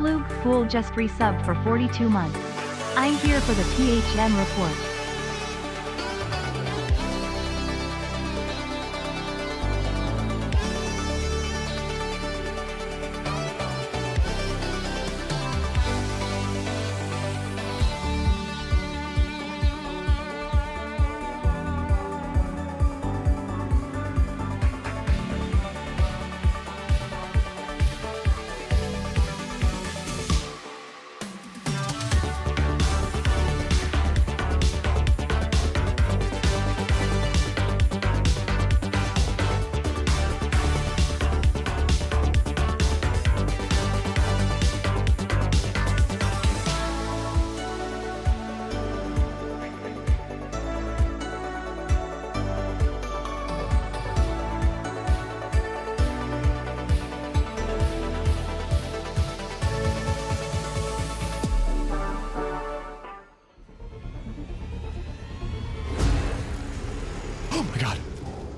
Flug Fool just resubbed for 42 months. I'm here for the PHM report.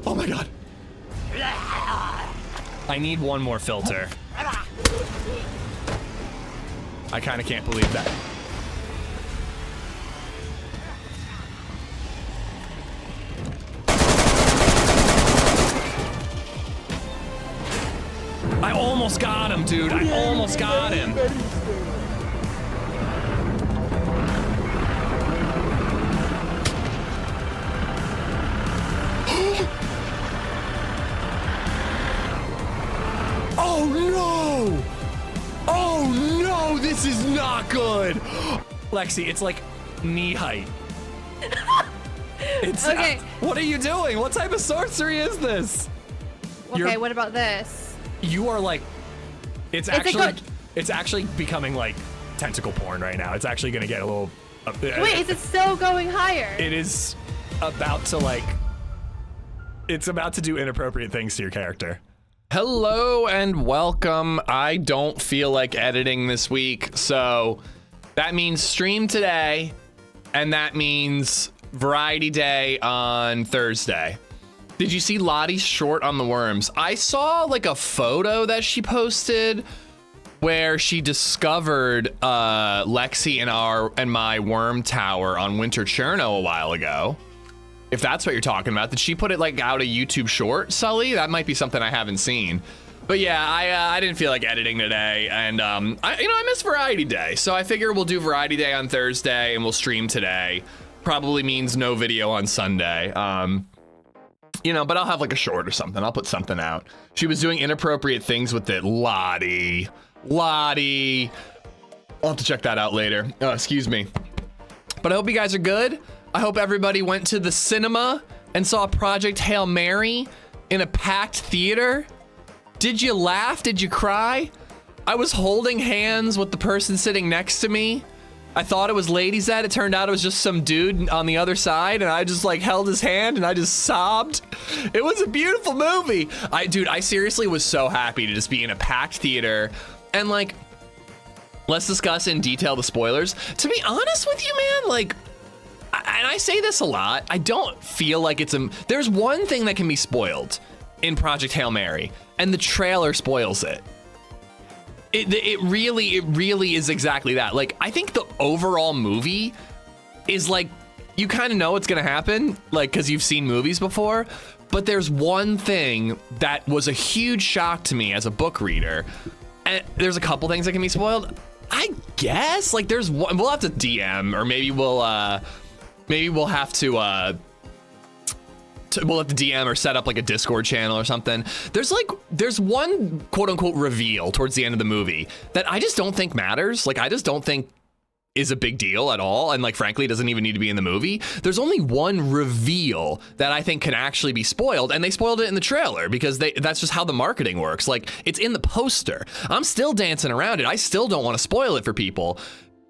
Oh my god. I need one more filter. I kind of can't believe that. I almost got him, dude. I almost got him. Oh no! Oh no, this is not good! Lexi, it's like knee height. It's okay. What are you doing? What type of sorcery is this? Okay, what about this? You are like, it's actually becoming like tentacle porn right now. It's actually gonna get a little. Wait, is it still going higher? It is about to like. It's about to do inappropriate things to your character. Hello and welcome. I don't feel like editing this week, so that means stream today, and that means variety day on Thursday. Did you see Lottie's short on the worms? I saw like a photo that she posted where she discovered Lexi and my worm tower on Winter Cherno a while ago. If that's what you're talking about. Did she put it like out a YouTube short, Sully? That might be something I haven't seen. But yeah, I didn't feel like editing today, and I miss Variety Day, so I figure we'll do Variety Day on Thursday and we'll stream today. Probably means no video on Sunday. But I'll have like a short or something. I'll put something out. She was doing inappropriate things with it. Lottie. I'll have to check that out later. Excuse me. But I hope you guys are good. I hope everybody went to the cinema and saw Project Hail Mary in a packed theater. Did you laugh? Did you cry? I was holding hands with the person sitting next to me. I thought it was LadyZed. It turned out it was just some dude on the other side, and I just like held his hand and I just sobbed. It was a beautiful movie. I seriously was so happy to just be in a packed theater. And like, let's discuss in detail the spoilers. To be honest with you, man, like, and I say this a lot, I don't feel like there's one thing that can be spoiled in Project Hail Mary, and the trailer spoils it. It really is exactly that. Like, I think the overall movie is like, you kind of know what's gonna happen, like, because you've seen movies before, but there's one thing that was a huge shock to me as a book reader, and there's a couple things that can be spoiled. I guess, like, there's one, we'll have to DM, or maybe we'll have to we'll have to DM or set up like a Discord channel or something. There's one quote unquote reveal towards the end of the movie that I just don't think matters. Like, I just don't think is a big deal at all. And like, frankly, it doesn't even need to be in the movie. There's only one reveal that I think can actually be spoiled, and they spoiled it in the trailer because that's just how the marketing works. Like, it's in the poster. I'm still dancing around it. I still don't want to spoil it for people.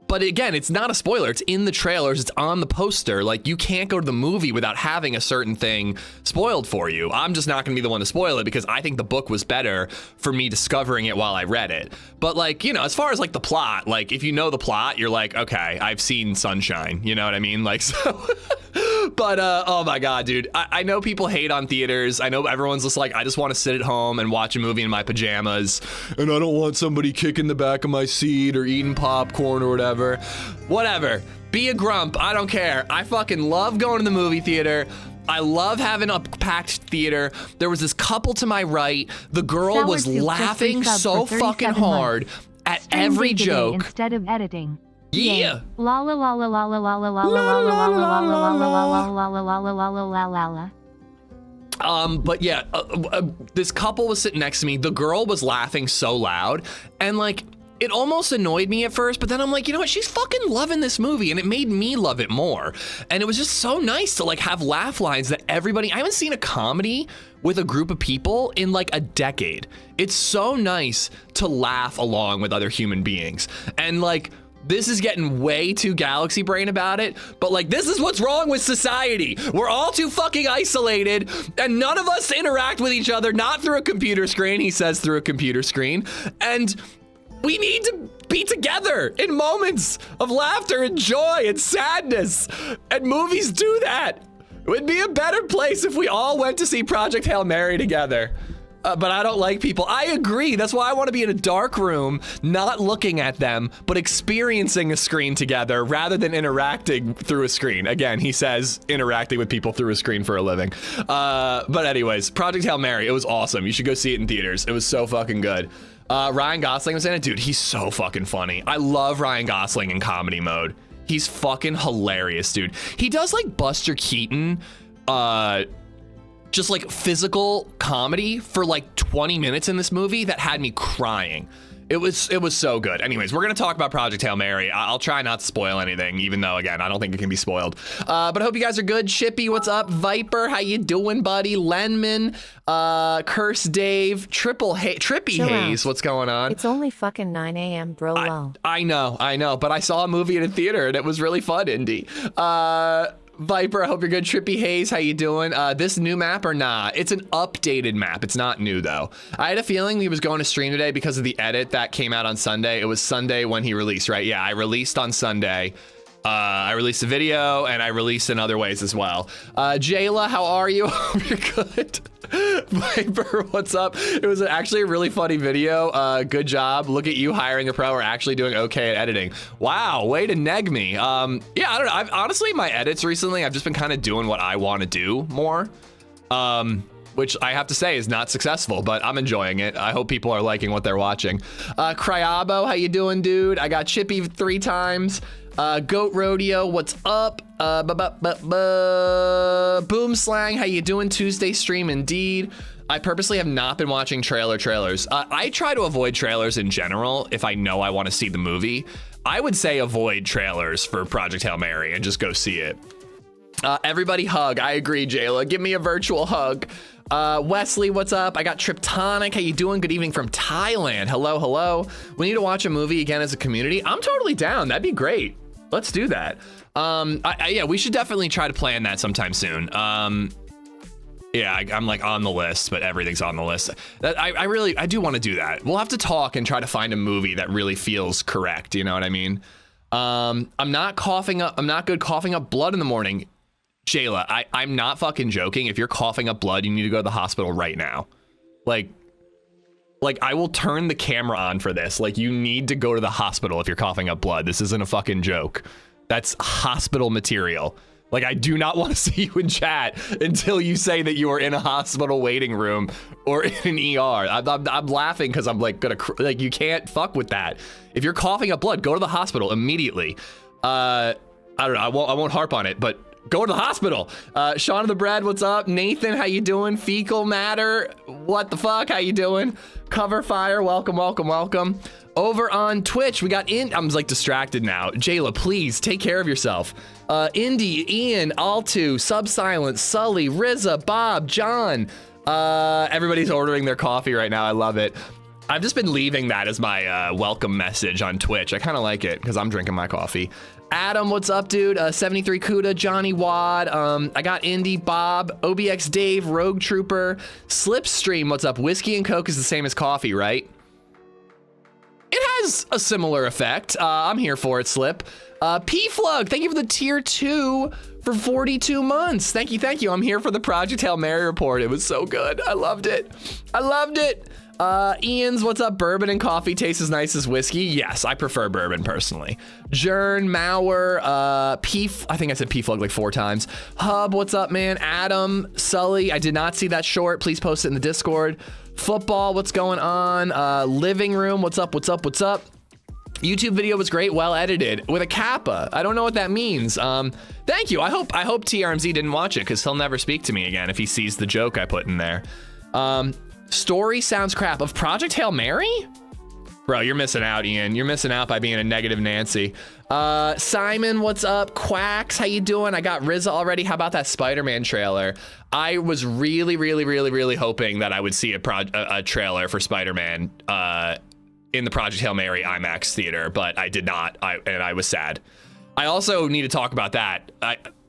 But again, it's not a spoiler. It's in the trailers. It's on the poster. Like, you can't go to the movie without having a certain thing spoiled for you. I'm just not going to be the one to spoil it because I think the book was better for me discovering it while I read it. But like, you know, as far as like the plot, like if you know the plot, you're like, okay, I've seen Sunshine. You know what I mean? Like, so... But, oh my God, dude, I know people hate on theaters. I know everyone's just like, I just want to sit at home and watch a movie in my pajamas. And I don't want somebody kicking the back of my seat or eating popcorn or whatever. Whatever. Be a grump. I don't care. I fucking love going to the movie theater. I love having a packed theater. There was this couple to my right. The girl was laughing so fucking hard at every joke. Instead of editing. Yeah. La la la la la la la la la la la la la la la la la la la. But yeah, this couple was sitting next to me. The girl was laughing so loud, and like, it almost annoyed me at first, but then I'm like, you know what? She's fucking loving this movie, and it made me love it more. And it was just so nice to like have laugh lines that everybody, I haven't seen a comedy with a group of people in like a decade. It's so nice to laugh along with other human beings. And like, this is getting way too galaxy brain about it, but like, this is what's wrong with society. We're all too fucking isolated, and none of us interact with each other, not through a computer screen, he says through a computer screen, and we need to be together in moments of laughter and joy and sadness, and movies do that. It would be a better place if we all went to see Project Hail Mary together. But I don't like people. I agree. That's why I want to be in a dark room, not looking at them, but experiencing a screen together rather than interacting through a screen. Again, he says interacting with people through a screen for a living. But anyways, Project Hail Mary, it was awesome. You should go see it in theaters. It was so fucking good. Ryan Gosling was in it. Dude, he's so fucking funny. I love Ryan Gosling in comedy mode. He's fucking hilarious, dude. He does like Buster Keaton, just like physical comedy for like 20 minutes in this movie that had me crying. It was so good. Anyways, we're gonna talk about Project Hail Mary. I'll try not to spoil anything, even though again, I don't think it can be spoiled. But I hope you guys are good. Chippy, what's up? Viper, how you doing, buddy? Lenman, Curse Dave, Trippy Hayes, what's going on? It's only fucking 9 a.m. bro. I know, but I saw a movie in a theater and it was really fun, Indy. Viper, I hope you're good. Trippy Hayes, how you doing? This new map or nah? It's an updated map. It's not new though. I had a feeling he was going to stream today because of the edit that came out on Sunday. It was Sunday when he released, right? Yeah, I released on Sunday. I released a video and I released in other ways as well. Jayla, how are you? Hope you're good. Viper, what's up? It was actually a really funny video. Good job. Look at you hiring a pro or actually doing okay at editing. Wow, way to neg me. Yeah, I don't know. I've honestly, my edits recently, I've just been kind of doing what I want to do more. Which I have to say is not successful, but I'm enjoying it. I hope people are liking what they're watching. Cryabo, how you doing, dude? I got Chippy 3 times. Goat Rodeo, what's up? Boom Slang, how you doing? Tuesday stream indeed. I purposely have not been watching trailers. I try to avoid trailers in general if I know I want to see the movie. I would say avoid trailers for Project Hail Mary and just go see it. Everybody hug. I agree, Jayla. Give me a virtual hug. Wesley, what's up? I got Triptonic. How you doing? Good evening from Thailand. Hello. We need to watch a movie again as a community. I'm totally down. That'd be great. Let's do that. Yeah, we should definitely try to plan that sometime soon. Yeah, I'm like on the list, but everything's on the list. I do want to do that. We'll have to talk and try to find a movie that really feels correct. You know what I mean? I'm not good coughing up blood in the morning. Shayla, I'm not fucking joking. If you're coughing up blood, you need to go to the hospital right now. Like I will turn the camera on for this. Like, you need to go to the hospital if you're coughing up blood. This isn't a fucking joke. That's hospital material. Like, I do not want to see you in chat until you say that you are in a hospital waiting room or in an ER. I'm laughing because I'm like like, you can't fuck with that. If you're coughing up blood, go to the hospital immediately. I don't know. I won't harp on it, but go to the hospital. Sean of the Bread, what's up? Nathan, how you doing? Fecal Matter, what the fuck? How you doing? Cover Fire, welcome. Over on Twitch, we got I'm like distracted now. Jayla, please take care of yourself. Indy, Ian, Altu, Subsilent, Sully, Rizza, Bob, John. Everybody's ordering their coffee right now. I love it. I've just been leaving that as my welcome message on Twitch. I kind of like it because I'm drinking my coffee. Adam, what's up, dude? 73 Kuda, Johnny Wad. I got Indy, Bob, OBX Dave, Rogue Trooper, Slipstream, what's up? Whiskey and Coke is the same as coffee, right? It has a similar effect. I'm here for it, Slip. P-Flug, thank you for the tier 2 for 42 months. Thank you, thank you. I'm here for the Project Hail Mary report. It was so good. I loved it. I loved it. Ian's, what's up? Bourbon and coffee taste as nice as whiskey. Yes, I prefer bourbon personally. Jern, Mauer, I think I said P-Flug like 4 times. Hub, what's up, man? Adam, Sully, I did not see that short. Please post it in the Discord. Football, what's going on? Living room, what's up, what's up, what's up? YouTube video was great, well edited, with a kappa. I don't know what that means. Thank you. I hope TRMZ didn't watch it because he'll never speak to me again if he sees the joke I put in there. Story sounds crap. Of Project Hail Mary? Bro, you're missing out, Ian. You're missing out by being a negative Nancy. Simon, what's up? Quacks, how you doing? I got RZA already. How about that Spider-Man trailer? I was really hoping that I would see a trailer for Spider-Man in the Project Hail Mary IMAX theater, but I did not, and I was sad. I also need to talk about that.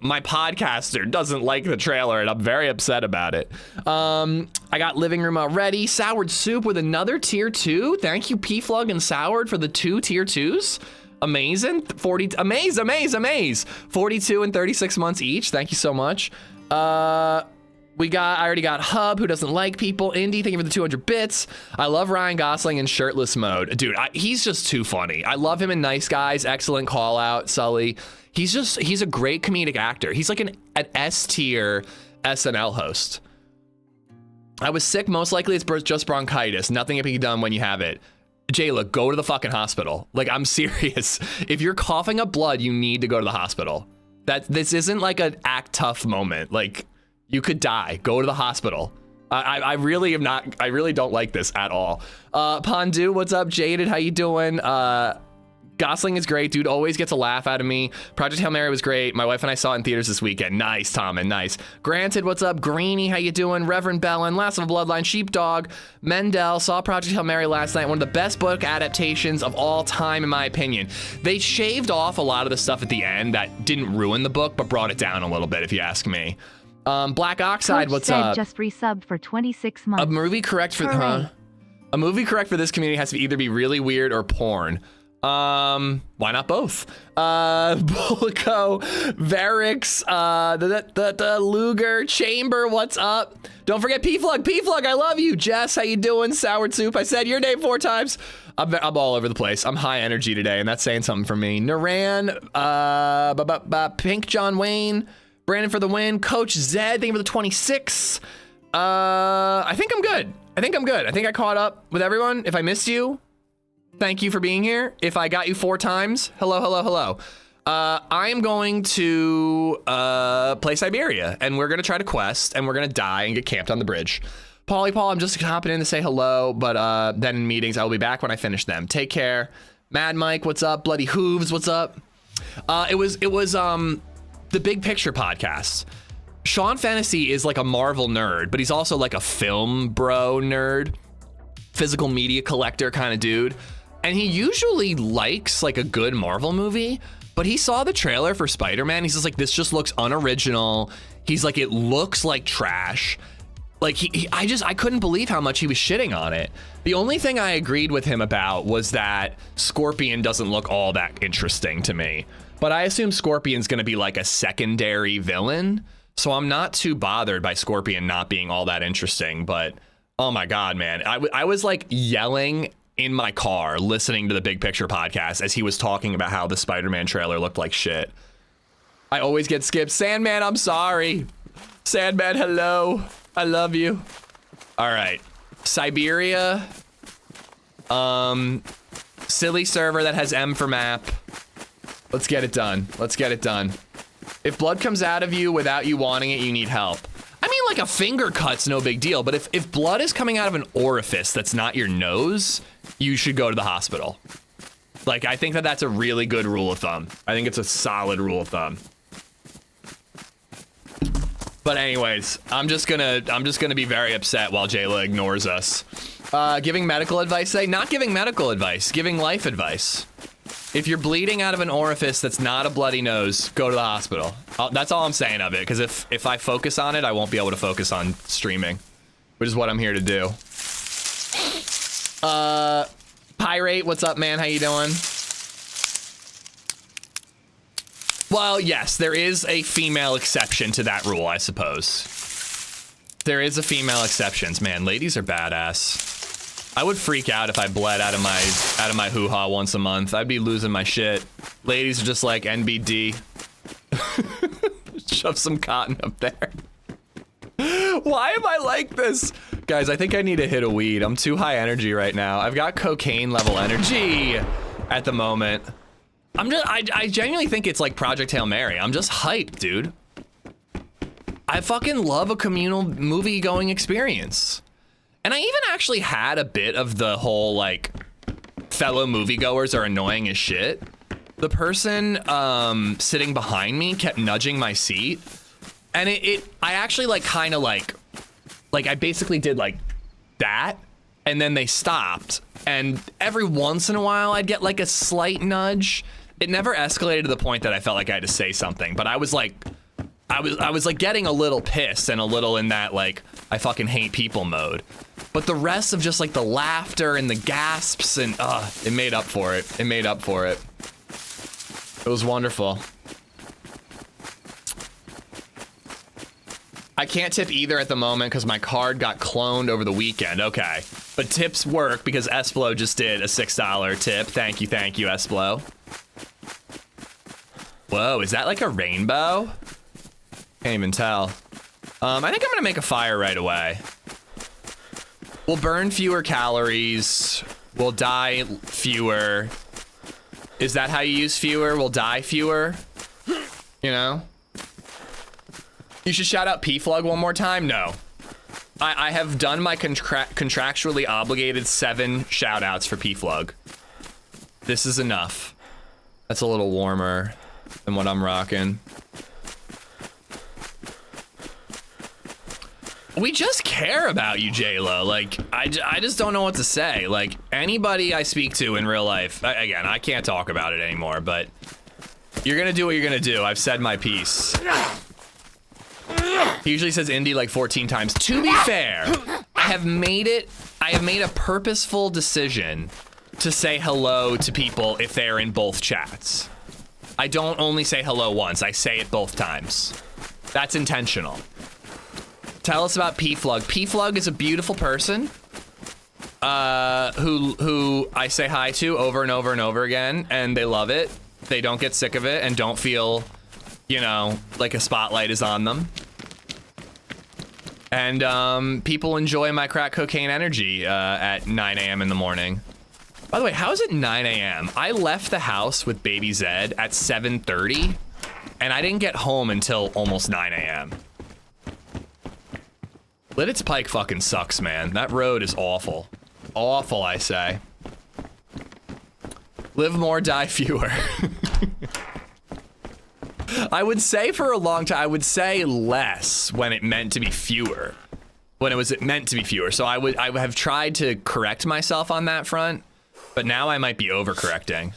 My podcaster doesn't like the trailer, and I'm very upset about it. I got Living Room already. Soured Soup with another tier 2. Thank you, P-Flug and Soured, for the 2 tier 2s. Amazing. 40, amaze. 42 and 36 months each. Thank you so much. I already got Hub, who doesn't like people. Indy, thank you for the 200 bits. I love Ryan Gosling in shirtless mode. Dude, he's just too funny. I love him in Nice Guys. Excellent call out, Sully. He's a great comedic actor. He's like an S tier SNL host. I was sick, most likely it's just bronchitis. Nothing can be done when you have it. Jayla, go to the fucking hospital. Like, I'm serious. If you're coughing up blood, you need to go to the hospital. This isn't like an act tough moment. Like, you could die. Go to the hospital. I really don't like this at all. Pondu, what's up? Jaded, how you doing? Gosling is great, dude. Always gets a laugh out of me. Project Hail Mary was great. My wife and I saw it in theaters this weekend. Nice, Tom, and nice. Granted, what's up? Greeny, how you doing? Reverend Bellin, Last of a Bloodline, Sheepdog, Mendel, saw Project Hail Mary last night. One of the best book adaptations of all time, in my opinion. They shaved off a lot of the stuff at the end that didn't ruin the book, but brought it down a little bit, if you ask me. Black Oxide, Coach what's said up? Just resubbed for 26 months. A movie correct for a movie correct for this community has to either be really weird or porn. Why not both? Bullico, Varix, the Luger, Chamber, what's up? Don't forget P-Flug, I love you. Jess, how you doing? Soured Soup, I said your name 4 times. I'm all over the place. I'm high energy today, and that's saying something for me. Naran, Pink John Wayne, Brandon for the win. Coach Zed, thank you for the 26. I think I'm good. I think I caught up with everyone. If I missed you, thank you for being here. If I got you 4 times, hello. I am going to play Siberia, and we're gonna try to quest, and we're gonna die and get camped on the bridge. Paul, I'm just hopping in to say hello, but then in meetings, I will be back when I finish them. Take care. Mad Mike, what's up? Bloody Hooves, what's up? It was the Big Picture podcast. Sean Fantasy is like a Marvel nerd, but he's also like a film bro nerd, physical media collector kind of dude. And he usually likes like a good Marvel movie, but he saw the trailer for Spider-Man. He's just like, this just looks unoriginal. He's like, it looks like trash. Like I couldn't believe how much he was shitting on it. The only thing I agreed with him about was that Scorpion doesn't look all that interesting to me. But I assume Scorpion's gonna be like a secondary villain. So I'm not too bothered by Scorpion not being all that interesting, but oh my God, man. I was like yelling in my car listening to the Big Picture podcast as he was talking about how the Spider-Man trailer looked like shit. I always get skipped. Sandman, I'm sorry. Sandman, hello. I love you. All right. Siberia. Silly server that has M for map. Let's get it done. If blood comes out of you without you wanting it, you need help. I mean, like a finger cut's no big deal, but if blood is coming out of an orifice that's not your nose, you should go to the hospital. Like, I think that's a really good rule of thumb. I think it's a solid rule of thumb. But anyways, I'm just gonna be very upset while Jayla ignores us. Giving medical advice today? Not giving medical advice, giving life advice. If you're bleeding out of an orifice that's not a bloody nose, go to the hospital. That's all I'm saying of it, because if I focus on it, I won't be able to focus on streaming, which is what I'm here to do. Pirate, what's up, man? How you doing? Well, yes, there is a female exception to that rule, I suppose. There is a female exception. Man, ladies are badass. I would freak out if I bled out of my hoo-ha once a month. I'd be losing my shit. Ladies are just like NBD. Shove some cotton up there. Why am I like this? Guys, I think I need to hit a weed. I'm too high energy right now. I've got cocaine level energy at the moment. I genuinely think it's like Project Hail Mary. I'm just hyped, dude. I fucking love a communal movie going experience. And I even actually had a bit of the whole like fellow moviegoers are annoying as shit. The person sitting behind me kept nudging my seat. And I actually like kind of like I basically did like that, and then they stopped. And every once in a while I'd get like a slight nudge. It never escalated to the point that I felt like I had to say something, but I was like getting a little pissed and a little in that like I fucking hate people mode. But the rest of just like the laughter and the gasps and it made up for it. It made up for it. It was wonderful. I can't tip either at the moment because my card got cloned over the weekend. Okay, but tips work because Esplo just did a $6 tip. Thank you, Esplo. Whoa, is that like a rainbow? Can't even tell. I think I'm gonna make a fire right away. We'll burn fewer calories. We'll die fewer. Is that how you use fewer? We'll die fewer? You know? You should shout out P-Flug one more time? No. I have done my contractually obligated 7 shout outs for P-Flug. This is enough. That's a little warmer than what I'm rocking. We just care about you, J-Lo. Like, I just don't know what to say. Like, anybody I speak to in real life, again, I can't talk about it anymore, but you're gonna do what you're gonna do. I've said my piece. He usually says indie like 14 times. To be fair, I have made a purposeful decision to say hello to people if they're in both chats. I don't only say hello once, I say it both times. That's intentional. Tell us about P-Flug. P-Flug is a beautiful person who I say hi to over and over and over again, and they love it. They don't get sick of it and don't feel, you know, like a spotlight is on them. And people enjoy my crack cocaine energy at 9 a.m. in the morning. By the way, how is it 9 a.m.? I left the house with BabyZed at 7:30, and I didn't get home until almost 9 a.m. Lidditz Pike fucking sucks, man. That road is awful. Awful, I say. Live more, die fewer. I would say for a long time, I would say less when it meant to be fewer. When it was meant to be fewer. So I have tried to correct myself on that front, but now I might be overcorrecting.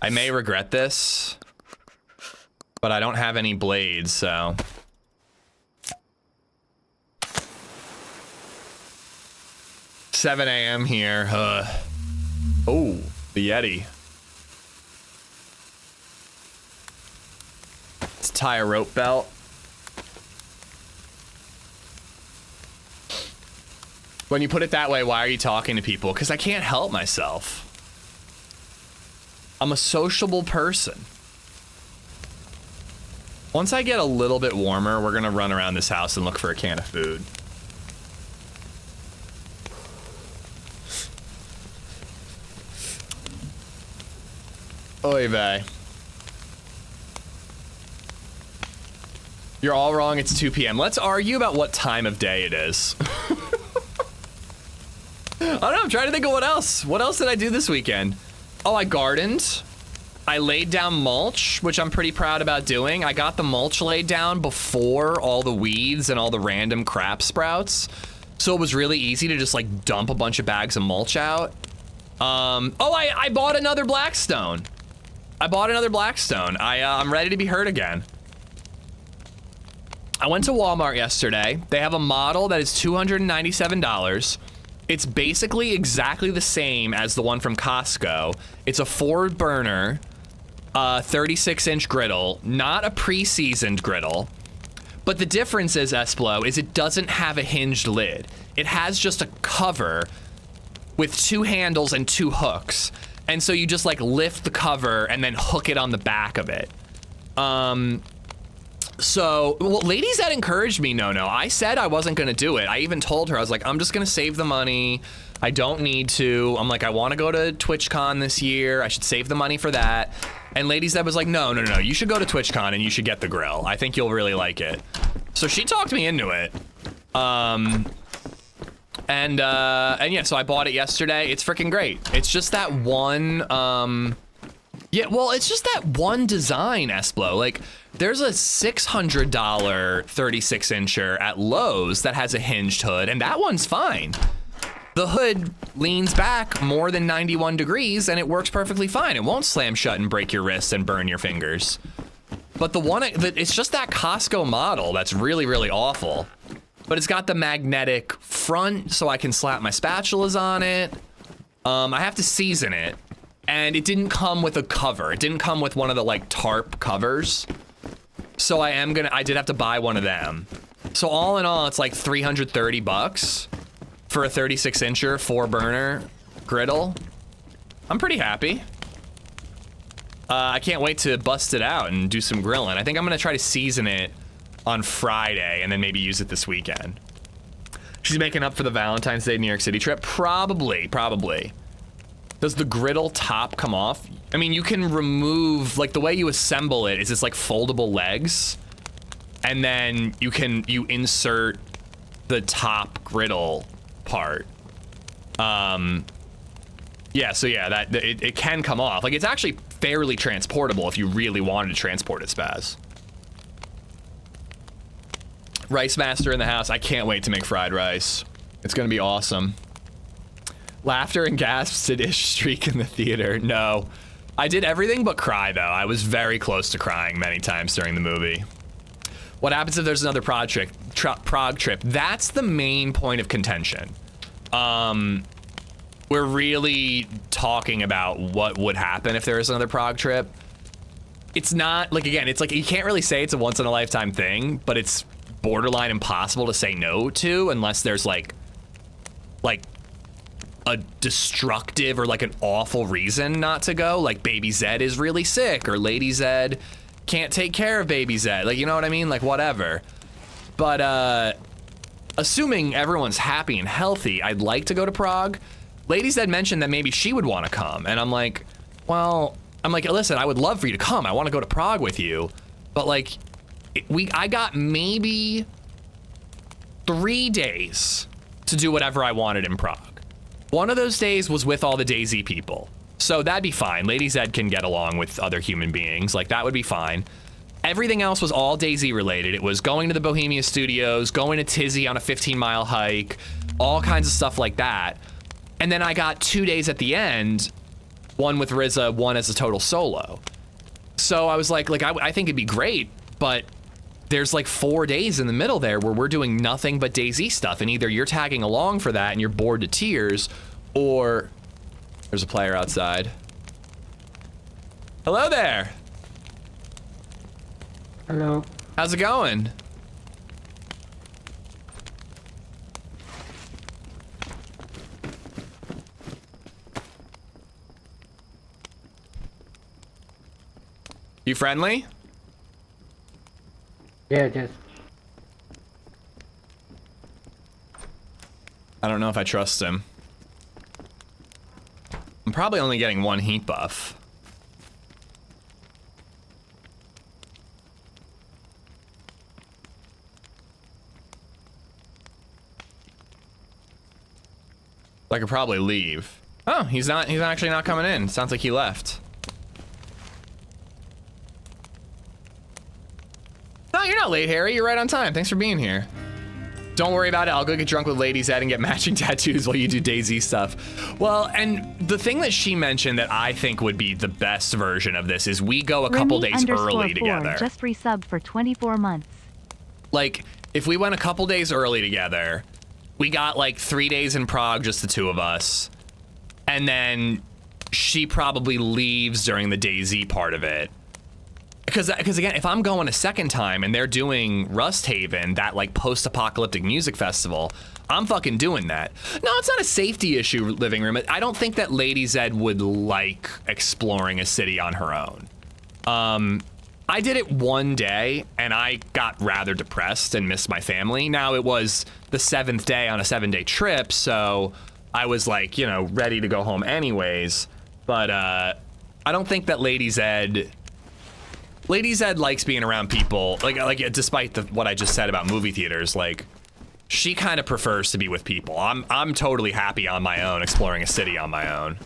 I may regret this, but I don't have any blades, so. $7 a.m. here. Oh, the Yeti. Let's tie a rope belt. When you put it that way, why are you talking to people? Because I can't help myself. I'm a sociable person. Once I get a little bit warmer, we're gonna run around this house and look for a can of food. Oy vey. You're all wrong, it's 2 p.m. Let's argue about what time of day it is. I don't know, I'm trying to think of what else. What else did I do this weekend? Oh, I gardened. I laid down mulch, which I'm pretty proud about doing. I got the mulch laid down before all the weeds and all the random crap sprouts. So it was really easy to just like dump a bunch of bags of mulch out. I bought another Blackstone. I'm ready to be hurt again. I went to Walmart yesterday. They have a model that is $297. It's basically exactly the same as the one from Costco. It's a 4-burner, 36-inch griddle, not a pre-seasoned griddle. But the difference is, Esplo, is it doesn't have a hinged lid. It has just a cover with 2 handles and 2 hooks. And so you just like lift the cover and then hook it on the back of it. So, well, LadyZed encouraged me, no. I said I wasn't gonna do it. I even told her, I was like, I'm just gonna save the money. I don't need to. I'm like, I wanna go to TwitchCon this year. I should save the money for that. And LadyZed was like, no, you should go to TwitchCon and you should get the grill. I think you'll really like it. So she talked me into it. And yeah, so I bought it yesterday. It's freaking great. It's just that one, yeah, well, it's just that one design, Esplo. Like, there's a $600 36-incher at Lowe's that has a hinged hood, and that one's fine. The hood leans back more than 91 degrees, and it works perfectly fine. It won't slam shut and break your wrists and burn your fingers. But the one, it's just that Costco model that's really, really awful. But it's got the magnetic front, so I can slap my spatulas on it. I have to season it. And it didn't come with a cover. It didn't come with one of the like tarp covers. So I did have to buy one of them. So all in all, it's like 330 bucks for a 36-incher 4-burner griddle. I'm pretty happy. I can't wait to bust it out and do some grilling. I think I'm gonna try to season it on Friday and then maybe use it this weekend. She's making up for the Valentine's Day New York City trip. Probably. Does the griddle top come off? I mean, you can remove, like the way you assemble it is it's like foldable legs. And then you insert the top griddle part. Yeah, so yeah, it can come off. Like, it's actually fairly transportable if you really wanted to transport it, Spaz. Rice Master in the house. I can't wait to make fried rice. It's gonna be awesome. Laughter and gasps at Ish streak in the theater. No. I did everything but cry, though. I was very close to crying many times during the movie. What happens if there's another Prague trip? That's the main point of contention. We're really talking about what would happen if there was another Prague trip. It's not, like, again, it's like, you can't really say it's a once-in-a-lifetime thing, but it's borderline impossible to say no to unless there's, like a destructive or, like, an awful reason not to go. Like, BabyZed is really sick, or LadyZed can't take care of BabyZed. Like, you know what I mean? Like, whatever. But, assuming everyone's happy and healthy, I'd like to go to Prague. LadyZed mentioned that maybe she would want to come, and I'm like, well, listen, I would love for you to come. I want to go to Prague with you, but like, I got maybe 3 days to do whatever I wanted in Prague. One of those days was with all the DayZ people, so that'd be fine. LadyZed can get along with other human beings, like that would be fine. Everything else was all DayZ related. It was going to the Bohemia Studios, going to Tizzy on a 15-mile hike, all kinds of stuff like that. And then I got 2 days at the end, one with Rizza, one as a total solo. So I was like I think it'd be great, but there's like 4 days in the middle there where we're doing nothing but DayZ stuff, and either you're tagging along for that and you're bored to tears, or there's a player outside. Hello there. Hello. How's it going? You friendly? Yeah, just. I don't know if I trust him. I'm probably only getting 1 heat buff. I could probably leave. Oh, he's actually not coming in. Sounds like he left. Wow, Late Harry, you're right on time. Thanks for being here. Don't worry about it. I'll go get drunk with LadyZed and get matching tattoos while you do DayZ stuff. Well, and the thing that she mentioned that I think would be the best version of this is we go a couple days early together. Just resub for 24 months. Like, if we went a couple days early together, we got like 3 days in Prague, just the two of us. And then she probably leaves during the DayZ part of it. Because again, if I'm going a second time and they're doing Rust Haven, that like post-apocalyptic music festival, I'm fucking doing that. No, it's not a safety issue, Living Room. I don't think that LadyZed would like exploring a city on her own. I did it one day and I got rather depressed and missed my family. Now it was the 7th day on a 7-day trip, so I was like, you know, ready to go home anyways. But I don't think that LadyZed likes being around people. Like despite what I just said about movie theaters, like she kind of prefers to be with people. I'm totally happy on my own, exploring a city on my own.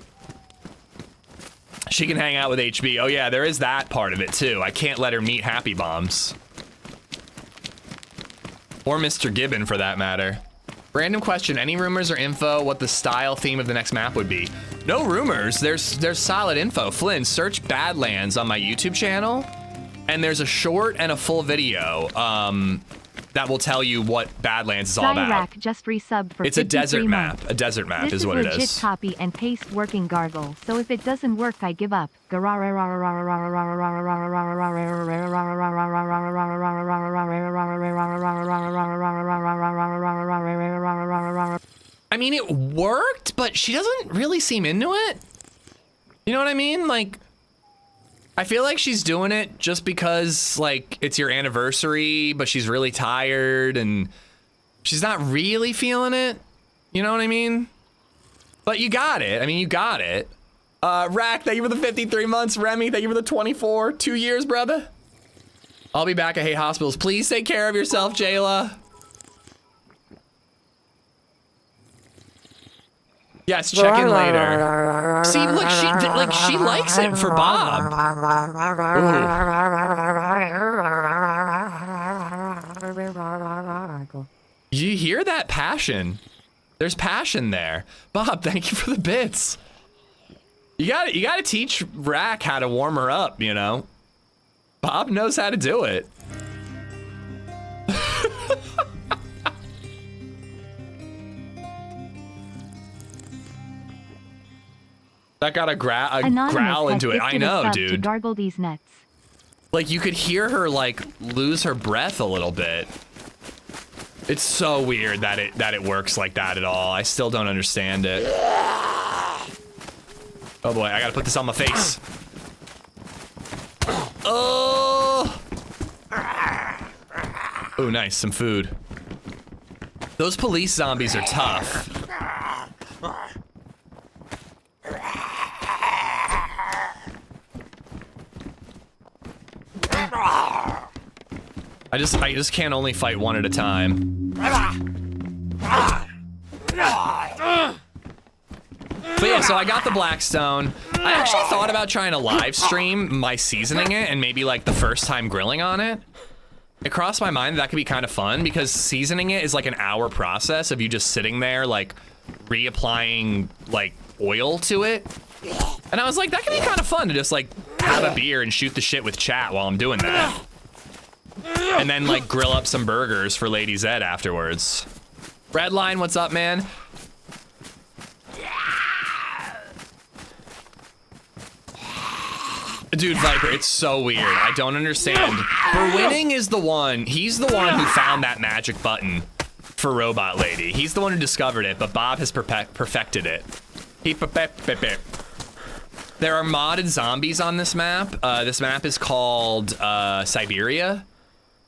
She can hang out with HB. Oh yeah, there is that part of it too. I can't let her meet Happy Bombs. Or Mr. Gibbon for that matter. Random question, any rumors or info what the style theme of the next map would be? No rumors, there's solid info. Flynn, search Badlands on my YouTube channel, and there's a short and a full video that will tell you what Badlands is all about. Iraq just resub for it's a desert months. map. A desert map This is what it is. Legit copy and paste working gargle. So if it doesn't work, I give up. I mean, it worked, but she doesn't really seem into it. You know what I mean? Like, I feel like she's doing it just because, like, it's your anniversary, but she's really tired and she's not really feeling it. You know what I mean? But you got it. I mean, you got it. Rack, thank you for the 53 months. Remy, thank you for the 24. 2 years, brother. I'll be back. I hate hospitals. Please take care of yourself, Jayla. Yes, check in later. See, look, she likes it for Bob. Ooh. You hear that passion? There's passion there. Bob, thank you for the bits. You gotta teach Rack how to warm her up, you know? Bob knows how to do it. That got a growl into it. I know, dude. To gargle these nuts. Like, you could hear her, like, lose her breath a little bit. It's so weird that it works like that at all. I still don't understand it. Oh boy, I gotta put this on my face. Oh! Oh, nice, some food. Those police zombies are tough. I just can't only fight one at a time. But yeah, so I got the Blackstone. I actually thought about trying to live stream my seasoning it and maybe like the first time grilling on it. It crossed my mind that could be kind of fun because seasoning it is like an hour process of you just sitting there like reapplying like oil to it. And I was like, that could be kind of fun to just like have a beer and shoot the shit with chat while I'm doing that. And then like grill up some burgers for LadyZed afterwards. Redline, what's up, man? Dude, Viper, it's so weird. I don't understand. Berwinning is the one, he's the one who found that magic button for Robot Lady. He's the one who discovered it, but Bob has perfected it. There are modded zombies on this map. This map is called Siberia,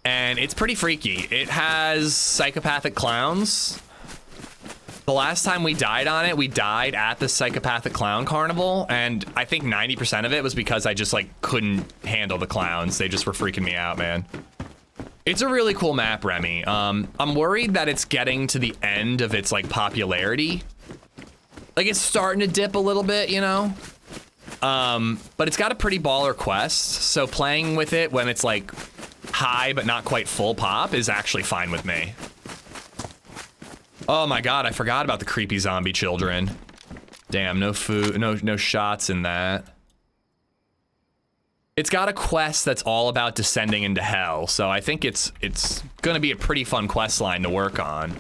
and it's pretty freaky. It has psychopathic clowns. The last time we died on it, we died at the psychopathic clown carnival, and I think 90% of it was because I just like couldn't handle the clowns. They just were freaking me out, man. It's a really cool map, Remy. I'm worried that it's getting to the end of its like popularity. Like it's starting to dip a little bit, you know? But it's got a pretty baller quest, so playing with it when it's like high but not quite full pop is actually fine with me. Oh my god, I forgot about the creepy zombie children. Damn, no food, no shots in that. It's got a quest that's all about descending into hell, so I think it's gonna be a pretty fun quest line to work on.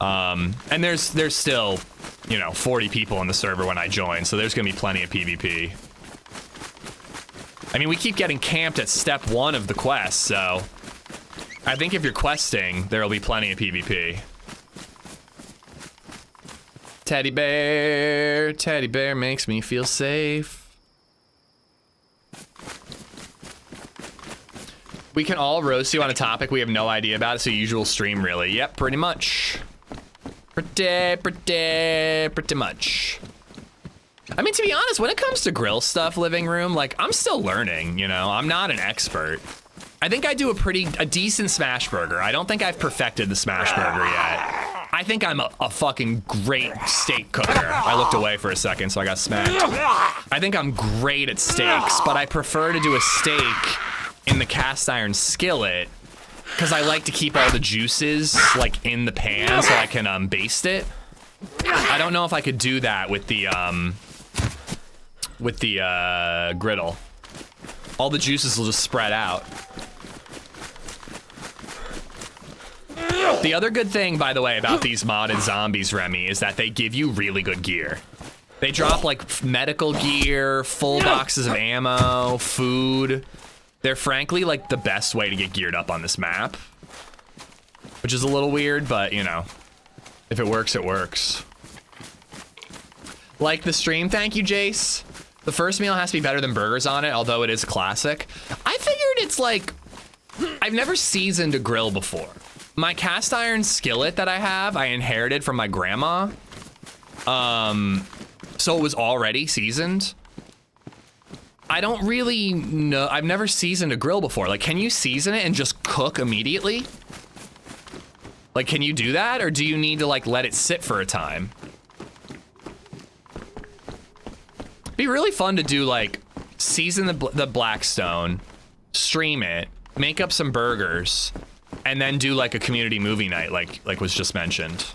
And there's still, you know, 40 people in the server when I join, so there's gonna be plenty of PvP. I mean, we keep getting camped at step 1 of the quest, so I think if you're questing, there'll be plenty of PvP. Teddy bear makes me feel safe. We can all roast you on a topic we have no idea about. It's a usual stream, really. Yep, pretty much. Pretty much. I mean, to be honest, when it comes to grill stuff, living room, like, I'm still learning, you know? I'm not an expert. I think I do a decent smash burger. I don't think I've perfected the smash burger yet. I think I'm a fucking great steak cooker. I looked away for a second, so I got smacked. I think I'm great at steaks, but I prefer to do a steak in the cast iron skillet because I like to keep all the juices like in the pan so I can baste it. I don't know if I could do that with the griddle. All the juices will just spread out. The other good thing, by the way, about these modded zombies, Remy, is that they give you really good gear. They drop like medical gear, full boxes of ammo, food. They're frankly like the best way to get geared up on this map, which is a little weird, but you know, if it works, it works. Like the stream, thank you, Jace. The first meal has to be better than burgers on it, although it is a classic. I figured it's like, I've never seasoned a grill before. My cast iron skillet that I have, I inherited from my grandma. So it was already seasoned. I don't really know, I've never seasoned a grill before. Like, can you season it and just cook immediately? Like, can you do that? Or do you need to like let it sit for a time? It'd be really fun to do like, season the Blackstone, stream it, make up some burgers, and then do like a community movie night like was just mentioned.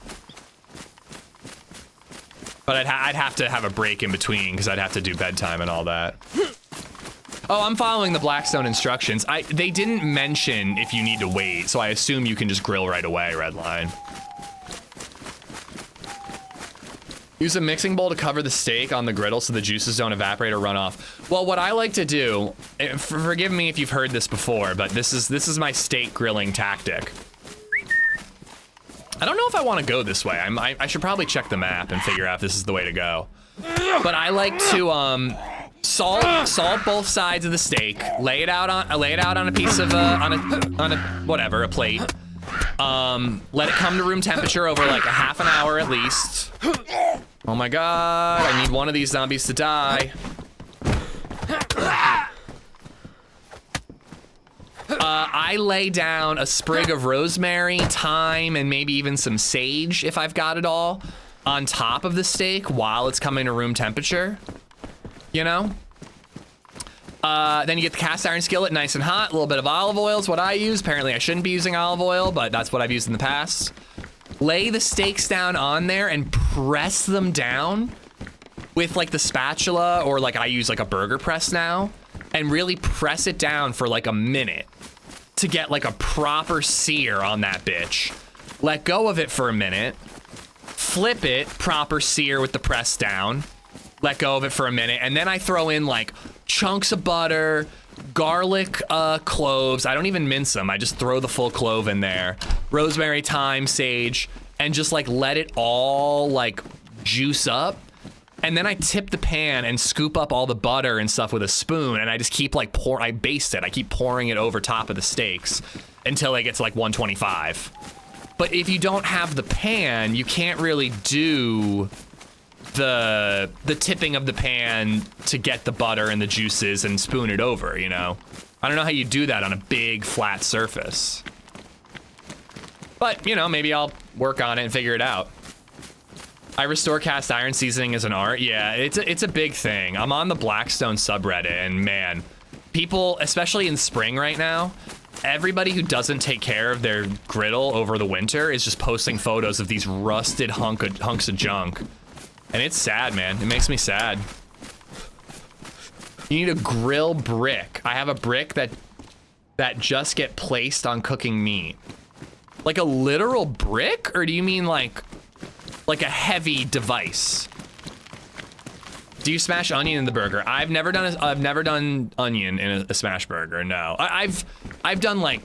But I'd have to have a break in between because I'd have to do bedtime and all that. Oh, I'm following the Blackstone instructions. They didn't mention if you need to wait, so I assume you can just grill right away, Redline. Use a mixing bowl to cover the steak on the griddle so the juices don't evaporate or run off. Well, what I like to do, forgive me if you've heard this before, but this is my steak grilling tactic. I don't know if I want to go this way. I should probably check the map and figure out if this is the way to go. But I like to salt both sides of the steak, lay it out on a piece of on a plate. Let it come to room temperature over like a half an hour at least. Oh my god, I need one of these zombies to die. I lay down a sprig of rosemary, thyme, and maybe even some sage, if I've got it all, on top of the steak while it's coming to room temperature. You know? Then you get the cast iron skillet nice and hot. A little bit of olive oil is what I use. Apparently I shouldn't be using olive oil, but that's what I've used in the past. Lay the steaks down on there and press them down with like the spatula, or like I use like a burger press now, and really press it down for like a minute to get like a proper sear on that bitch. Let go of it for a minute, flip it, proper sear with the press down, let go of it for a minute, and then I throw in like chunks of butter, garlic, cloves. I don't even mince them. I just throw the full clove in there. Rosemary, thyme, sage, and just like let it all like juice up. And then I tip the pan and scoop up all the butter and stuff with a spoon, and I just keep like I baste it. I keep pouring it over top of the steaks until it gets like 125. But if you don't have the pan, you can't really do the tipping of the pan to get the butter and the juices and spoon it over, you know? I don't know how you do that on a big flat surface. But, you know, maybe I'll work on it and figure it out. I restore cast iron seasoning as an art. Yeah, it's a big thing. I'm on the Blackstone subreddit, and man, people, especially in spring right now, everybody who doesn't take care of their griddle over the winter is just posting photos of these rusted hunks of junk. And it's sad, man. It makes me sad. You need a grill brick. I have a brick that just get placed on cooking meat. Like a literal brick? Or do you mean like a heavy device? Do you smash onion in the burger? I've never done onion in a smash burger, no. I've done like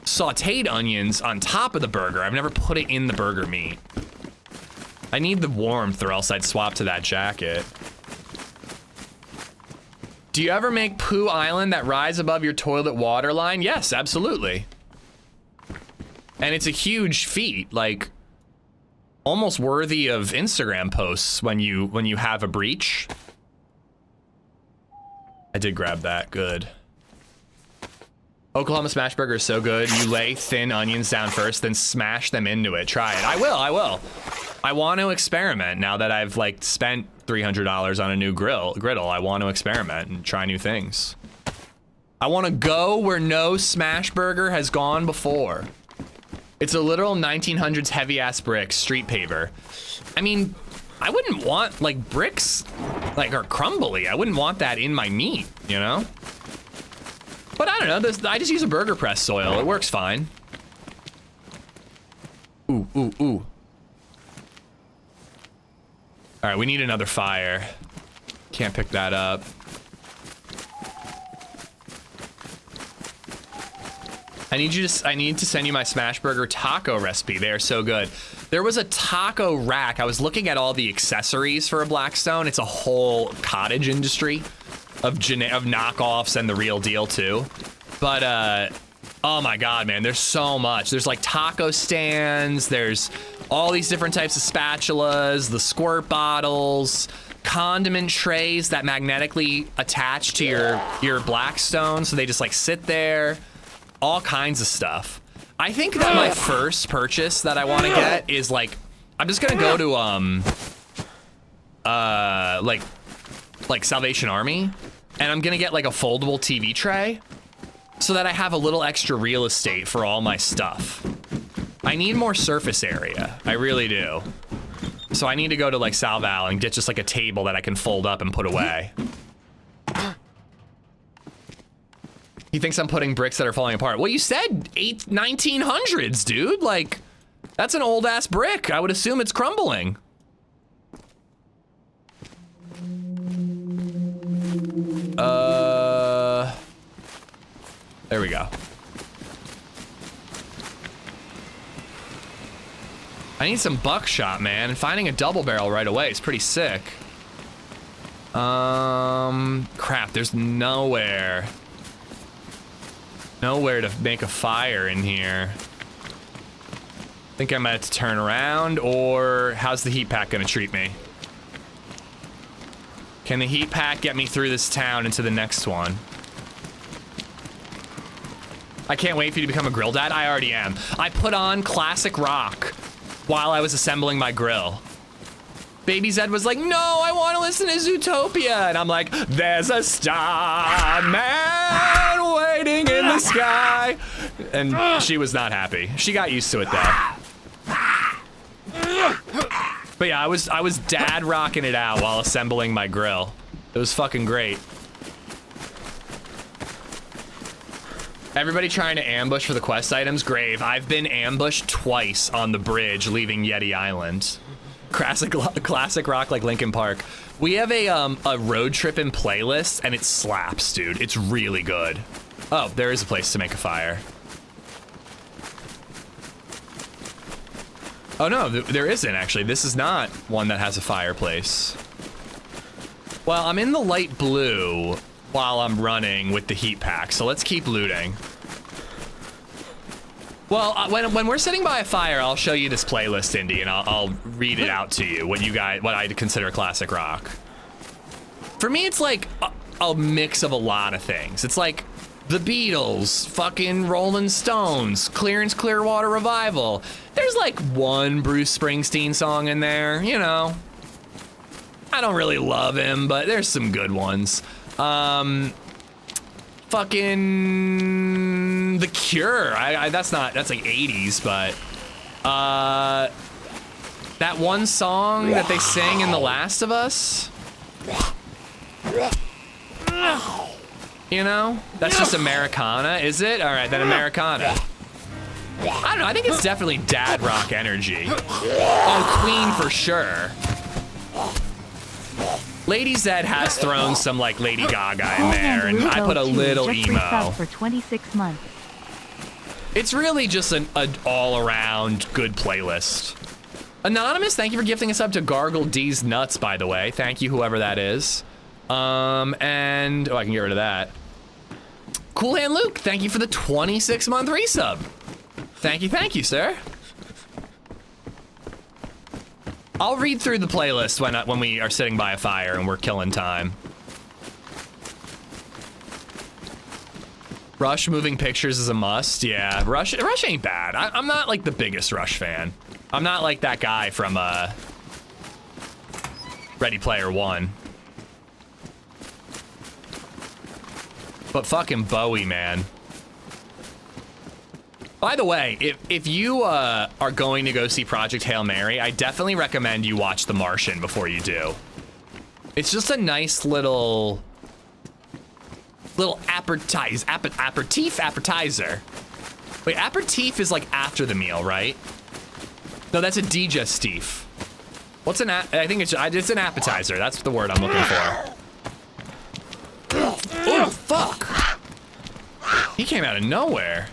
sauteed onions on top of the burger. I've never put it in the burger meat. I need the warmth or else I'd swap to that jacket. Do you ever make poo island that rise above your toilet water line? Yes, absolutely. And it's a huge feat, like almost worthy of Instagram posts when you have a breach. I did grab that, good. Oklahoma smash burger is so good. You lay thin onions down first, then smash them into it. Try it. I will. I want to experiment now that I've like spent $300 on a new griddle. I want to experiment and try new things. I want to go where no smash burger has gone before. It's a literal 1900s heavy ass brick, street paver. I mean, I wouldn't want like bricks like are crumbly. I wouldn't want that in my meat, you know? But I don't know, I just use a burger press soil. It works fine. Ooh. All right, we need another fire. Can't pick that up. I need to send you my smash burger taco recipe. They are so good. There was a taco rack. I was looking at all the accessories for a Blackstone. It's a whole cottage industry of knockoffs and the real deal too. But oh my God, man, there's so much. There's like taco stands. There's all these different types of spatulas, the squirt bottles, condiment trays that magnetically attach to your Blackstone. So they just like sit there. All kinds of stuff. I think that my first purchase that I want to get is like, I'm just gonna go to like Salvation Army, and I'm gonna get like a foldable TV tray so that I have a little extra real estate for all my stuff. I need more surface area, I really do. So I need to go to like Salval and get just like a table that I can fold up and put away. He thinks I'm putting bricks that are falling apart. Well, you said 1900s, dude. Like, that's an old ass brick. I would assume it's crumbling. There we go. I need some buckshot, man. And finding a double barrel right away is pretty sick. Crap, there's nowhere to make a fire in here. Think I might have to turn around, or how's the heat pack gonna treat me? Can the heat pack get me through this town into the next one? I can't wait for you to become a grill dad. I already am. I put on classic rock while I was assembling my grill. BabyZed was like, no, I want to listen to Zootopia. And I'm like, there's a star man waiting in the sky. And she was not happy. She got used to it though. But yeah, I was dad rocking it out while assembling my grill. It was fucking great. Everybody trying to ambush for the quest items? Grave, I've been ambushed twice on the bridge leaving Yeti Island. Classic rock like Linkin Park. We have a road trip in playlist and it slaps, dude. It's really good. Oh, there is a place to make a fire. Oh no, there isn't actually. This is not one that has a fireplace. Well, I'm in the light blue while I'm running with the heat pack, so let's keep looting. Well, when we're sitting by a fire, I'll show you this playlist, Indy, and I'll read it out to you. What I consider classic rock. For me, it's like a mix of a lot of things. It's like the Beatles, fucking Rolling Stones, Clearance Clearwater Revival. There's like one Bruce Springsteen song in there, you know. I don't really love him, but there's some good ones. Fucking The Cure. That's like 80s, but that one song that they sang in The Last of Us. You know, that's just Americana, is it? All right, then Americana. I don't know. I think it's definitely dad rock energy. Oh, Queen for sure. LadyZed has thrown some like Lady Gaga in there, and I put a little emo. For 26 months. It's really just an all-around good playlist. Anonymous, thank you for gifting us up to Gargle D's Nuts, by the way. Thank you, whoever that is. And oh, I can get rid of that. Cool Hand Luke, thank you for the 26-month resub. Thank you, sir. I'll read through the playlist when we are sitting by a fire and we're killing time. Rush moving pictures is a must. Yeah, Rush ain't bad. I'm not like the biggest Rush fan. I'm not like that guy from Ready Player One. But fucking Bowie, man. By the way, if you are going to go see Project Hail Mary, I definitely recommend you watch The Martian before you do. It's just a nice little appetizer. Wait, aperitif is like after the meal, right? No, that's a digestif. What's an I think it's an appetizer. That's the word I'm looking for. Oh, fuck. He came out of nowhere.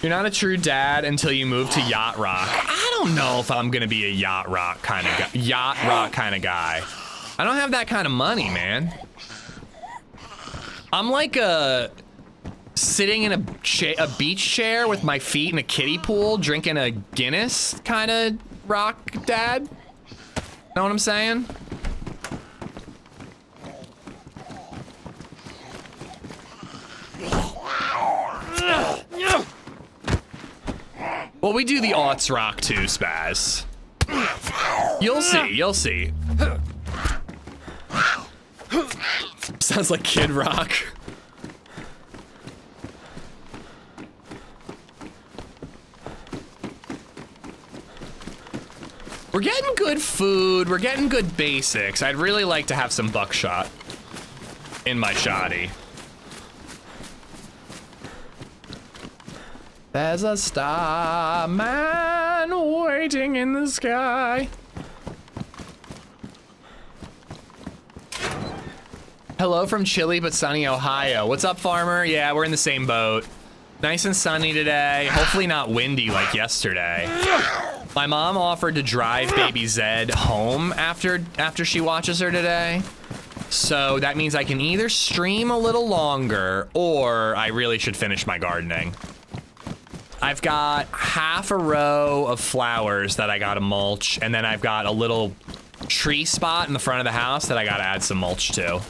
You're not a true dad until you move to yacht rock. I don't know if I'm gonna be a yacht rock kind of guy. I don't have that kind of money, man. I'm like sitting in a beach chair with my feet in a kiddie pool, drinking a Guinness kind of rock dad. Know what I'm saying? Well, we do the aughts rock too, Spaz. You'll see. Sounds like Kid Rock. We're getting good food, we're getting good basics. I'd really like to have some buckshot in my shoddy. There's a star man waiting in the sky. Hello from chilly but sunny Ohio. What's up, farmer? Yeah, we're in the same boat. Nice and sunny today. Hopefully not windy like yesterday. My mom offered to drive BabyZed home after she watches her today. So that means I can either stream a little longer or I really should finish my gardening. I've got half a row of flowers that I gotta mulch, and then I've got a little tree spot in the front of the house that I gotta add some mulch to.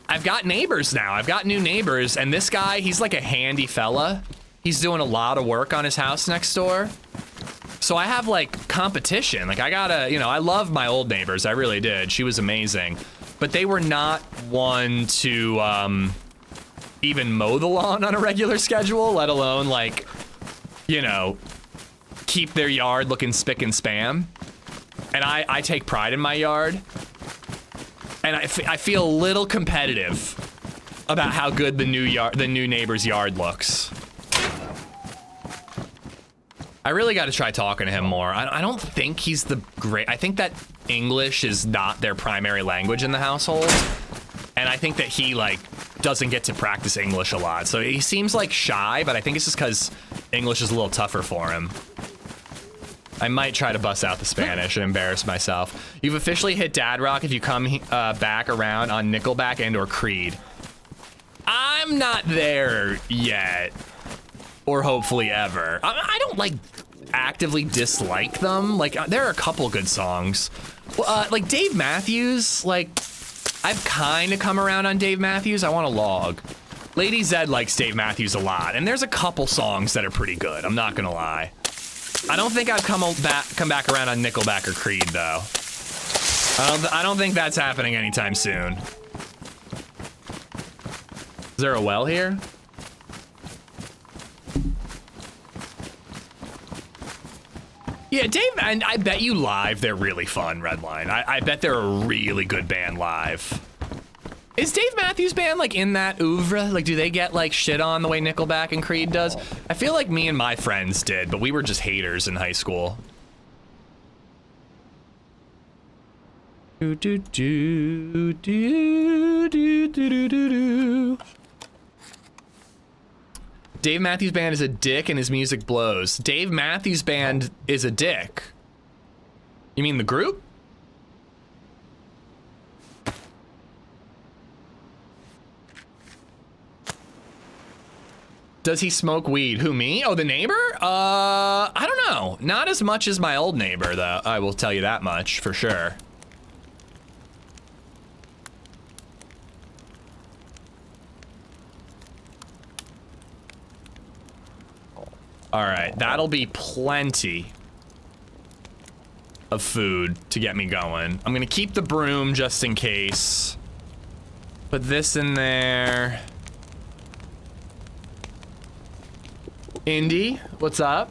I've got neighbors now. I've got new neighbors, and this guy, he's like a handy fella. He's doing a lot of work on his house next door. So I have like competition. Like I gotta, you know, I love my old neighbors. I really did. She was amazing. But they were not one to even mow the lawn on a regular schedule, let alone like, you know, keep their yard looking spick and span. And I take pride in my yard. And I feel a little competitive about how good the new neighbor's yard looks. I really got to try talking to him more. I don't think he's I think that English is not their primary language in the household. And I think that he like doesn't get to practice English a lot. So he seems like shy, but I think it's just because English is a little tougher for him. I might try to bust out the Spanish and embarrass myself. You've officially hit Dad Rock if you come back around on Nickelback and or Creed. I'm not there yet. Or hopefully ever. I don't like actively dislike them. Like there are a couple good songs. Like Dave Matthews, like I've kind of come around on Dave Matthews. I want to log. LadyZed likes Dave Matthews a lot, and there's a couple songs that are pretty good. I'm not gonna lie. I don't think I've come back around on Nickelback or Creed though. I don't think that's happening anytime soon. Is there a well here? Yeah, Dave, and I bet you live they're really fun, Redline. I bet they're a really good band live. Is Dave Matthews Band like in that oeuvre? Like, do they get like shit on the way Nickelback and Creed does? I feel like me and my friends did, but we were just haters in high school. Do do do do do do do do. Dave Matthews Band is a dick and his music blows. Dave Matthews Band is a dick. You mean the group? Does he smoke weed? Who, me? Oh, the neighbor? I don't know. Not as much as my old neighbor, though. I will tell you that much for sure. All right, that'll be plenty of food to get me going. I'm gonna keep the broom just in case. Put this in there. Indy, what's up?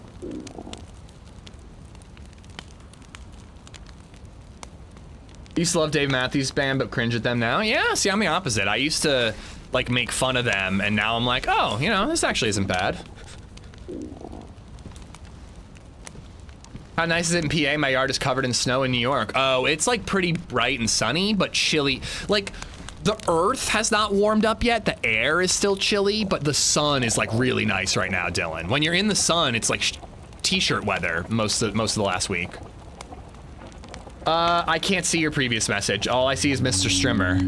Used to love Dave Matthews Band, but cringe at them now. Yeah, see, I'm the opposite. I used to like make fun of them, and now I'm like, oh, you know, this actually isn't bad. How nice is it in PA? My yard is covered in snow in New York. Oh, it's like pretty bright and sunny, but chilly. Like, the earth has not warmed up yet. The air is still chilly, but the sun is like really nice right now, Dylan. When you're in the sun, it's like t-shirt weather most of the last week. I can't see your previous message. All I see is Mr. Strimmer.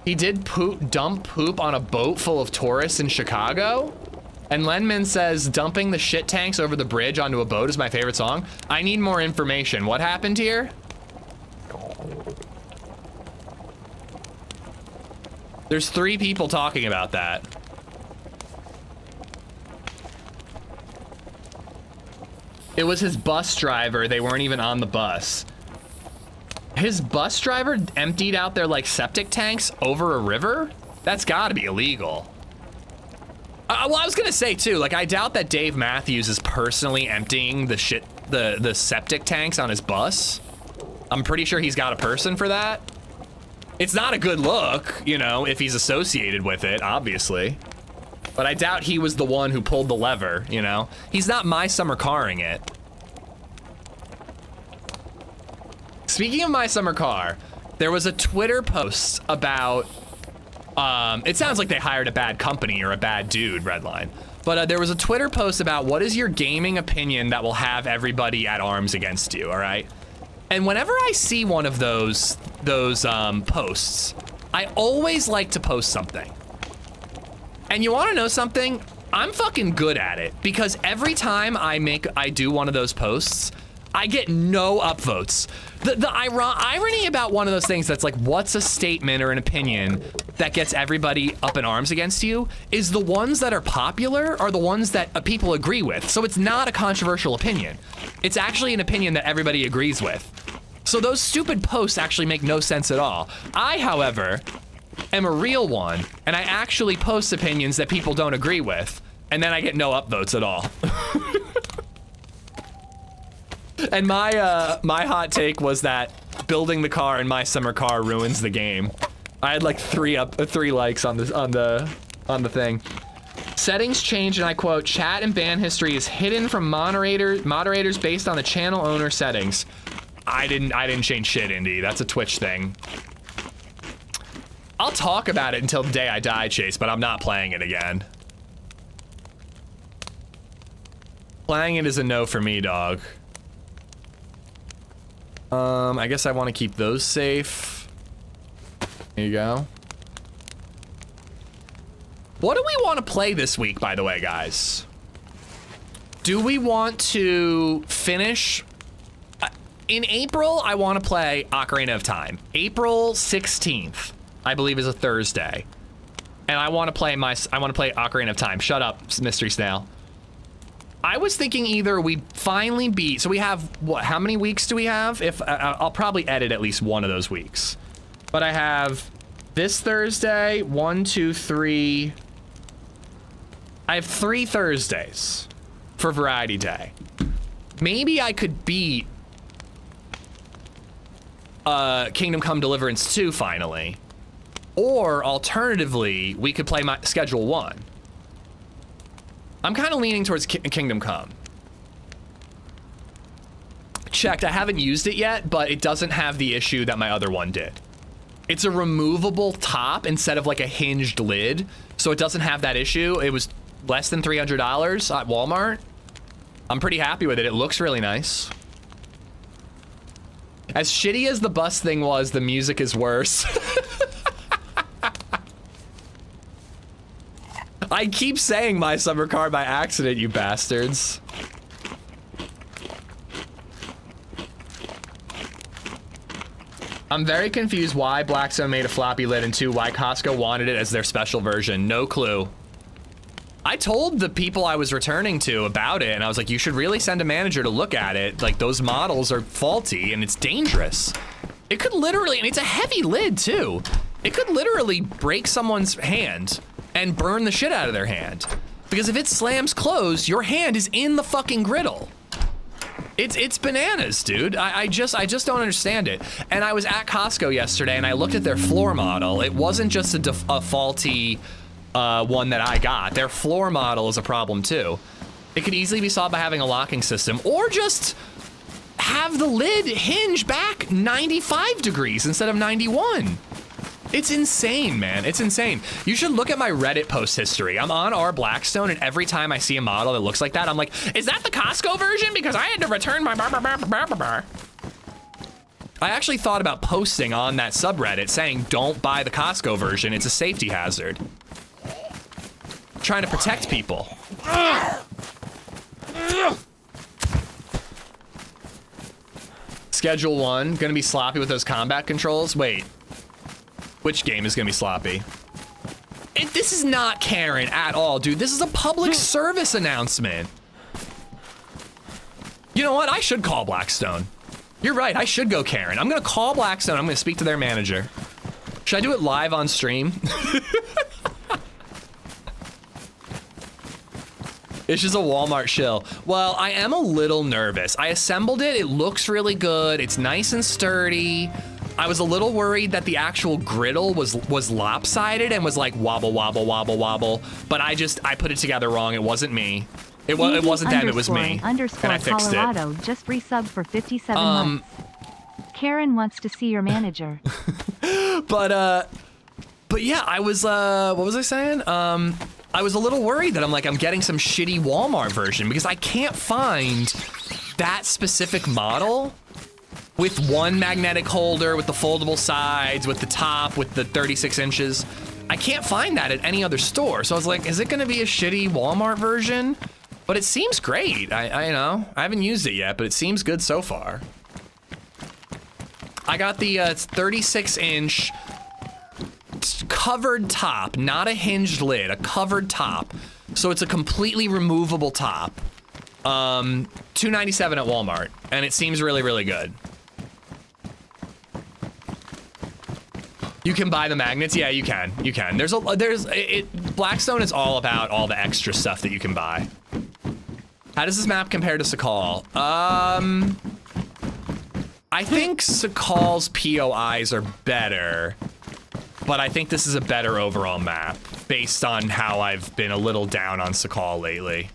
He did dump poop on a boat full of tourists in Chicago? And Lenman says, dumping the shit tanks over the bridge onto a boat is my favorite song. I need more information. What happened here? There's 3 people talking about that. It was his bus driver. They weren't even on the bus. His bus driver emptied out their like septic tanks over a river? That's gotta be illegal. Well, I was gonna say too, like I doubt that Dave Matthews is personally emptying the septic tanks on his bus. I'm pretty sure he's got a person for that. It's not a good look, you know, if he's associated with it, obviously. But I doubt he was the one who pulled the lever, you know? He's not my summer carring it. Speaking of my summer car, there was a Twitter post about, it sounds like they hired a bad company or a bad dude, Redline. But there was a Twitter post about what is your gaming opinion that will have everybody at arms against you, all right? And whenever I see one of those posts, I always like to post something. And you wanna know something? I'm fucking good at it because every time I do one of those posts, I get no upvotes. The irony about one of those things that's like, what's a statement or an opinion that gets everybody up in arms against you is the ones that are popular are the ones that people agree with. So it's not a controversial opinion. It's actually an opinion that everybody agrees with. So those stupid posts actually make no sense at all. I, however, am a real one, and I actually post opinions that people don't agree with, and then I get no upvotes at all. And my hot take was that building the car in my summer car ruins the game. I had like 3 likes on the thing. Settings changed, and I quote, chat and ban history is hidden from moderators based on the channel owner settings. I didn't change shit, Indy. That's a Twitch thing. I'll talk about it until the day I die, Chase, but I'm not playing it again. Playing it is a no for me, dog. I guess I want to keep those safe. There you go. What do we want to play this week, by the way, guys? Do we want to finish? In April, I want to play Ocarina of Time. April 16th, I believe, is a Thursday. and I want to play Ocarina of Time. Shut up, Mystery Snail. I was thinking either we finally beat, so we have, what, how many weeks do we have? If I'll probably edit at least one of those weeks. But I have this Thursday, 1, 2, 3. I have 3 Thursdays for Variety Day. Maybe I could beat Kingdom Come Deliverance 2 finally. Or alternatively, we could play my Schedule 1. I'm kind of leaning towards Kingdom Come. Checked, I haven't used it yet, but it doesn't have the issue that my other one did. It's a removable top instead of like a hinged lid, so it doesn't have that issue. It was less than $300 at Walmart. I'm pretty happy with it. It looks really nice. As shitty as the bus thing was, the music is worse. I keep saying My Summer Car by accident, you bastards. I'm very confused why Blackstone made a floppy lid and 2, why Costco wanted it as their special version. No clue. I told the people I was returning to about it, and I was like, you should really send a manager to look at it. Like, those models are faulty, and it's dangerous. It could literally, and it's a heavy lid, too. It could literally break someone's hand and burn the shit out of their hand. Because if it slams closed, your hand is in the fucking griddle. It's bananas, dude. I just don't understand it. And I was at Costco yesterday, and I looked at their floor model. It wasn't just a faulty one that I got. Their floor model is a problem too. It could easily be solved by having a locking system, or just have the lid hinge back 95 degrees instead of 91. It's insane, man. It's insane. You should look at my Reddit post history. I'm on our Blackstone, and every time I see a model that looks like that, I'm like, is that the Costco version? Because I had to return my I actually thought about posting on that subreddit saying, don't buy the Costco version. It's a safety hazard. Trying to protect people. Schedule 1, gonna be sloppy with those combat controls. Wait. Which game is gonna be sloppy? This is not Karen at all, dude. This is a public service announcement. You know what? I should call Blackstone. You're right, I should go Karen. I'm gonna call Blackstone. I'm gonna speak to their manager. Should I do it live on stream? It's just a Walmart shill. Well, I am a little nervous. I assembled it. It looks really good. It's nice and sturdy. I was a little worried that the actual griddle was lopsided and was like wobble, wobble, wobble, wobble. But I put it together wrong. It wasn't me. It wasn't them, it was me. And I fixed Colorado it. Just resub for 57 months. Karen wants to see your manager. But yeah, I was, what was I saying? I was a little worried that I'm getting some shitty Walmart version because I can't find that specific model with one magnetic holder, with the foldable sides, with the top, with the 36 inches. I can't find that at any other store. So I was like, is it gonna be a shitty Walmart version? But it seems great. I know, I haven't used it yet, but it seems good so far. I got the 36-inch covered top, not a hinged lid, a covered top. So it's a completely removable top. $297 at Walmart, and it seems really, really good. You can buy the magnets? Yeah, you can. You can. Blackstone is all about all the extra stuff that you can buy. How does this map compare to Sakal? I think Sakal's POIs are better, but I think this is a better overall map based on how I've been a little down on Sakal lately.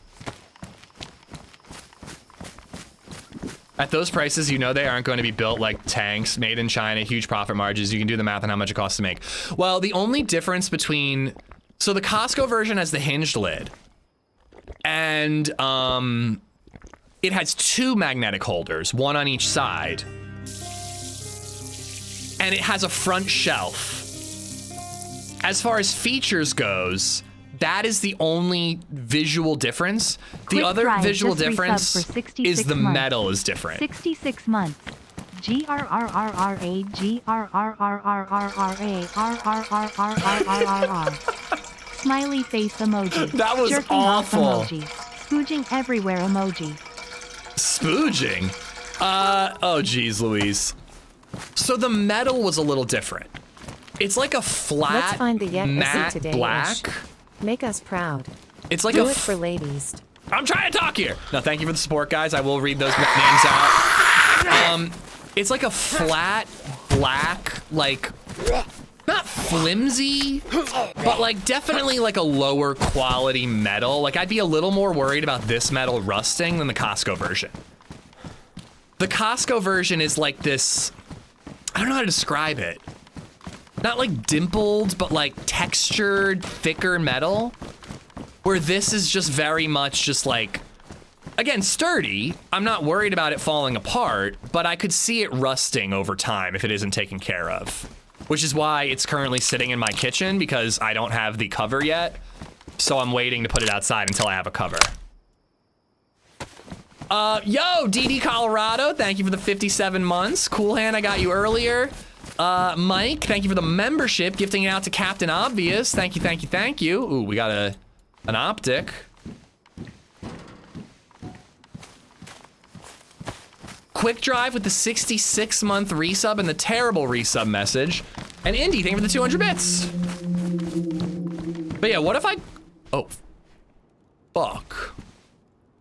At those prices, you know they aren't going to be built like tanks, made in China, huge profit margins. You can do the math on how much it costs to make. Well, the only difference between, so the Costco version has the hinged lid, and it has 2 magnetic holders, one on each side, and it has a front shelf. As far as features goes, that is the only visual difference. The other visual difference is the metal is different. 66 months. GRRRRA GRRRRRRA RRRRRRRRRR. Smiley face emoji. That was Jerking off awful. emoji. Spooging everywhere emoji. Spooging? Oh geez Louise. So the metal was a little different. It's like a Let's flat find the Yetis matte today, black. Ish. Make us proud. It's like Do a it for ladies. I'm trying to talk here. No, thank you for the support, guys. I will read those names out. It's like a flat black, like, not flimsy, but like definitely like a lower quality metal. Like I'd be a little more worried about this metal rusting than the Costco version. The Costco version is like this, I don't know how to describe it. Not like dimpled, but like textured, thicker metal. Where this is just very much just like, again, sturdy. I'm not worried about it falling apart, but I could see it rusting over time if it isn't taken care of. Which is why it's currently sitting in my kitchen because I don't have the cover yet. So I'm waiting to put it outside until I have a cover. Yo, DD Colorado, thank you for the 57 months. Cool Hand, I got you earlier. Mike, thank you for the membership, gifting it out to Captain Obvious. Thank you, thank you, thank you. Ooh, we got an optic. Quick Drive with the 66-month resub and the terrible resub message. And Indy, thank you for the 200 bits. But yeah, what if I... Oh, fuck.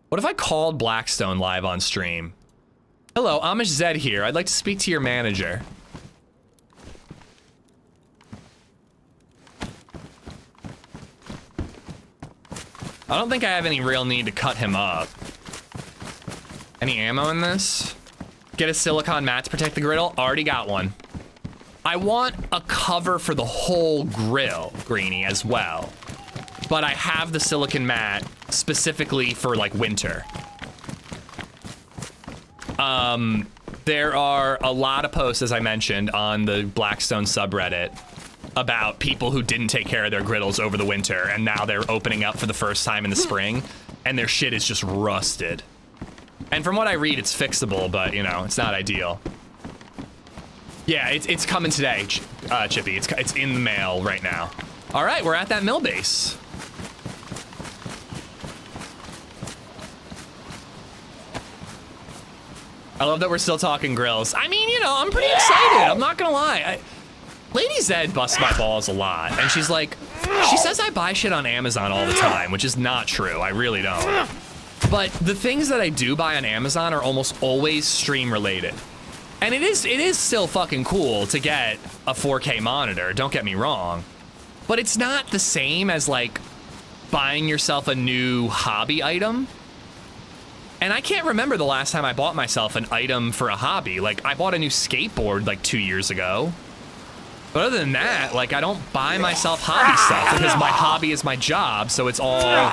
What if I called Blackstone live on stream? Hello, AmishZed here. I'd like to speak to your manager. I don't think I have any real need to cut him up. Any ammo in this? Get a silicone mat to protect the griddle. Already got one. I want a cover for the whole grill, Greenie, as well. But I have the silicone mat specifically for like winter. There are a lot of posts, as I mentioned, on the Blackstone subreddit about people who didn't take care of their griddles over the winter and now they're opening up for the first time in the spring and their shit is just rusted. And from what I read, it's fixable, but you know, it's not ideal. Yeah, it's coming today, Chippy. It's in the mail right now. All right, we're at that mill base. I love that we're still talking grills. I mean, you know, I'm pretty excited. I'm not gonna lie. LadyZed busts my balls a lot, and she's like, she says I buy shit on Amazon all the time, which is not true. I really don't. But the things that I do buy on Amazon are almost always stream related. And it is still fucking cool to get a 4K monitor, don't get me wrong. But it's not the same as like buying yourself a new hobby item. And I can't remember the last time I bought myself an item for a hobby. Like I bought a new skateboard like 2 years ago. But other than that, like I don't buy myself hobby stuff because my hobby is my job, so it's all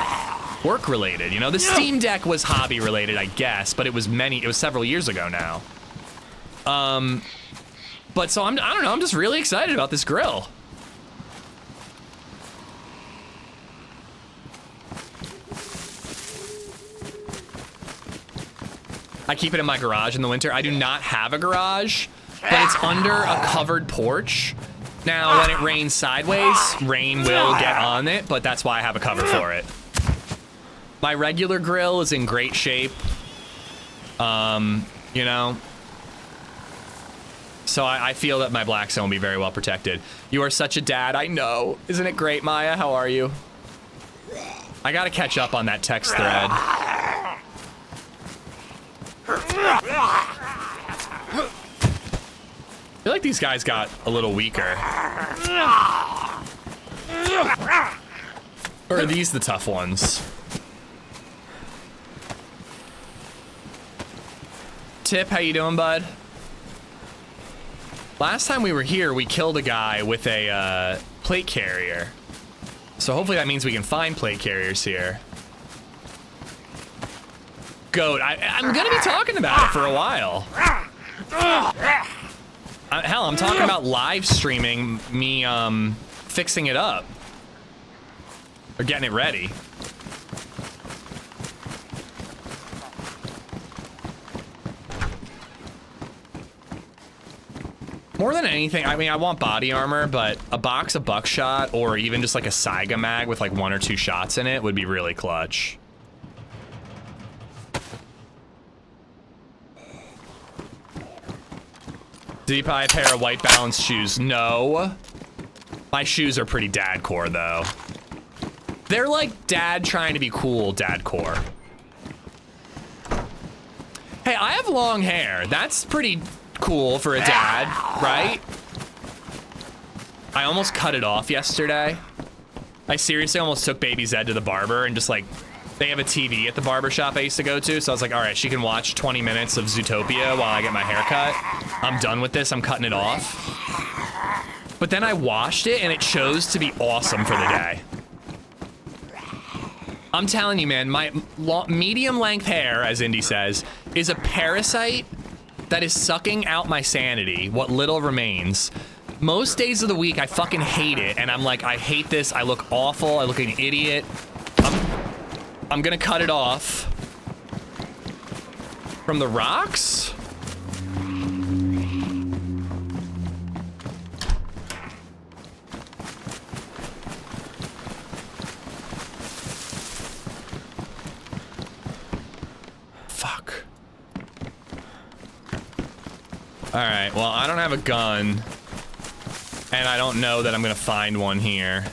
work related. You know, the Steam Deck was hobby related, I guess, but it was several years ago now. But so I don't know, I'm just really excited about this grill. I keep it in my garage in the winter. I do not have a garage, but it's under a covered porch. Now, when it rains sideways, rain will get on it, but that's why I have a cover for it. My regular grill is in great shape. You know. So I feel that my Blackstone will be very well protected. You are such a dad, I know. Isn't it great, Maya? How are you? I gotta catch up on that text thread. I feel like these guys got a little weaker. Or are these the tough ones? Tip, how you doing, bud? Last time we were here, we killed a guy with a plate carrier. So hopefully that means we can find plate carriers here. Goat, I'm gonna be talking about it for a while. Hell, I'm talking about live streaming me fixing it up. Or getting it ready. More than anything, I mean, I want body armor, but a box of buckshot or even just like a Saiga mag with like 1 or 2 shots in it would be really clutch. Do you buy a pair of white balance shoes? No. My shoes are pretty dadcore though. They're like dad trying to be cool dadcore. Hey, I have long hair. That's pretty cool for a dad, right? I almost cut it off yesterday. I seriously almost took BabyZed to the barber and just like, they have a TV at the barber shop I used to go to. So I was like, all right, she can watch 20 minutes of Zootopia while I get my hair cut. I'm done with this, I'm cutting it off. But then I washed it and it chose to be awesome for the day. I'm telling you, man, my medium length hair, as Indy says, is a parasite that is sucking out my sanity, what little remains. Most days of the week, I fucking hate it, and I'm like, I hate this, I look awful, I look like an idiot. I'm gonna cut it off. From the rocks? Fuck. All right, well, I don't have a gun, and I don't know that I'm gonna find one here.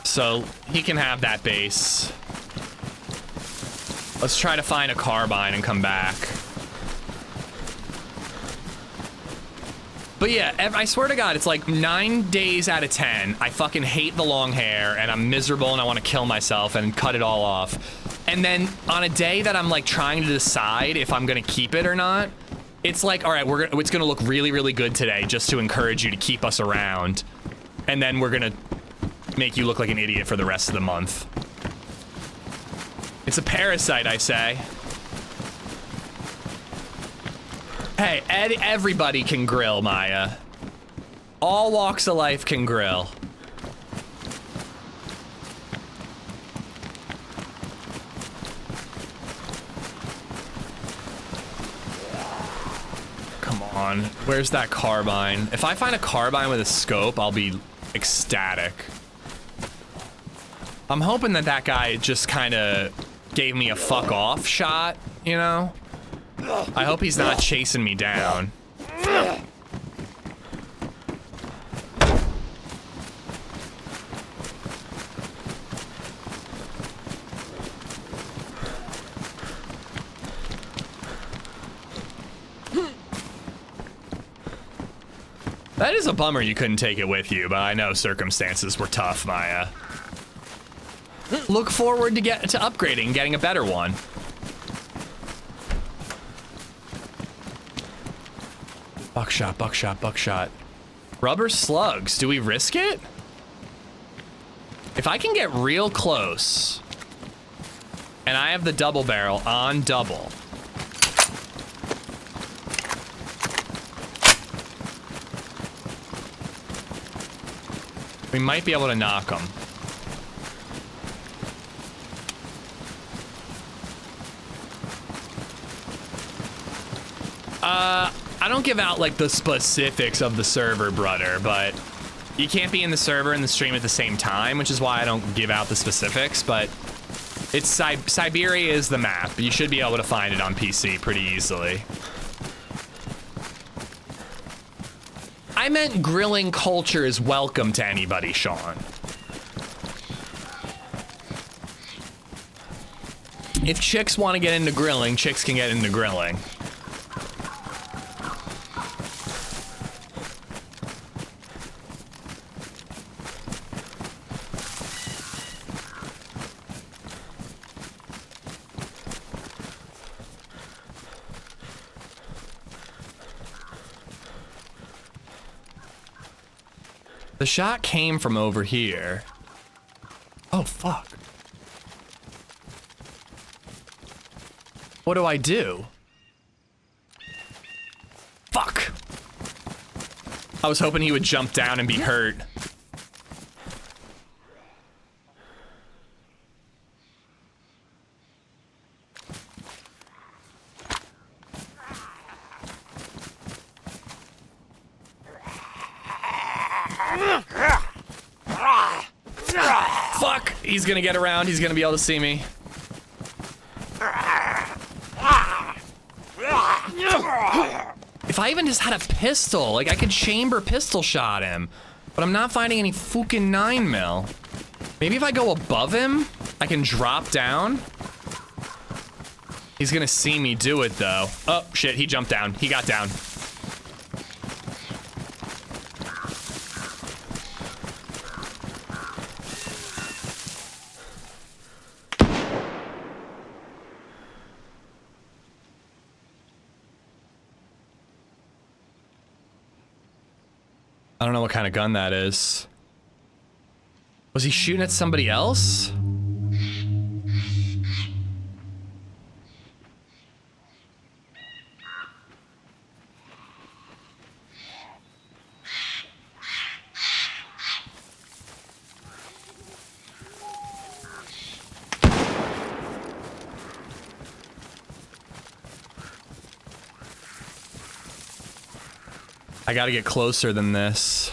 So he can have that base. Let's try to find a carbine and come back. But yeah, I swear to God, it's like 9 days out of 10, I fucking hate the long hair and I'm miserable and I want to kill myself and cut it all off. And then on a day that I'm like trying to decide if I'm gonna keep it or not, it's like, all right, it's gonna look really, really good today just to encourage you to keep us around. And then we're gonna make you look like an idiot for the rest of the month. It's a parasite, I say. Hey, everybody can grill, Maya. All walks of life can grill. Come on, where's that carbine? If I find a carbine with a scope, I'll be ecstatic. I'm hoping that that guy just kind of gave me a fuck off shot, you know? I hope he's not chasing me down. That is a bummer you couldn't take it with you, but I know circumstances were tough, Maya. Look forward to upgrading, getting a better one. Buckshot, buckshot, buckshot. Rubber slugs, do we risk it? If I can get real close, and I have the double barrel on double. We might be able to knock them. I don't give out like the specifics of the server, brother, but you can't be in the server and the stream at the same time, which is why I don't give out the specifics, but it's Siberia is the map. You should be able to find it on PC pretty easily. I meant grilling culture is welcome to anybody, Sean. If chicks want to get into grilling, chicks can get into grilling. The shot came from over here. Oh, fuck. What do I do? Fuck. I was hoping he would jump down and be hurt. Fuck! He's gonna get around. He's gonna be able to see me. If I even just had a pistol, like I could chamber pistol shot him, but I'm not finding any fucking 9mm. Maybe if I go above him, I can drop down. He's gonna see me do it though. Oh shit, he jumped down. He got down. I don't know what kind of gun that is. Was he shooting at somebody else? I gotta get closer than this.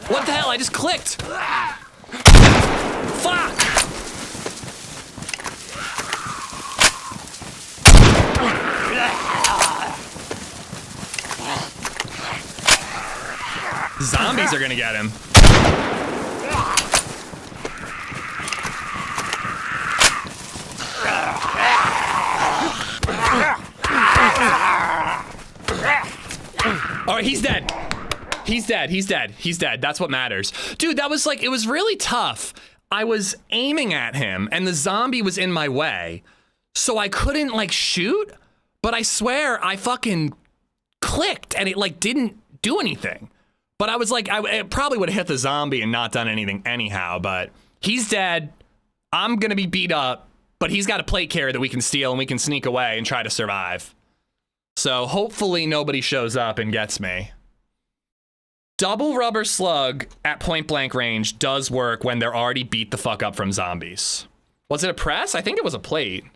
What the hell? I just clicked! Fuck! Zombies are gonna get him. Oh, he's dead. He's dead. He's dead. He's dead. That's what matters. Dude, that was like, it was really tough. I was aiming at him and the zombie was in my way. So I couldn't like shoot, but I swear I fucking clicked and it like didn't do anything. But I was like, it probably would have hit the zombie and not done anything anyhow, but he's dead. I'm gonna be beat up, but he's got a plate carrier that we can steal and we can sneak away and try to survive. So hopefully nobody shows up and gets me. Double rubber slug at point blank range does work when they're already beat the fuck up from zombies. Was it a press? I think it was a plate.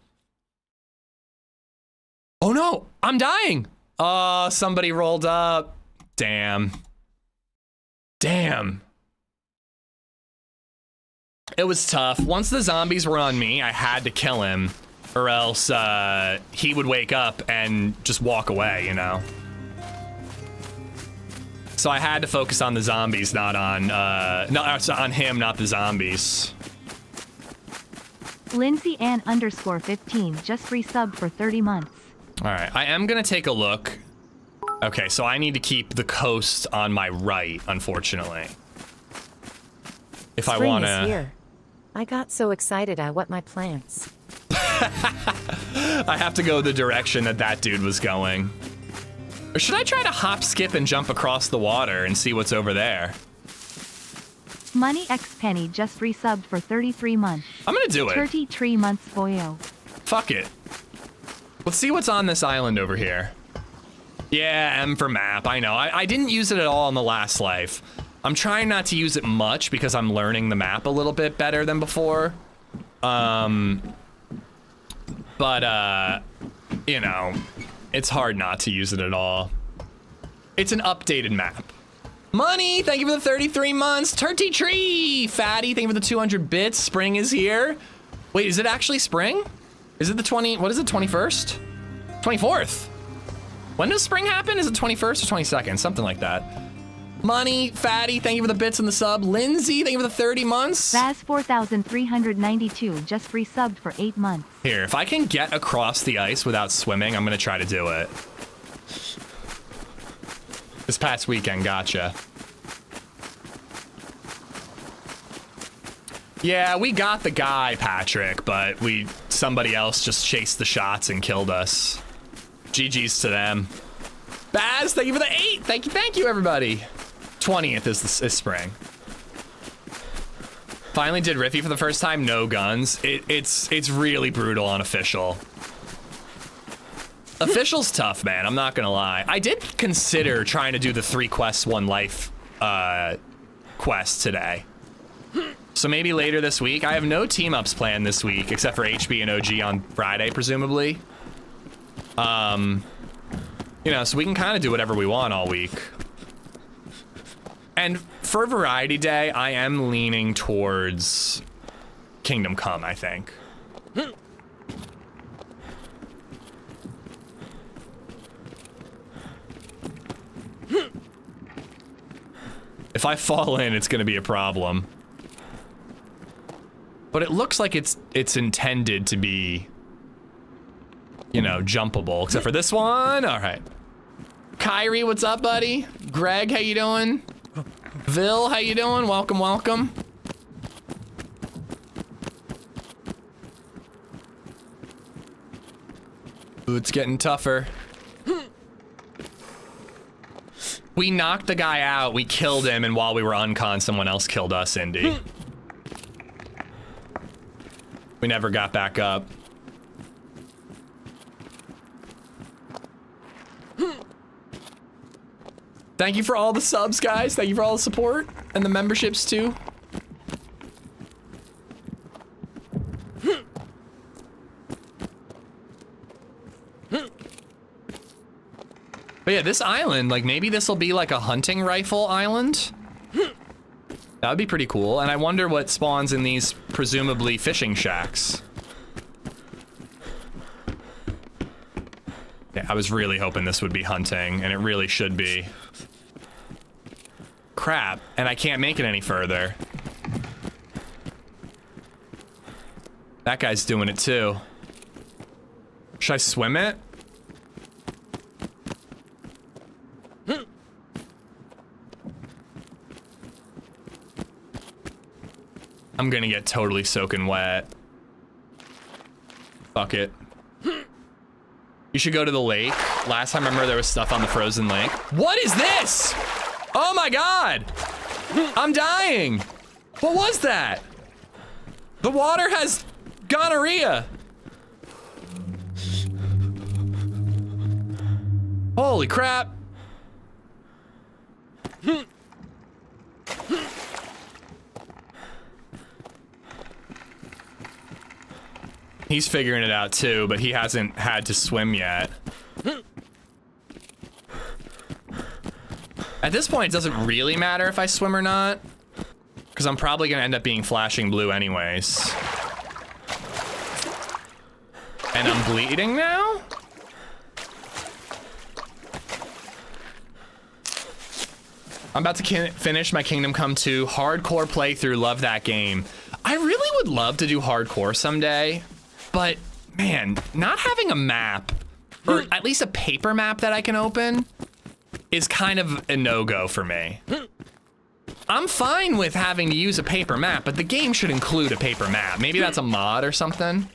Oh no, I'm dying. Oh, somebody rolled up. Damn. Damn. It was tough. Once the zombies were on me, I had to kill him. Or else he would wake up and just walk away, you know? So I had to focus on the zombies, not on on him, not the zombies. Lindsay Ann _15 just resubbed for 30 months. All right, I am gonna take a look. Okay, so I need to keep the coast on my right, unfortunately. If I Spring wanna. is here. I got so excited I wet my plants. I have to go the direction that that dude was going. Or should I try to hop, skip, and jump across the water and see what's over there? Money X Penny just resubbed for 33 months. I'm gonna do it. 33 months, boyo. Fuck it. Let's see what's on this island over here. Yeah, M for map, I know. I didn't use it at all in the last life. I'm trying not to use it much because I'm learning the map a little bit better than before. But, you know, it's hard not to use it at all. It's an updated map. Money, thank you for the 33 months. Turkey Tree, Fatty, thank you for the 200 bits. Spring is here. Wait, is it actually spring? Is it the 21st? 24th. When does spring happen? Is it 21st or 22nd? Something like that. Money, Fatty, thank you for the bits and the sub. Lindsay, thank you for the 30 months. Vaz 4392 just resubbed for 8 months. Here, if I can get across the ice without swimming, I'm gonna try to do it. This past weekend, gotcha. Yeah, we got the guy, Patrick, but somebody else just chased the shots and killed us. GG's to them. Baz, thank you for the 8. Thank you, everybody. 20th is spring. Finally did Riffy for the first time, no guns. It's really brutal on official. Official's tough, man, I'm not gonna lie. I did consider trying to do the 3 quests 1 life quest today. So maybe later this week. I have no team ups planned this week except for HB and OG on Friday, presumably. You know, so we can kind of do whatever we want all week. And for Variety Day, I am leaning towards Kingdom Come, I think. If I fall in, it's gonna be a problem. But it looks like it's intended to be, you know, jumpable, except for this one. All right. Kyrie, what's up, buddy? Greg, how you doing? Vil, how you doing? Welcome, welcome. Ooh, it's getting tougher. We knocked the guy out, we killed him, and while we were uncon, someone else killed us, Indy. We never got back up. Thank you for all the subs, guys. Thank you for all the support and the memberships, too. But yeah, this island, like maybe this will be like a hunting rifle island. That would be pretty cool. And I wonder what spawns in these presumably fishing shacks. Yeah, I was really hoping this would be hunting, and it really should be. Crap, and I can't make it any further. That guy's doing it too. Should I swim it? I'm gonna get totally soaking wet. Fuck it. You should go to the lake. Last time I remember there was stuff on the frozen lake. What is this? Oh my God. I'm dying. What was that? The water has gonorrhea. Holy crap. He's figuring it out too, but he hasn't had to swim yet. At this point, it doesn't really matter if I swim or not, because I'm probably gonna end up being flashing blue anyways. And I'm bleeding now? I'm about to finish my Kingdom Come 2 hardcore playthrough. Love that game. I really would love to do hardcore someday. But, man, not having a map, or at least a paper map that I can open, is kind of a no-go for me. I'm fine with having to use a paper map, but the game should include a paper map. Maybe that's a mod or something.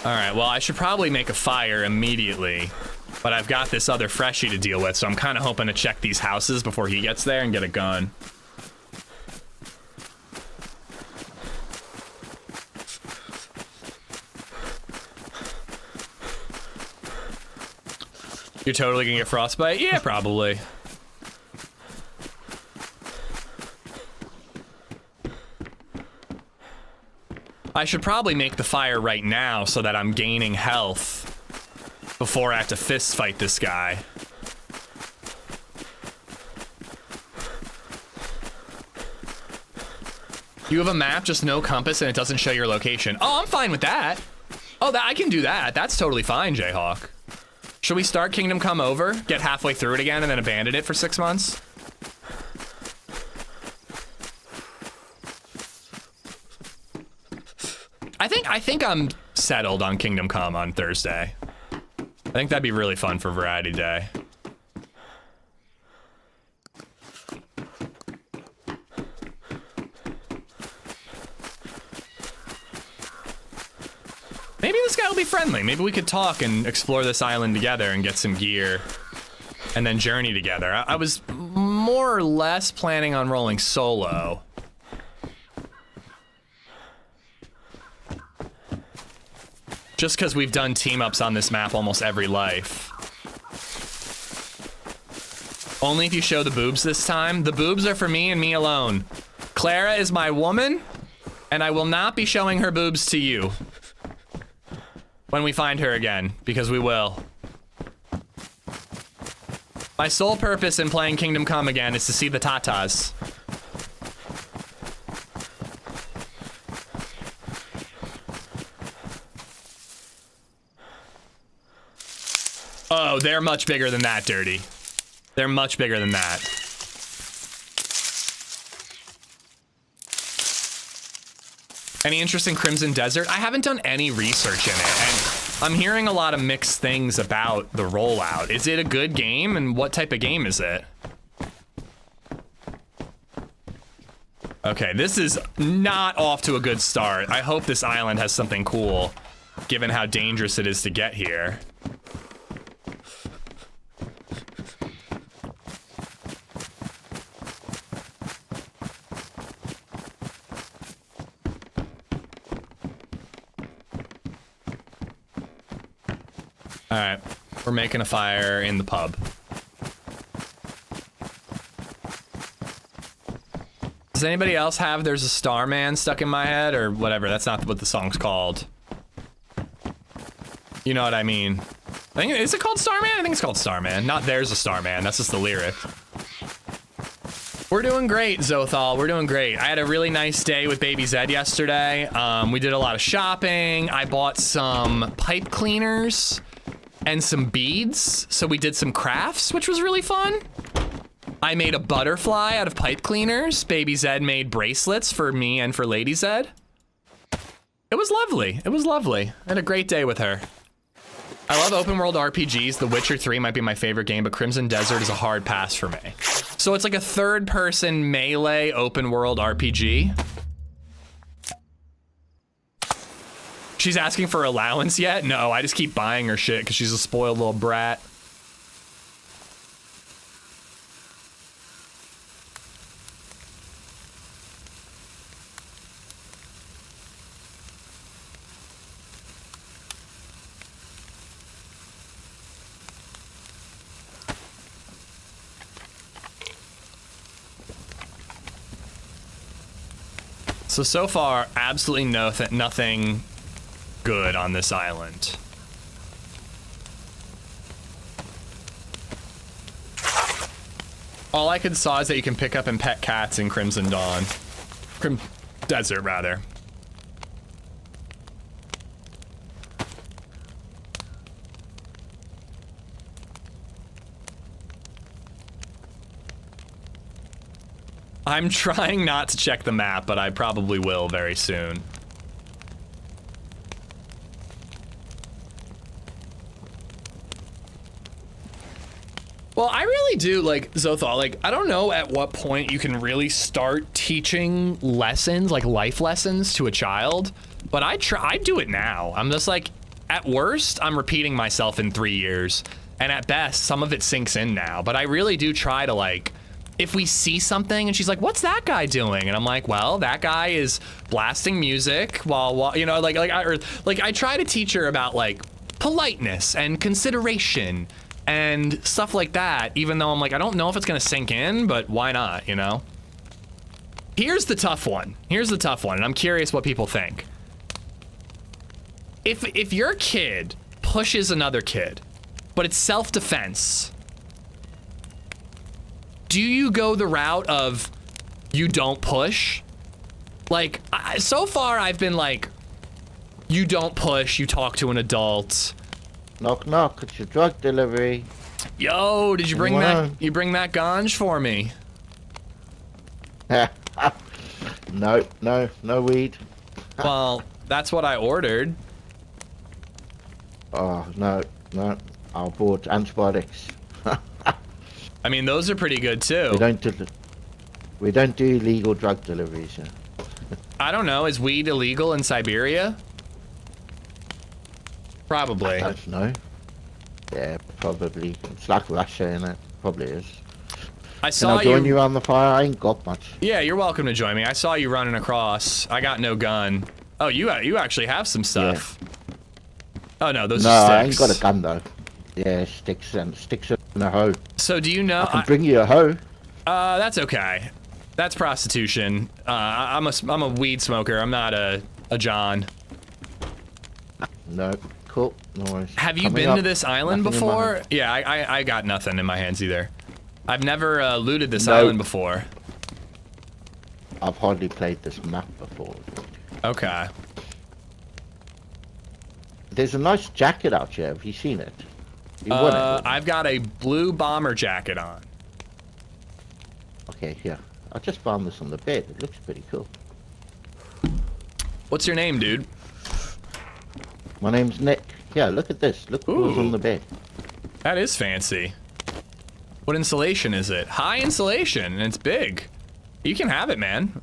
All right, well, I should probably make a fire immediately, but I've got this other freshie to deal with, so I'm kind of hoping to check these houses before he gets there and get a gun. You're totally gonna get frostbite? Yeah, probably. I should probably make the fire right now so that I'm gaining health before I have to fist fight this guy. You have a map, just no compass, and it doesn't show your location. Oh, I'm fine with that. Oh, I can do that. That's totally fine, Jayhawk. Should we start Kingdom Come Over, get halfway through it again, and then abandon it for 6 months? I think I'm settled on Kingdom Come on Thursday. I think that'd be really fun for Variety Day. Maybe this guy will be friendly. Maybe we could talk and explore this island together and get some gear and then journey together. I was more or less planning on rolling solo. Just because we've done team-ups on this map almost every life. Only if you show the boobs this time. The boobs are for me and me alone. Clara is my woman, and I will not be showing her boobs to you when we find her again, because we will. My sole purpose in playing Kingdom Come again is to see the tatas. Oh, they're much bigger than that, Dirty. They're much bigger than that. Any interest in Crimson Desert? I haven't done any research in it, and I'm hearing a lot of mixed things about the rollout. Is it a good game, and what type of game is it? Okay, this is not off to a good start. I hope this island has something cool, given how dangerous it is to get here. All right, we're making a fire in the pub. Does anybody else have There's a Starman stuck in my head or whatever? That's not what the song's called. You know what I mean. I think, is it called Starman? I think it's called Starman. Not There's a Starman, that's just the lyric. We're doing great, Zothal, we're doing great. I had a really nice day with BabyZed yesterday. We did a lot of shopping. I bought some pipe cleaners and some beads, so we did some crafts, which was really fun. I made a butterfly out of pipe cleaners. BabyZed made bracelets for me and for LadyZed. It was lovely, it was lovely. I had a great day with her. I love open world RPGs. The Witcher 3 might be my favorite game, but Crimson Desert is a hard pass for me. So it's like a third person melee open world RPG. She's asking for allowance yet? No, I just keep buying her shit because she's a spoiled little brat. So far, absolutely nothing good on this island. All I saw is that you can pick up and pet cats in Crimson Dawn. Desert, rather. I'm trying not to check the map, but I probably will very soon. Well, I really do, like, Zothal, like, I don't know at what point you can really start teaching lessons, like life lessons to a child, but I do it now. I'm just like, at worst, I'm repeating myself in 3 years, and at best, some of it sinks in now, but I really do try to, like, if we see something and she's like, what's that guy doing? And I'm like, well, that guy is blasting music while you know, I try to teach her about like politeness and consideration and stuff like that, even though I'm like, I don't know if it's gonna sink in, but why not, you know? Here's the tough one, and I'm curious what people think. If your kid pushes another kid, but it's self-defense, do you go the route of you don't push? Like, so far I've been like, you don't push, you talk to an adult. Knock knock, it's your drug delivery. Yo, did you bring that? You bring that ganj for me? No weed. Well, that's what I ordered. Oh no, I bought antibiotics. I mean, those are pretty good too. We don't do illegal drug deliveries. Yeah. I don't know. Is weed illegal in Siberia? Probably. I don't know. Yeah, probably. It's like Russia, innit? Probably is. I saw Can I join you on the fire? I ain't got much. Yeah, you're welcome to join me. I saw you running across. I got no gun. Oh, you actually have some stuff. Oh no, those No, are I ain't sticks. got a gun though. Yeah, sticks and a hoe. So do you know? I can bring you a hoe. That's okay. That's prostitution. I'm a weed smoker. I'm not a John. No, cool. No worries. Have you Coming been up. to this island Nothing in my before? hand. Yeah, I got nothing in my hands either. I've never looted this No. island before. I've hardly played this map before. Okay. There's a nice jacket out here. Have you seen it? You want it? I've got a blue bomber jacket on. Okay, here. I just found this on the bed. It looks pretty cool. What's your name, dude? My name's Nick. Yeah, look at this. Look who's on the bed. That is fancy. What insulation is it? High insulation, and it's big. You can have it, man.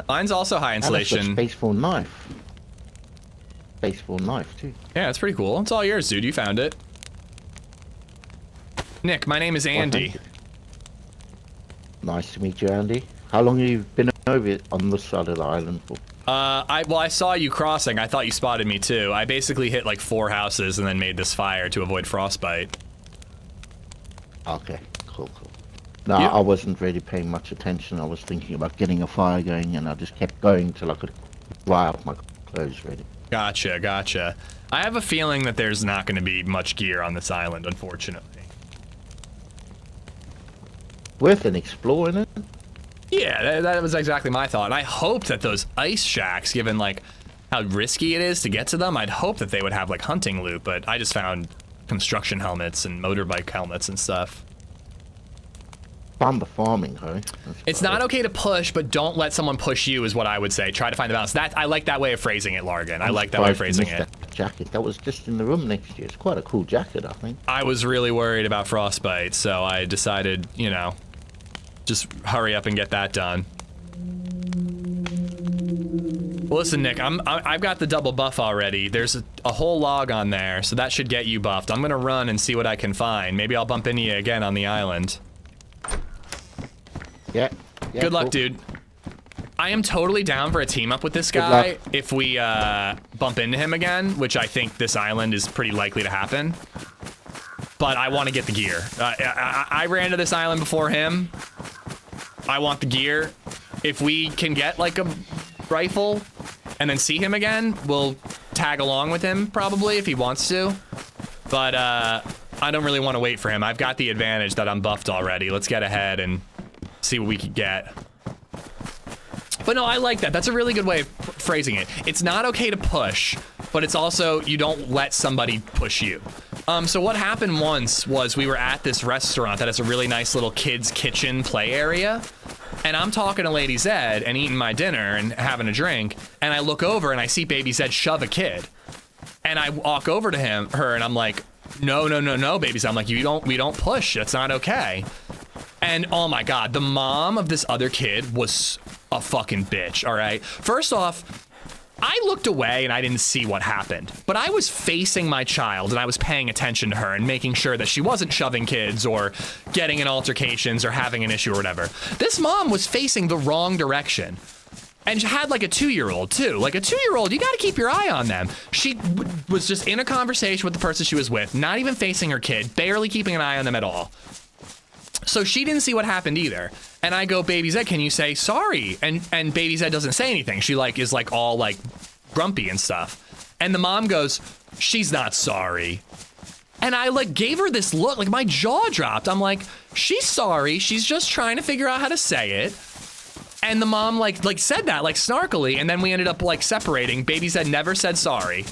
Mine's also high And it's a insulation. baseball knife. Baseball knife, too. Yeah, it's pretty cool. It's all yours, dude. You found it. Nick, my name is Andy. Nice to meet you, Andy. How long have you been over on this side of the island for? I saw you crossing. I thought you spotted me too. I basically hit like 4 houses and then made this fire to avoid frostbite. Okay, cool. No, Yeah. I wasn't really paying much attention. I was thinking about getting a fire going, and I just kept going till I could dry up my clothes ready. Gotcha. I have a feeling that there's not going to be much gear on this island, unfortunately. Worth an explore, isn't it? Yeah, that was exactly my thought. I hoped that those ice shacks, given like how risky it is to get to them, I'd hope that they would have like hunting loot, but I just found construction helmets and motorbike helmets and stuff. Found the farming, huh? It's not okay to push, but don't let someone push you is what I would say. Try to find the balance. I like that way of phrasing it, Largan. I like that way of phrasing it. That jacket. That was just in the room next to you. It's quite a cool jacket, I think. I was really worried about frostbite, so I decided, you know, just hurry up and get that done. Well, listen, Nick, I've got the double buff already. There's a whole log on there, so that should get you buffed. I'm gonna run and see what I can find. Maybe I'll bump into you again on the island. Yeah. Good luck, cool. dude. I am totally down for a team up with this Good guy luck. if we bump into him again, which I think this island is pretty likely to happen. But I want to get the gear. I ran to this island before him. I want the gear. If we can get like a rifle and then see him again, we'll tag along with him probably if he wants to. But I don't really want to wait for him. I've got the advantage that I'm buffed already. Let's get ahead and see what we can get. But no, I like that. That's a really good way of phrasing it. It's not okay to push, but it's also you don't let somebody push you. So what happened once was we were at this restaurant that has a really nice little kids kitchen play area. And I'm talking to LadyZed and eating my dinner and having a drink. And I look over and I see BabyZed shove a kid. And I walk over to her and I'm like, no, BabyZed. I'm like, we don't push. That's not okay. And oh my God, the mom of this other kid was a fucking bitch, all right? First off, I looked away and I didn't see what happened, but I was facing my child and I was paying attention to her and making sure that she wasn't shoving kids or getting in altercations or having an issue or whatever. This mom was facing the wrong direction. And she had like a 2-year-old too. Like a 2-year-old, you gotta keep your eye on them. She was just in a conversation with the person she was with, not even facing her kid, barely keeping an eye on them at all. So she didn't see what happened either. And I go, BabyZed, can you say sorry? And BabyZed doesn't say anything. She like is like all like grumpy and stuff. And the mom goes, she's not sorry. And I like gave her this look, like my jaw dropped. I'm like, she's sorry. She's just trying to figure out how to say it. And the mom like said that like snarkily. And then we ended up like separating. BabyZed never said sorry.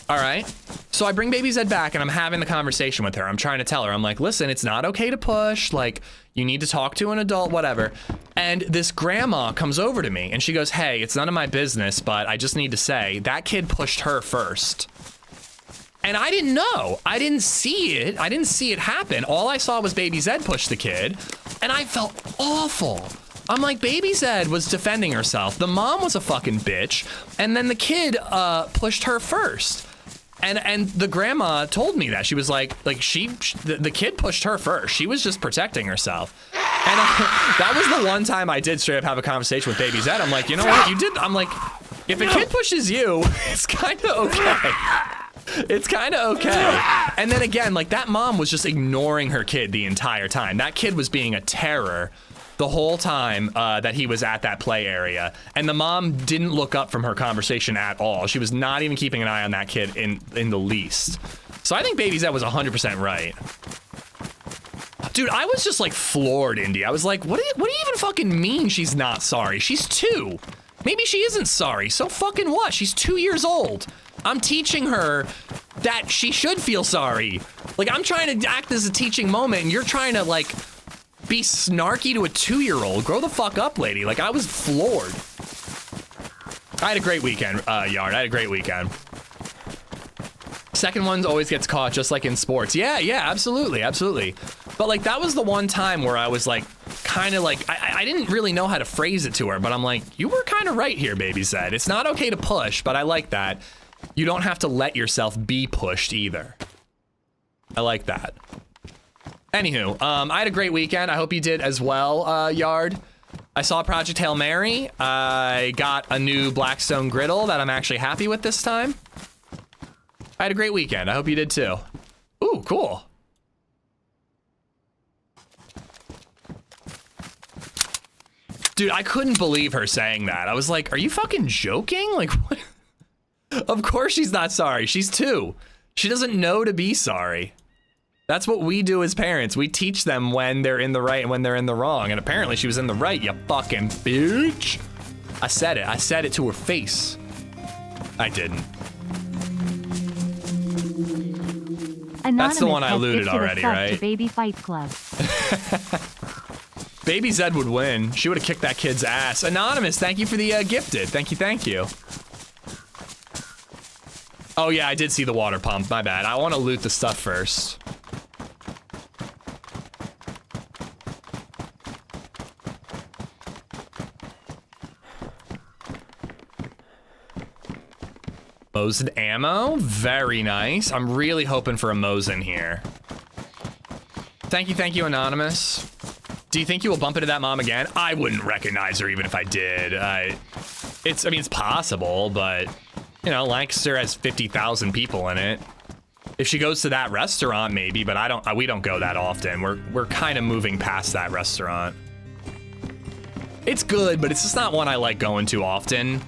All right. So I bring BabyZed back and I'm having the conversation with her. I'm trying to tell her, I'm like, listen, it's not okay to push. Like, you need to talk to an adult, whatever. And this grandma comes over to me and she goes, hey, it's none of my business, but I just need to say that kid pushed her first. And I didn't know. I didn't see it. I didn't see it happen. All I saw was BabyZed push the kid and I felt awful. I'm like, BabyZed was defending herself. The mom was a fucking bitch. And then the kid pushed her first. And the grandma told me that. She was like the kid pushed her first. She was just protecting herself. And that was the one time I did straight up have a conversation with BabyZed. I'm like, you know what? You did. I'm like, if a kid pushes you, it's kind of okay. It's kind of okay. And then again, like that mom was just ignoring her kid the entire time. That kid was being a terror the whole time that he was at that play area. And the mom didn't look up from her conversation at all. She was not even keeping an eye on that kid in the least. So I think BabyZed was 100% right. Dude, I was just like floored, Indy. I was like, what do you even fucking mean she's not sorry? She's 2. Maybe she isn't sorry. So fucking what? She's 2 years old. I'm teaching her that she should feel sorry. Like, I'm trying to act as a teaching moment, and you're trying to, like, be snarky to a 2-year-old. Grow the fuck up, lady. Like, I was floored. I had a great weekend, Yard. I had a great weekend. Second ones always gets caught, just like in sports. Yeah, absolutely, absolutely. But, like, that was the one time where I was, like, kind of like, I didn't really know how to phrase it to her, but I'm like, you were kind of right here, BabyZed. It's not okay to push, but I like that. You don't have to let yourself be pushed either. I like that. Anywho, I had a great weekend. I hope you did as well, Yard. I saw Project Hail Mary. I got a new Blackstone griddle that I'm actually happy with this time. I had a great weekend. I hope you did too. Ooh, cool. Dude, I couldn't believe her saying that. I was like, are you fucking joking? Like, what? Of course she's not sorry. She's 2. She doesn't know to be sorry. That's what we do as parents. We teach them when they're in the right and when they're in the wrong. And apparently she was in the right, you fucking bitch. I said it. I said it to her face. I didn't. Anonymous That's the one I has looted gifted a already, sub right? to Baby Fight Club. BabyZed would win. She would have kicked that kid's ass. Anonymous, thank you for the gifted. Thank you, thank you. Oh yeah, I did see the water pump. My bad. I want to loot the stuff first. Mosin ammo, very nice. I'm really hoping for a Mosin here. Thank you, Anonymous. Do you think you will bump into that mom again? I wouldn't recognize her even if I did. I mean, it's possible, but you know, Lancaster has 50,000 people in it. If she goes to that restaurant, maybe, but we don't go that often. We're kind of moving past that restaurant. It's good, but it's just not one I like going to often.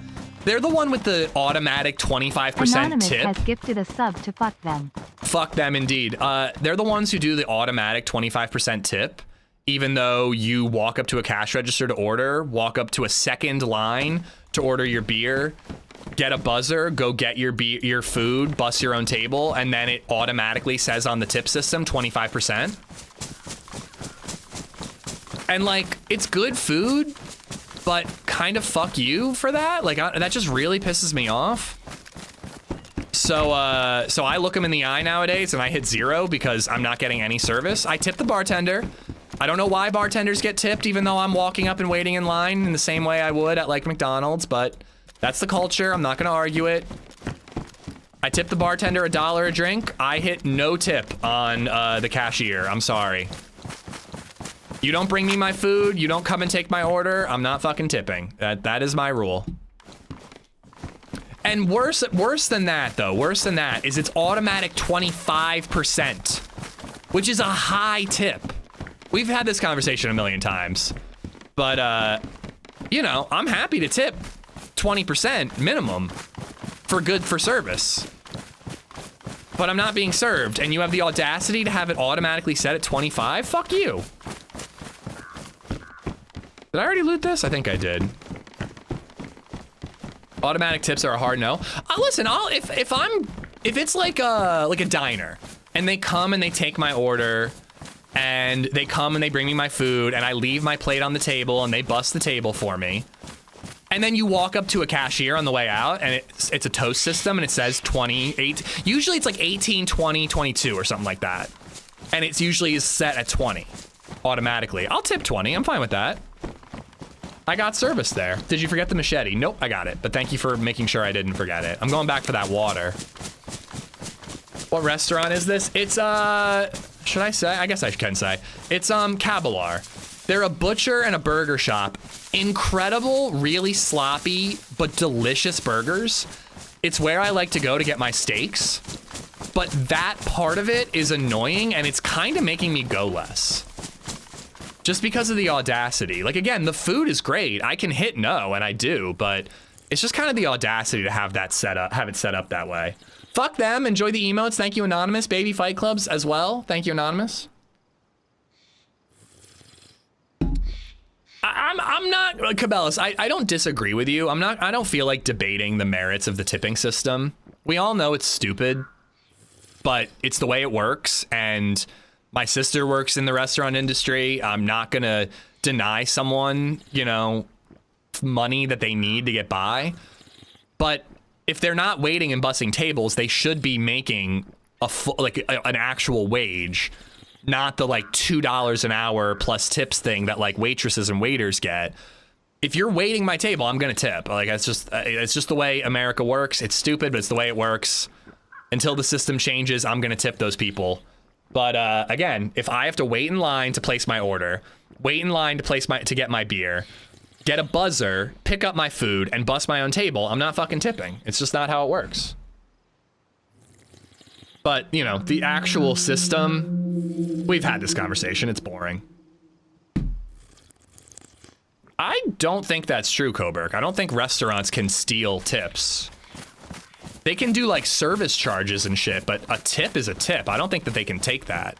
They're the one with the automatic 25% Anonymous tip. has gifted a sub to fuck them. Fuck them indeed. They're the ones who do the automatic 25% tip, even though you walk up to a cash register to order, walk up to a second line to order your beer, get a buzzer, go get your food, bus your own table, and then it automatically says on the tip system 25%. And like, it's good food, but kind of fuck you for that. Like, that just really pisses me off. So I look them in the eye nowadays and I hit 0 because I'm not getting any service. I tip the bartender. I don't know why bartenders get tipped, even though I'm walking up and waiting in line in the same way I would at like McDonald's, but that's the culture. I'm not gonna argue it. I tip the bartender $1 a drink. I hit no tip on the cashier. I'm sorry. You don't bring me my food, you don't come and take my order, I'm not fucking tipping. That is my rule. And worse than that though, worse than that is it's automatic 25%, which is a high tip. We've had this conversation a million times, but you know, I'm happy to tip 20% minimum for service. But I'm not being served, and you have the audacity to have it automatically set at 25? Fuck you. Did I already loot this? I think I did. Automatic tips are a hard no. Listen, if it's like a diner, and they come and they take my order, and they come and they bring me my food, and I leave my plate on the table, and they bust the table for me, and then you walk up to a cashier on the way out, and it's a toast system, and it says 28. Usually it's like 18, 20, 22, or something like that, and it's usually set at 20 automatically. I'll tip 20. I'm fine with that. I got service there. Did you forget the machete? Nope, I got it. But thank you for making sure I didn't forget it. I'm going back for that water. What restaurant is this? It's, should I say? I guess I can say. It's, Cabalar. They're a butcher and a burger shop. Incredible, really sloppy, but delicious burgers. It's where I like to go to get my steaks. but that part of it is annoying, and it's kind of making me go less. Just because of the audacity. Like, again, the food is great. I can hit no, and I do, but it's just kind of the audacity to have that set up, have it set up that way. Fuck them. Enjoy the emotes. Thank you, Anonymous. Baby Fight Clubs as well. Thank you, Anonymous. I'm not, Cabela's, I don't disagree with you. I don't feel like debating the merits of the tipping system. We all know it's stupid, but it's the way it works, and my sister works in the restaurant industry. I'm not gonna deny someone, you know, money that they need to get by. But if they're not waiting and bussing tables, they should be making an actual wage, not the like $2 an hour plus tips thing that like waitresses and waiters get. If you're waiting my table, I'm gonna tip. Like, it's just the way America works. It's stupid, but it's the way it works. Until the system changes, I'm gonna tip those people. But again, if I have to wait in line to place my order, wait in line to get my beer, get a buzzer, pick up my food, and bus my own table, I'm not fucking tipping. It's just not how it works. But, you know, the actual system, we've had this conversation, it's boring. I don't think that's true, Coburg. I don't think restaurants can steal tips. They can do like service charges and shit, but a tip is a tip. I don't think that they can take that.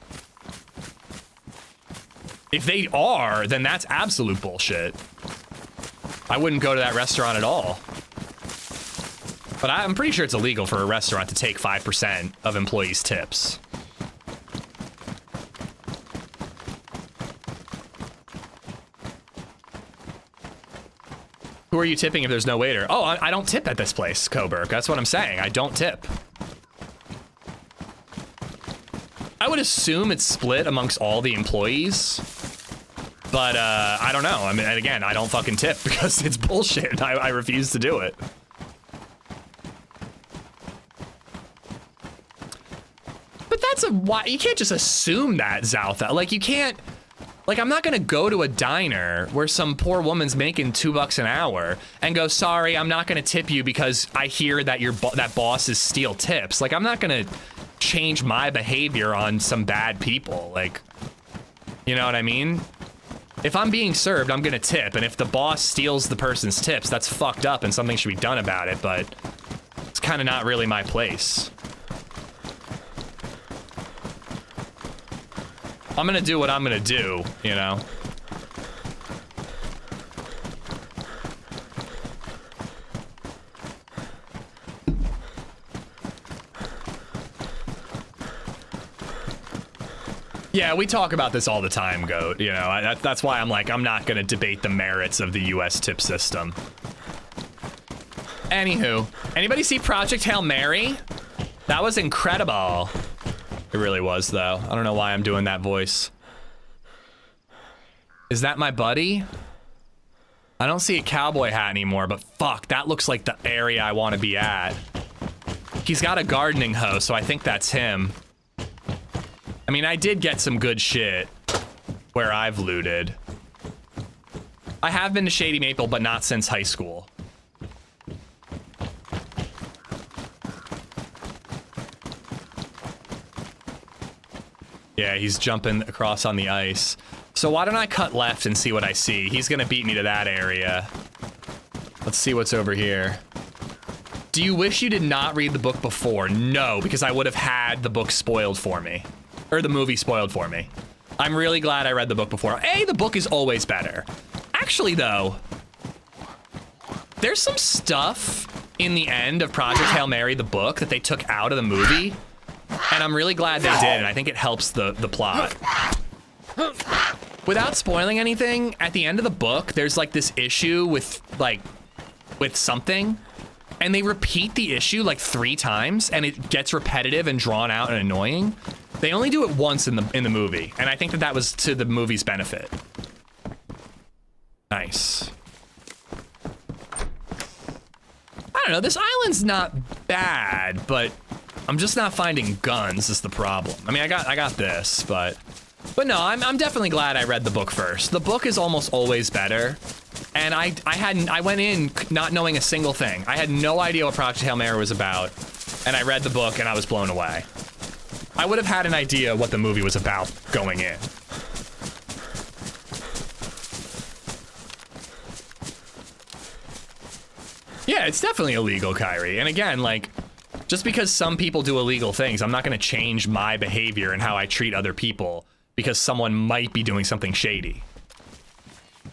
If they are, then that's absolute bullshit. I wouldn't go to that restaurant at all. But I'm pretty sure it's illegal for a restaurant to take 5% of employees' tips. Who are you tipping if there's no waiter? Oh, I don't tip at this place, Coburg. That's what I'm saying. I don't tip. I would assume it's split amongst all the employees. But I don't know. I mean, and again, I don't fucking tip because it's bullshit. I refuse to do it. But that's you can't just assume that, Zoutha. Like, you can't, like, I'm not gonna go to a diner where some poor woman's making $2 an hour and go, sorry, I'm not gonna tip you because I hear that that bosses steal tips. Like, I'm not gonna change my behavior on some bad people. Like, you know what I mean? If I'm being served, I'm gonna tip, and if the boss steals the person's tips, that's fucked up and something should be done about it, but it's kind of not really my place. I'm gonna do what I'm gonna do, you know? Yeah, we talk about this all the time, Goat. You know, that's why I'm like, I'm not gonna debate the merits of the US tip system. Anywho, anybody see Project Hail Mary? That was incredible. It really was, though. I don't know why I'm doing that voice. Is that my buddy? I don't see a cowboy hat anymore, but fuck, that looks like the area I want to be at. He's got a gardening hoe, so I think that's him. I mean, I did get some good shit where I've looted. I have been to Shady Maple, but not since high school. Yeah, he's jumping across on the ice. So why don't I cut left and see what I see? He's gonna beat me to that area. Let's see what's over here. Do you wish you did not read the book before? No, because I would have had the book spoiled for me. Or the movie spoiled for me. I'm really glad I read the book before. A, the book is always better. Actually, though, there's some stuff in the end of Project Hail Mary, the book, that they took out of the movie. And I'm really glad they did, and I think it helps the plot. Without spoiling anything, at the end of the book, there's like this issue with something, and they repeat the issue like 3 times, and it gets repetitive and drawn out and annoying. They only do it once in the movie, and I think that was to the movie's benefit. Nice. I don't know, this island's not bad, but I'm just not finding guns is the problem. I mean, I got this, but no, I'm definitely glad I read the book first. The book is almost always better, and I went in not knowing a single thing. I had no idea what Project Hail Mary was about, and I read the book and I was blown away. I would have had an idea what the movie was about going in. Yeah, it's definitely illegal, Kyrie. And again, like, just because some people do illegal things, I'm not going to change my behavior and how I treat other people because someone might be doing something shady.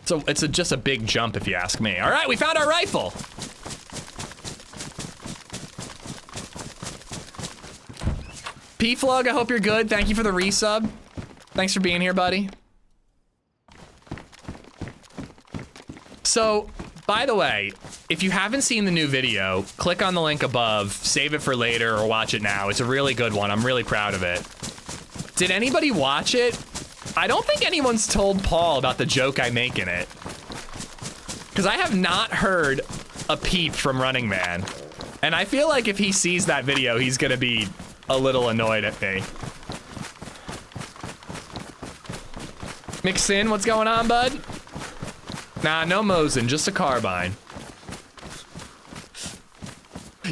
So it's just a big jump if you ask me. All right, we found our rifle. P-Flug, I hope you're good. Thank you for the resub. Thanks for being here, buddy. So, by the way, if you haven't seen the new video, click on the link above, save it for later or watch it now. It's a really good one. I'm really proud of it. Did anybody watch it? I don't think anyone's told Paul about the joke I make in it. Because I have not heard a peep from Running Man. And I feel like if he sees that video, he's gonna be a little annoyed at me. Mixin, what's going on, bud? Nah, no Mosin, just a carbine.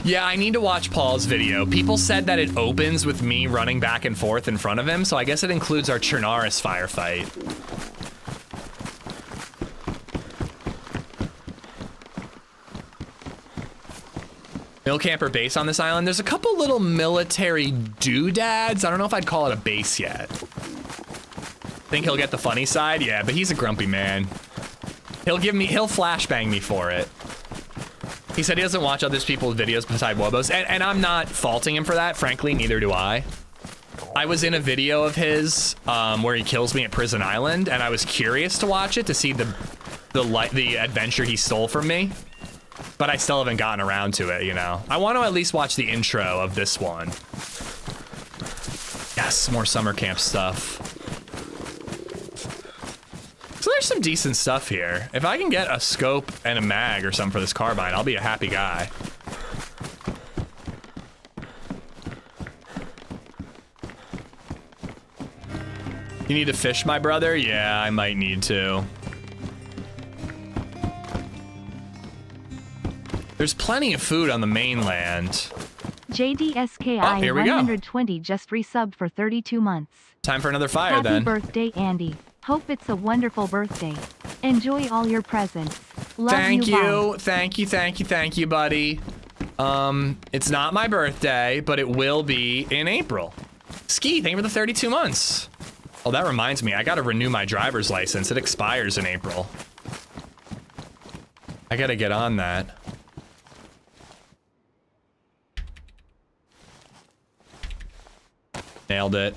Yeah, I need to watch Paul's video. People said that it opens with me running back and forth in front of him, so I guess it includes our Chernarus firefight. Mill camper base on this island. There's a couple little military doodads. I don't know if I'd call it a base yet. Think he'll get the funny side? Yeah, but he's a grumpy man. He'll flashbang me for it. He said he doesn't watch other people's videos beside Wobos, and I'm not faulting him for that. Frankly, neither do I. I was in a video of his where he kills me at Prison Island, and I was curious to watch it to see the adventure he stole from me. But I still haven't gotten around to it, you know. I want to at least watch the intro of this one. Yes, more summer camp stuff. So there's some decent stuff here. If I can get a scope and a mag or something for this carbine, I'll be a happy guy. You need to fish, my brother? Yeah, I might need to. There's plenty of food on the mainland. JDSKI here we go. 120 just resubbed for 32 months. Time for another fire, Happy then. birthday, Andy. Hope it's a wonderful birthday. Enjoy all your presents. Love Thank you. you, thank you, buddy. It's not my birthday, but it will be in April. Ski, thank you for the 32 months. Oh, that reminds me, I gotta renew my driver's license. It expires in April. I gotta get on that. Nailed it.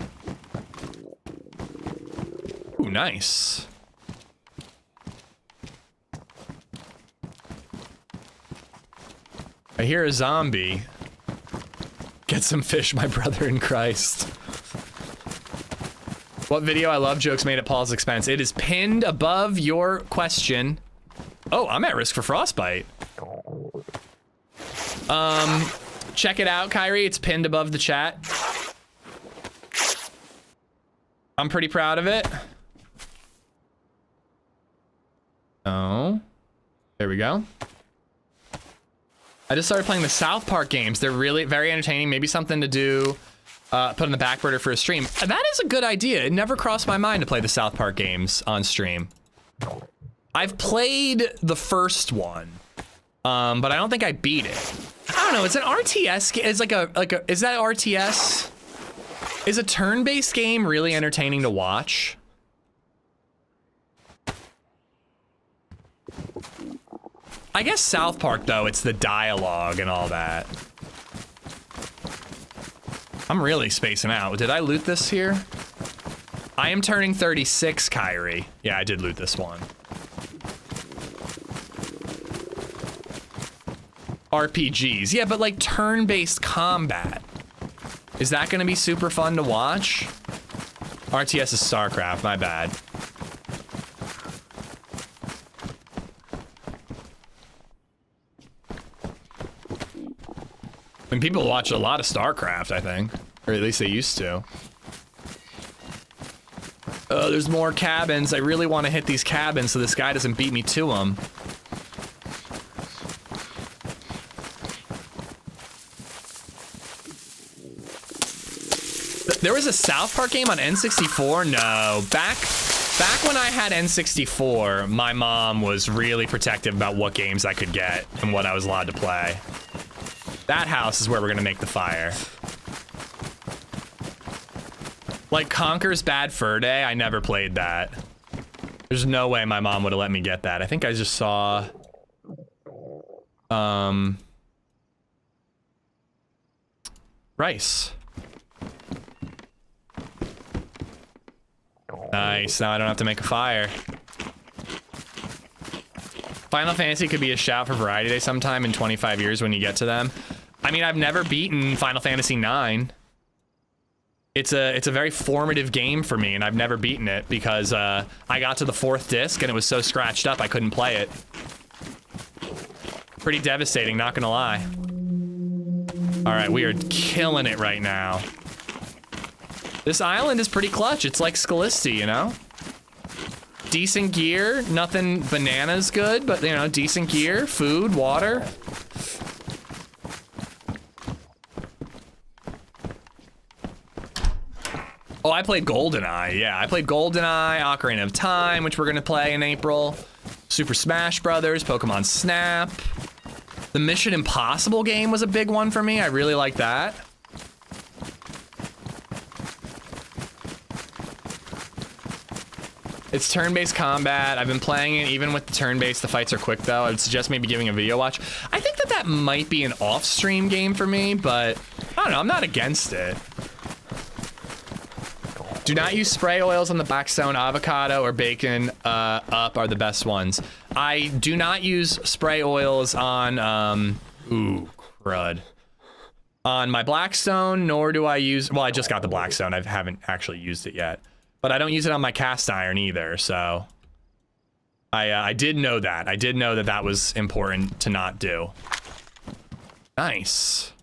Ooh, nice. I hear a zombie. Get some fish, my brother in Christ. What video I love jokes made at Paul's expense? It is pinned above your question. Oh, I'm at risk for frostbite. Check it out, Kyrie. It's pinned above the chat. I'm pretty proud of it. Oh, there we go. I just started playing the South Park games. They're really very entertaining. Maybe something to do, put in the back burner for a stream. That is a good idea. It never crossed my mind to play the South Park games on stream. I've played the first one, but I don't think I beat it. I don't know. It's an RTS. It's like a. Is that RTS? Is a turn-based game really entertaining to watch? I guess South Park, though, it's the dialogue and all that. I'm really spacing out. Did I loot this here? I am turning 36, Kyrie. Yeah, I did loot this one. RPGs. Yeah, but like turn-based combat. Is that gonna be super fun to watch? RTS is StarCraft, my bad. I mean, people watch a lot of StarCraft, I think. Or at least they used to. Oh, there's more cabins. I really want to hit these cabins so this guy doesn't beat me to them. There was a South Park game on N64? No. Back when I had N64, my mom was really protective about what games I could get and what I was allowed to play. That house is where we're gonna make the fire. Like Conker's Bad Fur Day, I never played that. There's no way my mom would have let me get that. I think I just saw... rice. Nice, now I don't have to make a fire. Final Fantasy could be a shout for Variety Day sometime in 25 years when you get to them. I mean, I've never beaten Final Fantasy 9. It's a very formative game for me, and I've never beaten it because I got to the 4th disc and it was so scratched up I couldn't play it. Pretty devastating, not gonna lie. All right, we are killing it right now. This island is pretty clutch. It's like Scallisti, you know? Decent gear, nothing bananas good, but you know, decent gear, food, water. Oh, I played GoldenEye, yeah. I played GoldenEye, Ocarina of Time, which we're gonna play in April. Super Smash Brothers, Pokemon Snap. The Mission Impossible game was a big one for me. I really like that. It's turn-based combat. I've been playing it even with the turn-based. The fights are quick though. I would suggest maybe giving a video watch. I think that might be an off-stream game for me, but I don't know, I'm not against it. Do not use spray oils on the Blackstone. Avocado or bacon up are the best ones. I do not use spray oils on, ooh, crud. On my Blackstone, nor do I use, well, I just got the Blackstone. I haven't actually used it yet. But I don't use it on my cast iron either, so. I did know that. I did know that that was important to not do. Nice.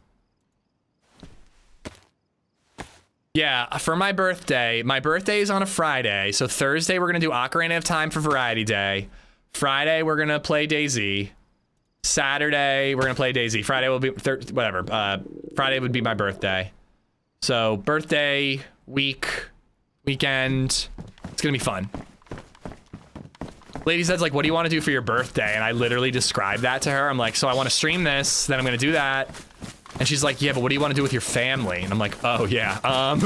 Yeah, for my birthday is on a Friday, so Thursday we're gonna do Ocarina of Time for Variety Day. Friday we're gonna play DayZ. Saturday we're gonna play DayZ. Friday will be whatever. Friday would be my birthday. So birthday weekend. It's gonna be fun. LadyZed's like, what do you want to do for your birthday? And I literally described that to her. I'm like, so I want to stream this, then I'm gonna do that. And she's like, yeah, but what do you want to do with your family? And I'm like, oh yeah, oh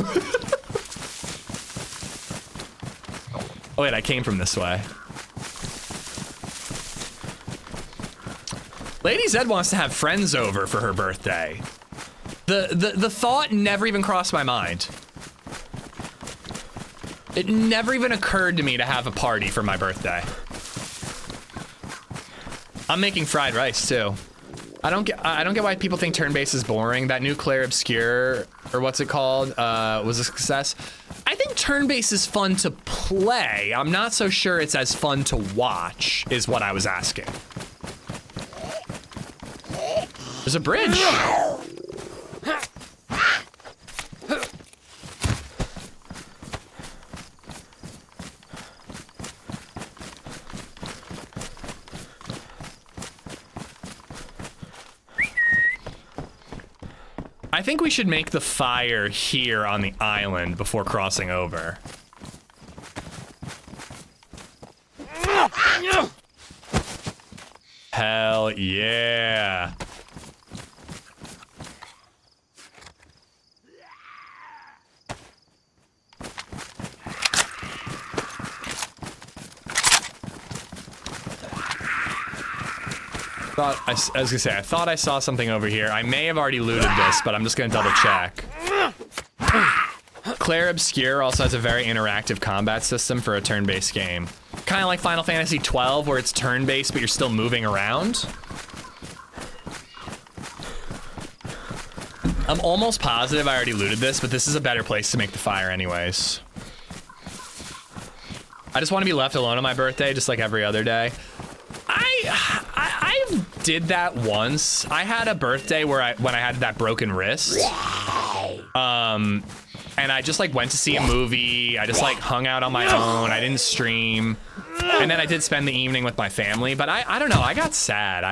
wait, I came from this way. LadyZed wants to have friends over for her birthday. The thought never even crossed my mind. It never even occurred to me to have a party for my birthday. I'm making fried rice too. I don't get why people think turn-based is boring. That new Claire Obscure, or what's it called, was a success. I think turn-based is fun to play. I'm not so sure it's as fun to watch, is what I was asking. There's a bridge. I think we should make the fire here on the island before crossing over. Hell yeah. I was gonna say, I thought I saw something over here. I may have already looted this, but I'm just gonna double check. Claire Obscure also has a very interactive combat system for a turn-based game. Kind of like Final Fantasy 12, where it's turn-based, but you're still moving around. I'm almost positive I already looted this, but this is a better place to make the fire anyways. I just want to be left alone on my birthday, just like every other day. I did that once. I had a birthday where when I had that broken wrist. And I just like went to see a movie. I just like hung out on my own. I didn't stream. And then I did spend the evening with my family, but I don't know. I got sad.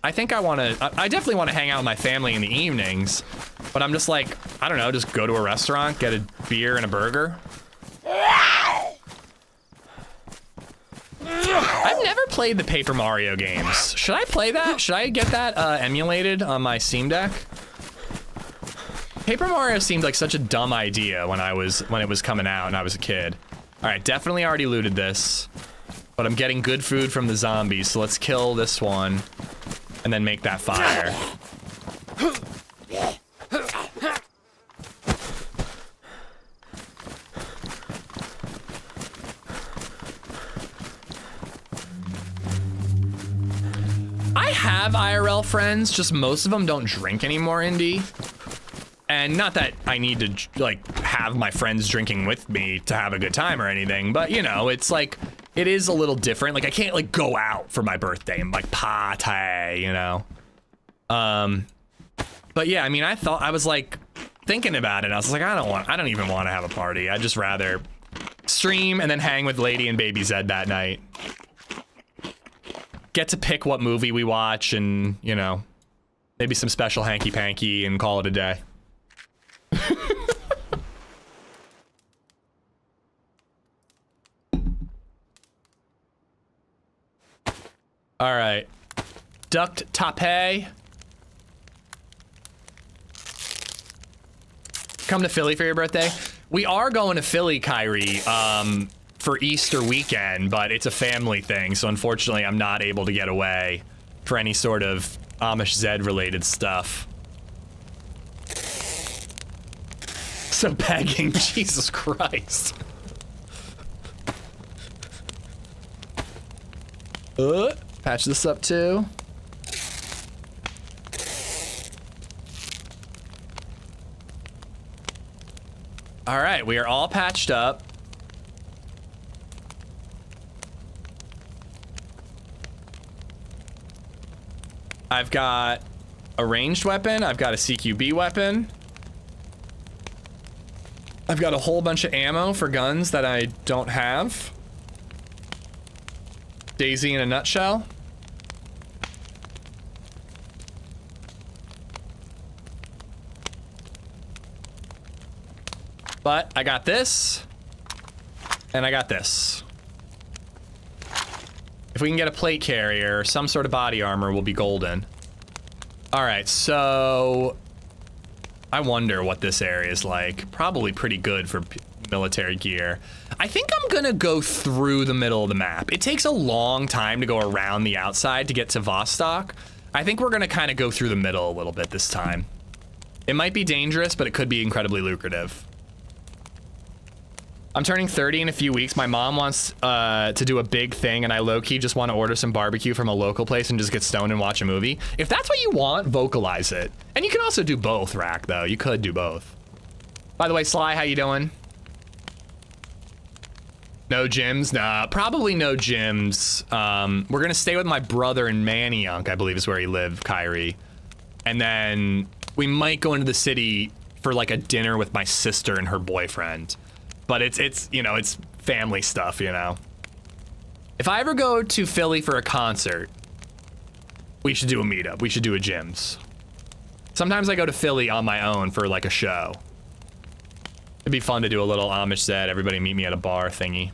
I I think I want to, I definitely want to hang out with my family in the evenings, but I'm just like, I don't know, just go to a restaurant, get a beer and a burger. I've never played the Paper Mario games. Should I play that? Should I get that emulated on my Steam Deck? Paper Mario seemed like such a dumb idea when it was coming out and I was a kid. All right, definitely already looted this, but I'm getting good food from the zombies, so let's kill this one and then make that fire. I have IRL friends, just most of them don't drink anymore, Indy. And not that I need to, like, have my friends drinking with me to have a good time or anything, but, you know, it's like, it is a little different. Like, I can't, like, go out for my birthday and, like, party, you know? But yeah, I mean, I was, like, thinking about it. I was like, I don't even want to have a party. I'd just rather stream and then hang with Lady and BabyZed that night. Get to pick what movie we watch and, you know, maybe some special hanky-panky and call it a day. All right, duct tape. Come to Philly for your birthday. We are going to Philly, Kyrie, for Easter weekend, but it's a family thing, so unfortunately I'm not able to get away for any sort of AmishZed related stuff. So begging, Jesus Christ. Patch this up too. All right, we are all patched up. I've got a ranged weapon. I've got a CQB weapon. I've got a whole bunch of ammo for guns that I don't have. DayZ in a nutshell. But I got this, and I got this. If we can get a plate carrier or some sort of body armor, we'll be golden. All right, so I wonder what this area is like. Probably pretty good for military gear. I think I'm gonna go through the middle of the map. It takes a long time to go around the outside to get to Vostok. I think we're gonna kind of go through the middle a little bit this time. It might be dangerous, but it could be incredibly lucrative. I'm turning 30 in a few weeks. My mom wants to do a big thing, and I low-key just want to order some barbecue from a local place and just get stoned and watch a movie. If that's what you want, vocalize it. And you can also do both, Rack, though. You could do both. By the way, Sly, how you doing? No gyms? Nah, probably no gyms. We're gonna stay with my brother in Manayunk, I believe is where he lived, Kyrie. And then we might go into the city for like a dinner with my sister and her boyfriend. But it's you know, it's family stuff, you know. If I ever go to Philly for a concert, we should do a meetup. We should do a gyms. Sometimes I go to Philly on my own for like a show. It'd be fun to do a little AmishZed, everybody meet me at a bar thingy.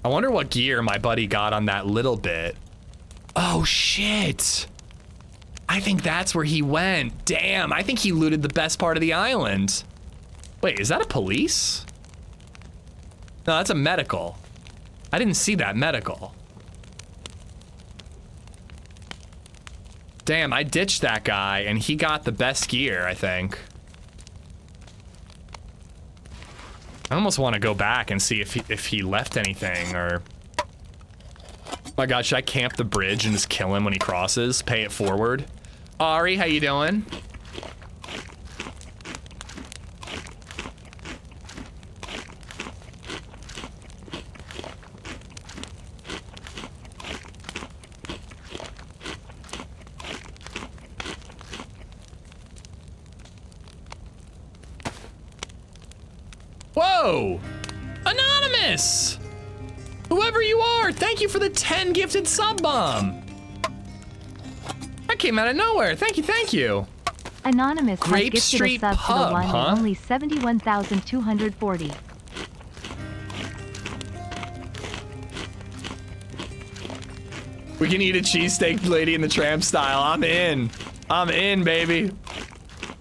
I wonder what gear my buddy got on that little bit. Oh shit. I think that's where he went. Damn, I think he looted the best part of the island. Wait, is that a police? No, that's a medical. I didn't see that medical. Damn, I ditched that guy and he got the best gear, I think. I almost want to go back and see if he left anything or... Oh my god, should I camp the bridge and just kill him when he crosses? Pay it forward? Ari, how you doing? Whoa! Anonymous! Whoever you are, thank you for the 10 gifted sub bomb. That came out of nowhere. Thank you, thank you. Anonymous has Grape gifted Street a sub Pub, to the one huh? and only 71,240. We can eat a cheesesteak Lady in the Tramp style. I'm in. I'm in, baby.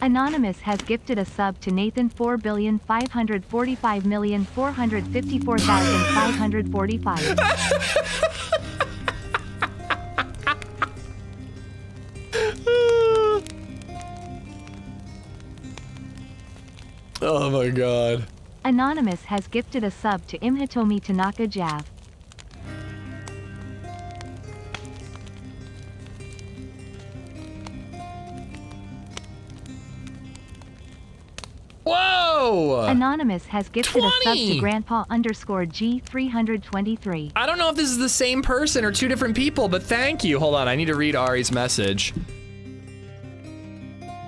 Anonymous has gifted a sub to Nathan 4,545,454,545. Oh my god. Anonymous has gifted a sub to Imhitomi Tanaka Jav. Whoa! Anonymous has gifted a sub 20. to Grandpa G323. I don't know if this is the same person or two different people, but thank you. Hold on, I need to read Ari's message.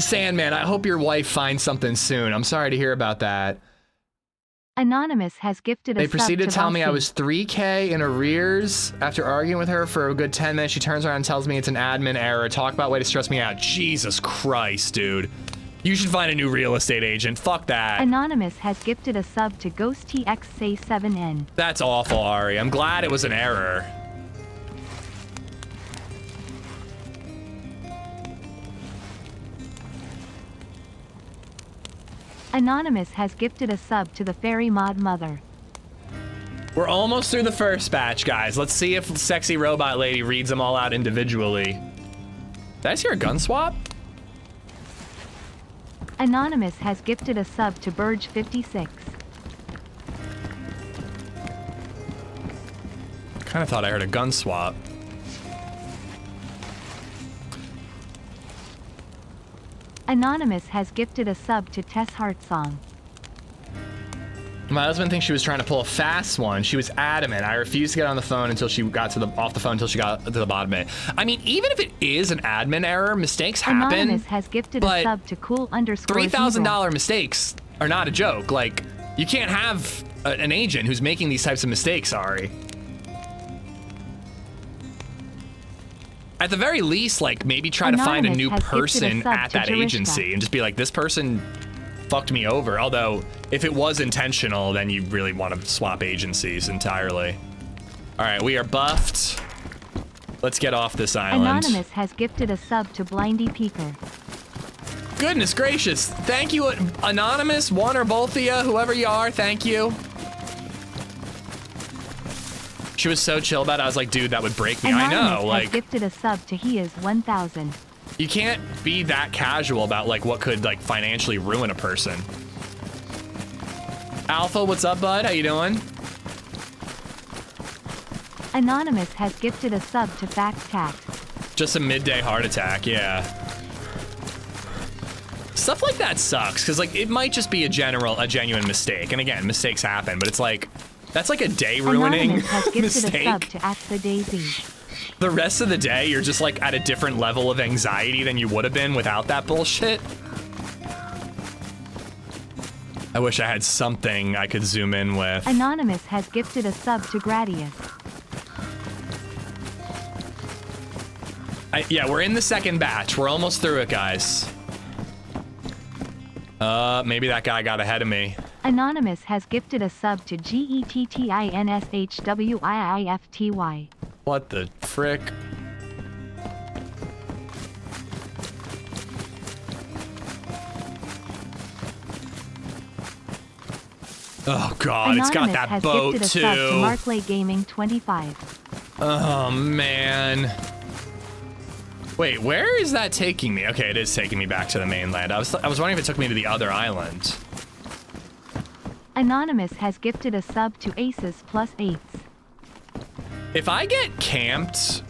Sandman, I hope your wife finds something soon. I'm sorry to hear about that. Anonymous has gifted a They sub proceeded to tell me I Valsi. was 3K in arrears. After arguing with her for a good 10 minutes, she turns around and tells me it's an admin error. Talk about way to stress me out. Jesus Christ, dude. You should find a new real estate agent. Fuck that. Anonymous has gifted a sub to Ghost TX7N. That's awful, Ari. I'm glad it was an error. Anonymous has gifted a sub to the Fairy Mod Mother. We're almost through the first batch, guys. Let's see if Sexy Robot Lady reads them all out individually. Did I see her gun swap? Anonymous has gifted a sub to Burge56. Kind of thought I heard a gun swap. Anonymous has gifted a sub to Tess Heartsong. My husband thinks she was trying to pull a fast one. She was adamant. I refused to get on the phone until she got off the phone until she got to the bottom of it. I mean, even if it is an admin error, mistakes happen. Anonymous has gifted a sub to Cool_. $3,000 mistakes are not a joke. Like, you can't have an agent who's making these types of mistakes, Ari. At the very least, like, maybe try to find a new person at that agency and just be like, this person fucked me over. Although, if it was intentional, then you really want to swap agencies entirely. All right, we are buffed. Let's get off this island. Anonymous has gifted a sub to Blindy Peeker. Goodness gracious. Thank you, Anonymous, one or both of you, whoever you are, thank you. She was so chill about it. I was like, dude, that would break me. Anonymous I know, like, has gifted a sub to He Is 1000. you can't be that casual about like what could like financially ruin a person. Alpha, what's up, bud? How you doing? Anonymous has gifted a sub to Fact Tact. Just a midday heart attack, yeah. Stuff like that sucks, because like it might just be a genuine mistake. And again, mistakes happen, but it's like, that's like a day ruining Anonymous has gifted mistake. a sub to AXA DayZ. The rest of the day, you're just like at a different level of anxiety than you would have been without that bullshit. I wish I had something I could zoom in with. Anonymous has gifted a sub to Gradius. Yeah, we're in the second batch. We're almost through it, guys. Maybe that guy got ahead of me. Anonymous has gifted a sub to GETTINSHWIIFTY. What the frick? Oh god, it's got that boat has too. gifted a sub to Markley Gaming 25. Oh man. Wait, where is that taking me? Okay, it is taking me back to the mainland. I was wondering if it took me to the other island. Anonymous has gifted a sub to Aces +8s. If I get camped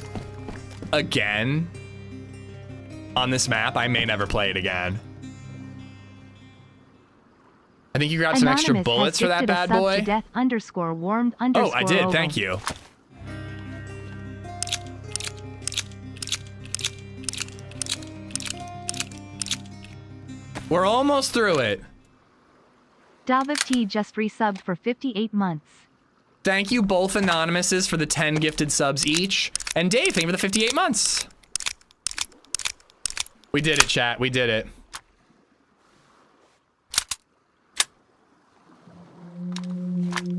again on this map, I may never play it again. I think you grabbed some extra bullets for that bad boy. To death_warmed_. Oh, I did. Thank you. We're almost through it. Daviv T just resubbed for 58 months. Thank you both Anonymouses for the 10 gifted subs each. And Dave, thank you for the 58 months. We did it, chat. We did it.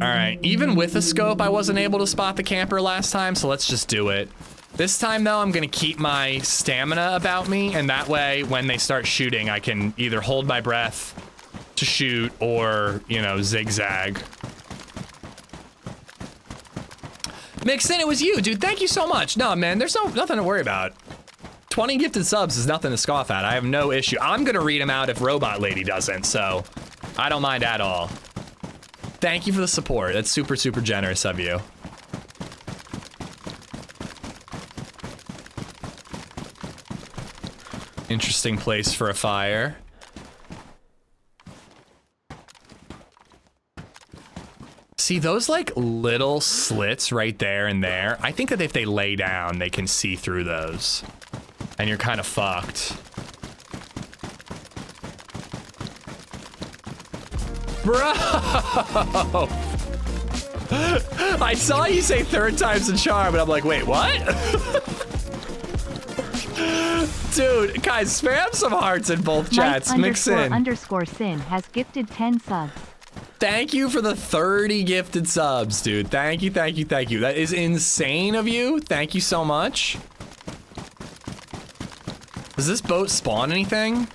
All right, even with a scope, I wasn't able to spot the camper last time, so let's just do it. This time, though, I'm gonna keep my stamina about me, and that way, when they start shooting, I can either hold my breath to shoot or, you know, zigzag. Mixin, it was you, dude. Thank you so much. No, man, there's nothing to worry about. 20 gifted subs is nothing to scoff at. I have no issue. I'm gonna read them out if Robot Lady doesn't, so I don't mind at all. Thank you for the support. That's super, super generous of you. Interesting place for a fire. See those like little slits right there and there? I think that if they lay down, they can see through those. And you're kind of fucked. Bro! I saw you say 3rd time's the charm, and I'm like, wait, what? Dude, guys, spam some hearts in both chats. Mix in. __sin has gifted 10 subs. Thank you for the 30 gifted subs, dude. Thank you, thank you, thank you. That is insane of you. Thank you so much. Does this boat spawn anything?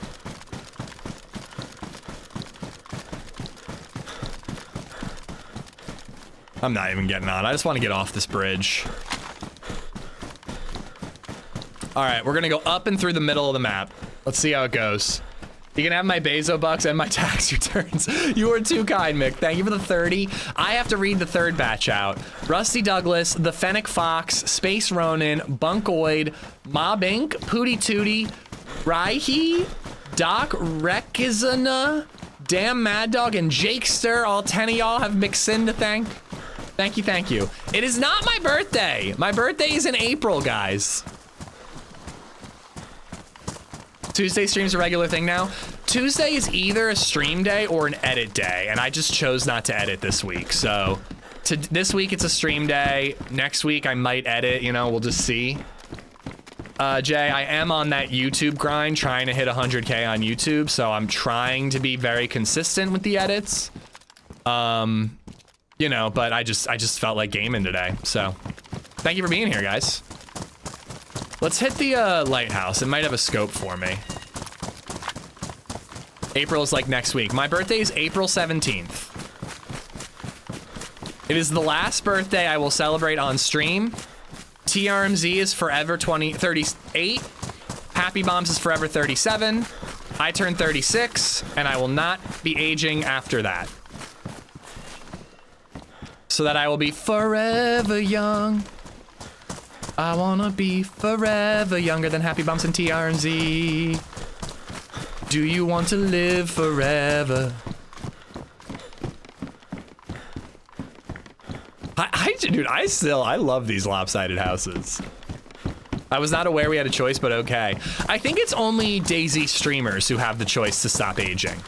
I'm not even getting on. I just want to get off this bridge. All right, we're gonna go up and through the middle of the map. Let's see how it goes. You can have my Bezo bucks and my tax returns. You are too kind, Mick. Thank you for the 30. I have to read the 3rd batch out. Rusty Douglas, The Fennec Fox, Space Ronin, Bunkoid, Mob Inc., Pootie Tootie, Raihi, Doc Rekizana, Damn Mad Dog, and Jakester. All 10 of y'all have mixed in to thank. Thank you, thank you. It is not my birthday. My birthday is in April, guys. Tuesday stream's a regular thing now. Tuesday is either a stream day or an edit day, and I just chose not to edit this week. So this week it's a stream day. Next week I might edit, you know, we'll just see. Jay, I am on that YouTube grind trying to hit 100K on YouTube, so I'm trying to be very consistent with the edits. You know, but I just felt like gaming today, so thank you for being here, guys. Let's hit the lighthouse. It might have a scope for me. April is like next week. My birthday is April 17th. It is the last birthday I will celebrate on stream. TRMZ is forever 38. Happy Bombs is forever 37. I turn 36, and I will not be aging after that. So that I will be forever young. I wanna be forever younger than Happy Bumps and TRMZ. Do you want to live forever? Dude, I love these lopsided houses. I was not aware we had a choice, but okay. I think it's only DayZ streamers who have the choice to stop aging.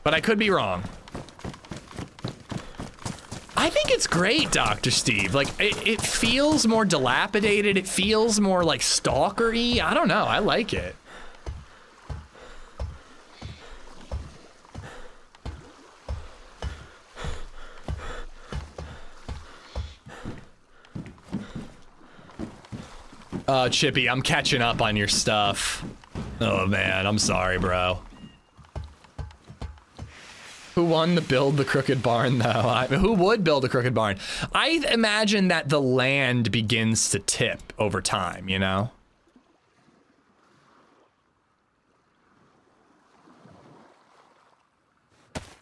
But I could be wrong. I think it's great, Dr. Steve. Like, it feels more dilapidated. It feels more like stalker-y. I don't know. I like it. Chippy, I'm catching up on your stuff. Oh, man. I'm sorry, bro. Who won to build the crooked barn, though? Who would build a crooked barn? I imagine that the land begins to tip over time, you know?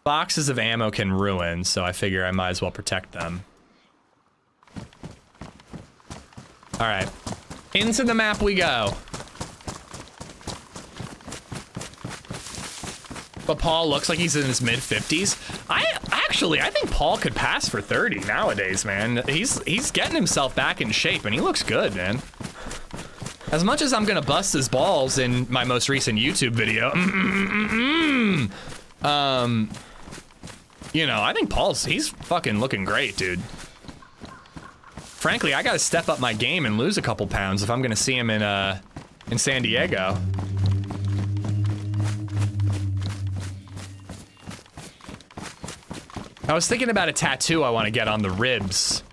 Boxes of ammo can ruin, so I figure I might as well protect them. All right. Into the map we go. But Paul looks like he's in his mid-50s. I think Paul could pass for 30 nowadays, man. He's getting himself back in shape, and he looks good, man. As much as I'm gonna bust his balls in my most recent YouTube video, you know, I think he's fucking looking great, dude. Frankly, I gotta step up my game and lose a couple pounds if I'm gonna see him in San Diego. I was thinking about a tattoo I want to get on the ribs.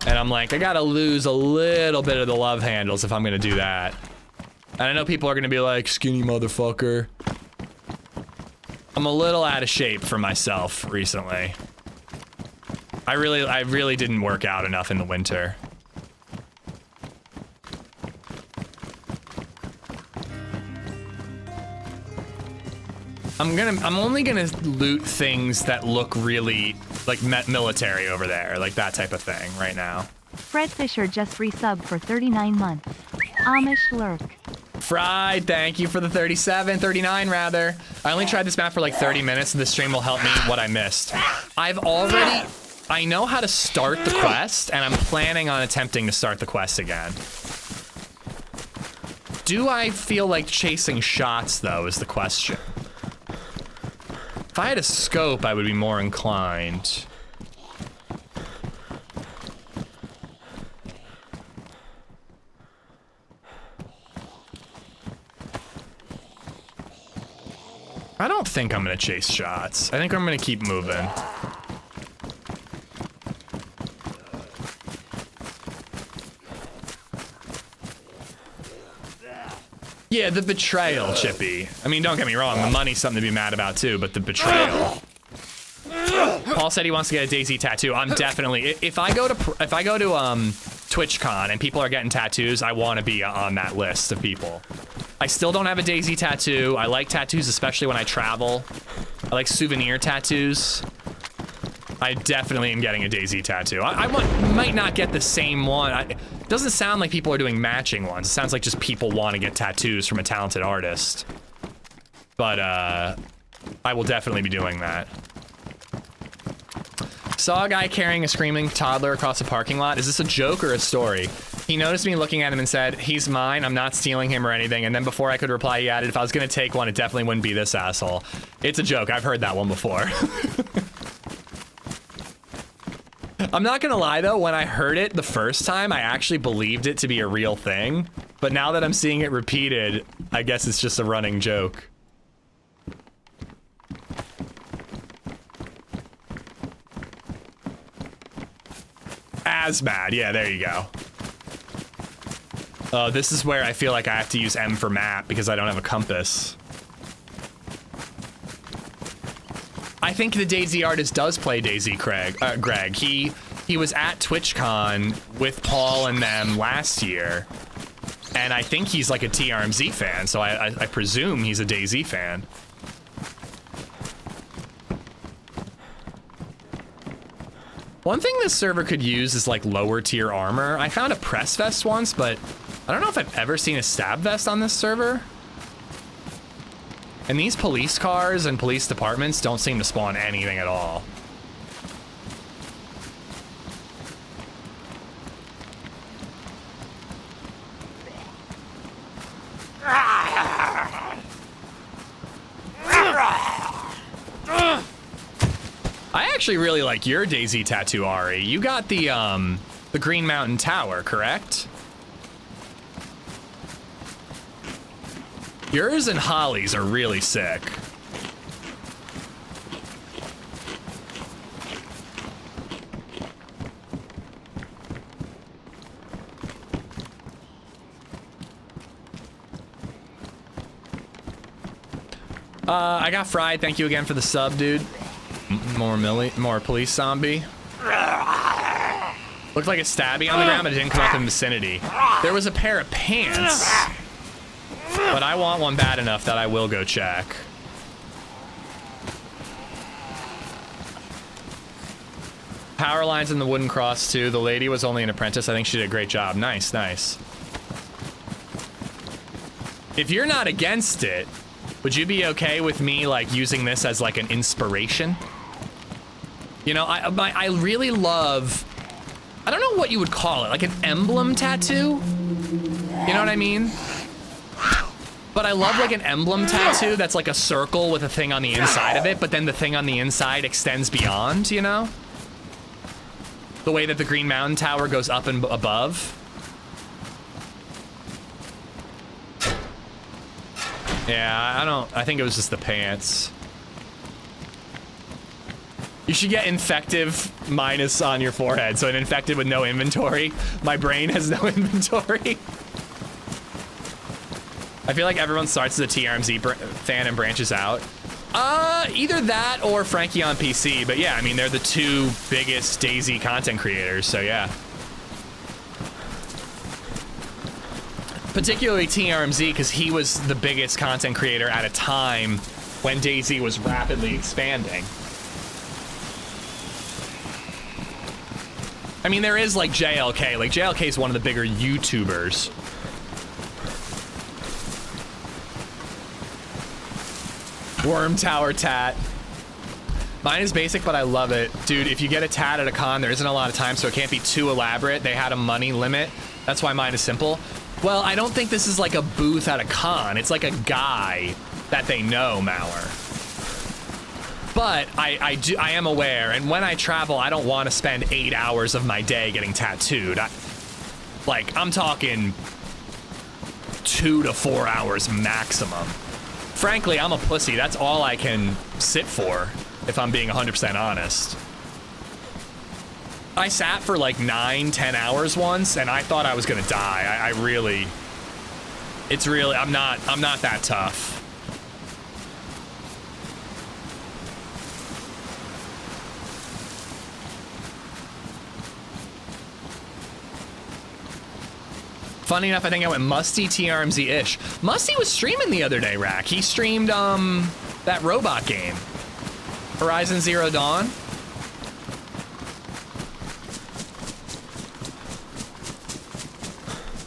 And I'm like, I gotta lose a little bit of the love handles if I'm gonna do that. And I know people are gonna be like, skinny motherfucker. I'm a little out of shape for myself recently. I really didn't work out enough in the winter. I'm only gonna loot things that look really like military over there, like that type of thing right now. Fred Fisher just resubbed for 39 months. Amish lurk. Fried, thank you for the 39 rather. I only tried this map for like 30 minutes and this stream will help me what I missed. I know how to start the quest and I'm planning on attempting to start the quest again. Do I feel like chasing shots though is the question. If I had a scope, I would be more inclined. I don't think I'm gonna chase shots. I think I'm gonna keep moving. Yeah, the betrayal, Chippy. I mean, don't get me wrong, the money's something to be mad about too, but the betrayal. Paul said he wants to get a DayZ tattoo. I'm definitely, if I go to TwitchCon and people are getting tattoos, I want to be on that list of people. I still don't have a DayZ tattoo. I like tattoos, especially when I travel. I like souvenir tattoos. I definitely am getting a DayZ tattoo. I might not get the same one. It doesn't sound like people are doing matching ones. It sounds like just people want to get tattoos from a talented artist. But I will definitely be doing that. Saw a guy carrying a screaming toddler across a parking lot. Is this a joke or a story? He noticed me looking at him and said, he's mine, I'm not stealing him or anything. And then before I could reply, he added, if I was gonna take one, it definitely wouldn't be this asshole. It's a joke, I've heard that one before. I'm not gonna lie though, when I heard it the first time, I actually believed it to be a real thing. But now that I'm seeing it repeated, I guess it's just a running joke. Asmad, yeah, there you go. This is where I feel like I have to use M for map because I don't have a compass. I think the DayZ artist does play DayZ, Greg. He was at TwitchCon with Paul and them last year, and I think he's like a TRMZ fan, so I presume he's a DayZ fan. One thing this server could use is like lower tier armor. I found a press vest once, but I don't know if I've ever seen a stab vest on this server. And these police cars and police departments don't seem to spawn anything at all. I actually really like your DayZ tattoo, Ari. You got the Green Mountain Tower, correct? Yours and Holly's are really sick. I got Fried. Thank you again for the sub, dude. More police zombie. Looked like a stabby on the ground, but it didn't come up in vicinity. There was a pair of pants, but I want one bad enough that I will go check. Power lines in the wooden cross too. The lady was only an apprentice. I think she did a great job. Nice, nice. If you're not against it, would you be okay with me like using this as like an inspiration? You know, I really love, I don't know what you would call it, like an emblem tattoo? You know what I mean? But But I love like an emblem tattoo that's like a circle with a thing on the inside of it, but then the thing on the inside extends beyond, you know? The way that the Green Mountain Tower goes up and above. Yeah, I think it was just the pants. You should get infective minus on your forehead. So an infected with no inventory. My brain has no inventory. I feel like everyone starts as a TRMZ fan and branches out. Either that or Frankie on PC. But yeah, I mean, they're the two biggest DayZ content creators. So yeah. Particularly TRMZ because he was the biggest content creator at a time when DayZ was rapidly expanding. I mean, there is like JLK. Like JLK is one of the bigger YouTubers. Worm Tower tat. Mine is basic, but I love it. Dude, if you get a tat at a con, there isn't a lot of time, so it can't be too elaborate. They had a money limit. That's why mine is simple. Well, I don't think this is like a booth at a con. It's like a guy that they know, Mauer. But I am aware, and when I travel, I don't want to spend 8 hours of my day getting tattooed. I'm talking 2 to 4 hours maximum. Frankly, I'm a pussy. That's all I can sit for, if I'm being 100% honest. I sat for like 9-10 hours once, and I thought I was gonna die. I'm not that tough. Funny enough, I think I went Musty TRMZ-ish. Musty was streaming the other day, Rack. He streamed, that robot game. Horizon Zero Dawn.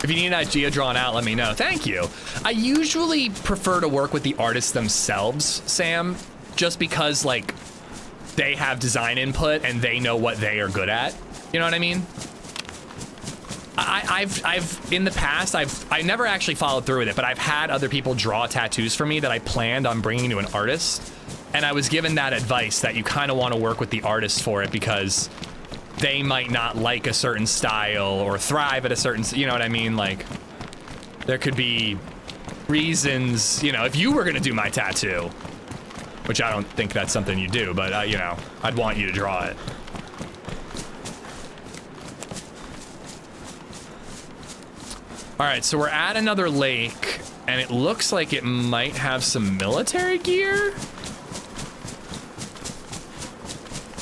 If you need an idea drawn out, let me know. Thank you. I usually prefer to work with the artists themselves, Sam, just because, like, they have design input and they know what they are good at. You know what I mean? I've in the past, I never actually followed through with it, but I've had other people draw tattoos for me that I planned on bringing to an artist, and I was given that advice that you kind of want to work with the artist for it because they might not like a certain style or thrive at a certain, you know what I mean? Like, there could be reasons, you know, if you were gonna do my tattoo, which I don't think that's something you do, but you know, I'd want you to draw it. All right, so we're at another lake, and it looks like it might have some military gear.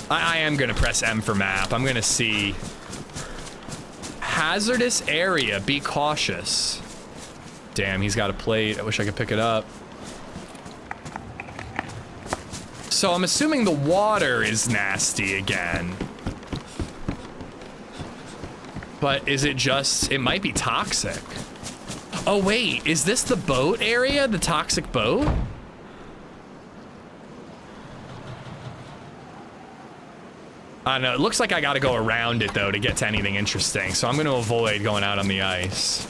I am gonna press M for map. I'm gonna see. Hazardous area, be cautious. Damn, he's got a plate. I wish I could pick it up. So I'm assuming the water is nasty again. But is it just, it might be toxic. Oh wait, is this the boat area? The toxic boat? I don't know, it looks like I gotta go around it though to get to anything interesting. So I'm gonna avoid going out on the ice.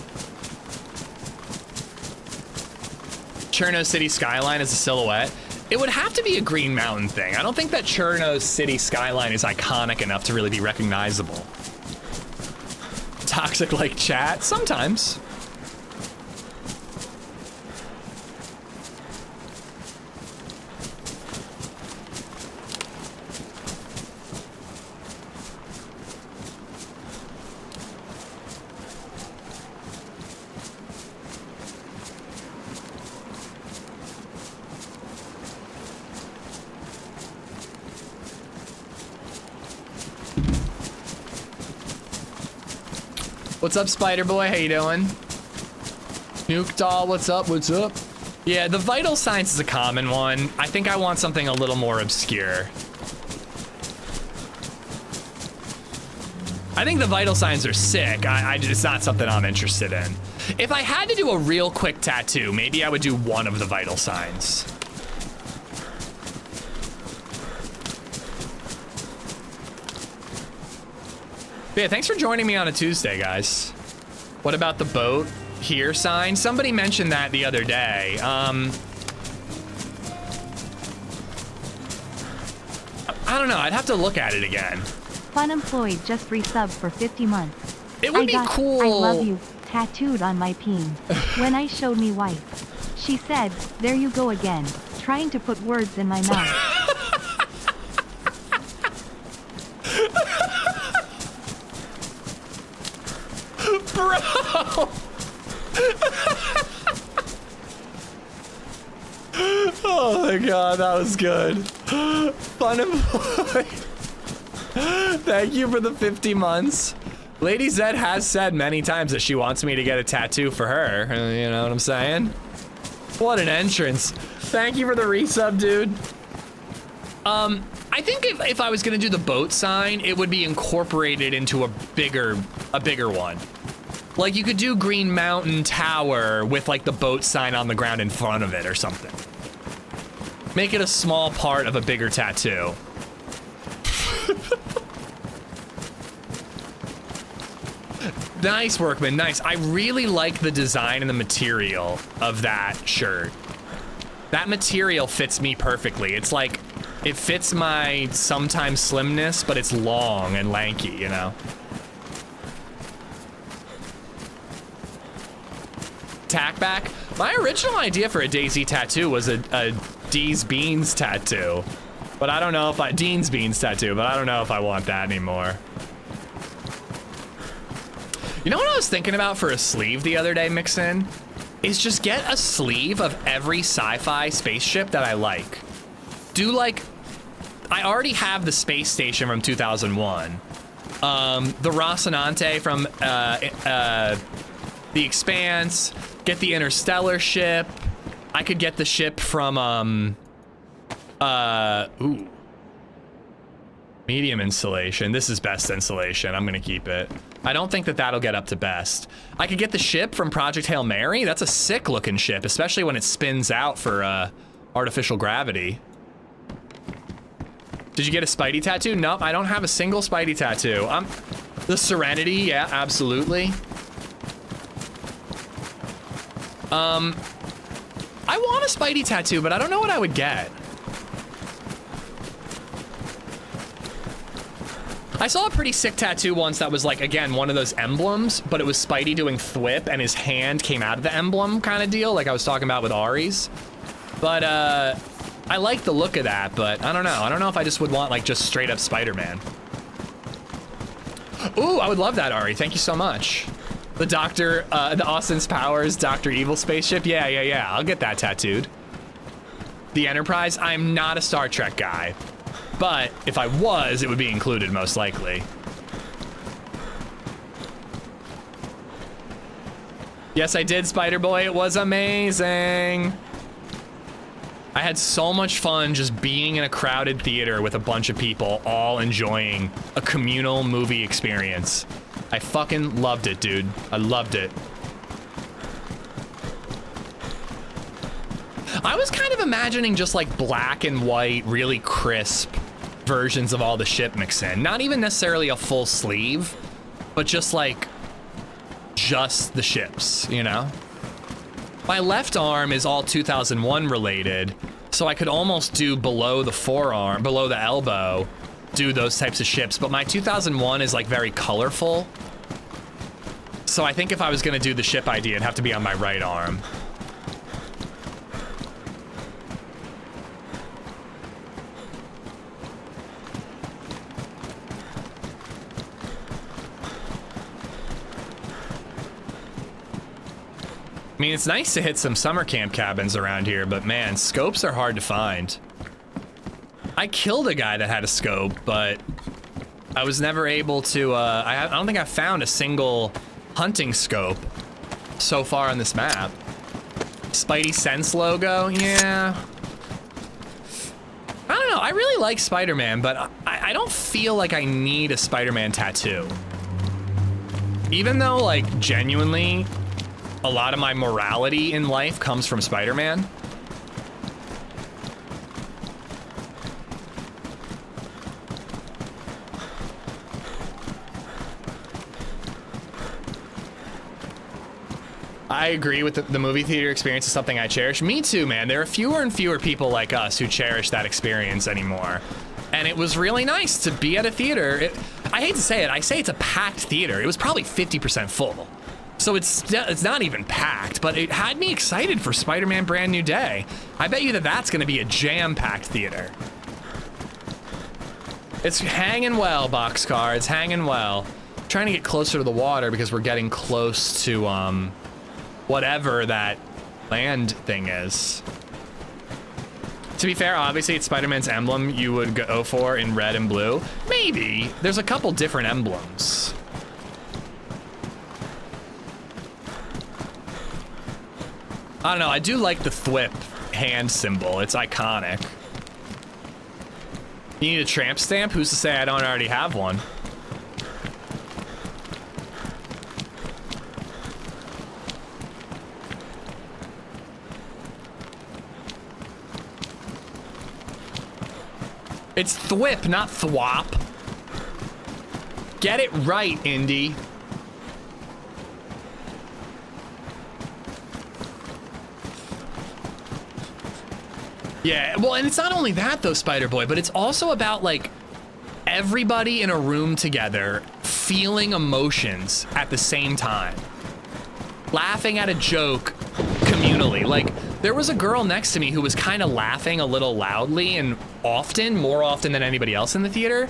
Chernarus City skyline is a silhouette. It would have to be a Green Mountain thing. I don't think that Chernarus City skyline is iconic enough to really be recognizable. Toxic like chat? Sometimes. What's up, Spider Boy? How you doing? Nuke Doll, what's up? What's up? Yeah, the vital signs is a common one. I think I want something a little more obscure. I think the vital signs are sick. It's not something I'm interested in. If I had to do a real quick tattoo, maybe I would do one of the vital signs. But yeah, thanks for joining me on a Tuesday, guys. What about the boat? here sign. Somebody mentioned that the other day. I don't know. I'd have to look at it again. Fun Employed just resubbed for 50 months. It would be cool. I love you tattooed on my peen. When I showed me wife, she said, "There you go again, trying to put words in my mouth." Bro. Oh my god, that was good. Fun Employed. Thank you for the 50 months. LadyZed has said many times that she wants me to get a tattoo for her. You know what I'm saying? What an entrance. Thank you for the resub, dude. I think if I was gonna do the boat sign, it would be incorporated into a bigger one. Like you could do Green Mountain Tower with like the boat sign on the ground in front of it or something. Make it a small part of a bigger tattoo. Nice, Workman, nice. I really like the design and the material of that shirt. That material fits me perfectly. It's like, it fits my sometimes slimness, but it's long and lanky, you know? Tack back. My original idea for a DayZ tattoo was a D's Beans tattoo. But I don't know if Dean's Beans tattoo, but I don't know if I want that anymore. You know what I was thinking about for a sleeve the other day, Mixin? Is just get a sleeve of every sci-fi spaceship that I like. Do like, I already have the space station from 2001. The Rocinante from The Expanse. Get the Interstellar ship. I could get the ship from, ooh. Medium installation. This is best installation. I'm gonna keep it. I don't think that that'll get up to best. I could get the ship from Project Hail Mary. That's a sick looking ship, especially when it spins out for artificial gravity. Did you get a Spidey tattoo? Nope, I don't have a single Spidey tattoo. The Serenity, yeah, absolutely. I want a Spidey tattoo, but I don't know what I would get. I saw a pretty sick tattoo once that was like, again, one of those emblems, but it was Spidey doing thwip and his hand came out of the emblem kind of deal, like I was talking about with Ari's. But I like the look of that, but I don't know. I don't know if I just would want like just straight up Spider-Man. Ooh, I would love that, Ari. Thank you so much. The the Austin's Powers Dr. Evil spaceship. Yeah. I'll get that tattooed. The Enterprise. I'm not a Star Trek guy. But if I was, it would be included most likely. Yes, I did, Spider-Boy. It was amazing. I had so much fun just being in a crowded theater with a bunch of people all enjoying a communal movie experience. I fucking loved it, dude. I loved it. I was kind of imagining just like black and white, really crisp versions of all the ship mix-in. Not even necessarily a full sleeve, but just like, just the ships, you know? My left arm is all 2001 related, so I could almost do below the forearm, below the elbow, do those types of ships, but my 2001 is like very colorful. So I think if I was gonna do the ship idea, it'd have to be on my right arm. I mean, it's nice to hit some summer camp cabins around here, but man, scopes are hard to find. I killed a guy that had a scope, but I was never able to, I don't think I found a single hunting scope so far on this map. Spidey Sense logo, yeah. I don't know, I really like Spider-Man, but I don't feel like I need a Spider-Man tattoo. Even though, like, genuinely, a lot of my morality in life comes from Spider-Man. I agree with the movie theater experience is something I cherish. Me too, man. There are fewer and fewer people like us who cherish that experience anymore. And it was really nice to be at a theater. I hate to say it, I say it's a packed theater. It was probably 50% full. So it's not even packed, but it had me excited for Spider-Man Brand New Day. I bet you that's gonna be a jam-packed theater. It's hanging well, Boxcar, it's hanging well. I'm trying to get closer to the water because we're getting close to whatever that land thing is. To be fair, obviously it's Spider-Man's emblem you would go for in red and blue. Maybe, there's a couple different emblems. I don't know, I do like the thwip hand symbol. It's iconic. You need a tramp stamp? Who's to say I don't already have one? It's thwip, not thwop. Get it right, Indy. Yeah, well, and it's not only that though, Spider-Boy, but it's also about like everybody in a room together feeling emotions at the same time. Laughing at a joke communally. Like, there was a girl next to me who was kind of laughing a little loudly and often, more often than anybody else in the theater.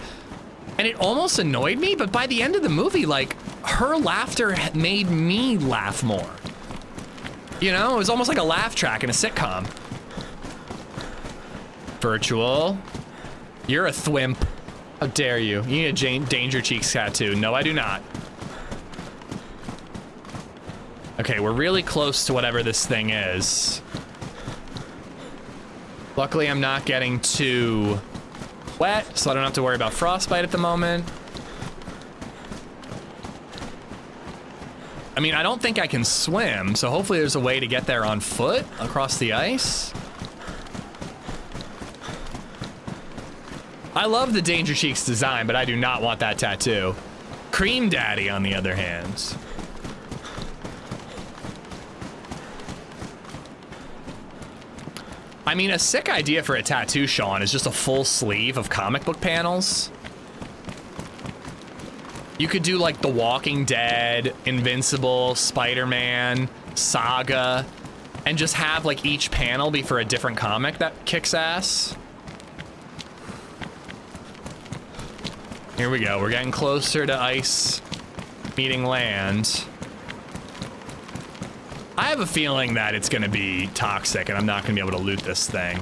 And it almost annoyed me, but by the end of the movie, like, her laughter made me laugh more. You know, it was almost like a laugh track in a sitcom. Virtual. You're a thwimp. How dare you? You need a Danger Cheeks tattoo. No, I do not. Okay, we're really close to whatever this thing is. Luckily, I'm not getting too wet, so I don't have to worry about frostbite at the moment. I mean, I don't think I can swim, so hopefully there's a way to get there on foot across the ice. I love the Danger Cheeks design, but I do not want that tattoo. Cream Daddy, on the other hand. I mean, a sick idea for a tattoo, Sean, is just a full sleeve of comic book panels. You could do like The Walking Dead, Invincible, Spider-Man, Saga, and just have like each panel be for a different comic that kicks ass. Here we go, we're getting closer to ice meeting land. I have a feeling that it's gonna be toxic and I'm not gonna be able to loot this thing.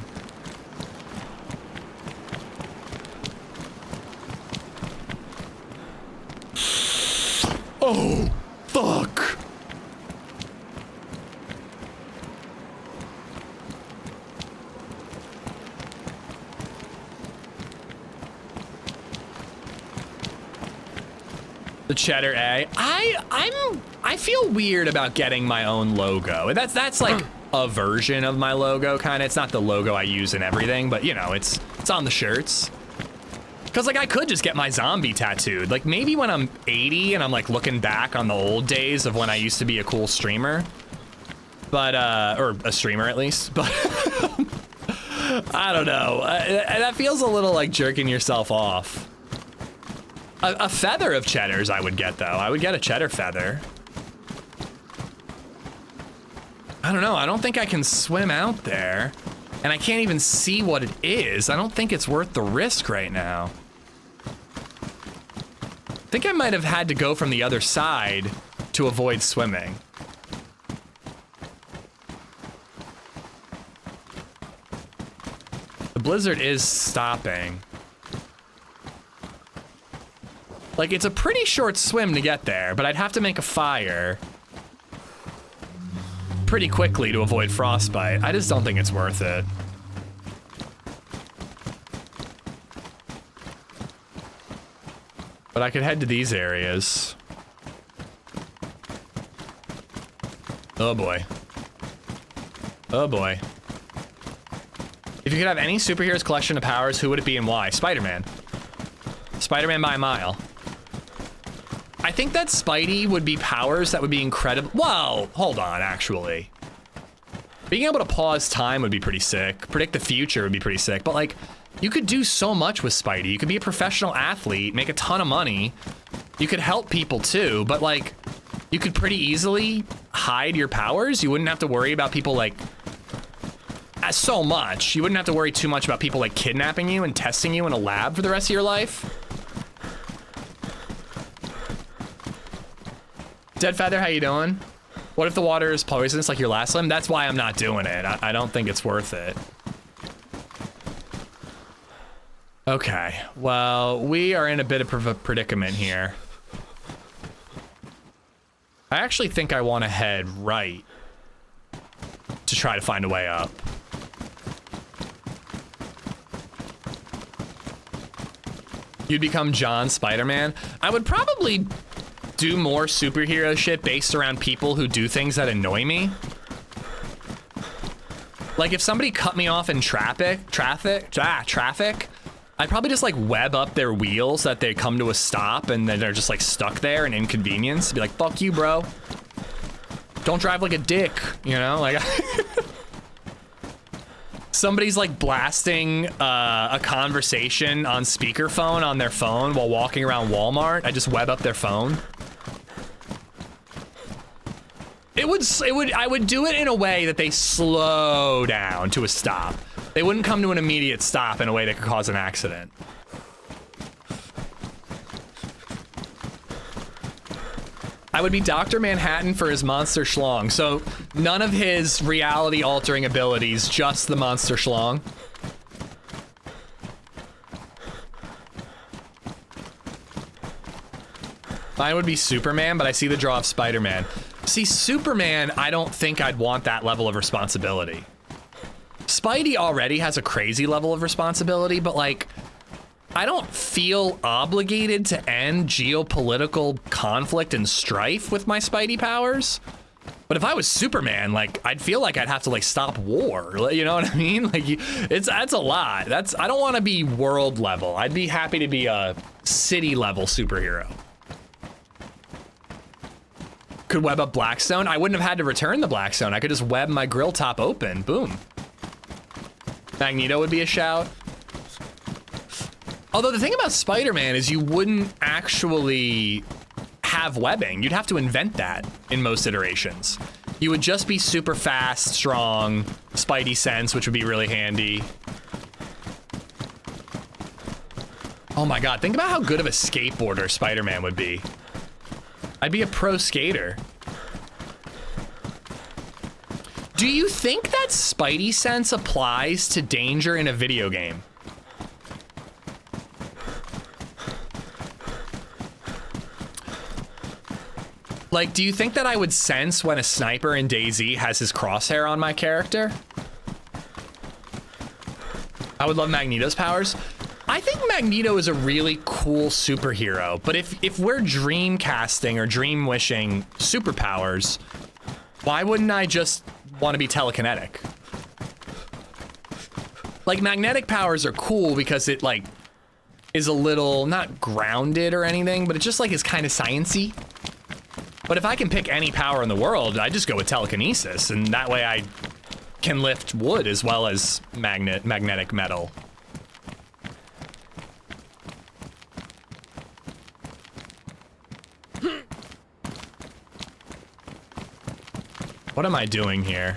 Oh, fuck. The cheddar A. I feel weird about getting my own logo. That's like a version of my logo, kind of. It's not the logo I use in everything, but you know, it's on the shirts. Cause like I could just get my zombie tattooed. Like maybe when I'm 80 and I'm like looking back on the old days of when I used to be a cool streamer, but or a streamer at least. But I don't know. That feels a little like jerking yourself off. A feather of cheddars I would get though. I would get a cheddar feather. I don't know. I don't think I can swim out there. And I can't even see what it is. I don't think it's worth the risk right now. I think I might have had to go from the other side to avoid swimming. The blizzard is stopping. Like, it's a pretty short swim to get there, but I'd have to make a fire pretty quickly to avoid frostbite. I just don't think it's worth it. But I could head to these areas. Oh boy. Oh boy. If you could have any superhero's collection of powers, who would it be and why? Spider-Man. Spider-Man by a mile. I think that Spidey would be powers that would be incredible. Well, hold on, actually. Being able to pause time would be pretty sick. Predict the future would be pretty sick. But like, you could do so much with Spidey. You could be a professional athlete, make a ton of money. You could help people too, but like, you could pretty easily hide your powers. You wouldn't have to worry about people like, so much. You wouldn't have to worry too much about people like kidnapping you and testing you in a lab for the rest of your life. Dead Feather, how you doing? What if the water is poisonous like your last limb? That's why I'm not doing it. I don't think it's worth it. Okay, well, we are in a bit of a predicament here. I actually think I want to head right to try to find a way up. You'd become John Spider-Man. I would probably do more superhero shit based around people who do things that annoy me. Like if somebody cut me off in traffic, I'd probably just like web up their wheels so that they come to a stop and then they're just like stuck there and inconvenienced. Be like, fuck you, bro. Don't drive like a dick, you know? Like somebody's like blasting a conversation on speakerphone on their phone while walking around Walmart. I just web up their phone. I would do it in a way that they slow down to a stop. They wouldn't come to an immediate stop in a way that could cause an accident. I would be Dr. Manhattan for his monster schlong. So none of his reality altering abilities, just the monster schlong. Mine would be Superman, but I see the draw of Spider-Man. See, Superman, I don't think I'd want that level of responsibility. Spidey already has a crazy level of responsibility, but like, I don't feel obligated to end geopolitical conflict and strife with my Spidey powers. But if I was Superman, like, I'd feel like I'd have to like stop war. You know what I mean? Like, that's a lot. I don't want to be world level. I'd be happy to be a city level superhero. Could web up Blackstone. I wouldn't have had to return the Blackstone. I could just web my grill top open. Boom. Magneto would be a shout. Although the thing about Spider-Man is you wouldn't actually have webbing. You'd have to invent that in most iterations. You would just be super fast, strong, Spidey sense, which would be really handy. Oh my God, think about how good of a skateboarder Spider-Man would be. I'd be a pro skater. Do you think that Spidey sense applies to danger in a video game? Like, do you think that I would sense when a sniper in DayZ has his crosshair on my character? I would love Magneto's powers. I think Magneto is a really cool superhero, but if we're dream casting or dream wishing superpowers, why wouldn't I just want to be telekinetic? Like, magnetic powers are cool because it like is a little not grounded or anything, but it just like is kind of sciencey. But if I can pick any power in the world, I just go with telekinesis, and that way I can lift wood as well as magnetic metal. What am I doing here?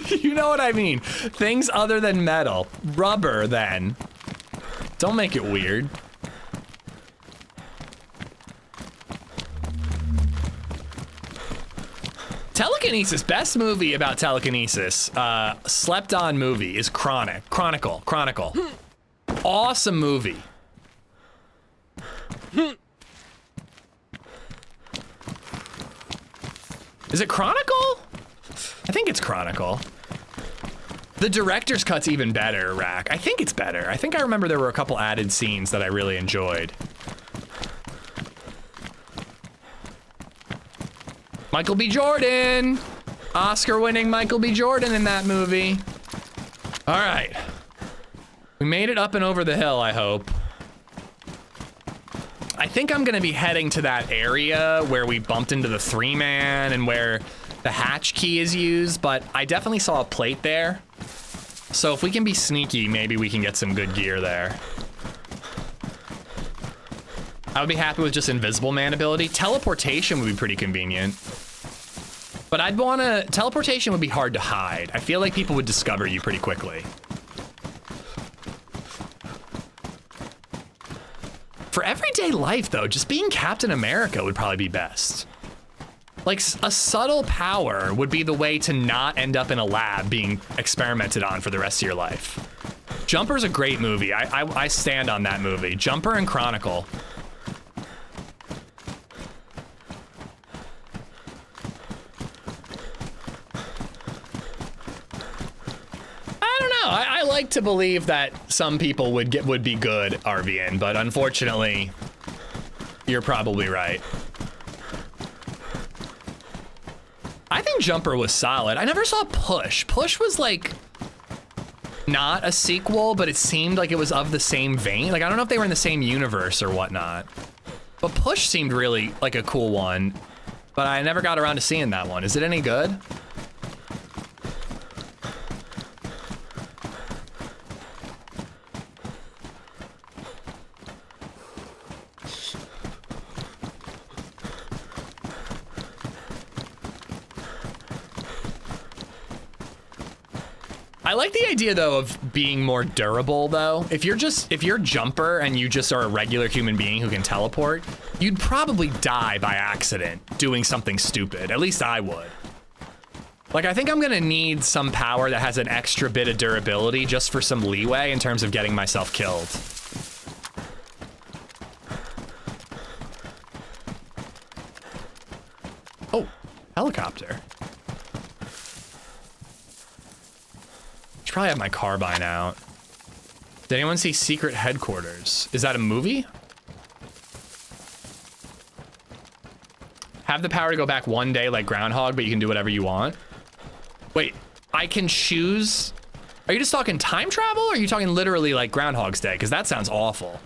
You know what I mean? Things other than metal. Rubber, then. Don't make it weird. Telekinesis, best movie about telekinesis, slept on movie is Chronicle. Awesome movie. Is it Chronicle? I think it's Chronicle. The director's cut's even better, Rack. I think it's better. I think I remember there were a couple added scenes that I really enjoyed. Michael B. Jordan. Oscar-winning Michael B. Jordan in that movie. All right. We made it up and over the hill, I hope. I think I'm gonna be heading to that area where we bumped into the 3-man and where the hatch key is used, but I definitely saw a plate there. So if we can be sneaky, maybe we can get some good gear there. I would be happy with just Invisible Man ability. Teleportation would be pretty convenient. But I'd wanna, teleportation would be hard to hide. I feel like people would discover you pretty quickly. For everyday life though, just being Captain America would probably be best. Like a subtle power would be the way to not end up in a lab being experimented on for the rest of your life. Jumper's a great movie. I stand on that movie. Jumper and Chronicle. I like to believe that some people would be good RVN, but unfortunately, you're probably right. I think Jumper was solid. I never saw Push. Push was like not a sequel, but it seemed like it was of the same vein. Like I don't know if they were in the same universe or whatnot, but Push seemed really like a cool one, but I never got around to seeing that one. Is it any good? I like the idea though of being more durable though. If you're Jumper and you just are a regular human being who can teleport, you'd probably die by accident doing something stupid. At least I would. Like I think I'm gonna need some power that has an extra bit of durability just for some leeway in terms of getting myself killed. Oh, helicopter. Probably have my carbine out. Did anyone see Secret Headquarters? Is that a movie? Have the power to go back one day like Groundhog, but you can do whatever you want. Wait, I can choose. Are you just talking time travel or are you talking literally like Groundhog's Day? Because that sounds awful.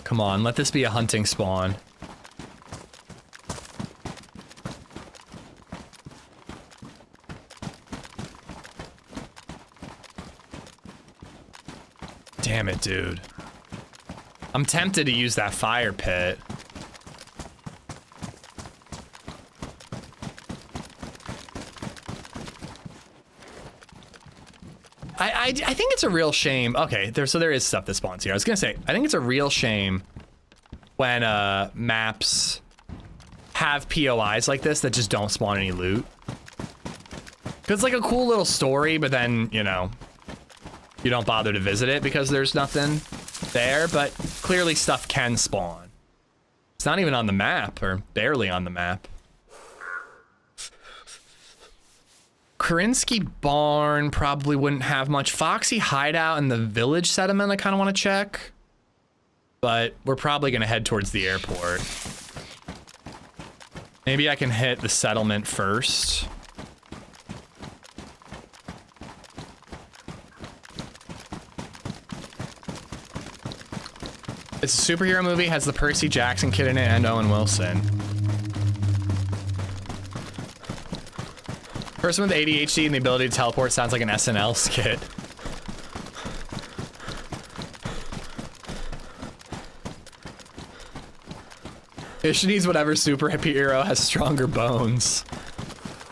Come on, let this be a hunting spawn. Damn it, dude. I'm tempted to use that fire pit. I think it's a real shame. Okay, so there is stuff that spawns here. I was gonna say, I think it's a real shame when maps have POIs like this that just don't spawn any loot. Cause it's like a cool little story, but then, you know, you don't bother to visit it because there's nothing there, but clearly stuff can spawn. It's not even on the map, or barely on the map. Karinsky Barn probably wouldn't have much. Foxy Hideout and the Village Settlement I kind of want to check. But we're probably going to head towards the airport. Maybe I can hit the settlement first. It's a superhero movie, has the Percy Jackson kid in it and Owen Wilson. Person with ADHD and the ability to teleport sounds like an SNL skit. Ish needs whatever superhero has stronger bones.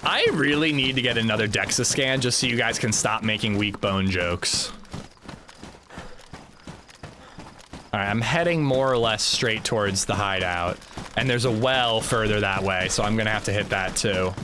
I really need to get another DEXA scan just so you guys can stop making weak bone jokes. All right, I'm heading more or less straight towards the hideout, and there's a well further that way, so I'm gonna have to hit that too.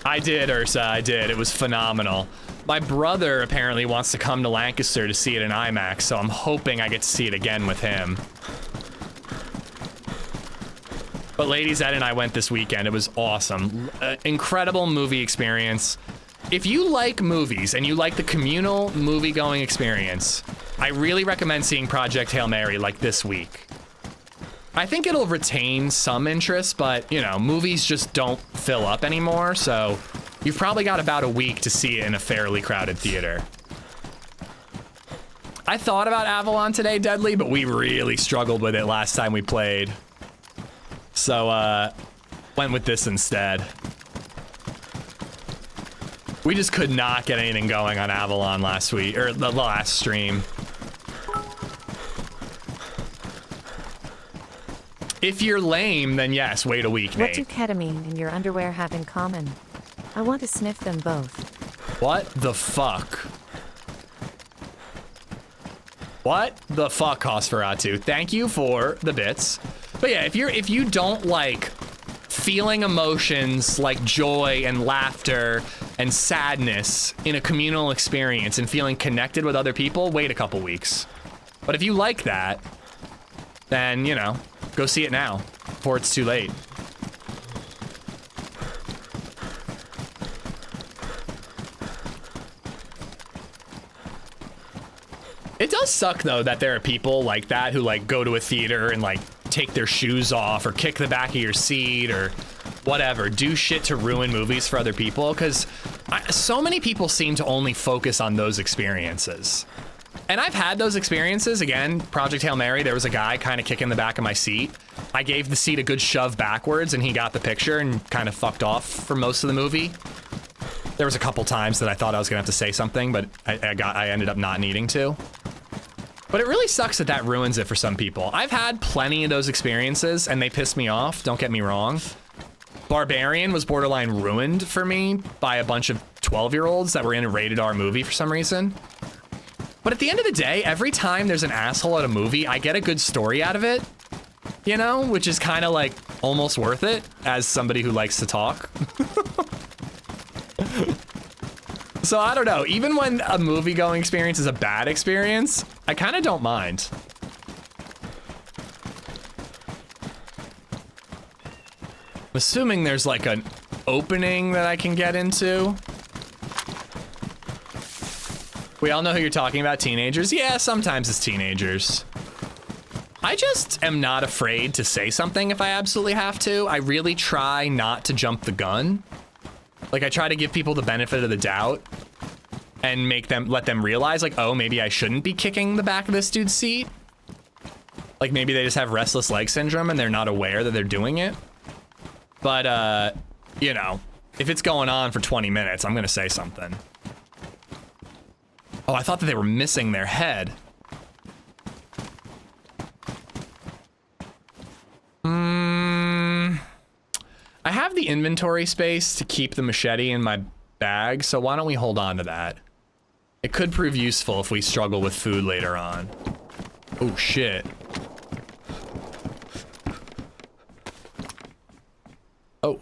I did, Ursa, I did. It was phenomenal. My brother apparently wants to come to Lancaster to see it in IMAX, so I'm hoping I get to see it again with him. But LadyZed and I went this weekend. It was awesome. Incredible movie experience. If you like movies and you like the communal movie-going experience, I really recommend seeing Project Hail Mary like this week. I think it'll retain some interest, but, you know, movies just don't fill up anymore, so you've probably got about a week to see it in a fairly crowded theater. I thought about Avalon today, Deadly, but we really struggled with it last time we played. So, went with this instead. We just could not get anything going on Avalon last week, or the last stream. If you're lame, then yes, wait a week, What do Nate. ketamine and your underwear have in common? I want to sniff them both. What the fuck? What the fuck, Cosferatu? Thank you for the bits. But yeah, if you don't like feeling emotions like joy and laughter and sadness in a communal experience and feeling connected with other people, wait a couple weeks. But if you like that, then, you know, go see it now before it's too late. It does suck though that there are people like that who like go to a theater and like take their shoes off or kick the back of your seat or whatever, do shit to ruin movies for other people, because so many people seem to only focus on those experiences. And I've had those experiences. Again, Project Hail Mary, there was a guy kind of kicking the back of my seat. I gave the seat a good shove backwards and he got the picture and kind of fucked off for most of the movie. There was a couple times that I thought I was gonna have to say something, but I ended up not needing to. But it really sucks that that ruins it for some people. I've had plenty of those experiences and they piss me off, don't get me wrong. Barbarian was borderline ruined for me by a bunch of 12-year-olds that were in a rated R movie for some reason. But at the end of the day, every time there's an asshole at a movie, I get a good story out of it, you know, which is kind of like almost worth it as somebody who likes to talk. So I don't know, even when a movie-going experience is a bad experience, I kind of don't mind. I'm assuming there's like an opening that I can get into. We all know who you're talking about, teenagers. Yeah, sometimes it's teenagers. I just am not afraid to say something if I absolutely have to. I really try not to jump the gun. Like, I try to give people the benefit of the doubt and let them realize, like, oh, maybe I shouldn't be kicking the back of this dude's seat. Like, maybe they just have restless leg syndrome and they're not aware that they're doing it. But, you know, if it's going on for 20 minutes, I'm gonna say something. Oh, I thought that they were missing their head. I have the inventory space to keep the machete in my bag, so why don't we hold on to that? It could prove useful if we struggle with food later on. Oh, shit. Oh.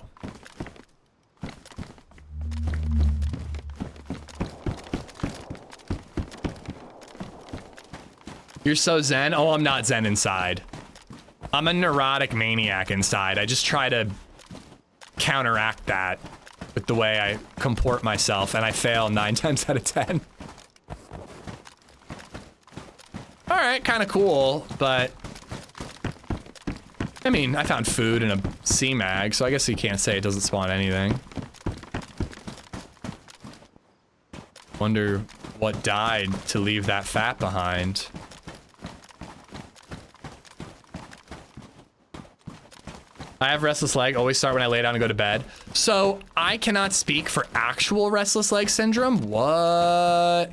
You're so zen? Oh, I'm not zen inside. I'm a neurotic maniac inside. I just try to counteract that with the way I comport myself, and I fail 9 times out of 10. All right, kind of cool, but I mean, I found food in a C-mag, so I guess you can't say it doesn't spawn anything. Wonder what died to leave that fat behind. I have restless leg, always start when I lay down and go to bed. So I cannot speak for actual restless leg syndrome. What?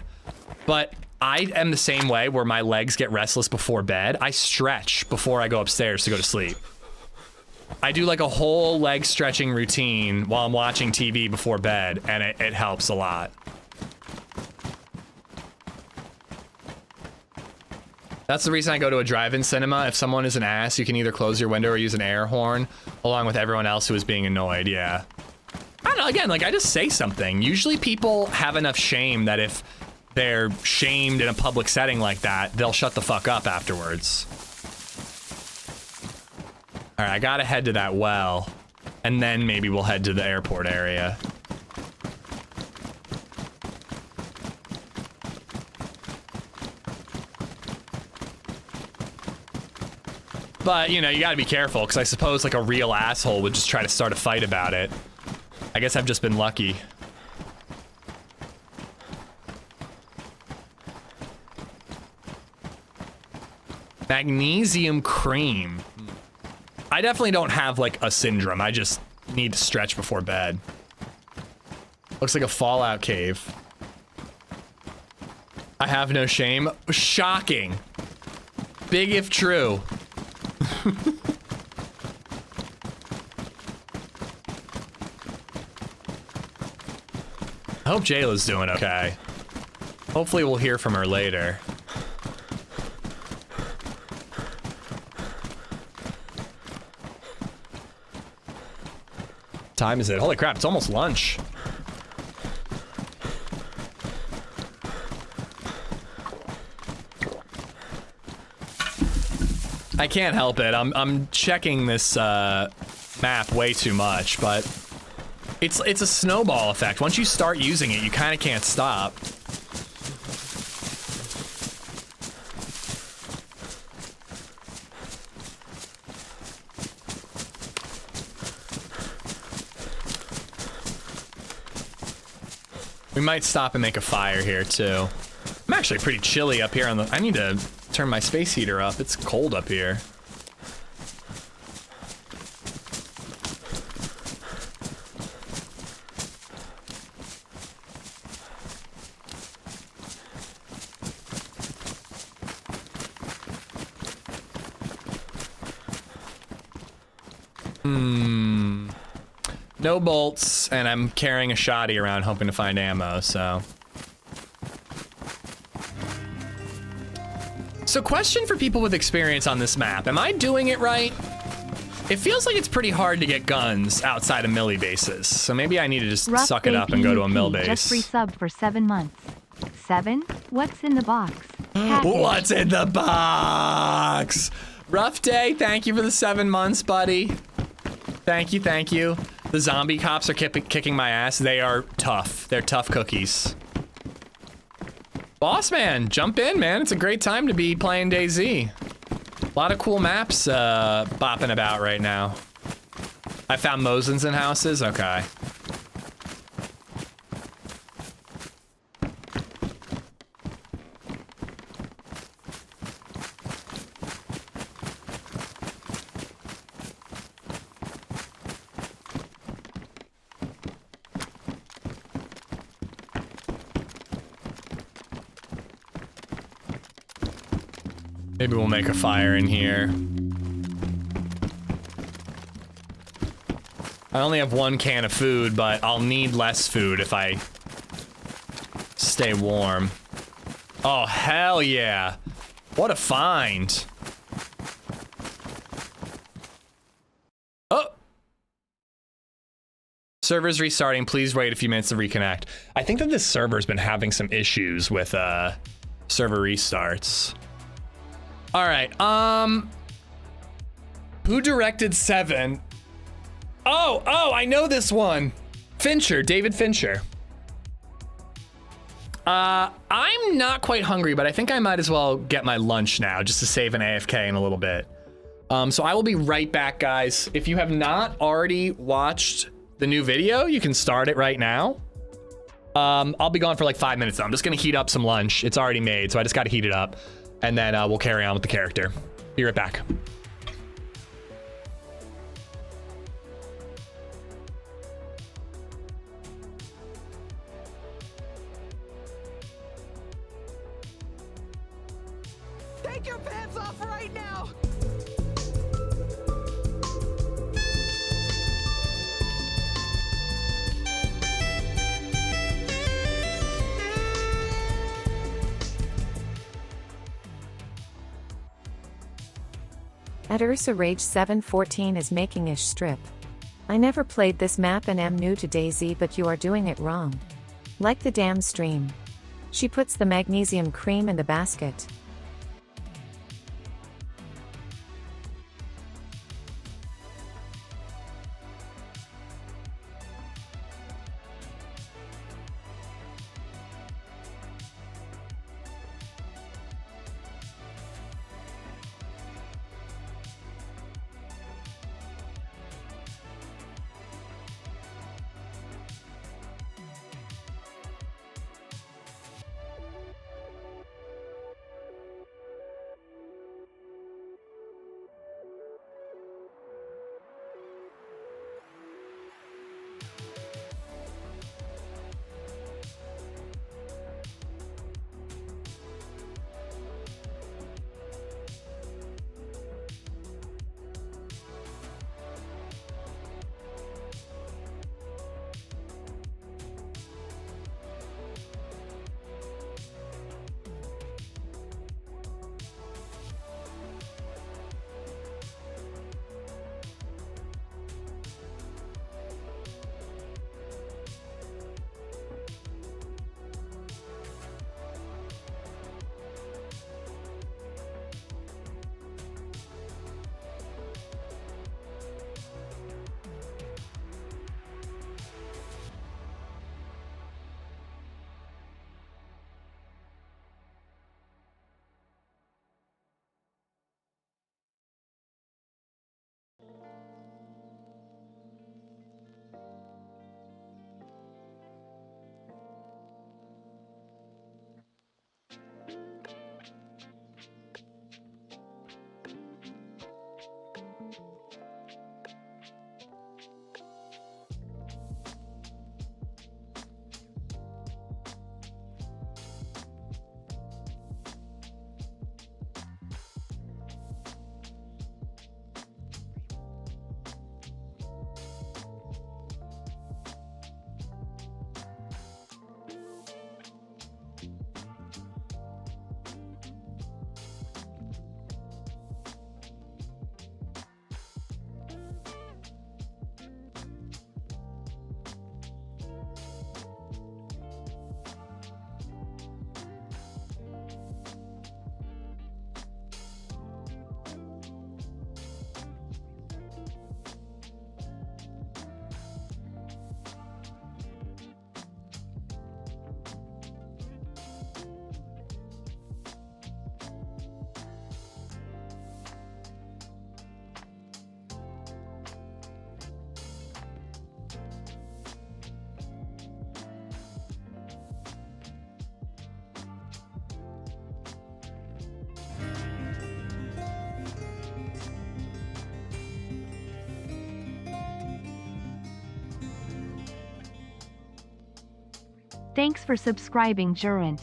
But I am the same way where my legs get restless before bed. I stretch before I go upstairs to go to sleep. I do like a whole leg stretching routine while I'm watching TV before bed, and it helps a lot. That's the reason I go to a drive-in cinema. If someone is an ass, you can either close your window or use an air horn, along with everyone else who is being annoyed, yeah. I don't know, again, like I just say something. Usually people have enough shame that if they're shamed in a public setting like that, they'll shut the fuck up afterwards. All right, I gotta head to that well, and then maybe we'll head to the airport area. But, you know, you gotta be careful, because I suppose, like, a real asshole would just try to start a fight about it. I guess I've just been lucky. Magnesium cream. I definitely don't have, like, a syndrome. I just need to stretch before bed. Looks like a Fallout cave. I have no shame. Shocking. Big if true. I hope Jayla's doing okay. Hopefully we'll hear from her later. Time is it? Holy crap, it's almost lunch. I can't help it. I'm checking this map way too much, but it's a snowball effect. Once you start using it, you kind of can't stop. We might stop and make a fire here too. I'm actually pretty chilly up here on the. I need to turn my space heater up. It's cold up here. No bolts, and I'm carrying a shotty around hoping to find ammo, so. So question for people with experience on this map, am I doing it right? It feels like it's pretty hard to get guns outside of milli bases, so maybe I need to just Rough suck it up and go to a mill base. Just resubbed for 7 months. 7? What's in the box? Package. What's in the box? Rough day, thank you for the 7 months, buddy. Thank you, thank you. The zombie cops are kicking my ass. They are tough. They're tough cookies. Boss man, jump in, man. It's a great time to be playing DayZ. A lot of cool maps bopping about right now. I found Mosins in houses? Okay. Maybe we'll make a fire in here. I only have 1 can of food, but I'll need less food if I stay warm. Oh, hell yeah. What a find. Oh. Server's restarting. Please wait a few minutes to reconnect. I think that this server's been having some issues with server restarts. All right, who directed 7? Oh, I know this one. Fincher, David Fincher. I'm not quite hungry, but I think I might as well get my lunch now just to save an AFK in a little bit. So I will be right back, guys. If you have not already watched the new video, you can start it right now. I'll be gone for like 5 minutes though. I'm just gonna heat up some lunch. It's already made, so I just gotta heat it up. And then we'll carry on with the character. Be right back. Take your pants off right now! At Ursa Rage 714 is making ish strip. I never played this map and am new to DayZ, but you are doing it wrong. Like the damn stream. She puts the magnesium cream in the basket. Thanks for subscribing, Jurant.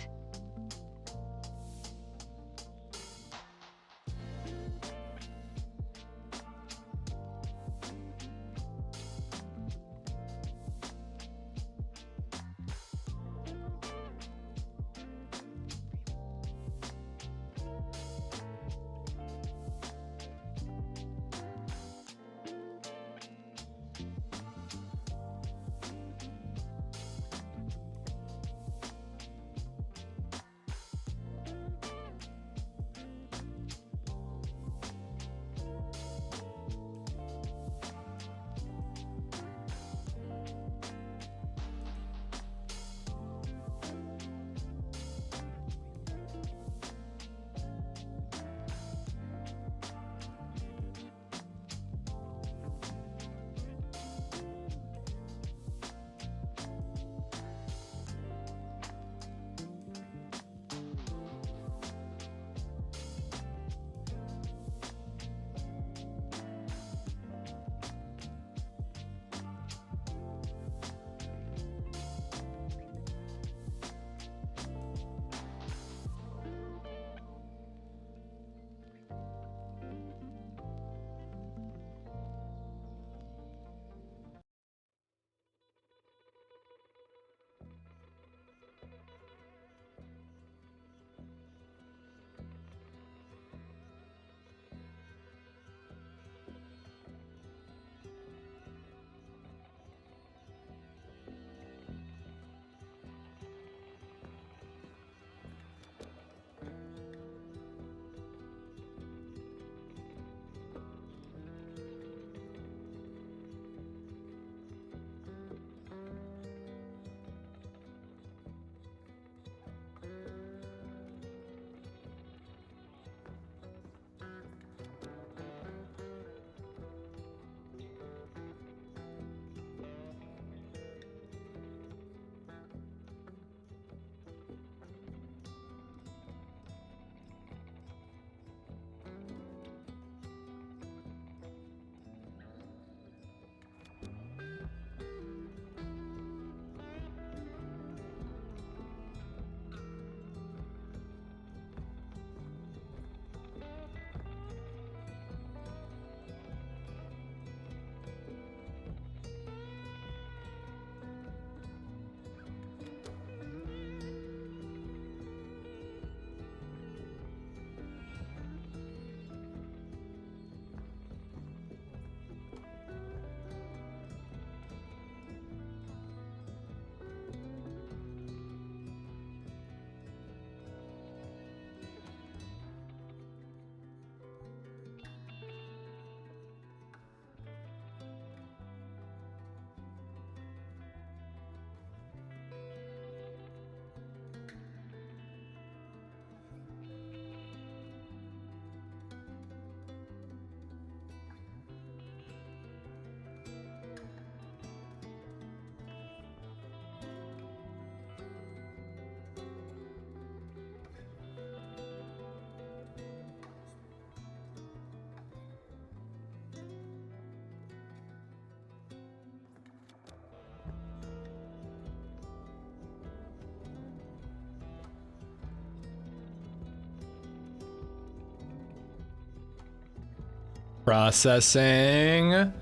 Processing.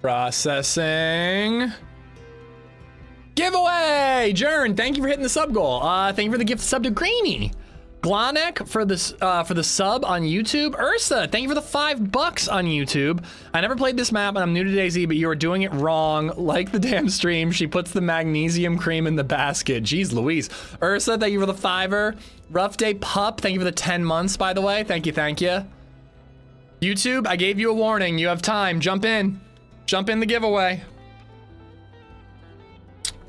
Processing. Giveaway! Jern, thank you for hitting the sub goal. Thank you for the gift sub to Greeny. Glonek for the sub on YouTube. Ursa, thank you for the $5 on YouTube. I never played this map and I'm new to DayZ, but you are doing it wrong. Like the damn stream, she puts the magnesium cream in the basket. Jeez Louise. Ursa, thank you for the $5. Rough Day Pup, thank you for the 10 months, by the way. Thank you, thank you. YouTube, I gave you a warning. You have time. Jump in. Jump in the giveaway.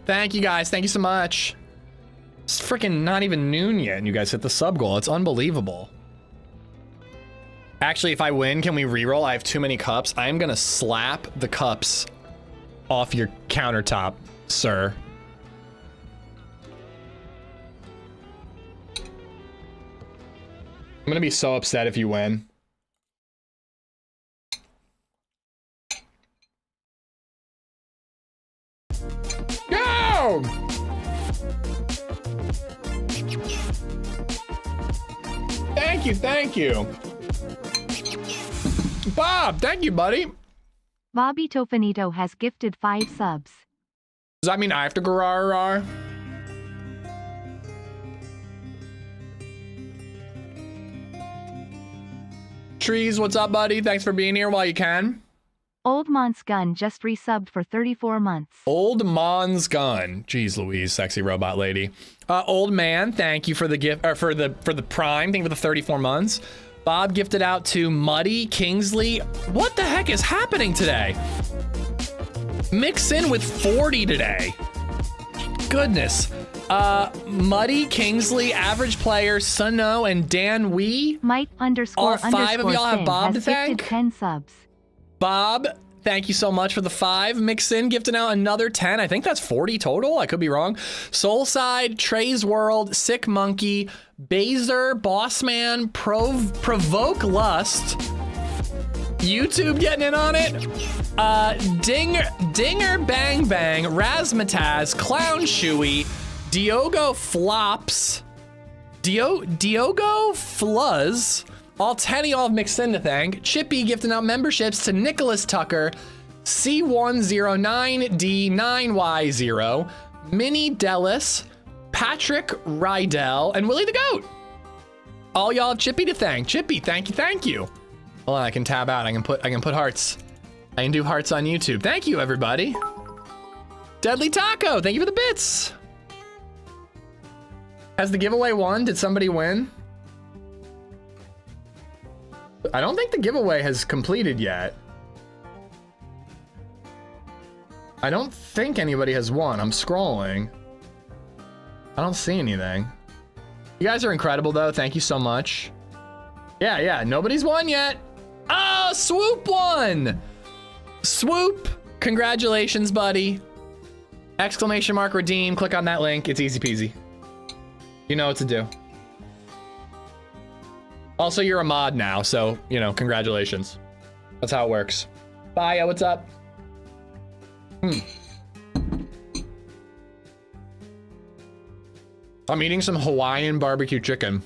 Thank you guys. Thank you so much. It's freaking not even noon yet and you guys hit the sub goal. It's unbelievable. Actually, if I win, can we reroll? I have too many cups. I'm gonna slap the cups off your countertop, sir. I'm gonna be so upset if you win. Go! Thank you, thank you. Bob, thank you, buddy. Bobby Tofanito has gifted 5 subs. Does that mean I have to garar? Trees, what's up, buddy? Thanks for being here while you can. Old Mon's Gun just resubbed for 34 months. Old Mon's Gun. Jeez Louise, sexy robot lady. Old man, thank you for the gift, or for the prime. Thank you for the 34 months. Bob gifted out to Muddy Kingsley. What the heck is happening today? Mix in with 40 today. Goodness. Muddy Kingsley, average player, Sunno, and Dan Wee. Mike _ All 5 of y'all have Bob to thank. 10 subs. Bob, thank you so much for the 5. Mix in, gifting out another 10. I think that's 40 total. I could be wrong. Soulside, Trey's World, Sick Monkey, Bazer, Bossman, Provoke Lust, YouTube getting in on it. Dinger Bang Bang, Razmataz, Clown Shuey, Diogo Flops, Diogo Fluzz. All 10 of y'all have mixed in to thank. Chippy gifting out memberships to Nicholas Tucker, C109D9Y0, Minnie Dellis, Patrick Rydell, and Willie the Goat. All y'all have Chippy to thank. Chippy, thank you, thank you. Hold on, I can tab out. I can put hearts. I can do hearts on YouTube. Thank you, everybody. Deadly Taco, thank you for the bits. Has the giveaway won? Did somebody win? I don't think the giveaway has completed yet. I don't think anybody has won. I'm scrolling. I don't see anything. You guys are incredible though. Thank you so much. Yeah, nobody's won yet. Oh, Swoop won! Swoop, congratulations, buddy. Exclamation mark redeem, click on that link. It's easy peasy. You know what to do. Also, you're a mod now, so, you know, congratulations. That's how it works. Bye, what's up? I'm eating some Hawaiian barbecue chicken.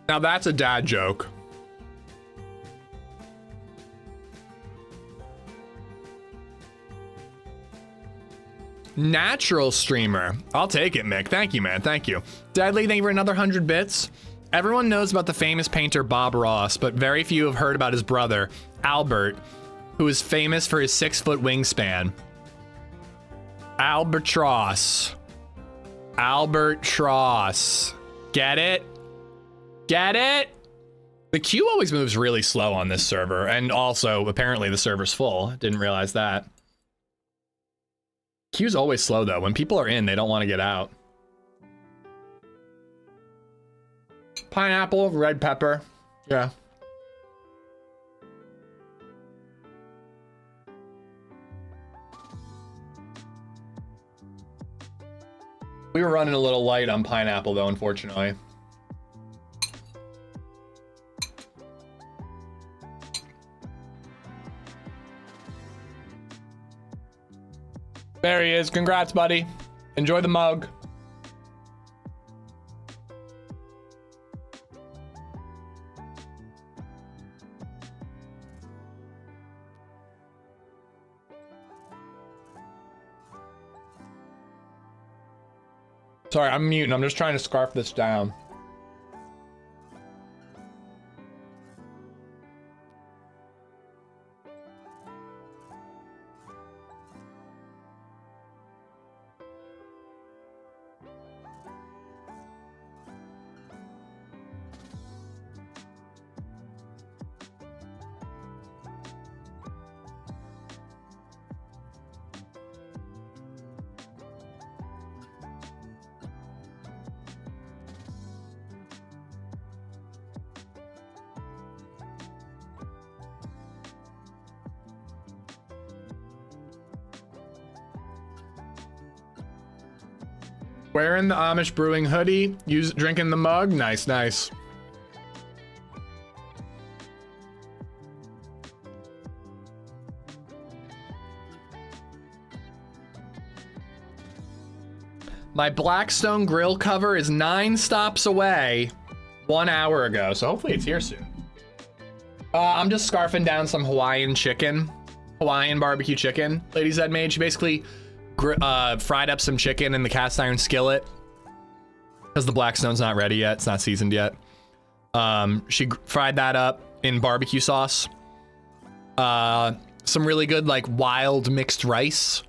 Now that's a dad joke. Natural streamer. I'll take it, Mick. Thank you, man. Thank you. Deadly, thank you for another 100 bits. Everyone knows about the famous painter Bob Ross, but very few have heard about his brother, Albert, who is famous for his 6-foot wingspan. Albatross. Albatross. Get it? Get it? The queue always moves really slow on this server, and also, apparently, the server's full. Didn't realize that. Queue's always slow though. When people are in, they don't want to get out. Pineapple, red pepper. Yeah. We were running a little light on pineapple though, unfortunately. There he is. Congrats, buddy. Enjoy the mug. Sorry, I'm muting. I'm just trying to scarf this down. Wearing the Amish brewing hoodie, drinking the mug. Nice, nice. My Blackstone grill cover is 9 stops away 1 hour ago, so hopefully it's here soon. I'm just scarfing down some Hawaiian barbecue chicken LadyZed made. She basically fried up some chicken in the cast iron skillet because the Blackstone's not ready yet. It's not seasoned yet. She fried that up in barbecue sauce. Some really good like wild mixed rice,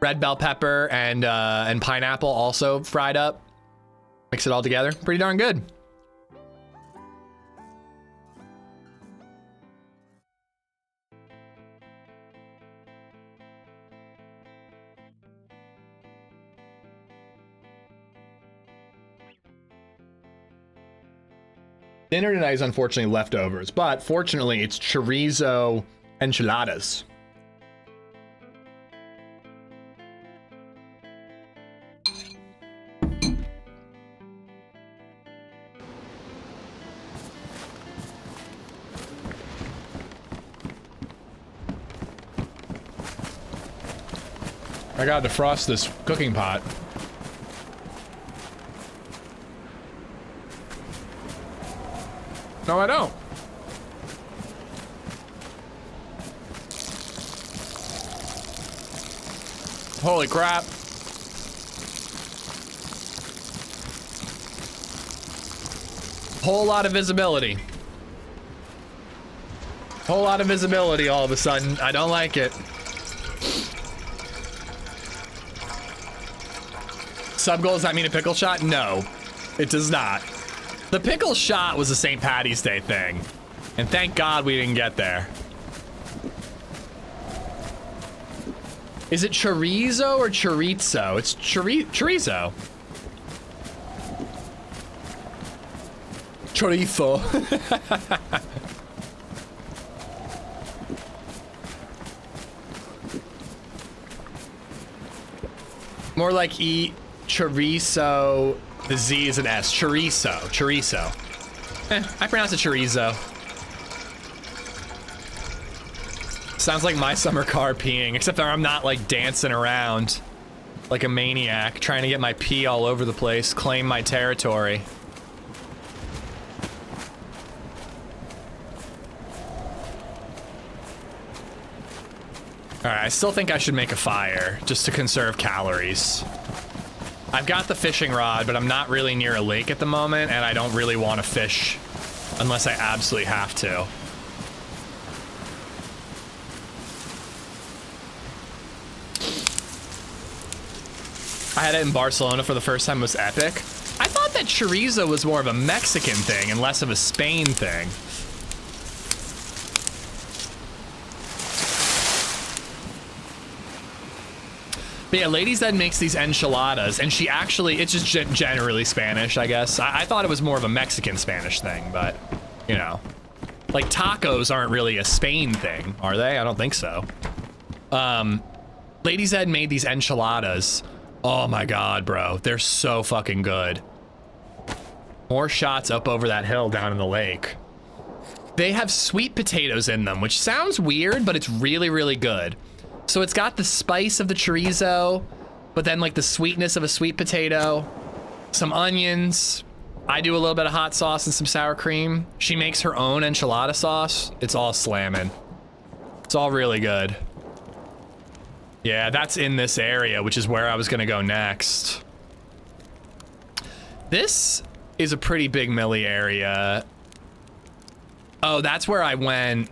red bell pepper and pineapple also fried up. Mix it all together. Pretty darn good. Dinner tonight is unfortunately leftovers, but fortunately it's chorizo enchiladas. I gotta defrost this cooking pot. No, I don't. Holy crap. Whole lot of visibility. Whole lot of visibility all of a sudden. I don't like it. Sub goal, does that mean a pickle shot? No, it does not. The pickle shot was a St. Patty's Day thing, and thank God we didn't get there. Is it chorizo or chorizo? It's chorizo. Chorizo. More like eat chorizo. The Z is an S. Chorizo. Chorizo. I pronounce it chorizo. Sounds like my summer car peeing, except that I'm not like dancing around like a maniac, trying to get my pee all over the place, claim my territory. All right, I still think I should make a fire just to conserve calories. I've got the fishing rod, but I'm not really near a lake at the moment, and I don't really want to fish unless I absolutely have to. I had it in Barcelona for the first time. It was epic. I thought that chorizo was more of a Mexican thing and less of a Spain thing. But yeah, LadyZed makes these enchiladas, and she actually, it's just generally Spanish, I guess. I thought it was more of a Mexican Spanish thing, but, you know. Like, tacos aren't really a Spain thing, are they? I don't think so. LadyZed made these enchiladas. Oh my God, bro. They're so fucking good. More shots up over that hill down in the lake. They have sweet potatoes in them, which sounds weird, but it's really, really good. So it's got the spice of the chorizo, but then like the sweetness of a sweet potato, some onions. I do a little bit of hot sauce and some sour cream. She makes her own enchilada sauce. It's all slamming. It's all really good. Yeah, that's in this area, which is where I was gonna go next. This is a pretty big milli area. Oh, that's where I went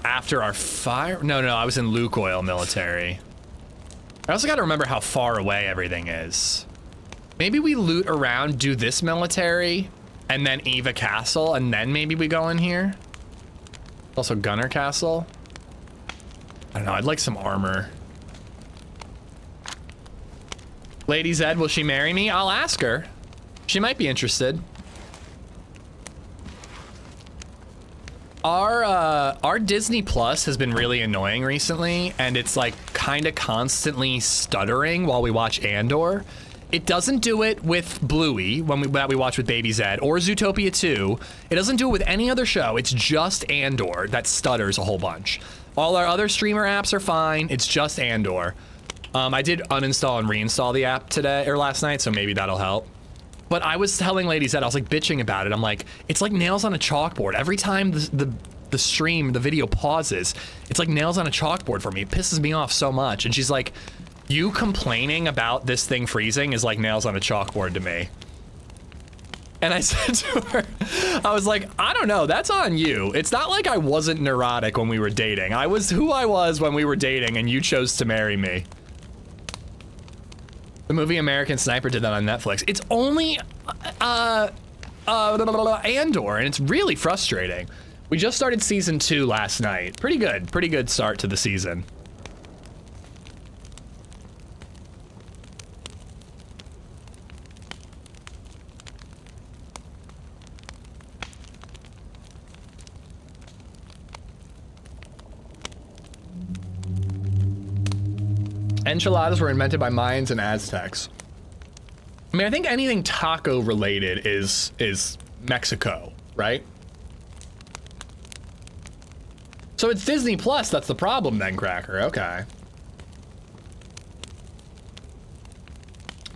after our fire. No, I was in Lukoil military. I also gotta remember how far away everything is. Maybe we loot around, do this military, and then Eva Castle, and then maybe we go in here. Also Gunner Castle. I don't know, I'd like some armor. LadyZed, will she marry me? I'll ask her. She might be interested. Our Disney Plus has been really annoying recently, and it's like kind of constantly stuttering while we watch Andor. It doesn't do it with Bluey that we watch with BabyZed or Zootopia 2. It doesn't do it with any other show. It's just Andor that stutters a whole bunch. All our other streamer apps are fine. It's just Andor. I did uninstall and reinstall the app today or last night, so maybe that'll help. But I was telling LadyZed, I was like bitching about it. I'm like, it's like nails on a chalkboard. Every time the stream, the video pauses, it's like nails on a chalkboard for me. It pisses me off so much. And she's like, you complaining about this thing freezing is like nails on a chalkboard to me. And I said to her, I was like, I don't know, that's on you. It's not like I wasn't neurotic when we were dating. I was who I was when we were dating and you chose to marry me. The movie American Sniper did that on Netflix. It's only Andor, and it's really frustrating. We just started season 2 last night. Pretty good start to the season. Enchiladas were invented by Mayans and Aztecs. I mean, I think anything taco related is Mexico, right? So it's Disney Plus that's the problem then, Cracker. Okay.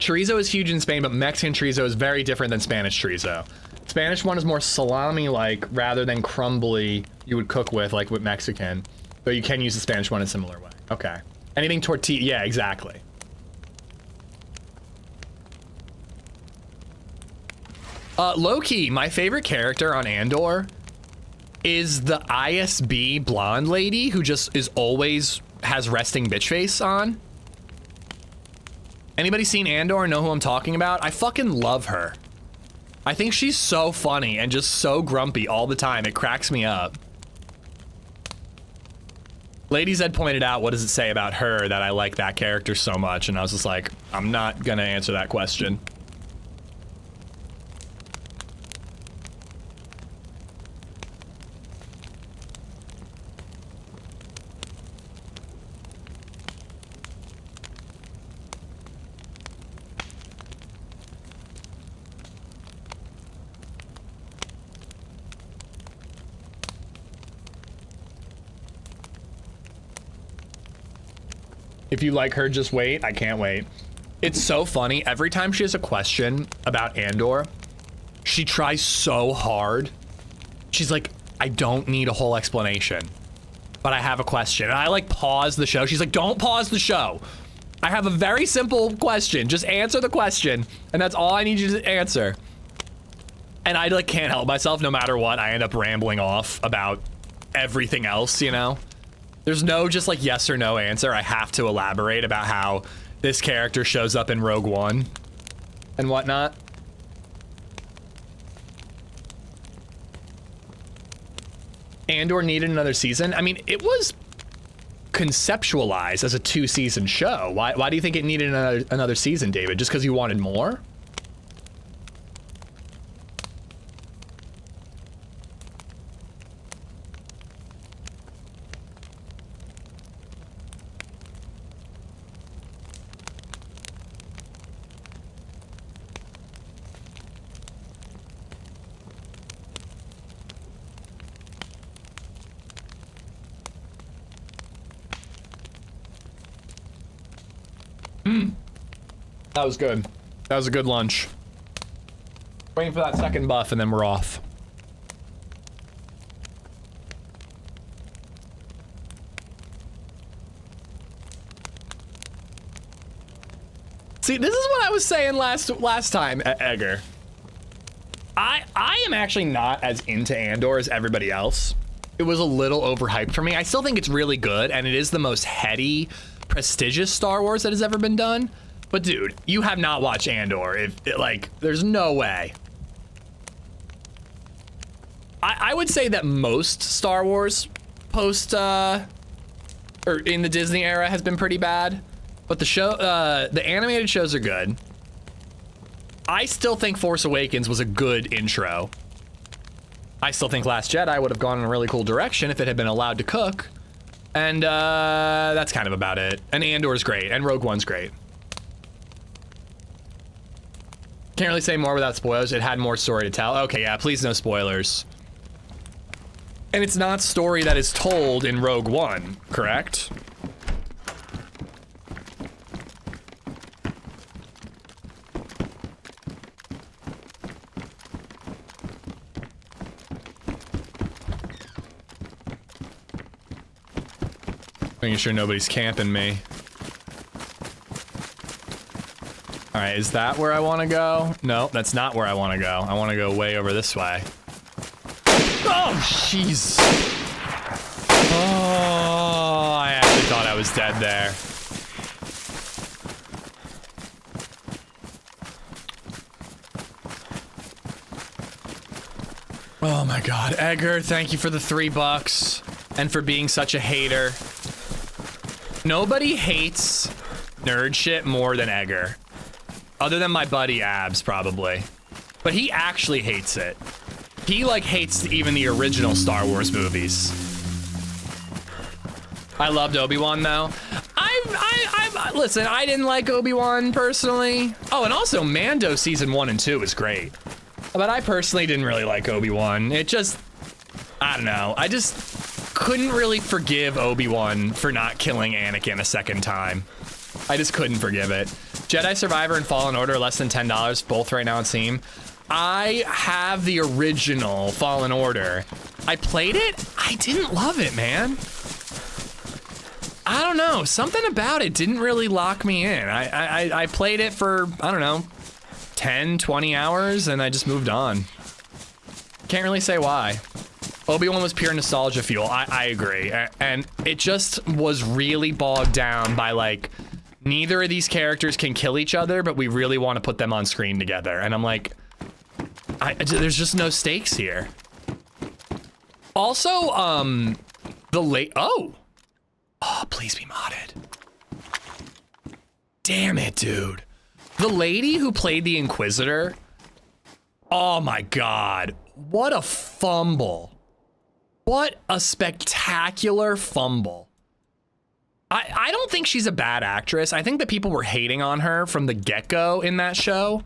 Chorizo is huge in Spain, but Mexican chorizo is very different than Spanish chorizo. Spanish one is more salami-like rather than crumbly you would cook with, like with Mexican. But you can use the Spanish one in a similar way. Okay. Anything tortilla, yeah, exactly. Low-key, my favorite character on Andor is the ISB blonde lady who just is always has resting bitch face on. Anybody seen Andor and know who I'm talking about? I fucking love her. I think she's so funny and just so grumpy all the time. It cracks me up. LadyZed pointed out, what does it say about her that I like that character so much? And I was just like, I'm not gonna answer that question. If you like her, just wait. I can't wait. It's so funny. Every time she has a question about Andor, she tries so hard. She's like, I don't need a whole explanation, but I have a question. And I like pause the show. She's like, don't pause the show. I have a very simple question. Just answer the question. And that's all I need you to answer. And I like can't help myself. No matter what, I end up rambling off about everything else, you know? There's no just like yes or no answer. I have to elaborate about how this character shows up in Rogue One and whatnot. Andor needed another season. I mean, it was conceptualized as a 2-season show. Why do you think it needed another season, David? Just because you wanted more? That was good. That was a good lunch. Waiting for that second buff and then we're off. See, this is what I was saying last time, Edgar. I am actually not as into Andor as everybody else. It was a little overhyped for me. I still think it's really good, and it is the most heady, prestigious Star Wars that has ever been done. But dude, you have not watched Andor. There's no way. I would say that most Star Wars post, or in the Disney era has been pretty bad. But the show, the animated shows are good. I still think Force Awakens was a good intro. I still think Last Jedi would have gone in a really cool direction if it had been allowed to cook. And that's kind of about it. And Andor's great, and Rogue One's great. Can't really say more without spoilers. It had more story to tell. Okay, yeah, please no spoilers. And it's not story that is told in Rogue One, correct? Making sure nobody's camping me. All right, is that where I want to go? No, that's not where I want to go. I want to go way over this way. Oh, jeez. Oh, I actually thought I was dead there. Oh my God, Edgar, thank you for the $3 and for being such a hater. Nobody hates nerd shit more than Edgar. Other than my buddy Abs, probably. But he actually hates it. He, like, hates even the original Star Wars movies. I loved Obi-Wan, though. Listen, I didn't like Obi-Wan, personally. Oh, and also, Mando Season 1 and 2 is great. But I personally didn't really like Obi-Wan. It just... I don't know. I just couldn't really forgive Obi-Wan for not killing Anakin a second time. I just couldn't forgive it. Jedi Survivor and Fallen Order are less than $10, both right now on Steam. I have the original Fallen Order. I played it. I didn't love it, man. I don't know. Something about it didn't really lock me in. I played it for, I don't know, 10, 20 hours, and I just moved on. Can't really say why. Obi-Wan was pure nostalgia fuel. I agree. And it just was really bogged down by, like, neither of these characters can kill each other, but we really want to put them on screen together. And I'm like, there's just no stakes here. Also, oh, please be modded. Damn it, dude. The lady who played the Inquisitor, oh my God, what a fumble. What a spectacular fumble. I don't think she's a bad actress. I think that people were hating on her from the get-go in that show.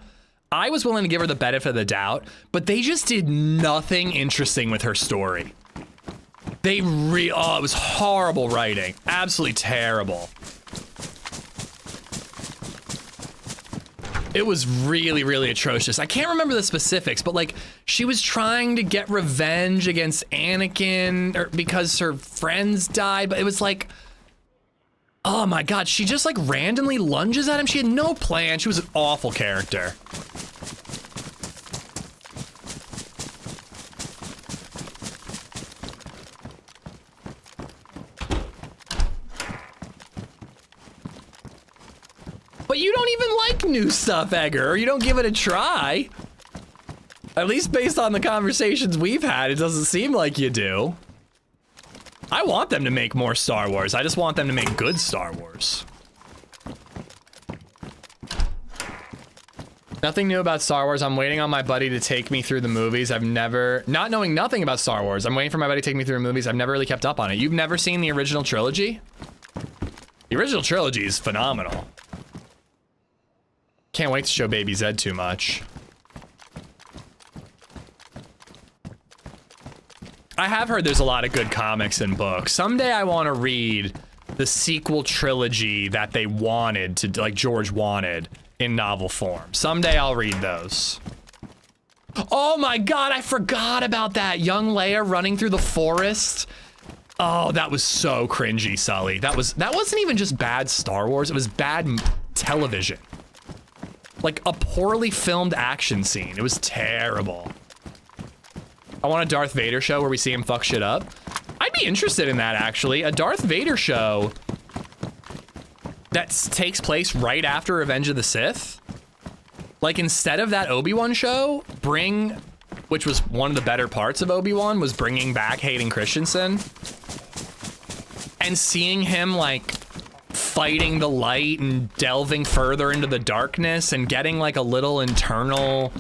I was willing to give her the benefit of the doubt, but they just did nothing interesting with her story. Oh, it was horrible writing. Absolutely terrible. It was really, really atrocious. I can't remember the specifics, but like she was trying to get revenge against Anakin because her friends died, but it was like, oh my God, she just like randomly lunges at him. She had no plan. She was an awful character. But you don't even like new stuff, Edgar, or you don't give it a try. At least based on the conversations we've had, it doesn't seem like you do. I want them to make more Star Wars. I just want them to make good Star Wars. Nothing new about Star Wars. I'm waiting on my buddy to take me through the movies. Not knowing nothing about Star Wars, I'm waiting for my buddy to take me through the movies. I've never really kept up on it. You've never seen the original trilogy? The original trilogy is phenomenal. Can't wait to show BabyZed too much. I have heard there's a lot of good comics and books. Someday I want to read the sequel trilogy that they wanted to, like George wanted in novel form. Someday I'll read those. Oh my god, I forgot about that. Young Leia running through the forest. Oh, that was so cringy, Sully. That wasn't even just bad Star Wars, it was bad television. Like a poorly filmed action scene. It was terrible. I want a Darth Vader show where we see him fuck shit up. I'd be interested in that, actually. A Darth Vader show that takes place right after Revenge of the Sith. Like, instead of that Obi-Wan show, which was one of the better parts of Obi-Wan, was bringing back Hayden Christensen. And seeing him, like, fighting the light and delving further into the darkness and getting, like, a little internal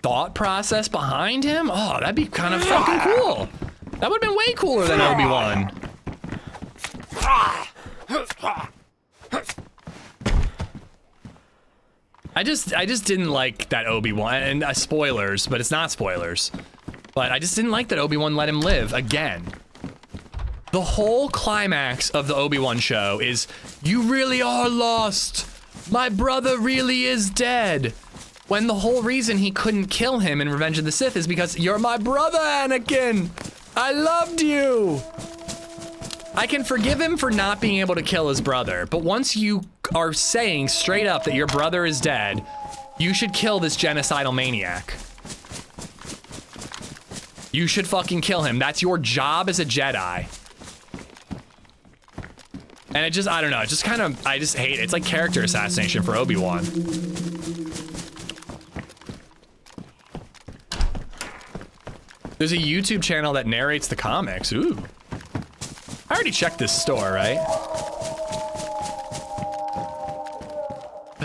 thought process behind him. Oh, that'd be kind of fucking cool. That would've been way cooler than Obi-Wan. I just didn't like that Obi-Wan, and spoilers, but it's not spoilers. But I just didn't like that Obi-Wan let him live again. The whole climax of the Obi-Wan show is, you really are lost. My brother really is dead. When the whole reason he couldn't kill him in Revenge of the Sith is because, you're my brother, Anakin. I loved you. I can forgive him for not being able to kill his brother, but once you are saying straight up that your brother is dead, you should kill this genocidal maniac. You should fucking kill him. That's your job as a Jedi. And it just, I don't know, it just kind of, I just hate it. It's like character assassination for Obi-Wan. There's a YouTube channel that narrates the comics. Ooh. I already checked this store, right?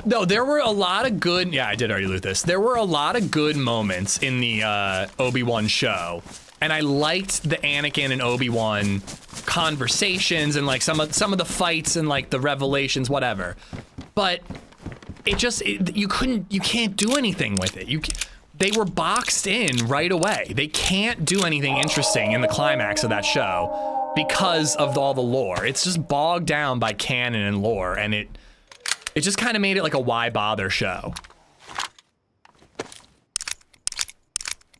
No, there were a lot of good, yeah, I did already loot this. There were a lot of good moments in the Obi-Wan show. And I liked the Anakin and Obi-Wan conversations and like some of the fights and like the revelations, whatever. But it just, you can't do anything with it. They were boxed in right away. They can't do anything interesting in the climax of that show because of all the lore. It's just bogged down by canon and lore, and it just kind of made it like a why bother show.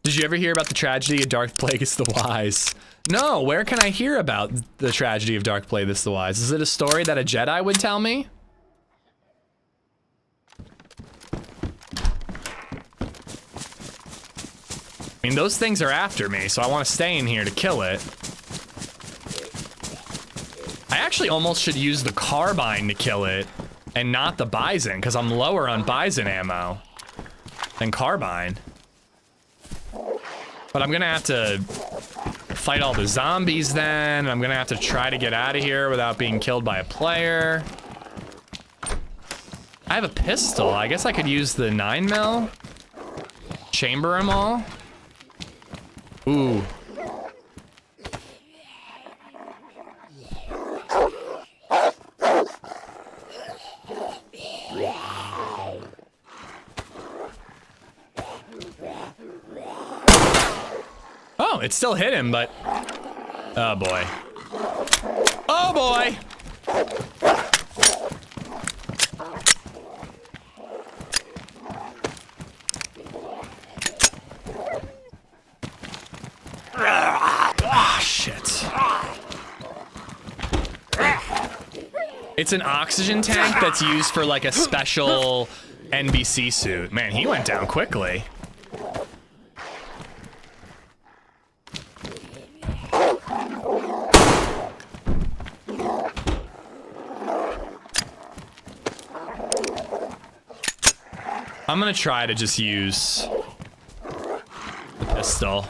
Did you ever hear about the tragedy of Darth Plagueis the Wise? No, where can I hear about the tragedy of Darth Plagueis the Wise? Is it a story that a Jedi would tell me? I mean, those things are after me, so I want to stay in here to kill it. I actually almost should use the carbine to kill it and not the Bison, because I'm lower on Bison ammo than carbine. But I'm gonna have to fight all the zombies then. I'm gonna have to try to get out of here without being killed by a player. I have a pistol. I guess I could use the 9mm. Chamber them all. Ooh. Oh, it still hit him, but... Oh boy. Oh boy! Ah, shit. It's an oxygen tank that's used for like a special NBC suit. Man, he went down quickly. I'm gonna try to just use the pistol.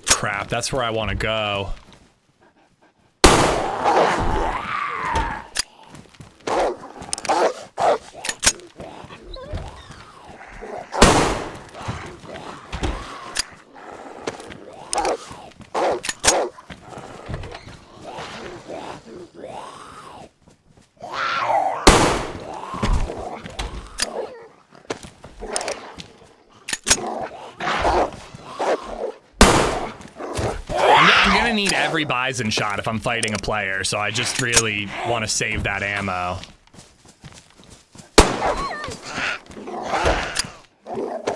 Crap, that's where I want to go. need every Bison shot if I'm fighting a player, so I just really want to save that ammo.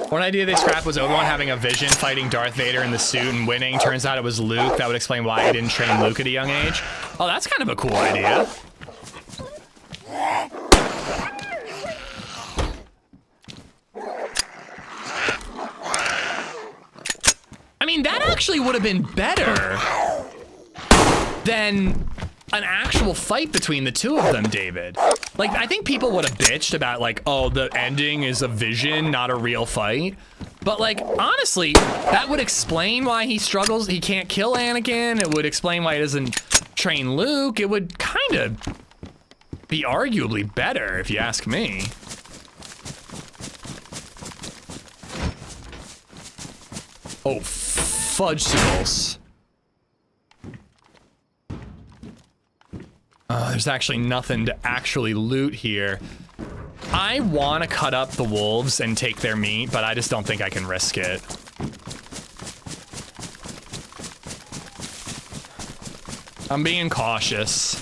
One idea they scrapped was Obi-Wan having a vision fighting Darth Vader in the suit and winning. Turns out it was Luke. That would explain why he didn't train Luke at a young age. Oh, that's kind of a cool idea. I mean, that actually would have been better than an actual fight between the two of them, David. Like, I think people would have bitched about, like, oh, the ending is a vision, not a real fight. But, like, honestly, that would explain why he struggles. He can't kill Anakin. It would explain why he doesn't train Luke. It would kind of be arguably better, if you ask me. Oh, fudgesicles. There's actually nothing to actually loot here. I want to cut up the wolves and take their meat, but I just don't think I can risk it. I'm being cautious.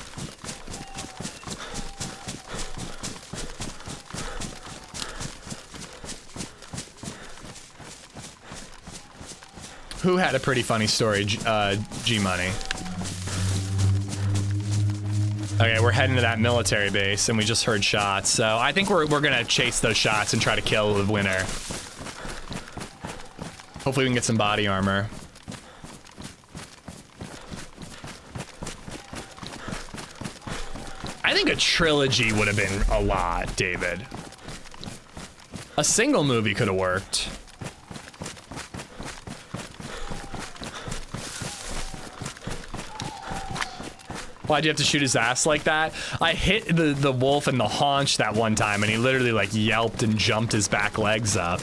Who had a pretty funny story? G-Money. Okay, we're heading to that military base, and we just heard shots. So I think we're gonna chase those shots and try to kill the winner. Hopefully we can get some body armor. I think a trilogy would have been a lot, David. A single movie could have worked. Why'd you have to shoot his ass like that? I hit the wolf in the haunch that one time, and he literally like yelped and jumped his back legs up.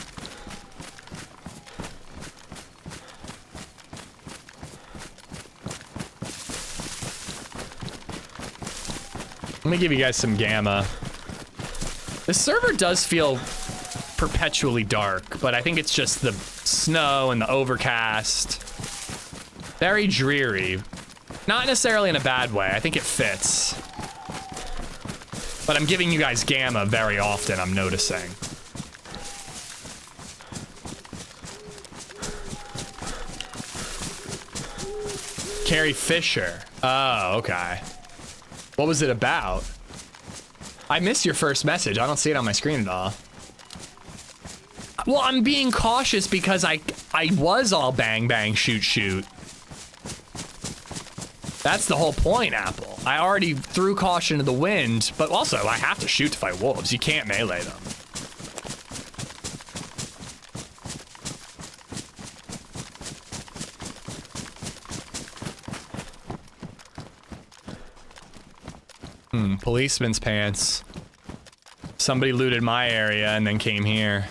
Let me give you guys some gamma. This server does feel perpetually dark, but I think it's just the snow and the overcast. Very dreary. Not necessarily in a bad way. I think it fits. But I'm giving you guys gamma very often, I'm noticing. Carrie Fisher. Oh, okay. What was it about? I missed your first message. I don't see it on my screen at all. Well, I'm being cautious because I was all bang, bang, shoot, shoot. That's the whole point, Apple. I already threw caution to the wind, but also I have to shoot to fight wolves. You can't melee them. Policeman's pants. Somebody looted my area and then came here.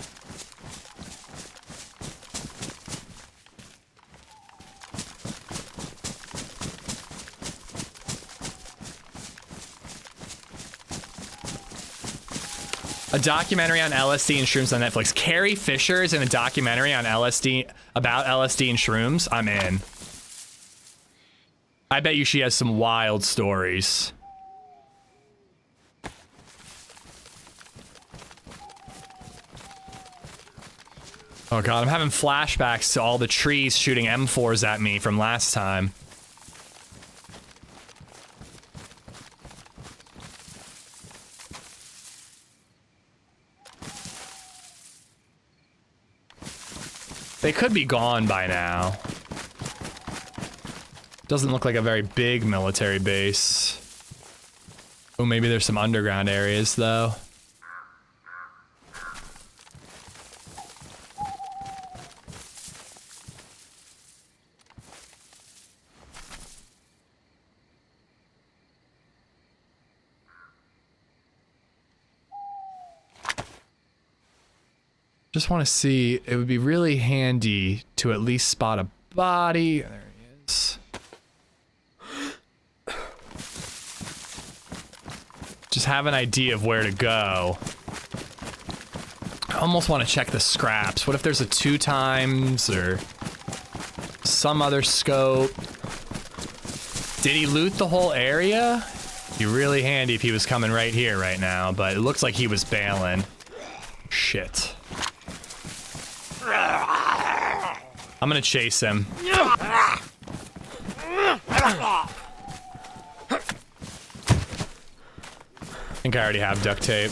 A documentary on LSD and shrooms on Netflix. Carrie Fisher is in a documentary on LSD, about LSD and shrooms. I'm in. I bet you she has some wild stories. Oh god, I'm having flashbacks to all the trees shooting M4s at me from last time. They could be gone by now. Doesn't look like a very big military base. Oh, maybe there's some underground areas, though. Just want to see, it would be really handy to at least spot a body. There he is. Just have an idea of where to go. I almost want to check the scraps. What if there's a 2x or some other scope? Did he loot the whole area? Be really handy if he was coming right here right now, but it looks like he was bailing. Shit. I'm gonna chase him. I think I already have duct tape.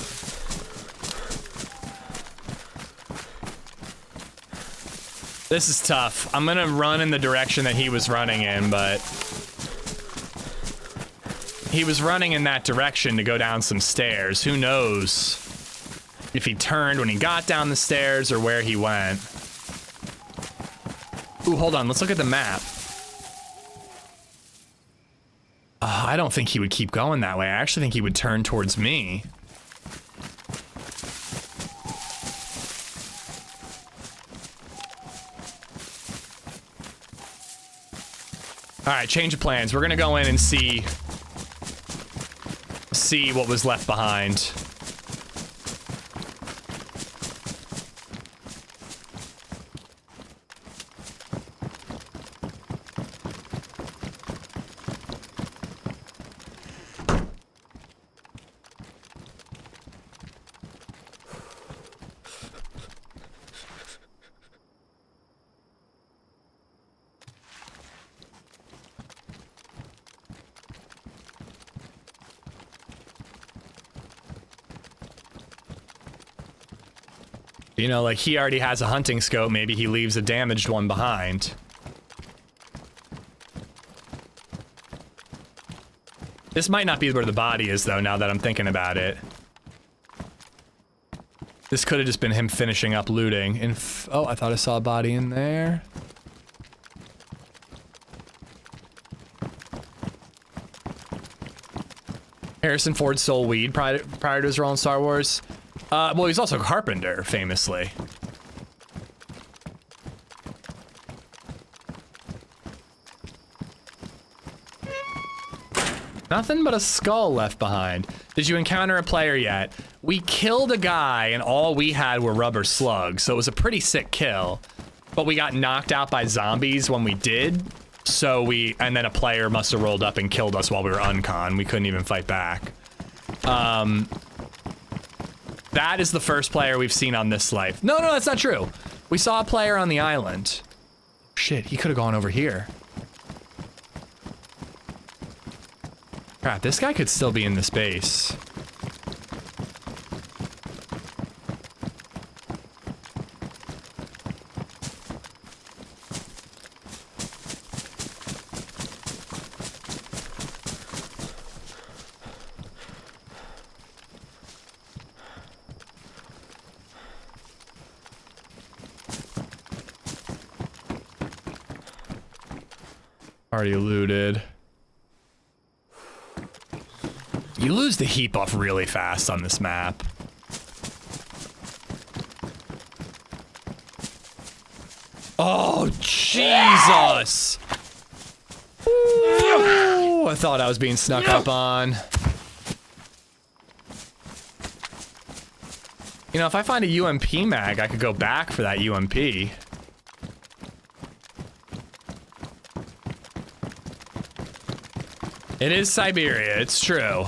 This is tough. I'm gonna run in the direction that he was running in, but he was running in that direction to go down some stairs. Who knows if he turned when he got down the stairs or where he went. Ooh, hold on. Let's look at the map. I don't think he would keep going that way. I actually think he would turn towards me. All right, change of plans. We're gonna go in and see what was left behind. You know, like he already has a hunting scope, maybe he leaves a damaged one behind. This might not be where the body is though, now that I'm thinking about it. This could have just been him finishing up looting. And oh, I thought I saw a body in there. Harrison Ford stole weed prior to his role in Star Wars. Well, he's also a carpenter, famously. Nothing but a skull left behind. Did you encounter a player yet? We killed a guy and all we had were rubber slugs, so it was a pretty sick kill. But we got knocked out by zombies when we did, and then a player must have rolled up and killed us while we were uncon. We couldn't even fight back. That is the first player we've seen on this life. No, that's not true. We saw a player on the island. Shit, he could have gone over here. Crap, this guy could still be in this base. Already looted. You lose the heat buff really fast on this map. Oh, Jesus! Ooh, I thought I was being snuck up on. You know, if I find a UMP mag, I could go back for that UMP. It is Siberia, it's true.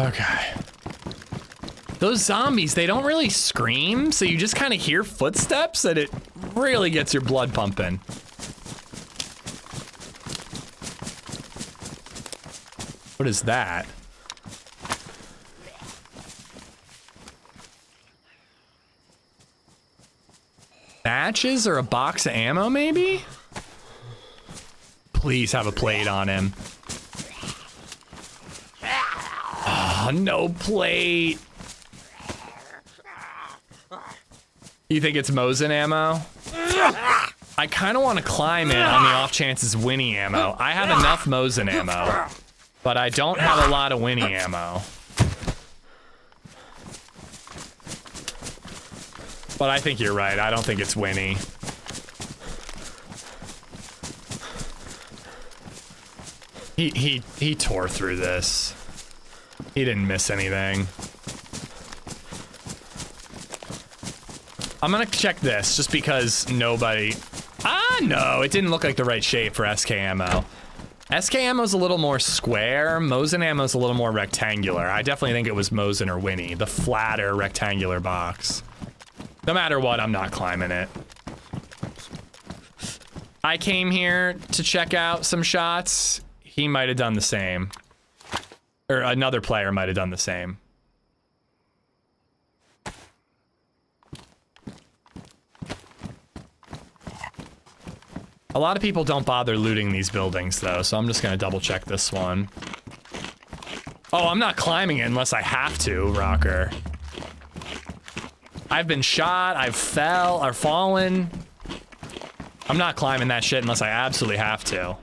Okay. Those zombies, they don't really scream, so you just kind of hear footsteps and it really gets your blood pumping. What is that? Matches or a box of ammo, maybe? Please have a plate on him. Oh, no plate. You think it's Mosin ammo? I kind of want to climb it on the off chance it's Winnie ammo. I have enough Mosin ammo. But I don't have a lot of Winnie ammo. But I think you're right. I don't think it's Winnie. He tore through this. He didn't miss anything. I'm gonna check this just because nobody... Ah, no, it didn't look like the right shape for SK ammo. SK ammo's a little more square. Mosin ammo's a little more rectangular. I definitely think it was Mosin or Winnie, the flatter rectangular box. No matter what, I'm not climbing it. I came here to check out some shots. He might have done the same. Or another player might have done the same. A lot of people don't bother looting these buildings though, so I'm just gonna double check this one. Oh, I'm not climbing it unless I have to, Rocker. I've been shot, I've fell, or fallen. I'm not climbing that shit unless I absolutely have to.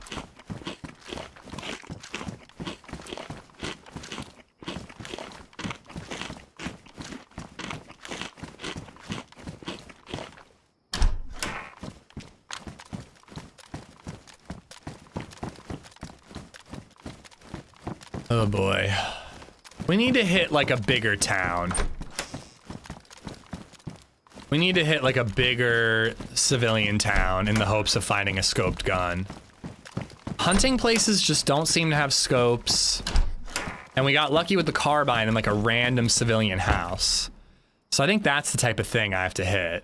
Oh boy. We need to hit like a bigger town. We need to hit like a bigger civilian town in the hopes of finding a scoped gun. Hunting places just don't seem to have scopes. And we got lucky with the carbine in like a random civilian house. So I think that's the type of thing I have to hit.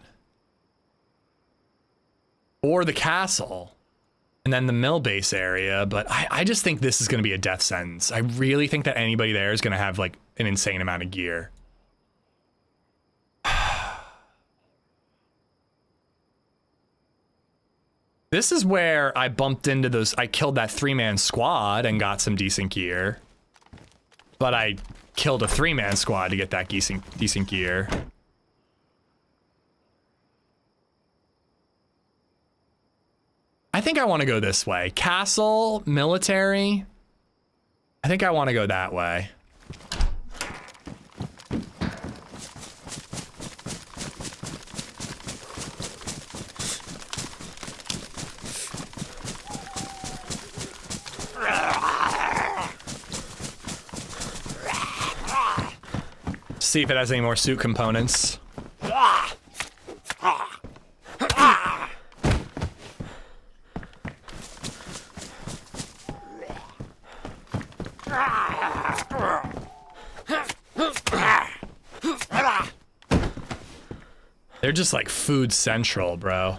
Or the castle. And then the mill base area, but I just think this is going to be a death sentence. I really think that anybody there is going to have like an insane amount of gear. This is where I bumped into those, I killed that 3-man squad and got some decent gear. But I killed a 3-man squad to get that decent gear. I think I want to go this way. Castle, military. I think I want to go that way. See if it has any more suit components. They're just like food central, bro.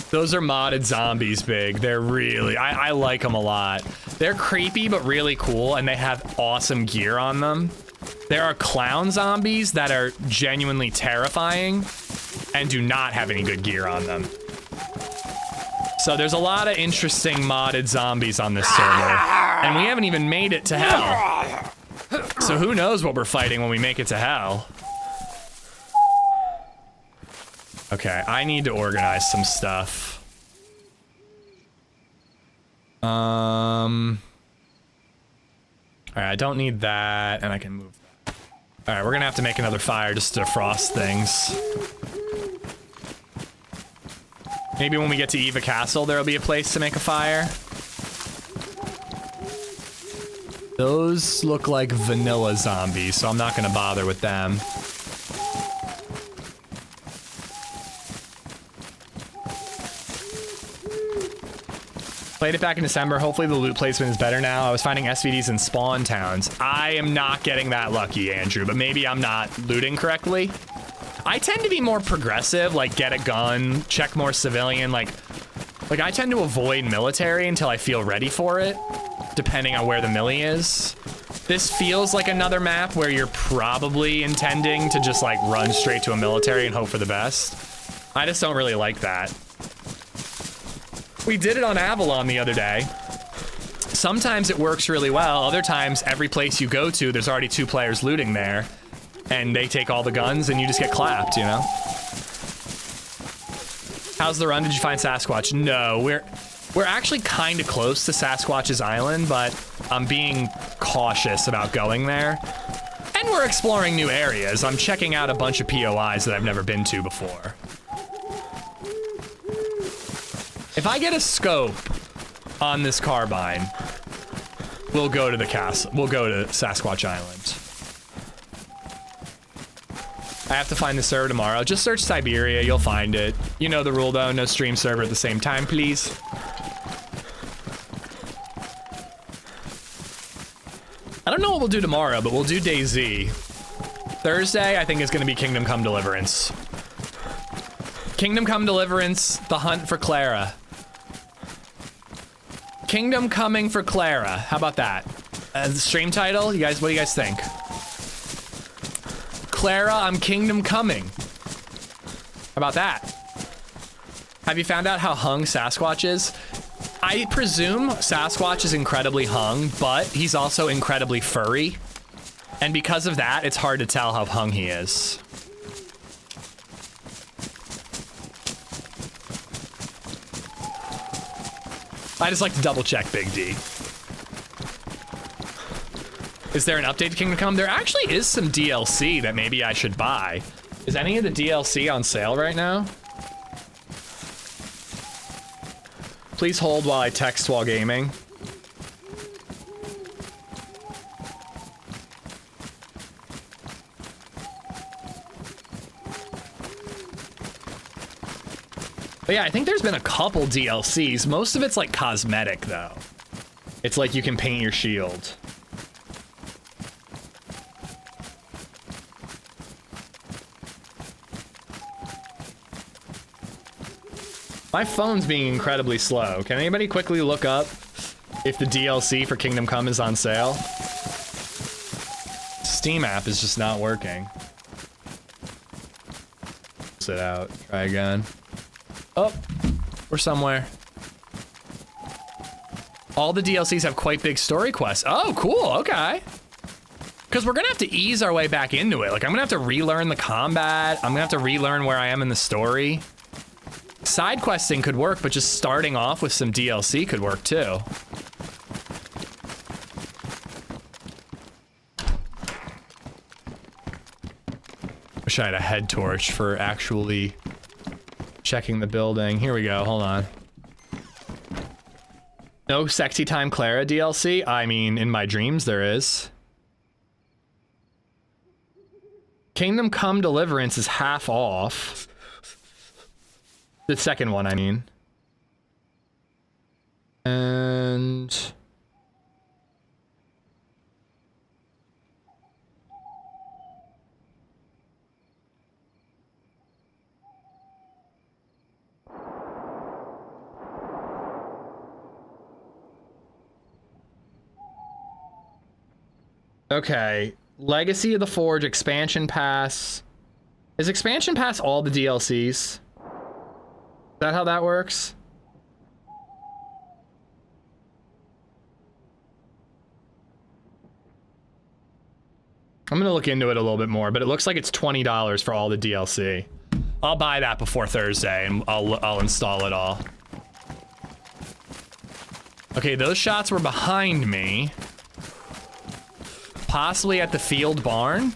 Those are modded zombies, Big. They're really, I like them a lot. They're creepy, but really cool, and they have awesome gear on them. There are clown zombies that are genuinely terrifying and do not have any good gear on them. So there's a lot of interesting modded zombies on this server, and we haven't even made it to hell. So who knows what we're fighting when we make it to hell. Okay, I need to organize some stuff. Alright, I don't need that, and I can move that. Alright, we're gonna have to make another fire just to defrost things. Maybe when we get to Eva Castle, there'll be a place to make a fire. Those look like vanilla zombies, so I'm not gonna bother with them. Played it back in December. Hopefully the loot placement is better now. I was finding SVDs in spawn towns. I am not getting that lucky, Andrew, but maybe I'm not looting correctly. I tend to be more progressive, like get a gun, check more civilian, like I tend to avoid military until I feel ready for it, depending on where the millie is. This feels like another map where you're probably intending to just like run straight to a military and hope for the best. I just don't really like that. We did it on Avalon the other day. Sometimes it works really well. Other times, every place you go to, there's already 2 players looting there. And they take all the guns and you just get clapped, you know? How's the run? Did you find Sasquatch? No, we're actually kind of close to Sasquatch's island, but I'm being cautious about going there. And we're exploring new areas. I'm checking out a bunch of POIs that I've never been to before. If I get a scope on this carbine, we'll go to the castle. We'll go to Sasquatch Island. I have to find the server tomorrow. Just search Siberia, you'll find it. You know the rule though, no stream server at the same time, please. I don't know what we'll do tomorrow, but we'll do DayZ. Thursday, I think is gonna be Kingdom Come Deliverance. Kingdom Come Deliverance, the hunt for Clara. Kingdom Coming for Clara, how about that? The stream title, you guys, what do you guys think? Clara, I'm Kingdom Coming. How about that? Have you found out how hung Sasquatch is? I presume Sasquatch is incredibly hung, but he's also incredibly furry. And because of that, it's hard to tell how hung he is. I just like to double check Big D. Is there an update to Kingdom Come? There actually is some DLC that maybe I should buy. Is any of the DLC on sale right now? Please hold while I text while gaming. But yeah, I think there's been a couple DLCs. Most of it's like cosmetic though. It's like you can paint your shield. My phone's being incredibly slow. Can anybody quickly look up if the DLC for Kingdom Come is on sale? Steam app is just not working. Sit out, try again. Oh, we're somewhere. All the DLCs have quite big story quests. Oh, cool, okay. Because we're gonna have to ease our way back into it. Like, I'm gonna have to relearn the combat. I'm gonna have to relearn where I am in the story. Side questing could work, but just starting off with some DLC could work too. Wish I had a head torch for actually checking the building. Here we go, hold on. No Sexy Time Clara DLC? I mean, in my dreams there is. Kingdom Come Deliverance is half off. The second one, I mean. And... okay, Legacy of the Forge, Expansion Pass. Is Expansion Pass all the DLCs? Is that how that works? I'm gonna look into it a little bit more, but it looks like it's $20 for all the DLC. I'll buy that before Thursday and I'll install it all. Okay, those shots were behind me. Possibly at the field barn.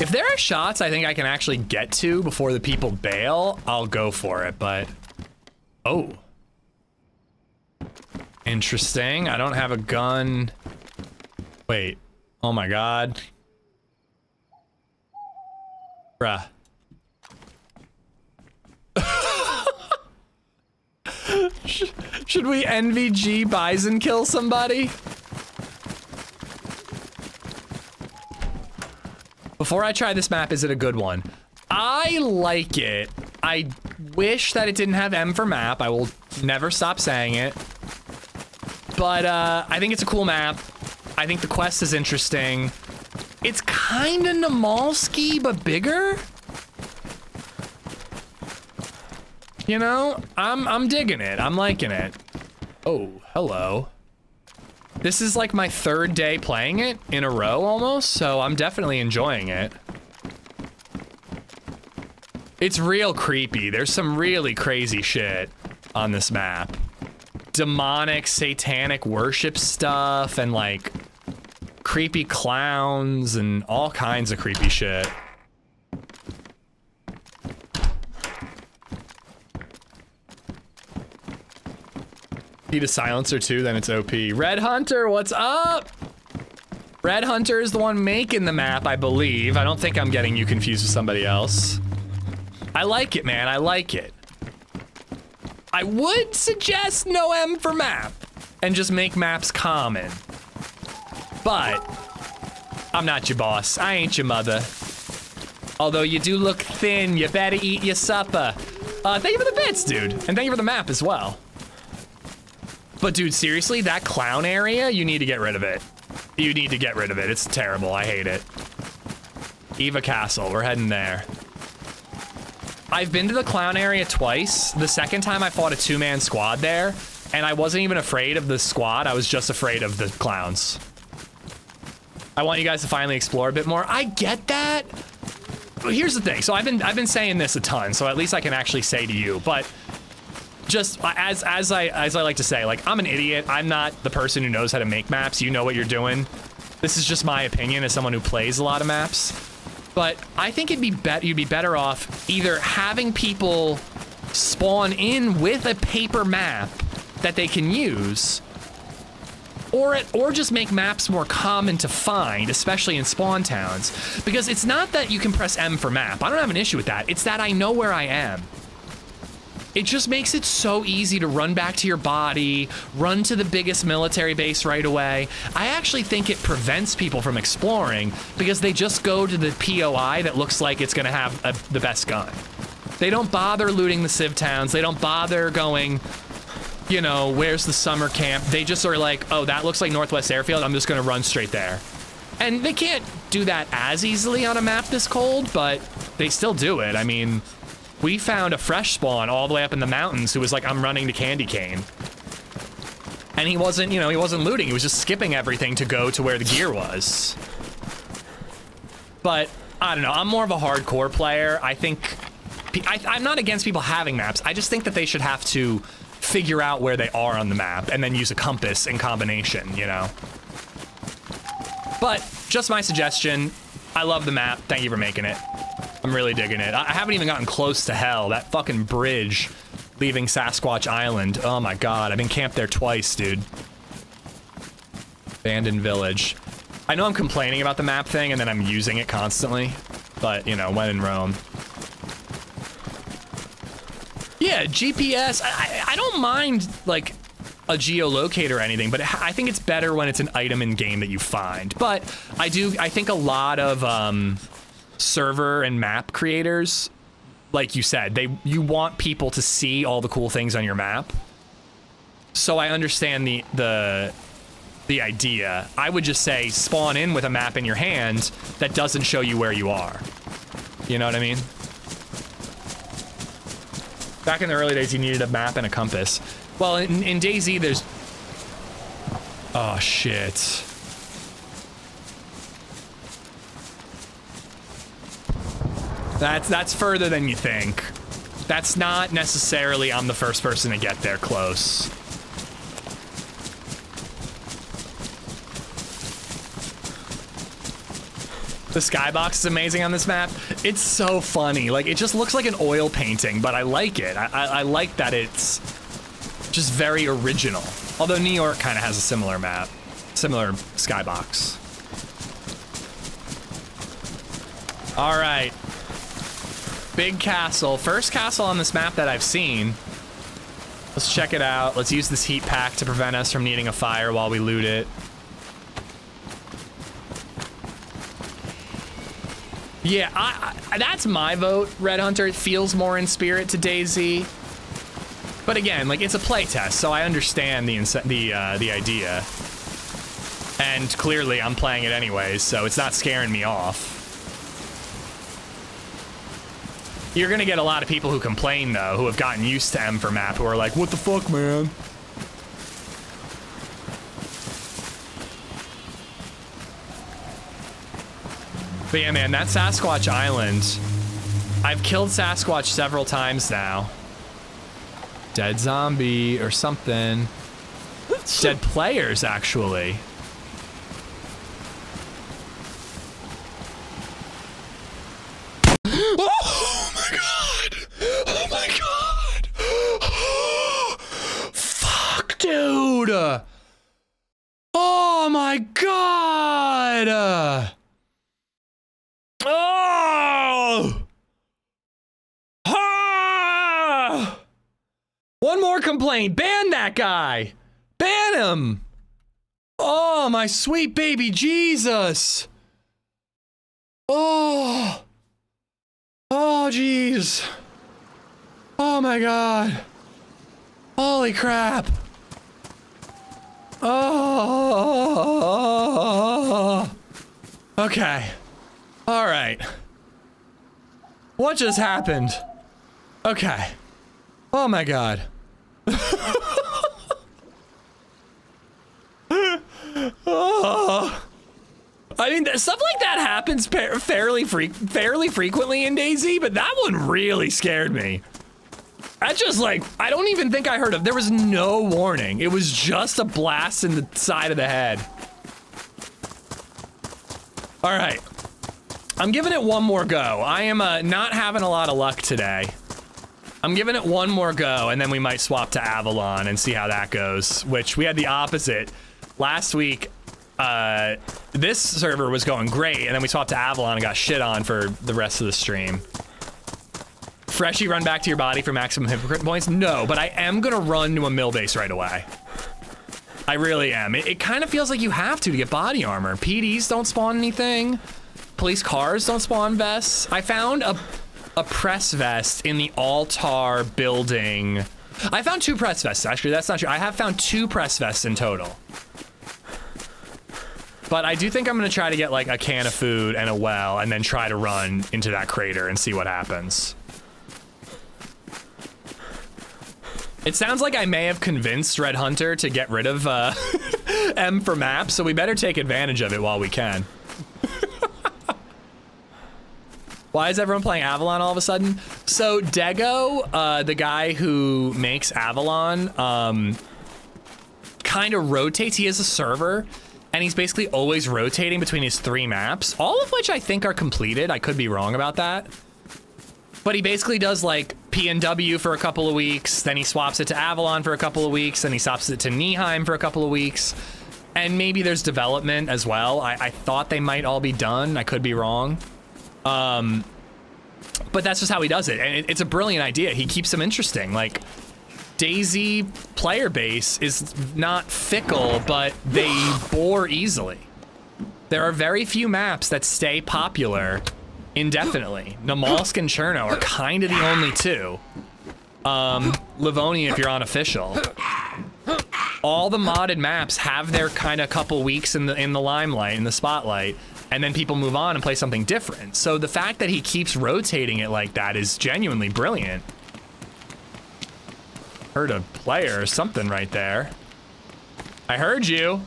If there are shots I think I can actually get to before the people bail, I'll go for it, but... Oh. Interesting. I don't have a gun. Wait. Oh my god. Bruh. Should we NVG Bison kill somebody? Before I try this map, is it a good one? I like it. I wish that it didn't have M for map. I will never stop saying it. But I think it's a cool map. I think the quest is interesting. It's kind of Namalski, but bigger. You know, I'm digging it. I'm liking it. Oh, hello. This is like my third day playing it in a row almost, so I'm definitely enjoying it. It's real creepy. There's some really crazy shit on this map. Demonic, satanic worship stuff and like creepy clowns and all kinds of creepy shit. Need a silencer too, then it's OP. Red Hunter, what's up? Red Hunter is the one making the map, I believe. I don't think I'm getting you confused with somebody else. I like it, man, I like it. I would suggest no M for map and just make maps common. But I'm not your boss, I ain't your mother. Although you do look thin, you better eat your supper. Thank you for the bits, dude, and thank you for the map as well. But dude, seriously, that clown area, you need to get rid of it. You need to get rid of it. It's terrible. I hate it. Eva Castle. We're heading there. I've been to the clown area twice. The second time I fought a two-man squad there, and I wasn't even afraid of the squad. I was just afraid of the clowns. I want you guys to finally explore a bit more. I get that. Here's the thing. So I've been saying this a ton, so at least I can actually say to you, but just as I like to say, like, I'm an idiot. I'm not the person who knows how to make maps. You know what you're doing. This is just my opinion as someone who plays a lot of maps. But I think you'd be better off either having people spawn in with a paper map that they can use, or just make maps more common to find, especially in spawn towns. Because it's not that you can press M for map. I don't have an issue with that. It's that I know where I am. It just makes it so easy to run back to your body, run to the biggest military base right away. I actually think it prevents people from exploring because they just go to the POI that looks like it's gonna have the best gun. They don't bother looting the civ towns. They don't bother going, you know, where's the summer camp? They just are like, oh, that looks like Northwest Airfield. I'm just gonna run straight there. And they can't do that as easily on a map this cold, but they still do it. I mean, we found a fresh spawn all the way up in the mountains who was like, I'm running to Candy Cane. And he wasn't, you know, he wasn't looting. He was just skipping everything to go to where the gear was. But I don't know. I'm more of a hardcore player. I think, I'm not against people having maps. I just think that they should have to figure out where they are on the map and then use a compass in combination, you know? But just my suggestion. I love the map. Thank you for making it. I'm really digging it. I haven't even gotten close to hell. That fucking bridge leaving Sasquatch Island. Oh my God, I've been camped there twice, dude. Abandoned village. I know I'm complaining about the map thing and then I'm using it constantly, but you know, when in Rome. Yeah, GPS, I don't mind like a geolocator or anything, but I think it's better when it's an item in game that you find. But I think a lot of server and map creators, like you said, you want people to see all the cool things on your map. So I understand the idea. I would just say spawn in with a map in your hand that doesn't show you where you are. You know what I mean? Back in the early days, you needed a map and a compass. Well, in DayZ, there's... Oh, shit. That's further than you think. That's not necessarily I'm the first person to get there close. The skybox is amazing on this map. It's so funny. Like, it just looks like an oil painting, but I like it. I like that it's just very original. Although New York kind of has a similar map, similar skybox. All right. Big castle. First castle on this map that I've seen. Let's check it out. Let's use this heat pack to prevent us from needing a fire while we loot it. Yeah, that's my vote, Red Hunter. It feels more in spirit to DayZ. But again, like, it's a playtest, so I understand the idea. And clearly I'm playing it anyways, so it's not scaring me off. You're gonna get a lot of people who complain, though, who have gotten used to M for map, who are like, what the fuck, man? But yeah, man, that Sasquatch Island, I've killed Sasquatch several times now. Dead zombie or something. Dead players, actually. Oh my god! Oh my god! Fuck, dude! Oh my god! Oh! Ah! One more complaint. Ban that guy. Ban him. Oh, my sweet baby Jesus. Oh. Oh, jeez. Oh, my God. Holy crap. Oh. Okay. All right. What just happened? Okay. Oh, my God. Oh. I mean, stuff like that happens fairly frequently in DayZ, but that one really scared me. That just like, I don't even think I heard of. There was no warning. It was just a blast in the side of the head. All right. I'm giving it one more go. I am not having a lot of luck today. I'm giving it one more go, and then we might swap to Avalon and see how that goes, which we had the opposite. Last week, this server was going great, and then we swapped to Avalon and got shit on for the rest of the stream. Freshie, run back to your body for maximum hypocrite points? No, but I am gonna run to a mill base right away. I really am. It kind of feels like you have to get body armor. PDs don't spawn anything. Police cars don't spawn vests. I found a press vest in the altar building. I found 2 press vests, actually. That's not true. I have found 2 press vests in total. But I do think I'm gonna try to get like a can of food and a well and then try to run into that crater and see what happens. It sounds like I may have convinced Red Hunter to get rid of M for maps, so we better take advantage of it while we can. Why is everyone playing Avalon all of a sudden? So Dego, the guy who makes Avalon, kind of rotates. He has a server, and he's basically always rotating between his 3 maps, all of which I think are completed. I could be wrong about that. But he basically does like PNW for a couple of weeks, then he swaps it to Avalon for a couple of weeks, then he swaps it to Nihheim for a couple of weeks. And maybe there's development as well. I thought they might all be done. I could be wrong. But that's just how he does it. And it's a brilliant idea. He keeps them interesting. Like, DayZ player base is not fickle, but they bore easily. There are very few maps that stay popular indefinitely. Namalsk and Cherno are kind of the only 2. Livonia if you're on official. All the modded maps have their kind of couple weeks in the limelight, in the spotlight, and then people move on and play something different. So the fact that he keeps rotating it like that is genuinely brilliant. Heard a player or something right there. I heard you.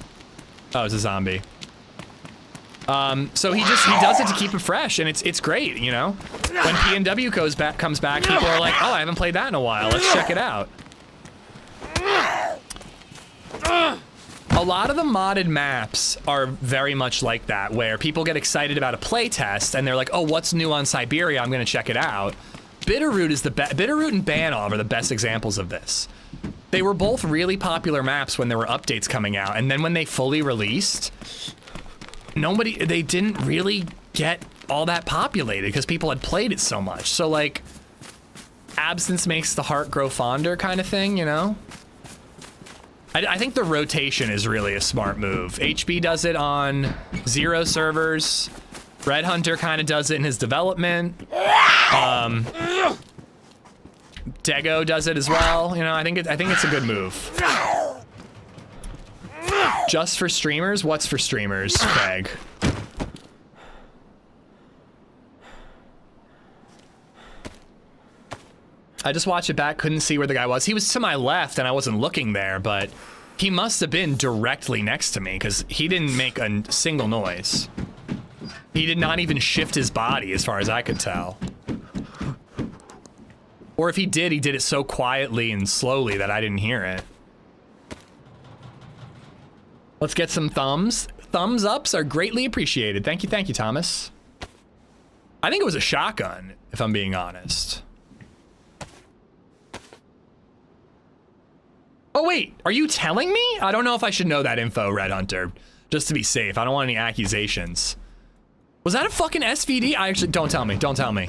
Oh, it's a zombie. So he does it to keep it fresh, and it's great, you know? When PNW comes back, people are like, oh, I haven't played that in a while. Let's check it out. A lot of the modded maps are very much like that, where people get excited about a playtest, and they're like, oh, what's new on Siberia? I'm gonna check it out. Bitterroot is Bitterroot and Banov are the best examples of this. They were both really popular maps when there were updates coming out, and then when they fully released, they didn't really get all that populated because people had played it so much. So like, absence makes the heart grow fonder kind of thing, you know? I think the rotation is really a smart move. HB does it on 0 servers. Red Hunter kind of does it in his development. Dego does it as well. You know, I think it's a good move. Just for streamers? What's for streamers, Craig? I just watched it back, couldn't see where the guy was. He was to my left and I wasn't looking there, but he must have been directly next to me because he didn't make a single noise. He did not even shift his body as far as I could tell. Or if he did it so quietly and slowly that I didn't hear it. Let's get some thumbs. Thumbs ups are greatly appreciated. Thank you, Thomas. I think it was a shotgun, if I'm being honest. Oh wait, are you telling me? I don't know if I should know that info, Red Hunter, just to be safe. I don't want any accusations. Was that a fucking SVD? I actually, don't tell me, don't tell me.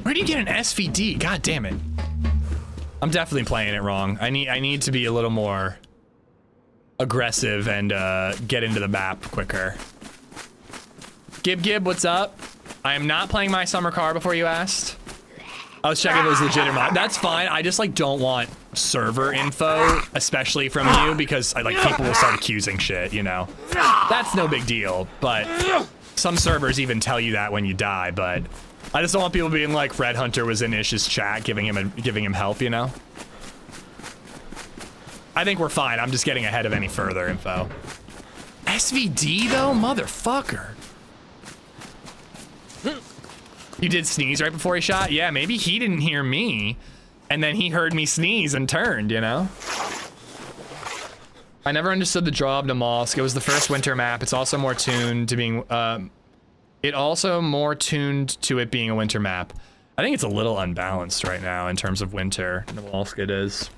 Where do you get an SVD? God damn it. I'm definitely playing it wrong. I need to be a little more aggressive and get into the map quicker. Gib, what's up? I am not playing my summer car before you asked. I was checking if it was legit or not. That's fine. I just like don't want server info, especially from you, because like people will start accusing shit, you know. That's no big deal, but some servers even tell you that when you die, but I just don't want people being like Red Hunter was in Ish's chat giving him help, you know. I think we're fine. I'm just getting ahead of any further info. SVD though, motherfucker. You did sneeze right before he shot? Yeah, maybe he didn't hear me, and then he heard me sneeze and turned, you know? I never understood the draw of Namalsk. It was the first winter map. It's also more tuned to being, it being a winter map. I think it's a little unbalanced right now in terms of winter. Namalsk it is.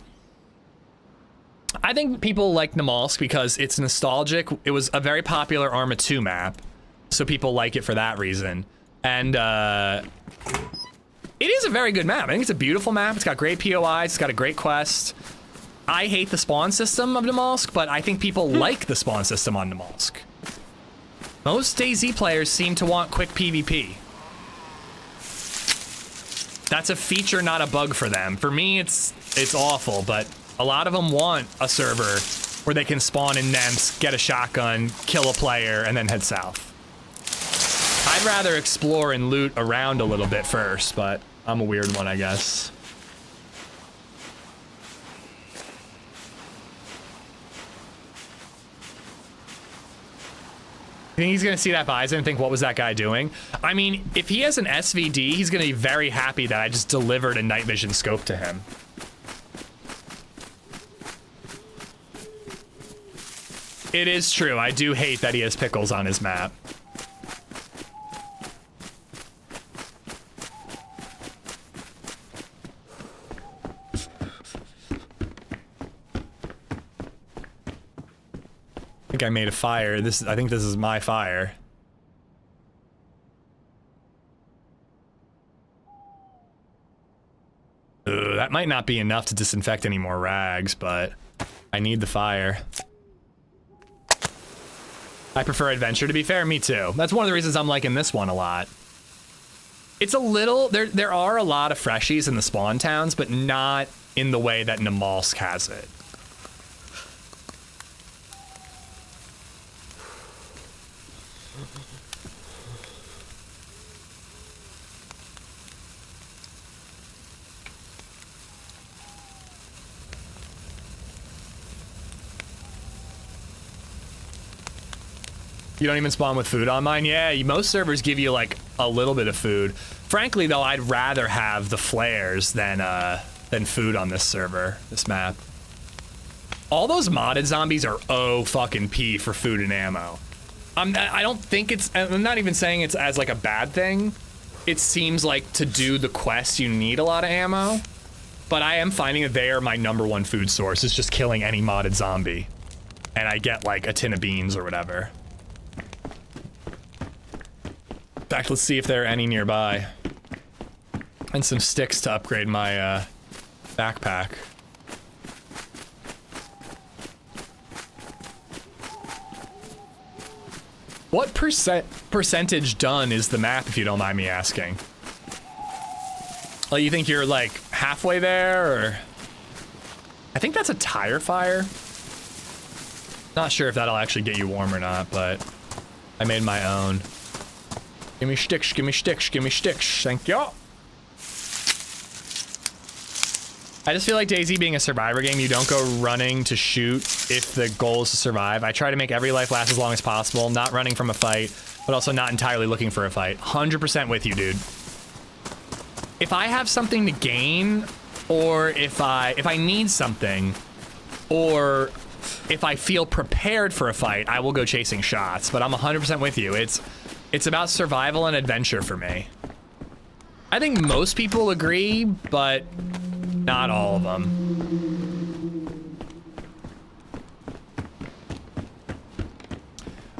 I think people like Namalsk because it's nostalgic. It was a very popular Arma 2 map, so people like it for that reason. And it is a very good map. I think it's a beautiful map. It's got great POIs. It's got a great quest. I hate the spawn system of Namalsk, but I think people like the spawn system on Namalsk. Most DayZ players seem to want quick PvP. That's a feature, not a bug for them. For me, it's awful, but a lot of them want a server where they can spawn in Nemps, get a shotgun, kill a player, and then head south. I'd rather explore and loot around a little bit first, but I'm a weird one, I guess. You think he's gonna see that BabyZed and think, what was that guy doing? I mean, if he has an SVD, he's gonna be very happy that I just delivered a night vision scope to him. It is true, I do hate that he has pickles on his map. I think I made a fire. I think this is my fire. Ugh, that might not be enough to disinfect any more rags, but I need the fire. I prefer adventure, to be fair. Me too. That's one of the reasons I'm liking this one a lot. It's a little, there are a lot of freshies in the spawn towns, but not in the way that Namalsk has it. You don't even spawn with food on mine? Yeah, most servers give you like a little bit of food. Frankly though, I'd rather have the flares than food on this server, this map. All those modded zombies are fucking P for food and ammo. I don't think it's, I'm not even saying it's as like a bad thing. It seems like to do the quest you need a lot of ammo, but I am finding that they are my #1 food source. It's just killing any modded zombie. And I get like a tin of beans or whatever. In fact, let's see if there are any nearby. And some sticks to upgrade my backpack. What percentage done is the map, if you don't mind me asking? Like, you think you're like halfway there, or? I think that's a tire fire. Not sure if that'll actually get you warm or not, but I made my own. Give me sticks, give me sticks, give me sticks. Thank you. I just feel like DayZ being a survivor game, you don't go running to shoot if the goal is to survive. I try to make every life last as long as possible, not running from a fight, but also not entirely looking for a fight. 100% with you, dude. if I have something to gain, or if I need something, or if I feel prepared for a fight, I will go chasing shots. But I'm 100% with you. It's about survival and adventure for me. I think most people agree, but not all of them.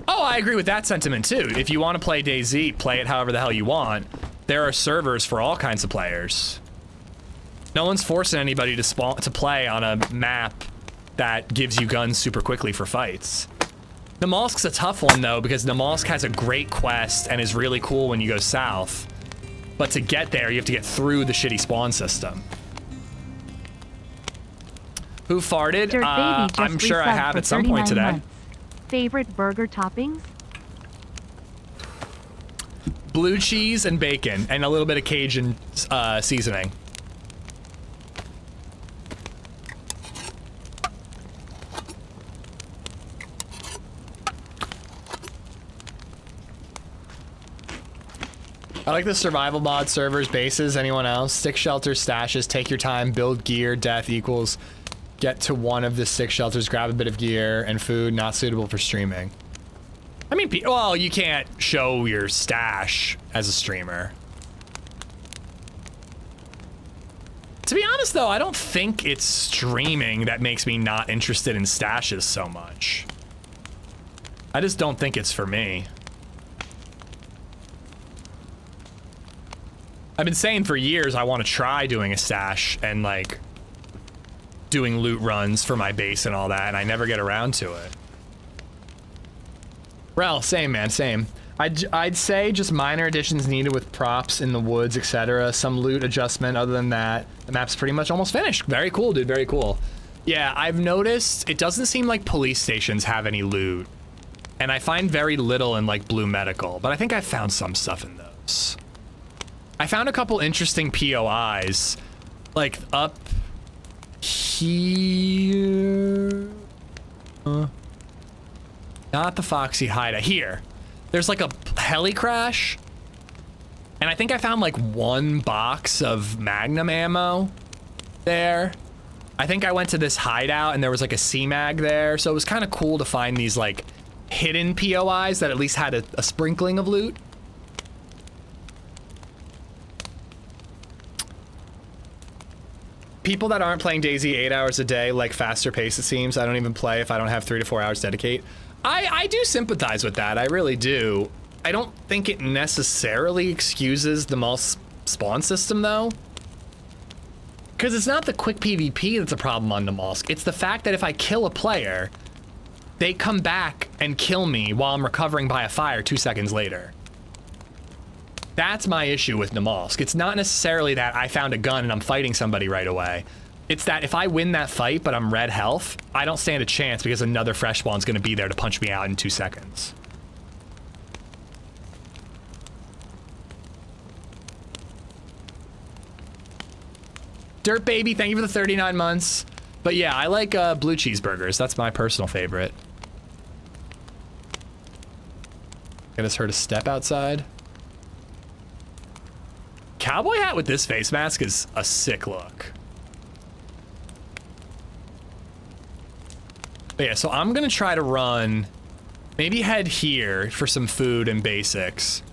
Oh, I agree with that sentiment too. If you want to play DayZ, play it however the hell you want. There are servers for all kinds of players. No one's forcing anybody to play on a map that gives you guns super quickly for fights. Namalsk's a tough one though, because Namalsk has a great quest and is really cool when you go south. But to get there, you have to get through the shitty spawn system. Who farted? Dirt Baby just I'm sure I resubbed have for at some point 39 today. months. Favorite burger toppings? Blue cheese and bacon, and a little bit of Cajun seasoning. I like the survival mod servers, bases. Anyone else? Stick shelters, stashes, take your time, build gear, death equals. Get to one of the 6 shelters, grab a bit of gear and food, not suitable for streaming. I mean, well, you can't show your stash as a streamer. To be honest though, I don't think it's streaming that makes me not interested in stashes so much. I just don't think it's for me. I've been saying for years I want to try doing a stash and like doing loot runs for my base and all that, and I never get around to it. Rel, same man, same. I'd say just minor additions needed with props in the woods, etc. Some loot adjustment. Other than that, the map's pretty much almost finished. Very cool, dude. Very cool. Yeah, I've noticed it doesn't seem like police stations have any loot, and I find very little in like Blue Medical, but I think I found some stuff in those. I found a couple interesting POIs, like up here. Not the Foxy Hideout. Here. There's like a heli crash. And I think I found like 1 box of Magnum ammo there. I think I went to this hideout and there was like a C-Mag there. So it was kind of cool to find these like hidden POIs that at least had a sprinkling of loot. People that aren't playing DayZ 8 hours a day like faster pace, it seems. I don't even play if I don't have 3 to 4 hours to dedicate. I do sympathize with that. I really do. I don't think it necessarily excuses the mall spawn system though. Because it's not the quick PvP that's a problem on Namalsk. It's the fact that if I kill a player, they come back and kill me while I'm recovering by a fire 2 seconds later. That's my issue with Namalsk. It's not necessarily that I found a gun and I'm fighting somebody right away. It's that if I win that fight but I'm red health, I don't stand a chance because another fresh spawn's gonna be there to punch me out in 2 seconds. Dirt Baby, thank you for the 39 months. But yeah, I like blue cheeseburgers. That's my personal favorite. I just heard a step outside. Cowboy hat with this face mask is a sick look. But yeah, so I'm gonna try to run, maybe head here for some food and basics.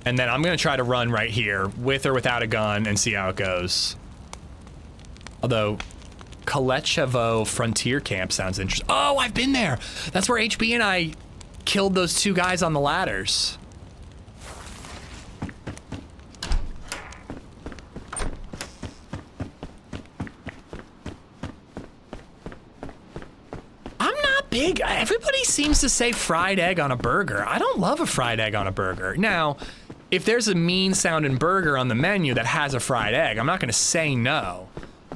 And then I'm gonna try to run right here with or without a gun and see how it goes. Although, Kalechevo Frontier Camp sounds interesting. Oh, I've been there. That's where HB and I killed those 2 guys on the ladders. Big. Everybody seems to say fried egg on a burger. I don't love a fried egg on a burger. Now, if there's a mean sounding burger on the menu that has a fried egg, I'm not gonna say no.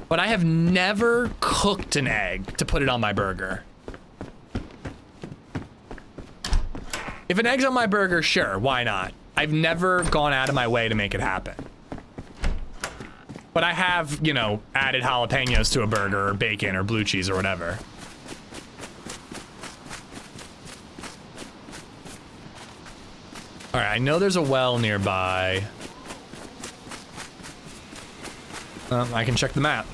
But I have never cooked an egg to put it on my burger. If an egg's on my burger, sure, why not? I've never gone out of my way to make it happen. But I have, you know, added jalapenos to a burger or bacon or blue cheese or whatever. All right, I know there's a well nearby. I can check the map.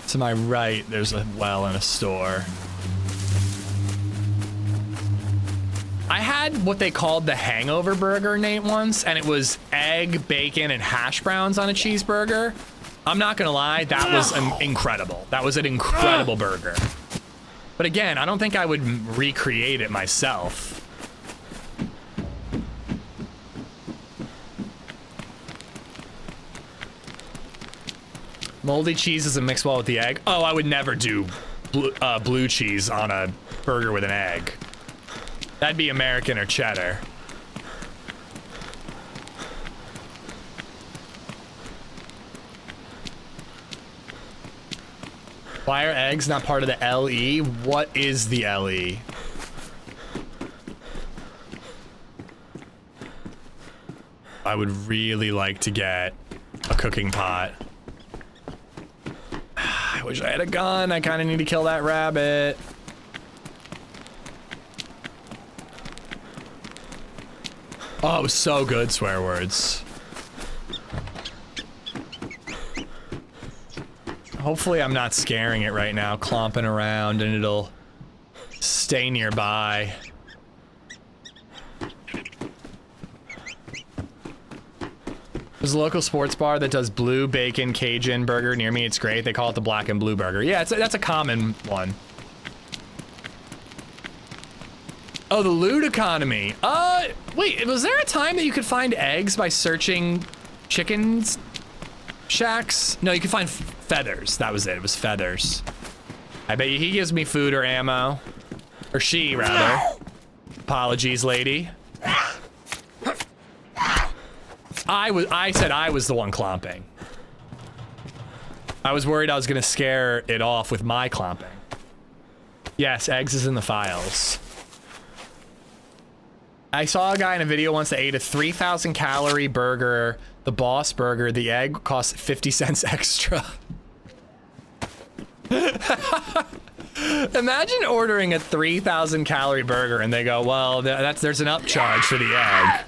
To my right, there's a well and a store. I had what they called the hangover burger, Nate, once, and it was egg, bacon, and hash browns on a cheeseburger. I'm not gonna lie, that was incredible. That was an incredible burger. But again, I don't think I would recreate it myself. Moldy cheese doesn't mix well with the egg. Oh, I would never do blue cheese on a burger with an egg. That'd be American or cheddar. Why are eggs not part of the LE? What is the LE? I would really like to get a cooking pot. I wish I had a gun. I kind of need to kill that rabbit. Oh, it was so good, swear words. Hopefully I'm not scaring it right now, clomping around, and it'll stay nearby. There's a local sports bar that does blue bacon Cajun burger near me. It's great. They call it the black and blue burger. Yeah, that's a common one. Oh, the loot economy. Wait, was there a time that you could find eggs by searching chickens shacks? No, you could find feathers. That was it. It was feathers. I bet you he gives me food or ammo. Or she, rather. Apologies, lady. I said I was the one clomping. I was worried I was gonna scare it off with my clomping. Yes, eggs is in the files. I saw a guy in a video once that ate a 3,000 calorie burger, the Boss Burger. The egg cost 50 cents extra. Imagine ordering a 3,000 calorie burger and they go, well, there's an upcharge for the egg.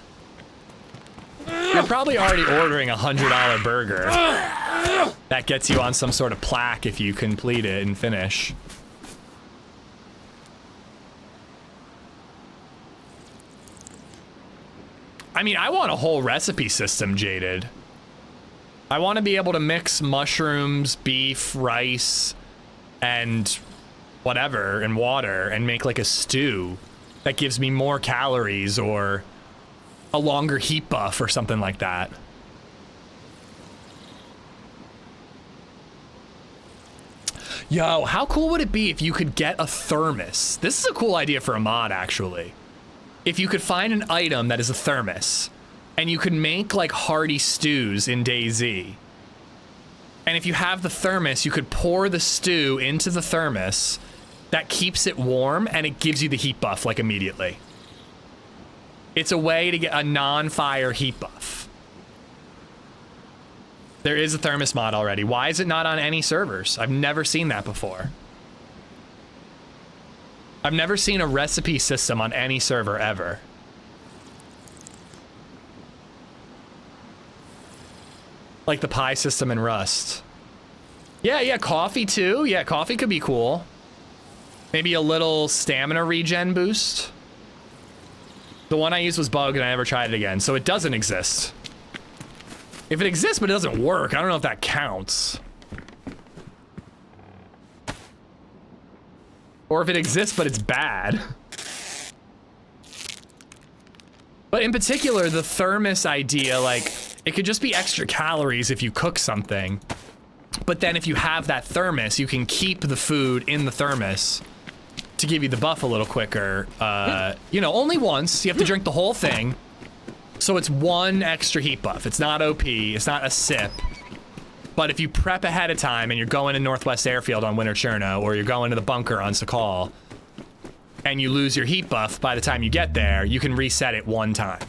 You're probably already ordering a $100 burger. That gets you on some sort of plaque if you complete it and finish. I mean, I want a whole recipe system, Jaded. I want to be able to mix mushrooms, beef, rice, and whatever, and water, and make like a stew that gives me more calories or a longer heat buff or something like that. Yo, how cool would it be if you could get a thermos? This is a cool idea for a mod, actually. If you could find an item that is a thermos, and you could make like hearty stews in DayZ. And if you have the thermos, you could pour the stew into the thermos that keeps it warm, and it gives you the heat buff like immediately. It's a way to get a non-fire heat buff. There is a thermos mod already. Why is it not on any servers? I've never seen that before. I've never seen a recipe system on any server ever. Like the pie system in Rust. Yeah, coffee too. Yeah, coffee could be cool. Maybe a little stamina regen boost. The one I used was bugged and I never tried it again, so it doesn't exist. If it exists but it doesn't work, I don't know if that counts. Or if it exists but it's bad. But in particular, the thermos idea, like, it could just be extra calories if you cook something. But then if you have that thermos, you can keep the food in the thermos to give you the buff a little quicker. You know, only once. You have to drink the whole thing. So it's one extra heat buff. It's not OP. It's not a sip. But if you prep ahead of time and you're going to Northwest Airfield on Winter Cherno, or you're going to the bunker on Sakal, and you lose your heat buff by the time you get there, you can reset it one time.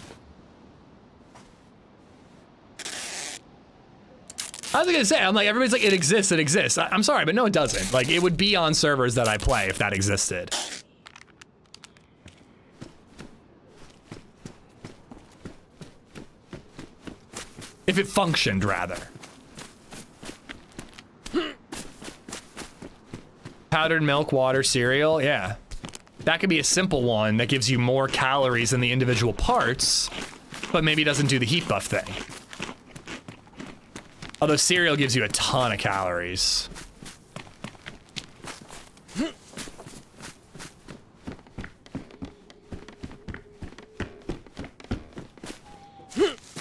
I was gonna say, I'm like, everybody's like, it exists, it exists. I'm sorry, but no, it doesn't. Like, it would be on servers that I play if that existed. If it functioned, rather. Powdered milk, water, cereal, yeah. That could be a simple one that gives you more calories than the individual parts, but maybe doesn't do the heat buff thing. Although cereal gives you a ton of calories.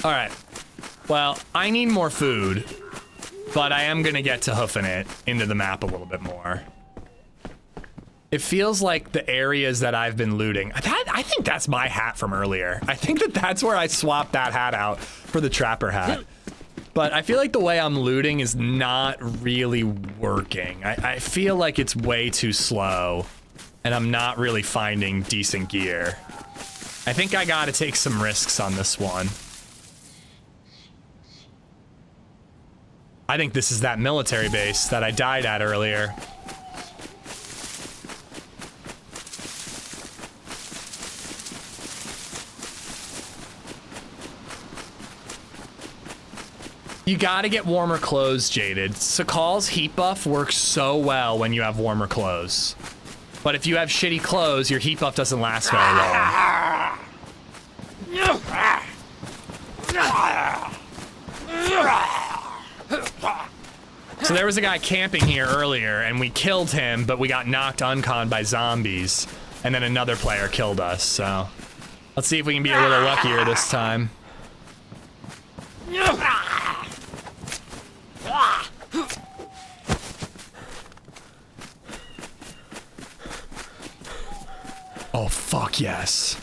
All right. Well, I need more food, but I am gonna get to hoofing it into the map a little bit more. It feels like the areas that I've been looting, I think that's my hat from earlier. I think that that's where I swapped that hat out for the trapper hat. But I feel like the way I'm looting is not really working. I feel like it's way too slow, and I'm not really finding decent gear. I think I gotta take some risks on this one. I think this is that military base that I died at earlier. You gotta get warmer clothes, Jaded. Sakal's heat buff works so well when you have warmer clothes. But if you have shitty clothes, your heat buff doesn't last very long. So there was a guy camping here earlier, and we killed him, but we got knocked unconned by zombies. And then another player killed us, so... Let's see if we can be a little luckier this time. Oh, fuck yes.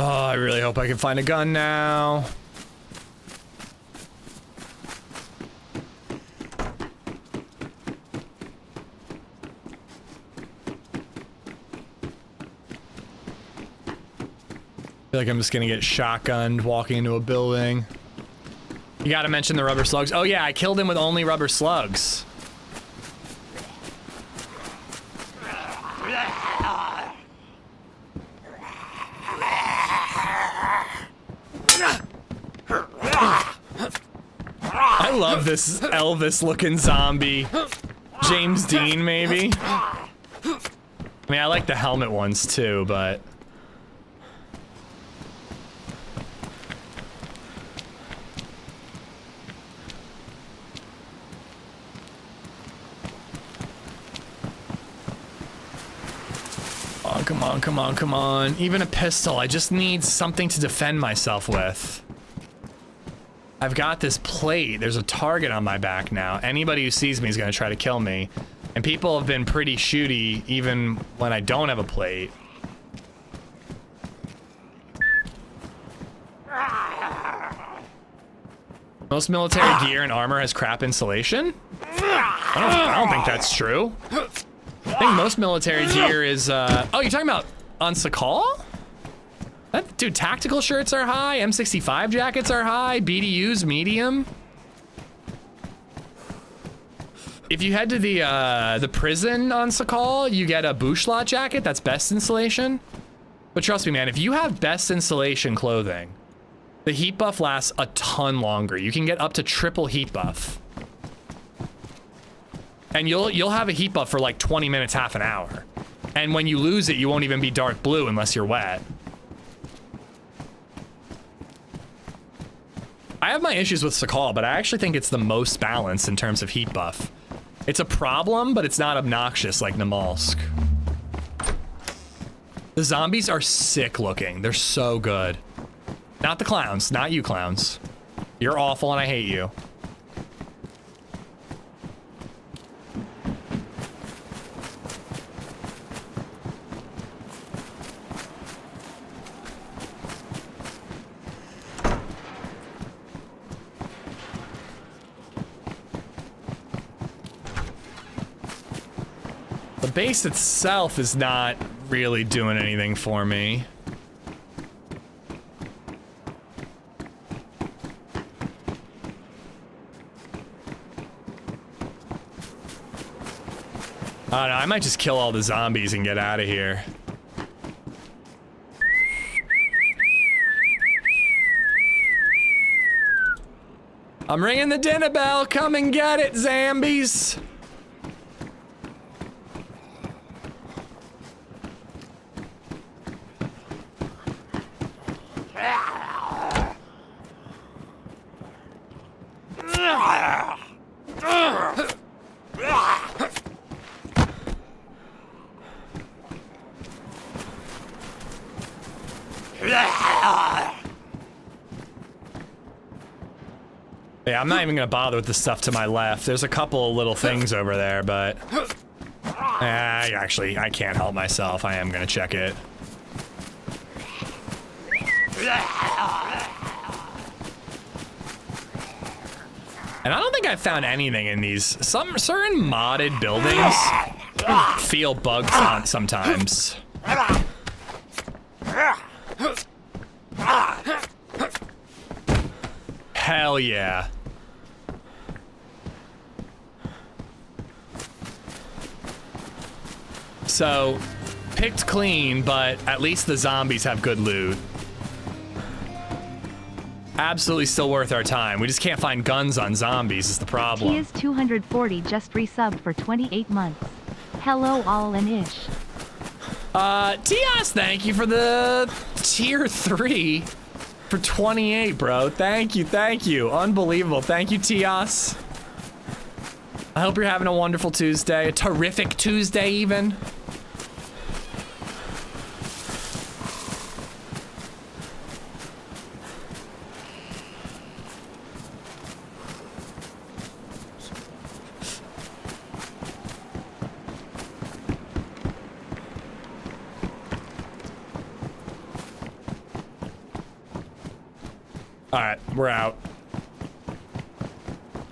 Oh, I really hope I can find a gun now. I feel like I'm just gonna get shotgunned walking into a building. You gotta mention the rubber slugs. Oh yeah, I killed him with only rubber slugs. I love this Elvis-looking zombie. James Dean, maybe? I mean, I like the helmet ones too, but... Oh, come on, come on, come on. Even a pistol, I just need something to defend myself with. I've got this plate. There's a target on my back now. Anybody who sees me is gonna try to kill me. And people have been pretty shooty even when I don't have a plate. Most military gear and armor has crap insulation? I don't think that's true. I think most military gear is, oh, you're talking about on Sakal? Dude, tactical shirts are high, M65 jackets are high, BDUs medium. If you head to the prison on Sakal, you get a Bushlat jacket, that's best insulation. But trust me, man, if you have best insulation clothing, the heat buff lasts a ton longer. You can get up to triple heat buff. And you'll have a heat buff for like 20 minutes, half an hour. And when you lose it, you won't even be dark blue unless you're wet. I have my issues with Sakal, but I actually think it's the most balanced in terms of heat buff. It's a problem, but it's not obnoxious like Namalsk. The zombies are sick looking. They're so good. Not the clowns, not you clowns. You're awful and I hate you. The base itself is not really doing anything for me. I don't know, I might just kill all the zombies and get out of here. I'm ringing the dinner bell, come and get it, zombies! Yeah, I'm not even gonna bother with the stuff to my left. There's a couple of little things over there, but... actually, I can't help myself. I am gonna check it. And I don't think I've found anything in these. Some certain modded buildings feel bugs on sometimes. Hell yeah. So, picked clean, but at least the zombies have good loot. Absolutely still worth our time. We just can't find guns on zombies is the problem. He is 240 just resubbed for 28 months. Hello all and ish. Tias, thank you for the tier 3 for 28, bro. Thank you, thank you. Unbelievable. Thank you, Tias. I hope you're having a wonderful Tuesday. A terrific Tuesday, even. Alright, we're out.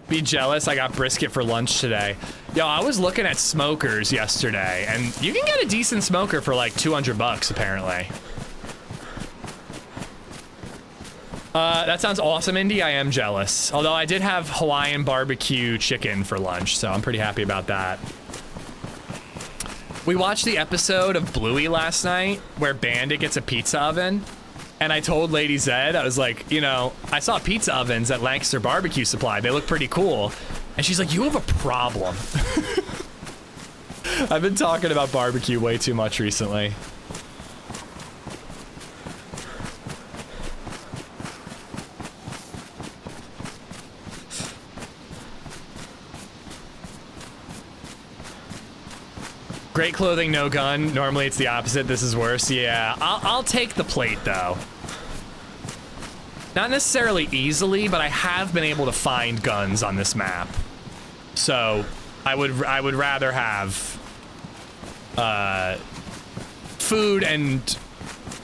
Be jealous, I got brisket for lunch today. Yo, I was looking at smokers yesterday, and you can get a decent smoker for like 200 bucks, apparently. That sounds awesome, Indy. I am jealous. Although I did have Hawaiian barbecue chicken for lunch, so I'm pretty happy about that. We watched the episode of Bluey last night, where Bandit gets a pizza oven. And I told LadyZed, I was like, you know, I saw pizza ovens at Lancaster Barbecue Supply. They look pretty cool. And she's like, you have a problem. I've been talking about barbecue way too much recently. Great clothing, no gun. Normally it's the opposite. This is worse. Yeah, I'll take the plate though. Not necessarily easily, but I have been able to find guns on this map. So I would rather have food and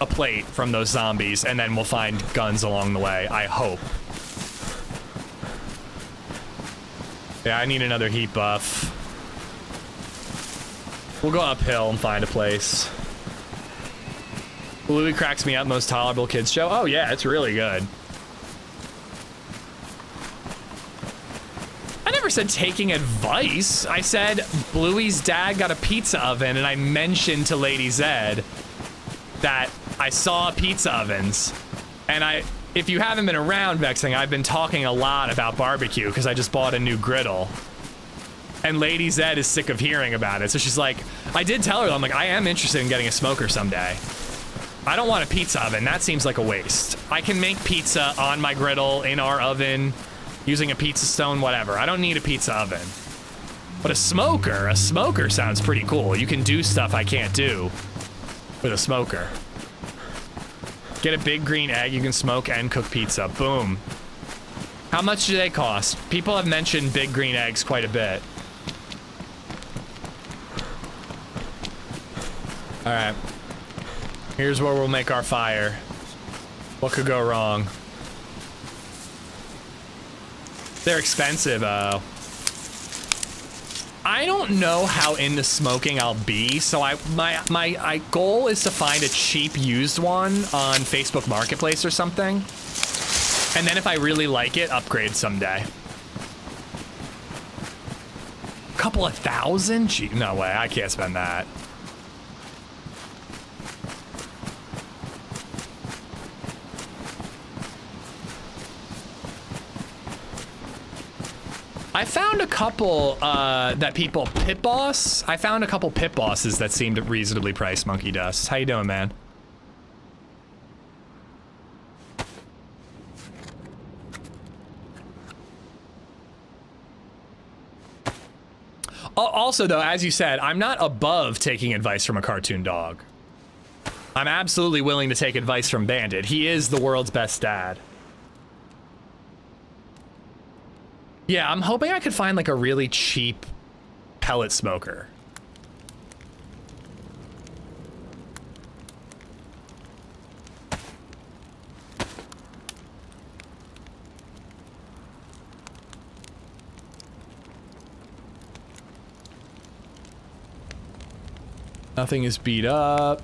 a plate from those zombies, and then we'll find guns along the way. I hope. Yeah, I need another heat buff. We'll go uphill and find a place. Bluey cracks me up, most tolerable kids show. Oh yeah, it's really good. I never said taking advice. I said Bluey's dad got a pizza oven, and I mentioned to LadyZed that I saw pizza ovens. And if you haven't been around, Vexing, I've been talking a lot about barbecue because I just bought a new griddle. And LadyZed is sick of hearing about it. So she's like, I did tell her, I'm like, I am interested in getting a smoker someday. I don't want a pizza oven. That seems like a waste. I can make pizza on my griddle, in our oven, using a pizza stone, whatever. I don't need a pizza oven. But a smoker sounds pretty cool. You can do stuff I can't do with a smoker. Get a big green egg, you can smoke and cook pizza. Boom. How much do they cost? People have mentioned big green eggs quite a bit. All right, here's where we'll make our fire. What could go wrong? They're expensive, I don't know how into smoking I'll be, so my goal is to find a cheap used one on Facebook Marketplace or something. And then if I really like it, upgrade someday. Couple of thousand? Gee, no way, I can't spend that. I found a couple that people pit boss. I found a couple pit bosses that seemed reasonably priced. Monkey Dust, how you doing, man? Also, though, as you said, I'm not above taking advice from a cartoon dog. I'm absolutely willing to take advice from Bandit. He is the world's best dad. Yeah, I'm hoping I could find like a really cheap pellet smoker. Nothing is beat up.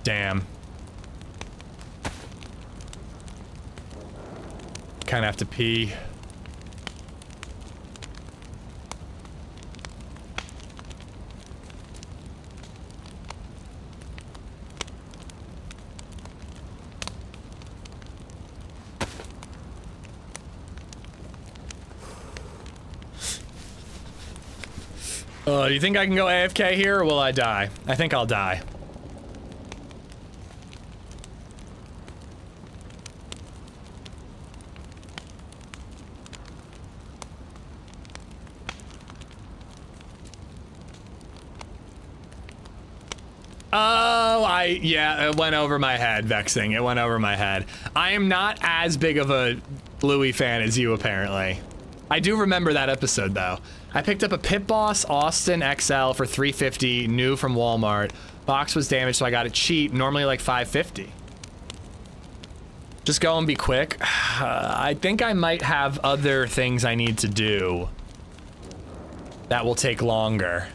Damn. Kind of have to pee. Do you think I can go AFK here, or will I die? I think I'll die. Oh, yeah, it went over my head, Vexing. It went over my head. I am not as big of a Bluey fan as you, apparently. I do remember that episode, though. I picked up a Pit Boss Austin XL for $350, new from Walmart. Box was damaged, so I got it cheap, normally like $550. Just go and be quick. I think I might have other things I need to do that will take longer.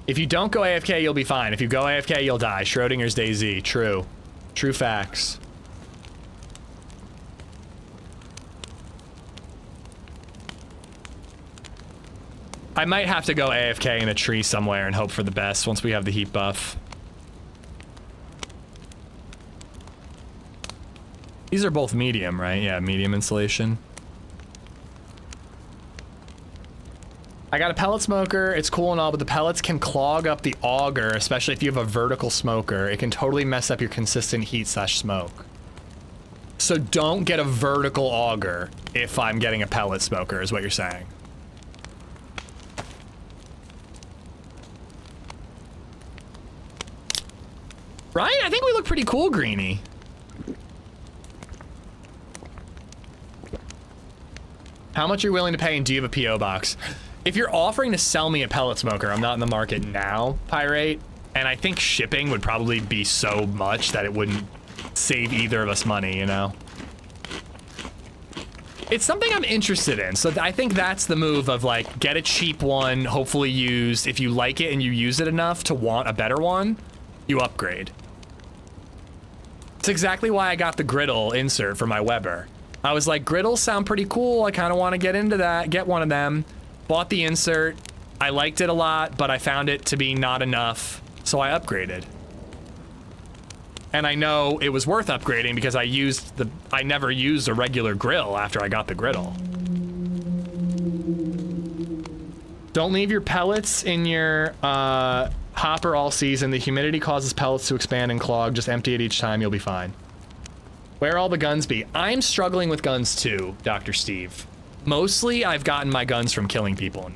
If you don't go AFK, you'll be fine. If you go AFK, you'll die. Schrodinger's DayZ. True. True facts. I might have to go AFK in a tree somewhere and hope for the best once we have the heat buff. These are both medium, right? Yeah, medium insulation. I got a pellet smoker, it's cool and all, but the pellets can clog up the auger, especially if you have a vertical smoker. It can totally mess up your consistent heat / smoke. So don't get a vertical auger if I'm getting a pellet smoker, is what you're saying. Right? I think we look pretty cool, Greenie. How much are you willing to pay, and do you have a P.O. box? If you're offering to sell me a pellet smoker, I'm not in the market now, Pirate, and I think shipping would probably be so much that it wouldn't save either of us money, you know? It's something I'm interested in, so I think that's the move of like, get a cheap one, hopefully used. If you like it and you use it enough to want a better one, you upgrade. It's exactly why I got the griddle insert for my Weber. I was like, griddles sound pretty cool, I kind of want to get into that, get one of them. Bought the insert, I liked it a lot, but I found it to be not enough, so I upgraded. And I know it was worth upgrading because I never used a regular grill after I got the griddle. Don't leave your pellets in your hopper all season. The humidity causes pellets to expand and clog. Just empty it each time, you'll be fine. Where all the guns be? I'm struggling with guns too, Dr. Steve. Mostly, I've gotten my guns from killing people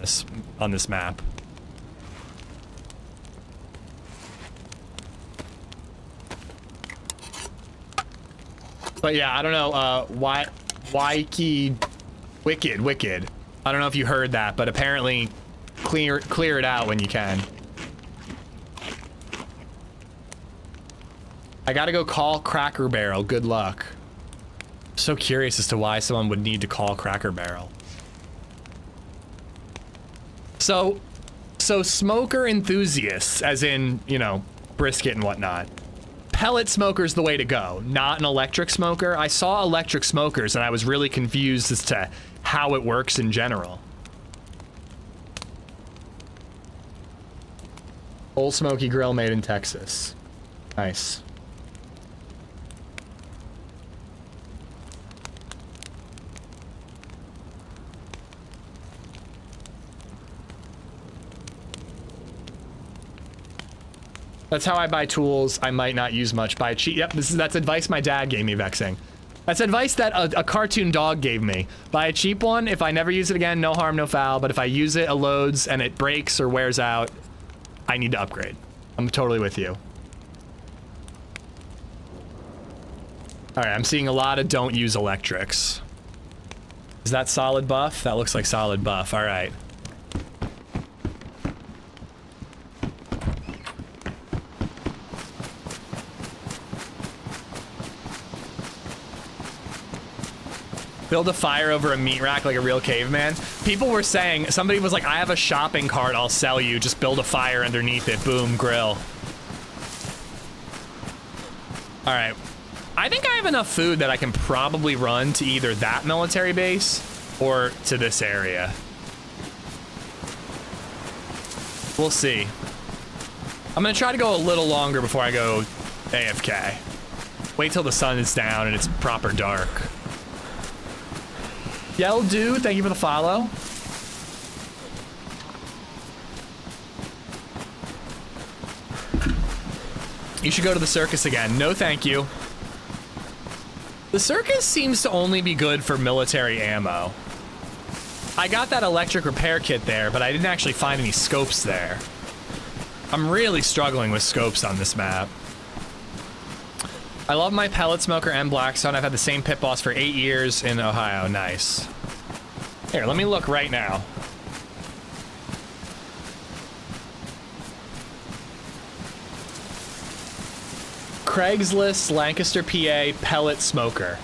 on this map. But yeah, I don't know, Wicked. I don't know if you heard that, but apparently clear it out when you can. I gotta go call Cracker Barrel. Good luck. So curious as to why someone would need to call Cracker Barrel. So smoker enthusiasts, as in, you know, brisket and whatnot. Pellet smoker's the way to go, not an electric smoker. I saw electric smokers and I was really confused as to how it works in general. Old Smoky Grill made in Texas. Nice. That's how I buy tools I might not use much. Buy cheap. Yep, that's advice my dad gave me, Vexing. That's advice that a cartoon dog gave me. Buy a cheap one. If I never use it again, no harm, no foul. But if I use it, it loads and it breaks or wears out, I need to upgrade. I'm totally with you. All right, I'm seeing a lot of don't use electrics. Is that solid buff? That looks like solid buff. All right. Build a fire over a meat rack like a real caveman. People were saying, somebody was like, I have a shopping cart I'll sell you. Just build a fire underneath it. Boom, grill. All right. I think I have enough food that I can probably run to either that military base or to this area. We'll see. I'm gonna try to go a little longer before I go AFK. Wait till the sun is down and it's proper dark. Yell dude, thank you for the follow. You should go to the circus again. No, thank you. The circus seems to only be good for military ammo. I got that electric repair kit there, but I didn't actually find any scopes there. I'm really struggling with scopes on this map. I love my pellet smoker and Blackstone. I've had the same pit boss for 8 years in Ohio. Nice. Here, let me look right now. Craigslist, Lancaster, PA, pellet smoker.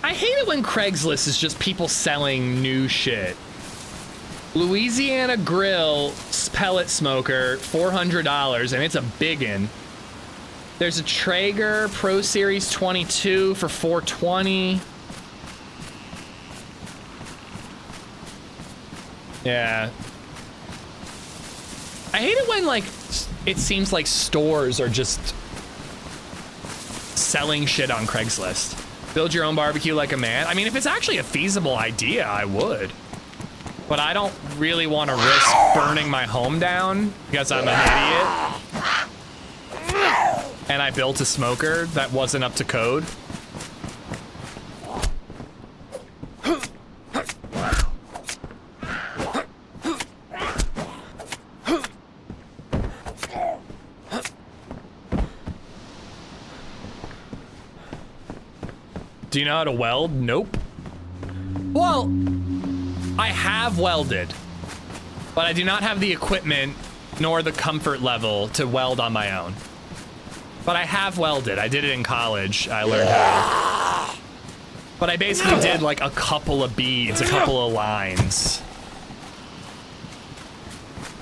I hate it when Craigslist is just people selling new shit. Louisiana Grill pellet smoker, $400, and it's a biggin. There's a Traeger Pro Series 22 for $420. Yeah. I hate it when, like, it seems like stores are just selling shit on Craigslist. Build your own barbecue like a man. I mean, if it's actually a feasible idea, I would. But I don't really want to risk burning my home down because I'm an idiot. And I built a smoker that wasn't up to code. Do you know how to weld? Nope. Well, I have welded, but I do not have the equipment nor the comfort level to weld on my own. But I have welded. I did it in college. I learned how. But I basically did like a couple of beads, a couple of lines.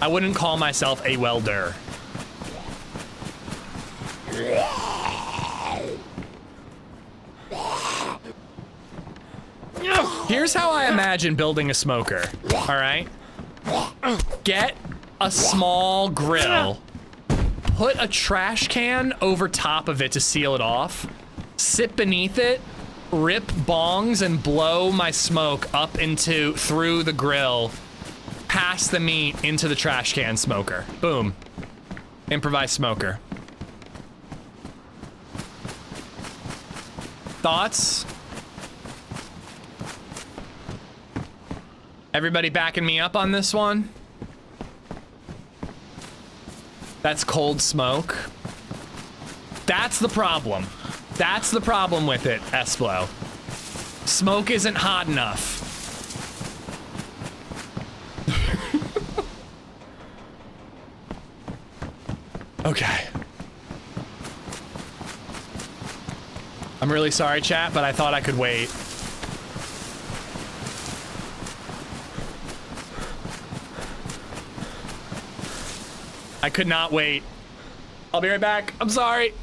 I wouldn't call myself a welder. Here's how I imagine building a smoker, all right? Get a small grill, put a trash can over top of it to seal it off, sit beneath it, rip bongs and blow my smoke up through the grill, past the meat into the trash can smoker. Boom. Improvised smoker. Thoughts? Everybody backing me up on this one? That's cold smoke. That's the problem. That's the problem with it, Esplo. Smoke isn't hot enough. Okay. I'm really sorry, chat, but I thought I could wait. I could not wait. I'll be right back. I'm sorry.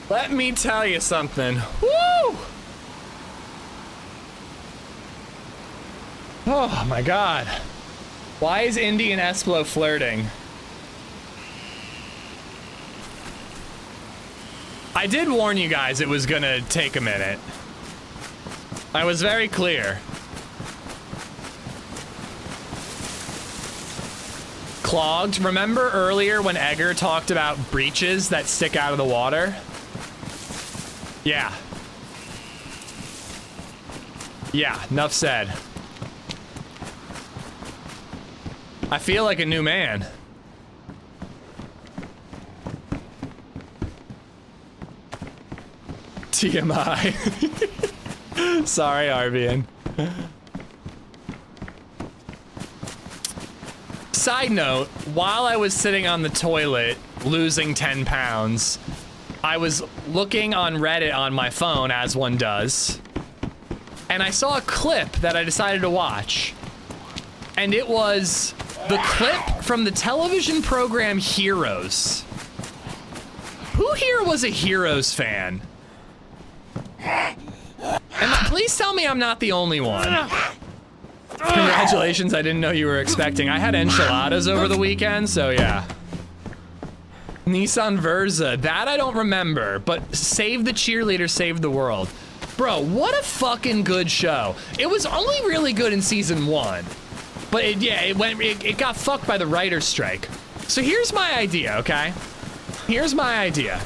Let me tell you something. Woo! Oh my god. Why is Indy and Esplo flirting? I did warn you guys it was gonna take a minute. I was very clear. Clogged. Remember earlier when Egger talked about breaches that stick out of the water? Yeah. Yeah, Nuff said. I feel like a new man. TMI. Sorry, Arvian. Side note, while I was sitting on the toilet losing 10 pounds, I was looking on Reddit on my phone, as one does, and I saw a clip that I decided to watch. And it was the clip from the television program Heroes. Who here was a Heroes fan? And please tell me I'm not the only one. Congratulations, I didn't know you were expecting. I had enchiladas over the weekend, so yeah. Nissan Versa, that I don't remember, but Save the Cheerleader, Save the World. Bro, what a fucking good show. It was only really good in season 1, but it got fucked by the writer's strike. So here's my idea, okay? Here's my idea.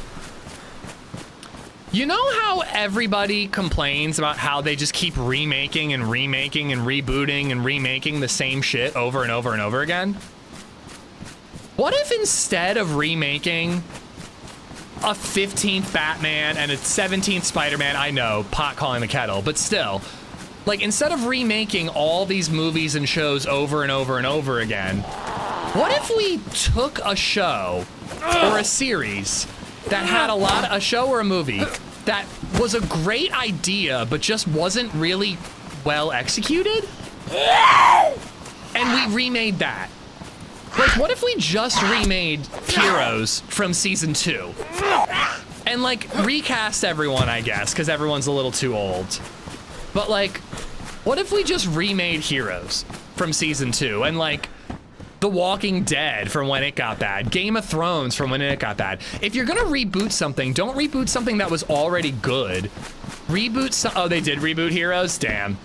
You know how everybody complains about how they just keep remaking and remaking and rebooting and remaking the same shit over and over and over again? What if instead of remaking a 15th Batman and a 17th Spider-Man, I know, pot calling the kettle, but still, like instead of remaking all these movies and shows over and over and over again, what if we took a show or a series that had a show or a movie that was a great idea but just wasn't really well executed, and we remade that? Like, what if we just remade Heroes from season 2 and like recast everyone, I guess, because everyone's a little too old, but like, what if we just remade Heroes from season 2 and like The Walking Dead from when it got bad, Game of Thrones from when it got bad? If you're gonna reboot something, don't reboot something that was already good. Oh, they did reboot Heroes? Damn.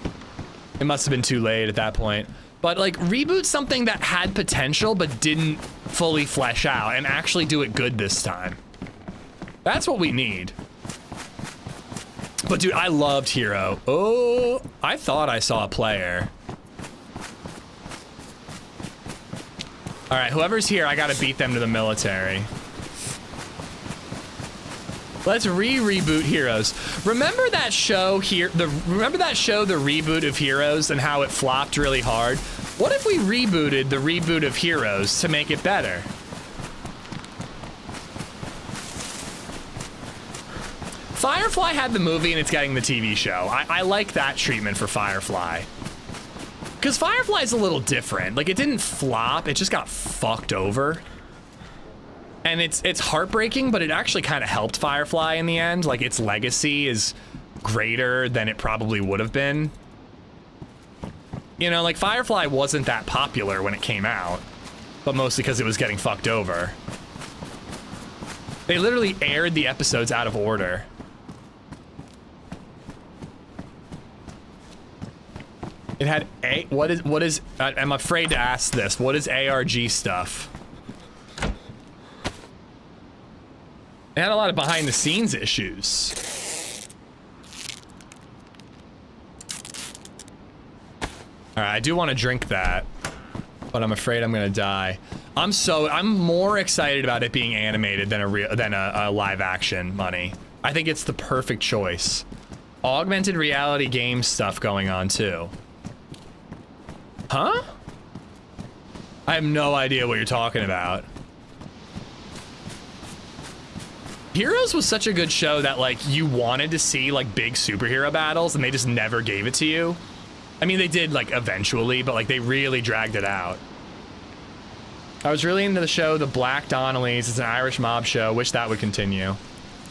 It must have been too late at that point. But like, reboot something that had potential but didn't fully flesh out and actually do it good this time. That's what we need. But dude, I loved Hero. Oh, I thought I saw a player. All right, whoever's here, I gotta beat them to the military. Let's reboot Heroes. Remember that show here? Remember that show, the reboot of Heroes, and how it flopped really hard? What if we rebooted the reboot of Heroes to make it better? Firefly had the movie and it's getting the TV show. I like that treatment for Firefly. Because Firefly's a little different. Like, it didn't flop, it just got fucked over. And it's heartbreaking, but it actually kind of helped Firefly in the end. Like, its legacy is greater than it probably would have been. You know, like, Firefly wasn't that popular when it came out, but mostly because it was getting fucked over. They literally aired the episodes out of order. It had what is, I'm afraid to ask this, what is ARG stuff? It had a lot of behind the scenes issues. All right, I do want to drink that, but I'm afraid I'm gonna die. I'm more excited about it being animated than a live action, Money. I think it's the perfect choice. Augmented reality game stuff going on too. Huh? I have no idea what you're talking about. Heroes was such a good show that like you wanted to see like big superhero battles and they just never gave it to you. I mean, they did like eventually, but like they really dragged it out. I was really into the show The Black Donnellys. It's an Irish mob show. Wish that would continue.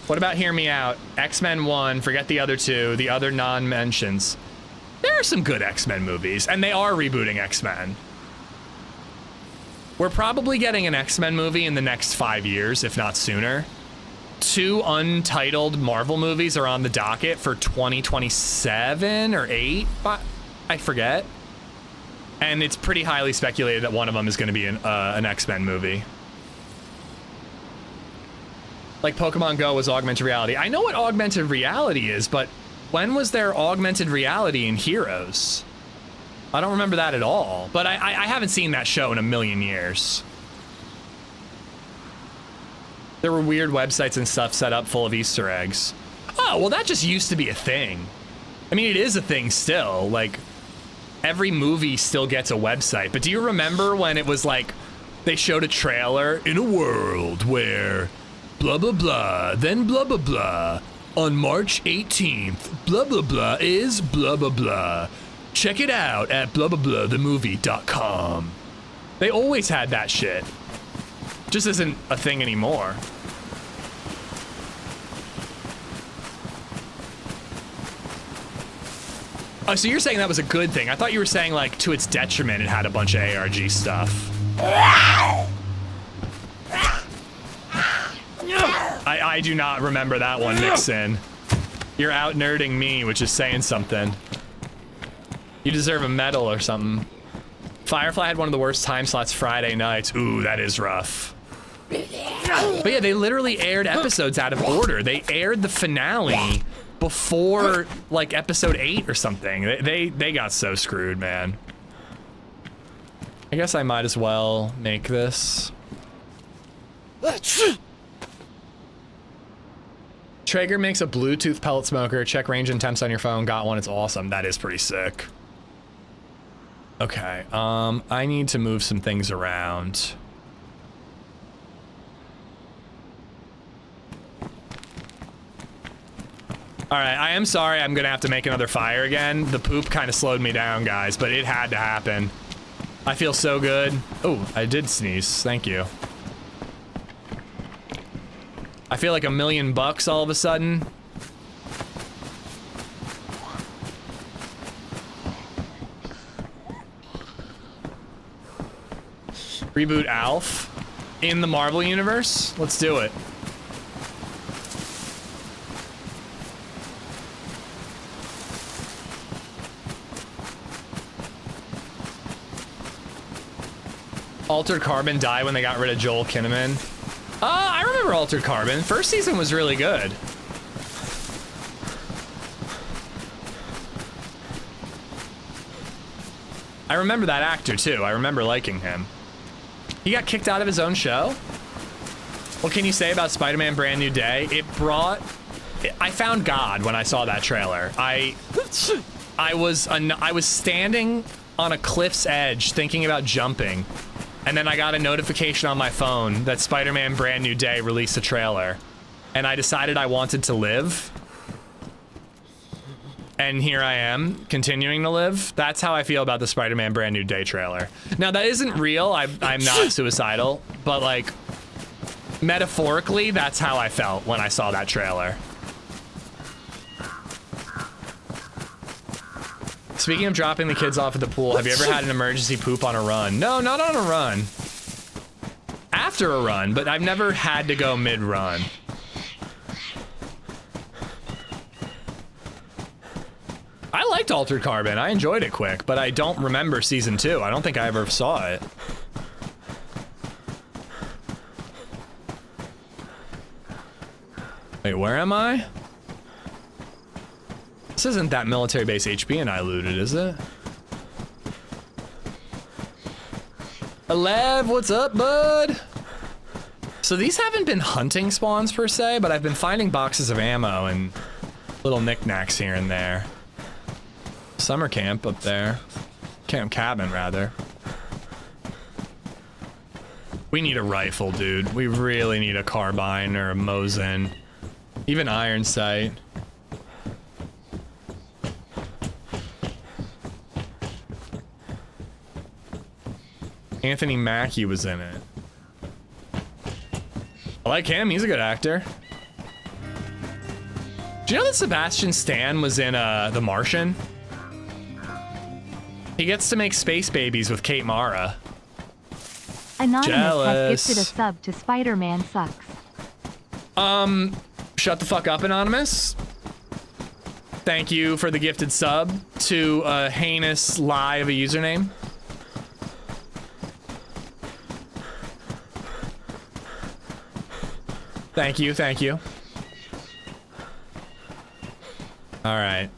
What about Hear Me Out? X-Men 1, forget the other two, the other non-mentions. There are some good X-Men movies, and they are rebooting X-Men. We're probably getting an X-Men movie in the next 5 years, if not sooner. 2 untitled Marvel movies are on the docket for 2027 or 8, I forget. And it's pretty highly speculated that one of them is going to be an X-Men movie. Like Pokemon Go was augmented reality. I know what augmented reality is, but when was there augmented reality in Heroes? I don't remember that at all, but I haven't seen that show in a million years. There were weird websites and stuff set up full of Easter eggs. Oh, well, that just used to be a thing. I mean, it is a thing still. Like, every movie still gets a website, but do you remember when it was like, they showed a trailer in a world where blah, blah, blah, then blah, blah, blah. On March 18th, blah, blah, blah is blah, blah, blah. Check it out at blah, blah, blah, themovie.com. They always had that shit. Just isn't a thing anymore. Oh, so you're saying that was a good thing. I thought you were saying, like, to its detriment, it had a bunch of ARG stuff. I do not remember that one, Nixon. You're out nerding me, which is saying something. You deserve a medal or something. Firefly had one of the worst time slots Friday nights. Ooh, that is rough. But yeah, they literally aired episodes out of order. They aired the finale before, like, episode 8 or something. They got so screwed, man. I guess I might as well make this. Traeger makes a Bluetooth pellet smoker. Check range and temps on your phone. Got one. It's awesome. That is pretty sick. Okay. I need to move some things around. All right. I am sorry. I'm going to have to make another fire again. The poop kind of slowed me down, guys, but it had to happen. I feel so good. Oh, I did sneeze. Thank you. I feel like $1,000,000 all of a sudden. Reboot Alf in the Marvel universe? Let's do it. Altered Carbon died when they got rid of Joel Kinnaman. I remember Altered Carbon. First season was really good. I remember that actor too. I remember liking him. He got kicked out of his own show? What can you say about Spider-Man Brand New Day? I found God when I saw that trailer. I was standing on a cliff's edge thinking about jumping. And then I got a notification on my phone that Spider-Man Brand New Day released a trailer. And I decided I wanted to live. And here I am, continuing to live. That's how I feel about the Spider-Man Brand New Day trailer. Now, that isn't real. I'm not suicidal. But, like, metaphorically, that's how I felt when I saw that trailer. Speaking of dropping the kids off at the pool, have you ever had an emergency poop on a run? No, not on a run. After a run, but I've never had to go mid-run. I liked Altered Carbon. I enjoyed it quick, but I don't remember season 2. I don't think I ever saw it. Wait, where am I? This isn't that military base HP and I looted, is it? Alev, what's up, bud? So these haven't been hunting spawns per se, but I've been finding boxes of ammo and little knickknacks here and there. Summer camp up there. Camp cabin, rather. We need a rifle, dude. We really need a carbine or a Mosin. Even iron sight. Anthony Mackie was in it. I like him, he's a good actor. Do you know that Sebastian Stan was in The Martian? He gets to make space babies with Kate Mara. Anonymous Jealous. has gifted a sub to Spider-Man Sucks. Shut the fuck up, Anonymous. Thank you for the gifted sub to a heinous lie of a username. Thank you, thank you. All right,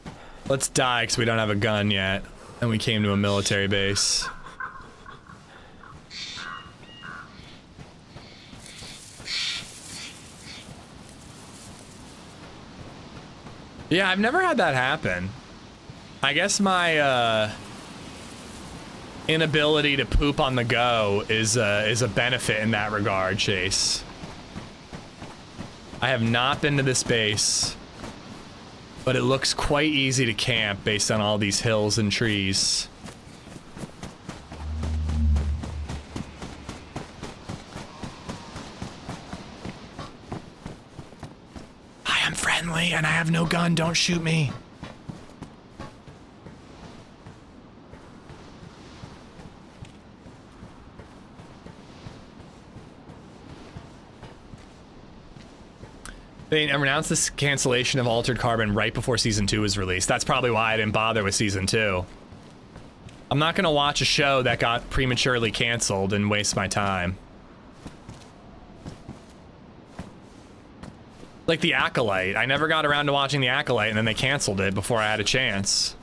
let's die because we don't have a gun yet, and we came to a military base. Yeah, I've never had that happen. I guess my inability to poop on the go is a benefit in that regard, Chase. I have not been to this base, but it looks quite easy to camp based on all these hills and trees. I am friendly and I have no gun, don't shoot me. They announced this cancellation of Altered Carbon right before Season 2 was released. That's probably why I didn't bother with Season 2. I'm not gonna watch a show that got prematurely canceled and waste my time. Like The Acolyte. I never got around to watching The Acolyte and then they canceled it before I had a chance.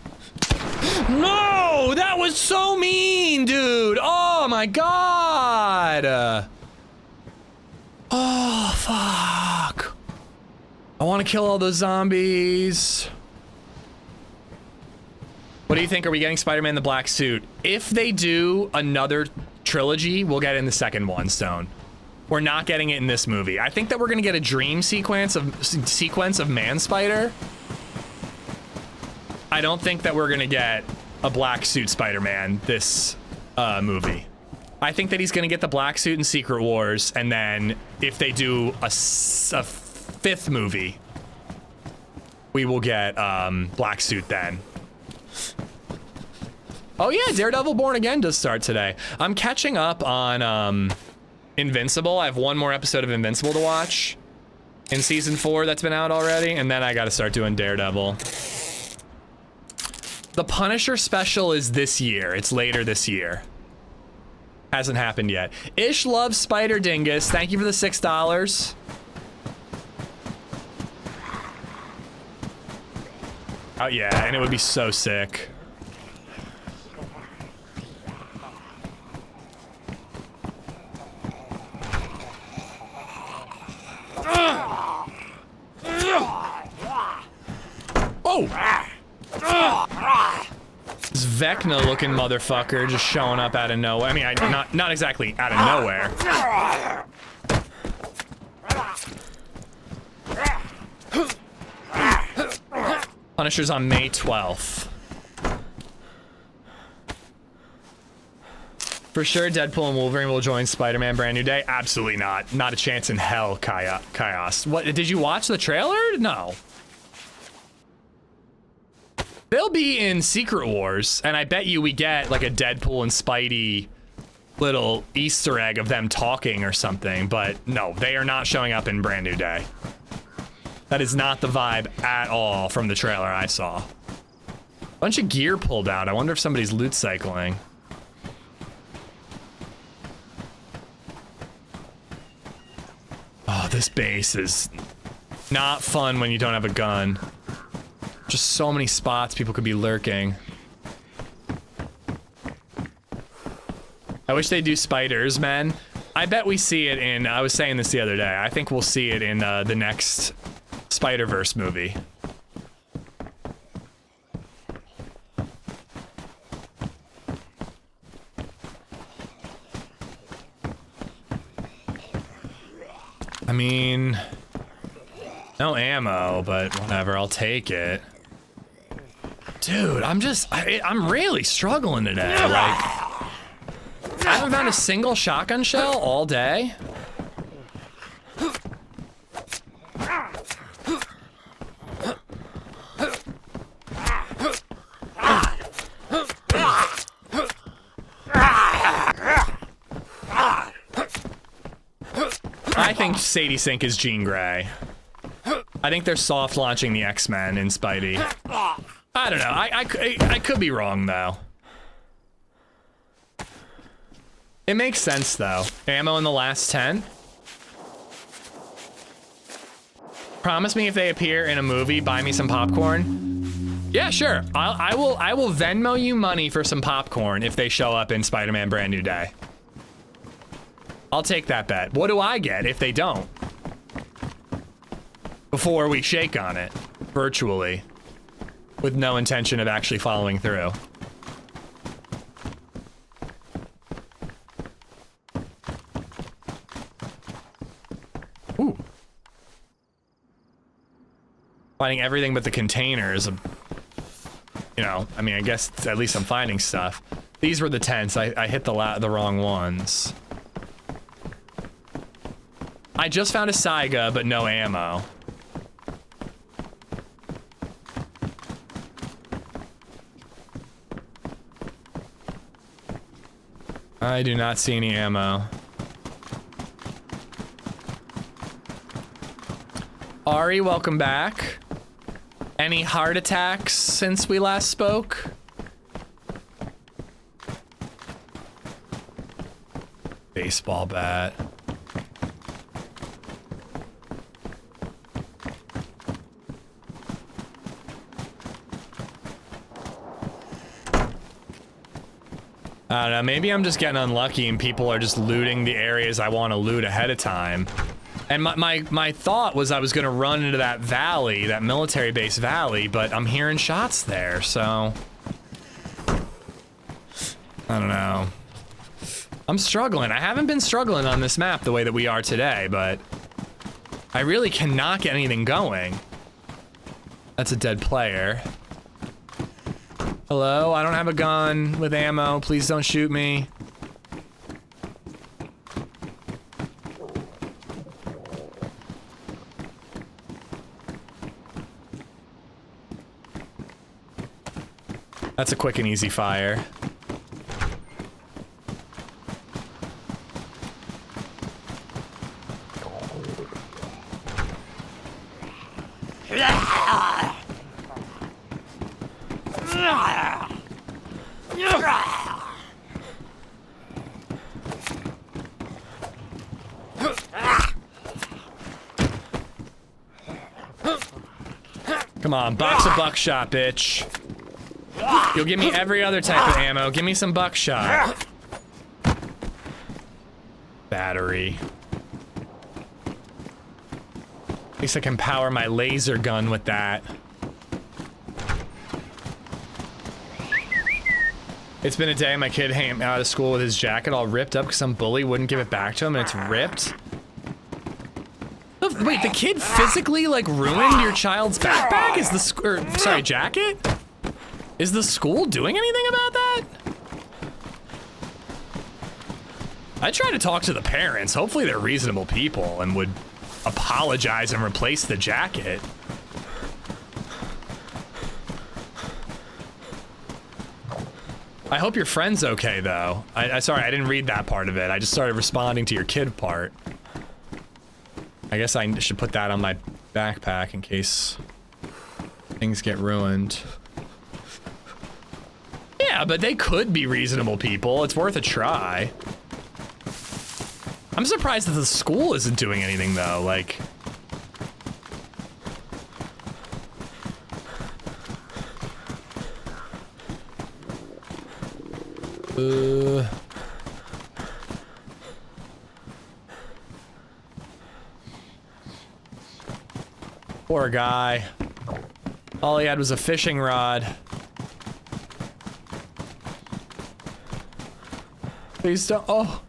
No! That was so mean, dude! Oh my god! Oh, fuck. I want to kill all those zombies. What do you think? Are we getting Spider-Man the Black Suit? If they do another trilogy, we'll get it in the second one, Stone. We're not getting it in this movie. I think that we're gonna get a dream sequence of Man Spider. I don't think that we're gonna get a black suit Spider-Man this movie. I think that he's gonna get the black suit in Secret Wars, and then if they do a fifth movie, we will get black suit then. Oh yeah, Daredevil Born Again does start today. I'm catching up on Invincible. I have one more episode of Invincible to watch in season 4 that's been out already, and then I gotta start doing Daredevil. The Punisher special is this year. It's later this year. Hasn't happened yet. Ish loves Spider Dingus. Thank you for the $6. Oh yeah, and it would be so sick. Oh! This Vecna looking motherfucker just showing up out of nowhere. I mean, not exactly out of nowhere. Punisher's on May 12th. For sure, Deadpool and Wolverine will join Spider-Man Brand New Day? Absolutely not. Not a chance in hell, Chaos. What, did you watch the trailer? No. They'll be in Secret Wars, and I bet you we get like a Deadpool and Spidey little Easter egg of them talking or something, but no, they are not showing up in Brand New Day. That is not the vibe at all from the trailer I saw. Bunch of gear pulled out. I wonder if somebody's loot cycling. Oh, this base is not fun when you don't have a gun. Just so many spots people could be lurking. I wish they do spiders, man. I bet we see it in, I was saying this the other day, I think we'll see it in the next Spider-Verse movie. I mean, no ammo, but whatever, I'll take it. Dude, I'm really struggling today. Like, I haven't found a single shotgun shell all day. think Sadie Sink is Jean Grey. I think they're soft launching the X-Men in Spidey. I don't know. I could be wrong though. It makes sense though. Ammo in the last 10. Promise me if they appear in a movie, buy me some popcorn. Yeah, sure. I will Venmo you money for some popcorn if they show up in Spider-Man Brand New Day. I'll take that bet. What do I get if they don't? Before we shake on it, virtually, with no intention of actually following through. Ooh. Finding everything but the containers. You know, I mean, I guess at least I'm finding stuff. These were the tents. I hit the wrong ones. I just found a Saiga, but no ammo. I do not see any ammo. Ari, welcome back. Any heart attacks since we last spoke? Baseball bat. I don't know, maybe I'm just getting unlucky and people are just looting the areas I want to loot ahead of time. And my thought was I was gonna run into that valley, that military base valley, but I'm hearing shots there, so... I don't know. I'm struggling. I haven't been struggling on this map the way that we are today, but... I really cannot get anything going. That's a dead player. Hello, I don't have a gun with ammo. Please don't shoot me. That's a quick and easy fire. Come on, box of buckshot, bitch. You'll give me every other type of ammo. Give me some buckshot. Battery. At least I can power my laser gun with that. It's been a day. My kid came out of school with his jacket all ripped up because some bully wouldn't give it back to him and it's ripped. Oh, wait, the kid physically like ruined your child's backpack? Is the sorry, jacket? Is the school doing anything about that? I tried to talk to the parents. Hopefully they're reasonable people and would apologize and replace the jacket. I hope your friend's okay though. Sorry, I didn't read that part of it. I just started responding to your kid part. I guess I should put that on my backpack in case things get ruined. Yeah, but they could be reasonable people. It's worth a try. I'm surprised that the school isn't doing anything though, like... Poor guy. All he had was a fishing rod. Please don't. Oh.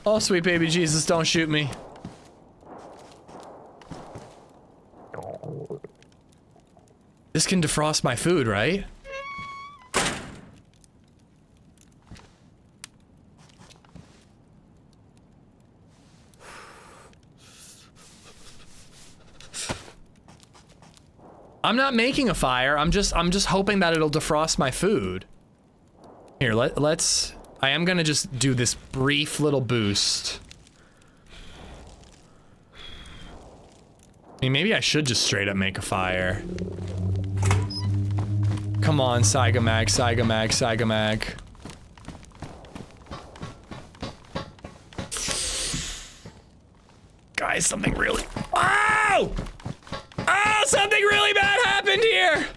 Oh, sweet baby Jesus, don't shoot me. This can defrost my food, right? I'm not making a fire. I'm just hoping that it'll defrost my food. Here, I am gonna just do this brief little boost. I mean, maybe I should just straight up make a fire. Come on, Sigamag, Sigamag, Sigamag. Guys, something really... Oh! Oh, something really bad happened here!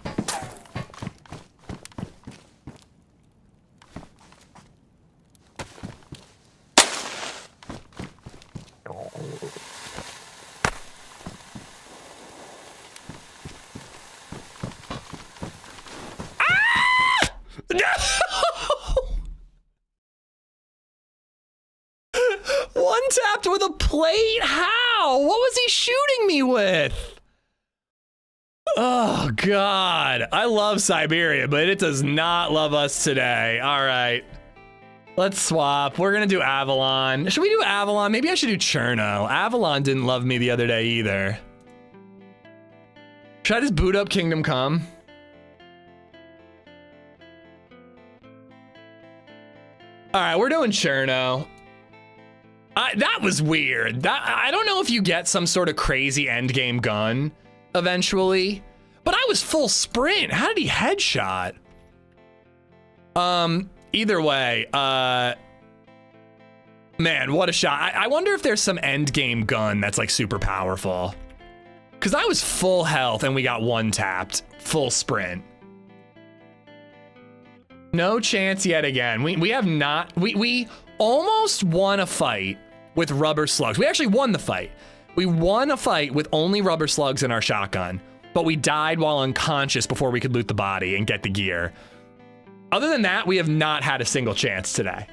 No! One tapped with a plate? How? What was he shooting me with? Oh, God. I love Siberia, but it does not love us today. All right. Let's swap. We're going to do Avalon. Should we do Avalon? Maybe I should do Cherno. Avalon didn't love me the other day either. Should I just boot up Kingdom Come? All right, we're doing Cherno. That was weird. I don't know if you get some sort of crazy endgame gun eventually, but I was full sprint. How did he headshot? Either way, man, what a shot. I wonder if there's some endgame gun that's like super powerful. Cause I was full health and we got one tapped, full sprint. No chance yet again. We have not, we almost won a fight with rubber slugs. We actually won the fight. We won a fight with only rubber slugs in our shotgun, but we died while unconscious before we could loot the body and get the gear. Other than that, we have not had a single chance today.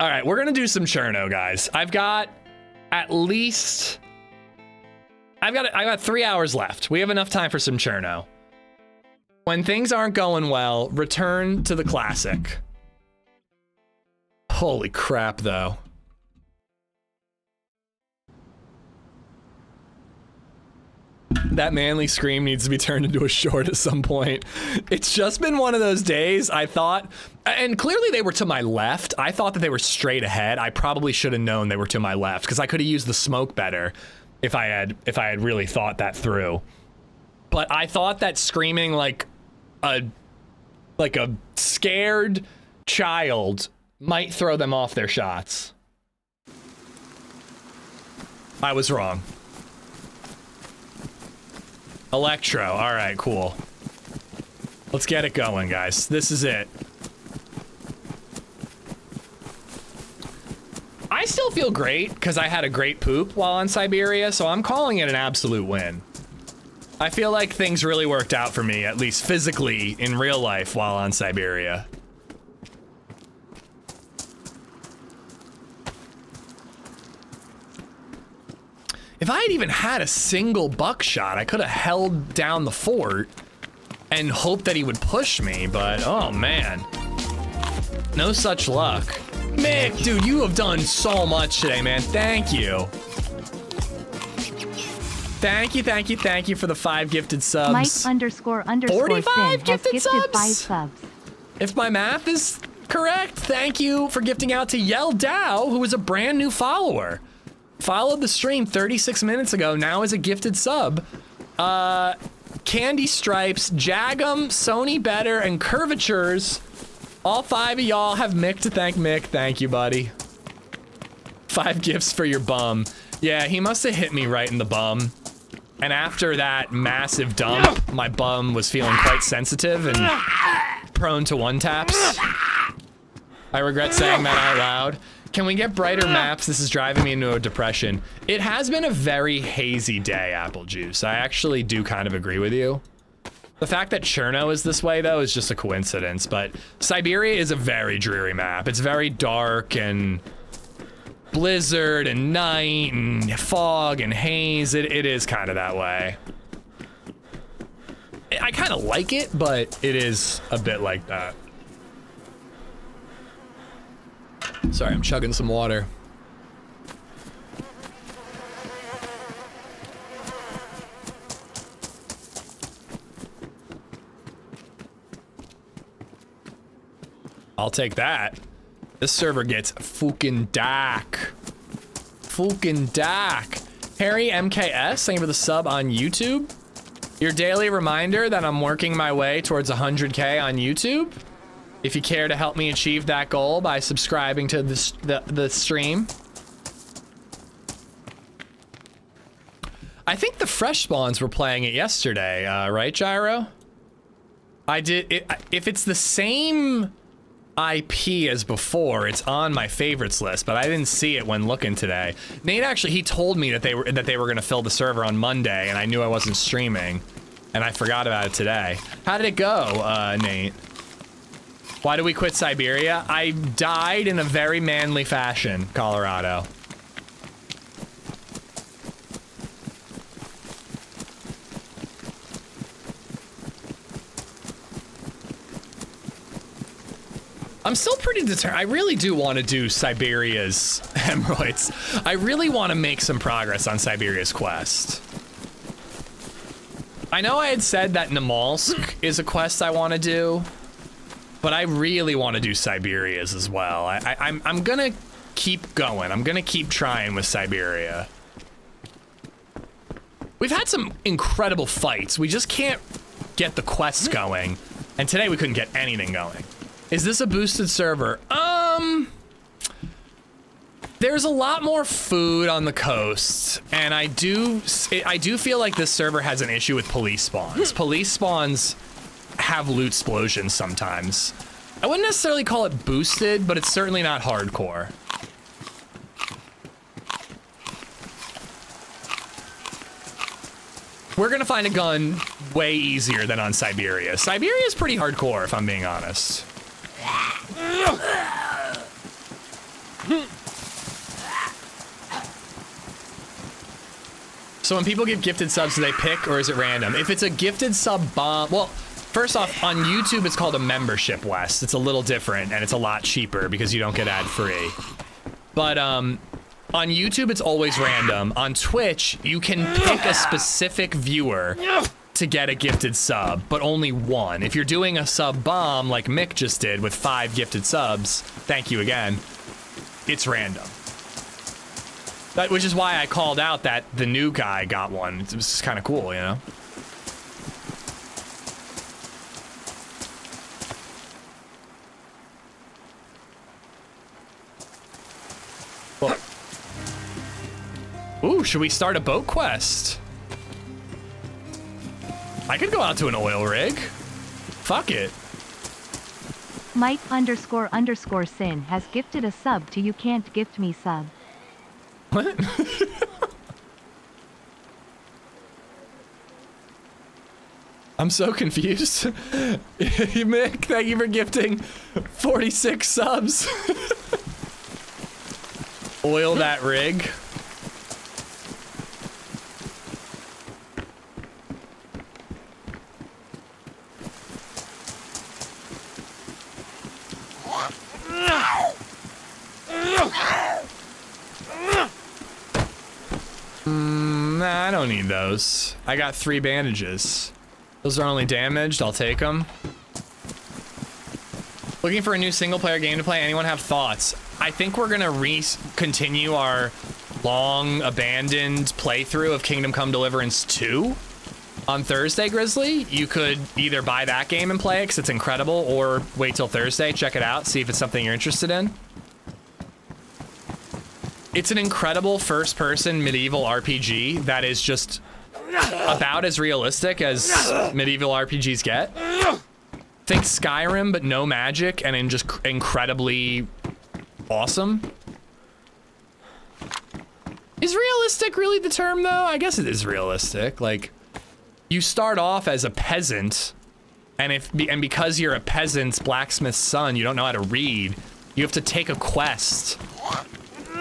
All right, we're gonna do some Cherno, guys. I've got at least, I got 3 hours left. We have enough time for some Cherno. When things aren't going well, return to the classic. Holy crap, though. That manly scream needs to be turned into a short at some point. It's just been one of those days. I thought, and clearly they were to my left. I thought that they were straight ahead. I probably should have known they were to my left because I could have used the smoke better if I had really thought that through. But I thought that screaming like a scared child might throw them off their shots. I was wrong. Electro, all right, cool. Let's get it going, guys. This is it. I still feel great because I had a great poop while on Siberia, so I'm calling it an absolute win. I feel like things really worked out for me, at least physically in real life while on Siberia. If I had even had a single buckshot, I could have held down the fort and hoped that he would push me, but oh man. No such luck. Mick, dude, you have done so much today, man. Thank you. Thank you for the 5 gifted subs. Mike__sin 45 has gifted subs? 5 subs. If my math is correct, thank you for gifting out to Yell Dow, who is a brand new follower. Followed the stream 36 minutes ago, now is a gifted sub. Candy Stripes, Jagum, Sony Better, and Curvatures. All 5 of y'all have Mick to thank Mick. Thank you, buddy. 5 gifts for your bum. Yeah, he must have hit me right in the bum. And after that massive dump, my bum was feeling quite sensitive and prone to one taps. I regret saying that out loud. Can we get brighter maps? This is driving me into a depression. It has been a very hazy day, Apple Juice. I actually do kind of agree with you. The fact that Cherno is this way, though, is just a coincidence, but Siberia is a very dreary map. It's very dark and blizzard and night and fog and haze. It is kind of that way. I kind of like it, but it is a bit like that. Sorry, I'm chugging some water. I'll take that. This server gets fucking dark. Fucking dark. Harry MKS, thank you for the sub on YouTube. Your daily reminder that I'm working my way towards 100K on YouTube. If you care to help me achieve that goal by subscribing to the stream. I think the Fresh Spawns were playing it yesterday, right, Gyro? I did it. If it's the same IP as before, it's on my favorites list, but I didn't see it when looking today. Nate actually, he told me that they were gonna fill the server on Monday, and I knew I wasn't streaming, and I forgot about it today. How did it go, Nate? Why did we quit Siberia? I died in a very manly fashion, Colorado. I'm still pretty determined. I really do want to do Siberia's hemorrhoids. I really want to make some progress on Siberia's quest. I know I had said that Namalsk is a quest I want to do, but I really want to do Siberia's as well. I'm gonna keep going. I'm gonna keep trying with Siberia. We've had some incredible fights. We just can't get the quests going, and today we couldn't get anything going. Is this a boosted server? There's a lot more food on the coast, and I do feel like this server has an issue with police spawns. Police spawns have loot explosions sometimes. I wouldn't necessarily call it boosted, but it's certainly not hardcore. We're gonna find a gun way easier than on Siberia. Siberia is pretty hardcore, if I'm being honest. So when people get gifted subs, do they pick or is it random? If it's a gifted sub bomb, well, first off, on YouTube, it's called a membership West. It's a little different and it's a lot cheaper because you don't get ad free. But on YouTube, it's always random. On Twitch, you can pick a specific viewer to get a gifted sub, but only one. If you're doing a sub bomb like Mick just did with 5 gifted subs, thank you again, it's random. Which is why I called out that the new guy got one. It was kind of cool, you know? Well, ooh, should we start a boat quest? I could go out to an oil rig. Fuck it. Mike__sin has gifted a sub to You Can't Gift Me Sub. What? I'm so confused. Mick, thank you for gifting 46 subs. Oil that rig. Nah, I don't need those. I got 3 bandages. Those are only damaged. I'll take them. Looking for a new single-player game to play. Anyone have thoughts? I think we're gonna continue our long abandoned playthrough of Kingdom Come Deliverance 2 on Thursday, Grizzly. You could either buy that game and play it because it's incredible, or wait till Thursday, check it out, see if it's something you're interested in. It's an incredible first-person medieval RPG that is just about as realistic as medieval RPGs get. Think Skyrim, but no magic, and just incredibly awesome. Is realistic really the term, though? I guess it is realistic. Like, you start off as a peasant, and because you're a peasant's blacksmith's son, you don't know how to read. You have to take a quest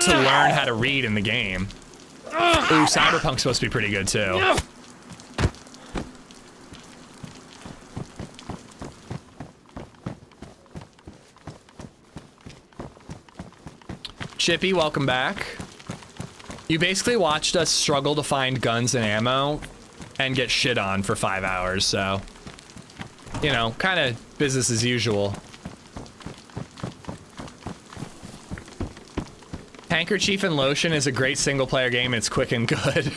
to learn how to read in the game. Ooh, Cyberpunk's supposed to be pretty good too. Chippy, welcome back. You basically watched us struggle to find guns and ammo and get shit on for 5 hours, so, you know, kind of business as usual. Handkerchief and Lotion is a great single-player game. It's quick and good.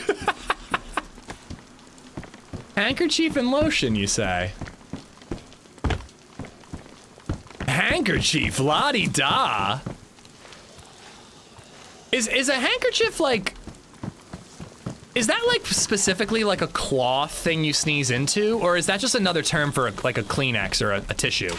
Handkerchief and Lotion, you say? Handkerchief, la-di-da. Is a handkerchief like... Is that like specifically like a cloth thing you sneeze into? Or is that just another term for like a Kleenex or a tissue?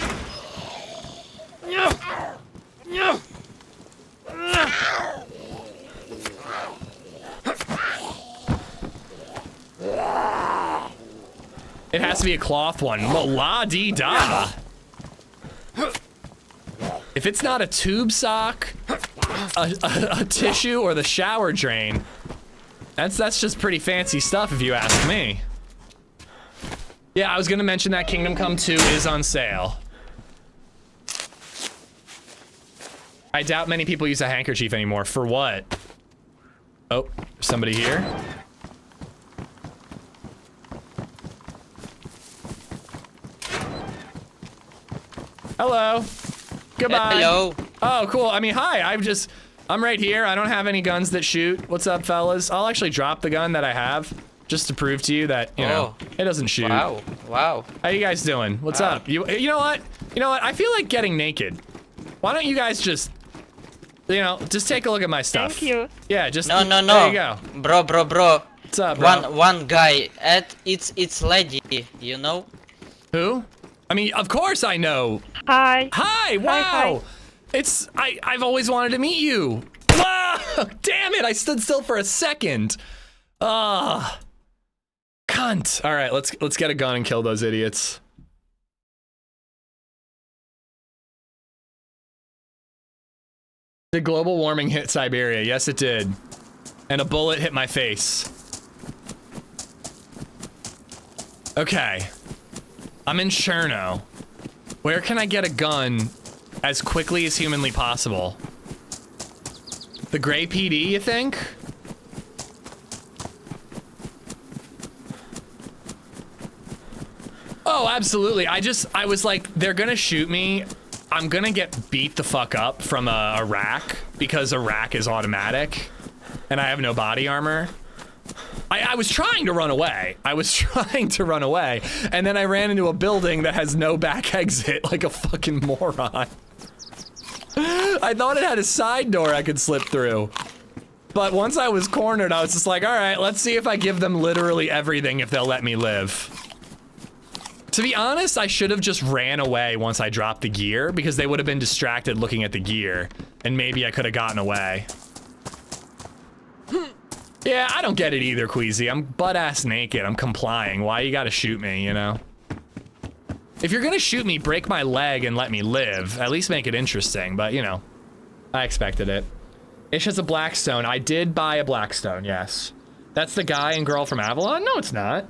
It has to be a cloth one. Well, la-di-da. If it's not a tube sock, a tissue, or the shower drain, that's just pretty fancy stuff if you ask me. Yeah, I was gonna mention that Kingdom Come 2 is on sale. I doubt many people use a handkerchief anymore. For what? Oh, somebody here? Hello. Goodbye. Hello. Oh, cool. I mean, hi. I'm right here. I don't have any guns that shoot. What's up, fellas? I'll actually drop the gun that I have just to prove to you that, you know, it doesn't shoot. Wow. Wow. How you guys doing? What's up? You know what? You know what? I feel like getting naked. Why don't you guys just, you know, just take a look at my stuff. Thank you. Yeah, just No. There you go. Bro. What's up, bro? One guy. It's lady. You know? Who? I mean, of course I know. Hi. Hi, wow. Hi. I've always wanted to meet you. Wow, damn it, I stood still for a second. Cunt. All right, let's get a gun and kill those idiots. Did global warming hit Siberia? Yes, it did. And a bullet hit my face. Okay. I'm in Cherno. Where can I get a gun as quickly as humanly possible? The Gray PD, you think? Oh, absolutely. I was like, they're gonna shoot me. I'm gonna get beat the fuck up from a rack because a rack is automatic and I have no body armor. I was trying to run away. And then I ran into a building that has no back exit like a fucking moron. I thought it had a side door I could slip through. But once I was cornered, I was just like, all right, let's see if I give them literally everything if they'll let me live. To be honest, I should have just ran away once I dropped the gear because they would have been distracted looking at the gear and maybe I could have gotten away. Yeah, I don't get it either, Queasy. I'm butt-ass naked. I'm complying. Why you gotta shoot me, you know? If you're gonna shoot me, break my leg and let me live. At least make it interesting, but, you know. I expected it. Ish has a Blackstone. I did buy a Blackstone, yes. That's the guy and girl from Avalon? No, it's not.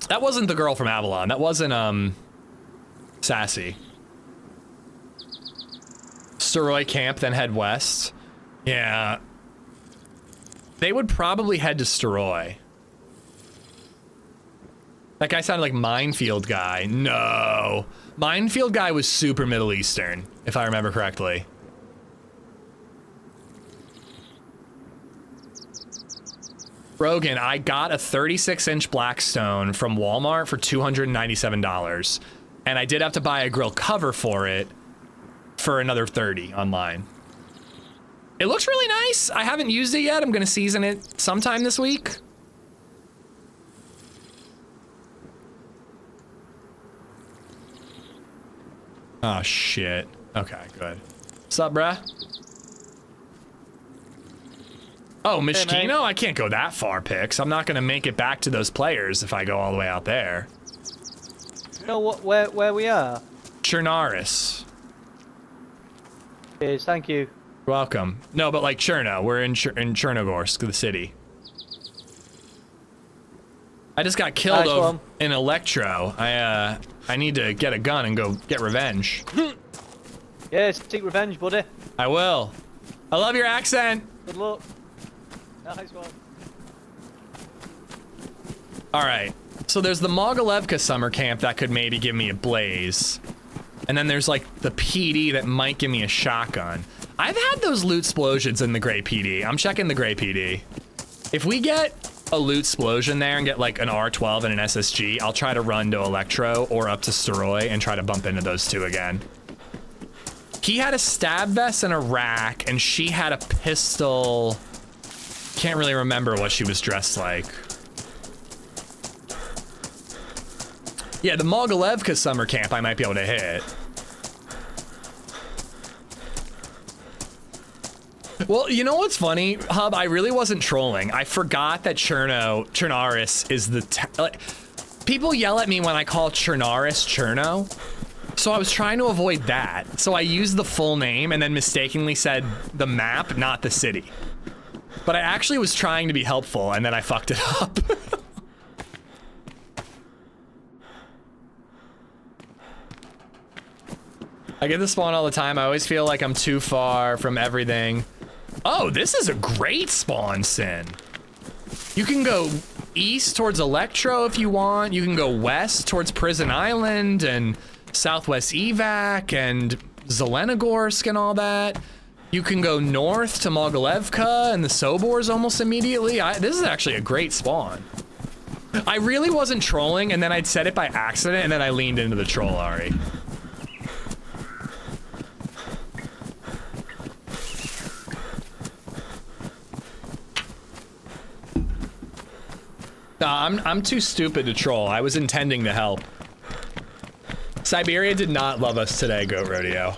That wasn't the girl from Avalon. That wasn't, Sassy. Steroid camp, then head west. Yeah. They would probably head to Steroy. That guy sounded like Minefield Guy. No. Minefield Guy was super Middle Eastern, if I remember correctly. Rogan, I got a 36-inch Blackstone from Walmart for $297. And I did have to buy a grill cover for it for another $30 online. It looks really nice. I haven't used it yet. I'm gonna season it sometime this week. Oh shit. Okay, good. What's up, bruh? Oh, Mishkino? I can't go that far, Pix. I'm not gonna make it back to those players if I go all the way out there. You know what? Where we are? Chernarus. Yes, thank you. Welcome. No, but like Cherno. We're in Chernogorsk, the city. I just got killed over in Electro. I need to get a gun and go get revenge. Yes, take revenge, buddy. I will. I love your accent. Good luck. Nice one. All right. So there's the Mogalevka summer camp that could maybe give me a blaze. And then there's like the PD that might give me a shotgun. I've had those loot explosions in the Gray PD. I'm checking the Gray PD. If we get a loot explosion there and get like an R12 and an SSG, I'll try to run to Electro or up to Steroy and try to bump into those two again. He had a stab vest and a rack, and she had a pistol. Can't really remember what she was dressed like. Yeah, the Mogilevka summer camp I might be able to hit. Well, you know what's funny, Hub? I really wasn't trolling. I forgot that Chernarus is the... like, people yell at me when I call Chernarus Cherno. So I was trying to avoid that. So I used the full name and then mistakenly said the map, not the city. But I actually was trying to be helpful and then I fucked it up. I get this spawn all the time. I always feel like I'm too far from everything. Oh, this is a great spawn, Sin. You can go east towards Electro if you want. You can go west towards Prison Island and Southwest Evac and Zelenogorsk and all that. You can go north to Mogilevka and the Sobors almost immediately. This is actually a great spawn. I really wasn't trolling, and then I'd said it by accident, and then I leaned into the troll, Ari. I'm too stupid to troll. I was intending to help. Siberia did not love us today, Goat Rodeo.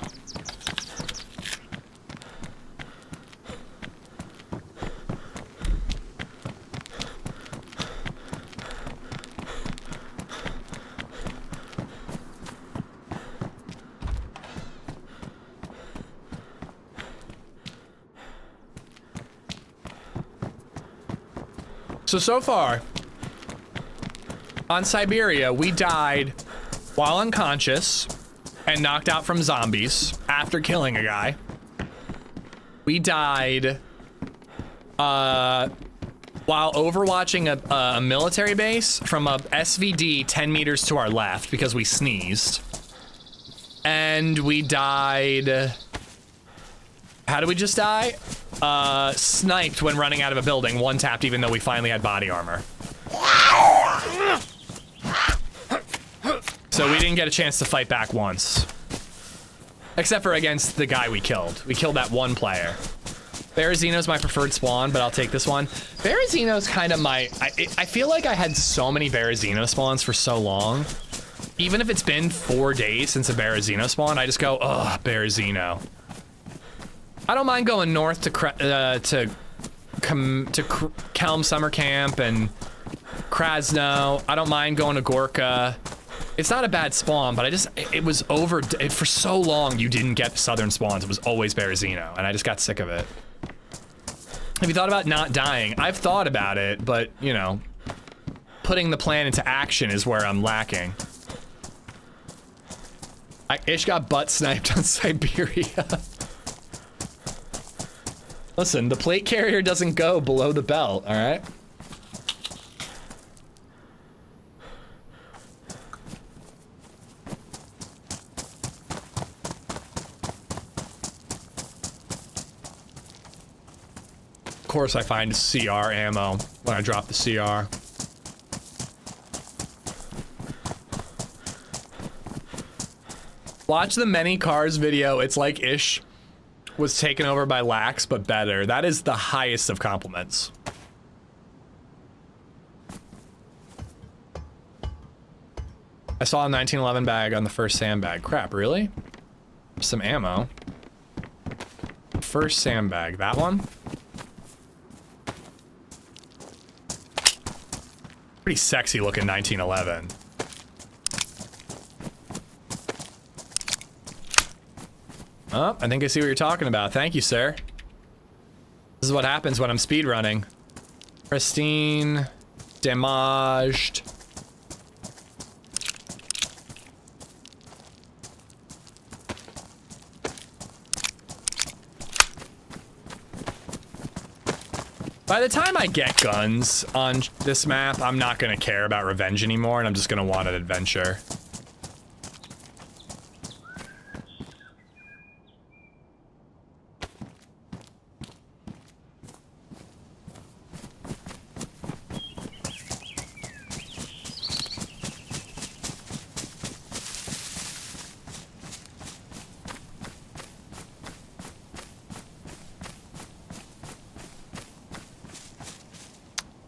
So far, on Siberia, we died while unconscious and knocked out from zombies after killing a guy. We died while overwatching a military base from a SVD 10 meters to our left because we sneezed. And we died... How did we just die? Sniped when running out of a building, one tapped even though we finally had body armor. So we didn't get a chance to fight back once. Except for against the guy we killed. We killed that one player. Berezino's my preferred spawn, but I'll take this one. Berezino's kind of my... I feel like I had so many Berezino spawns for so long. Even if it's been 4 days since a Berezino spawn, I just go, ugh, Berezino. I don't mind going north to Kelm Summer Camp and Krasno. I don't mind going to Gorka. It's not a bad spawn, but it was for so long you didn't get southern spawns. It was always Berezino, and I just got sick of it. Have you thought about not dying? I've thought about it, but, you know, putting the plan into action is where I'm lacking. Ish got butt sniped on Siberia. Listen, the plate carrier doesn't go below the belt, all right? Of course I find CR ammo when I drop the CR. Watch the many cars video. It's like Ish was taken over by Lax, but better. That is the highest of compliments. I saw a 1911 bag on the first sandbag. Crap, really? Some ammo. First sandbag, that one? Pretty sexy looking 1911. Oh, I think I see what you're talking about. Thank you, sir. This is what happens when I'm speedrunning. Pristine, damaged. By the time I get guns on this map, I'm not gonna care about revenge anymore, and I'm just gonna want an adventure.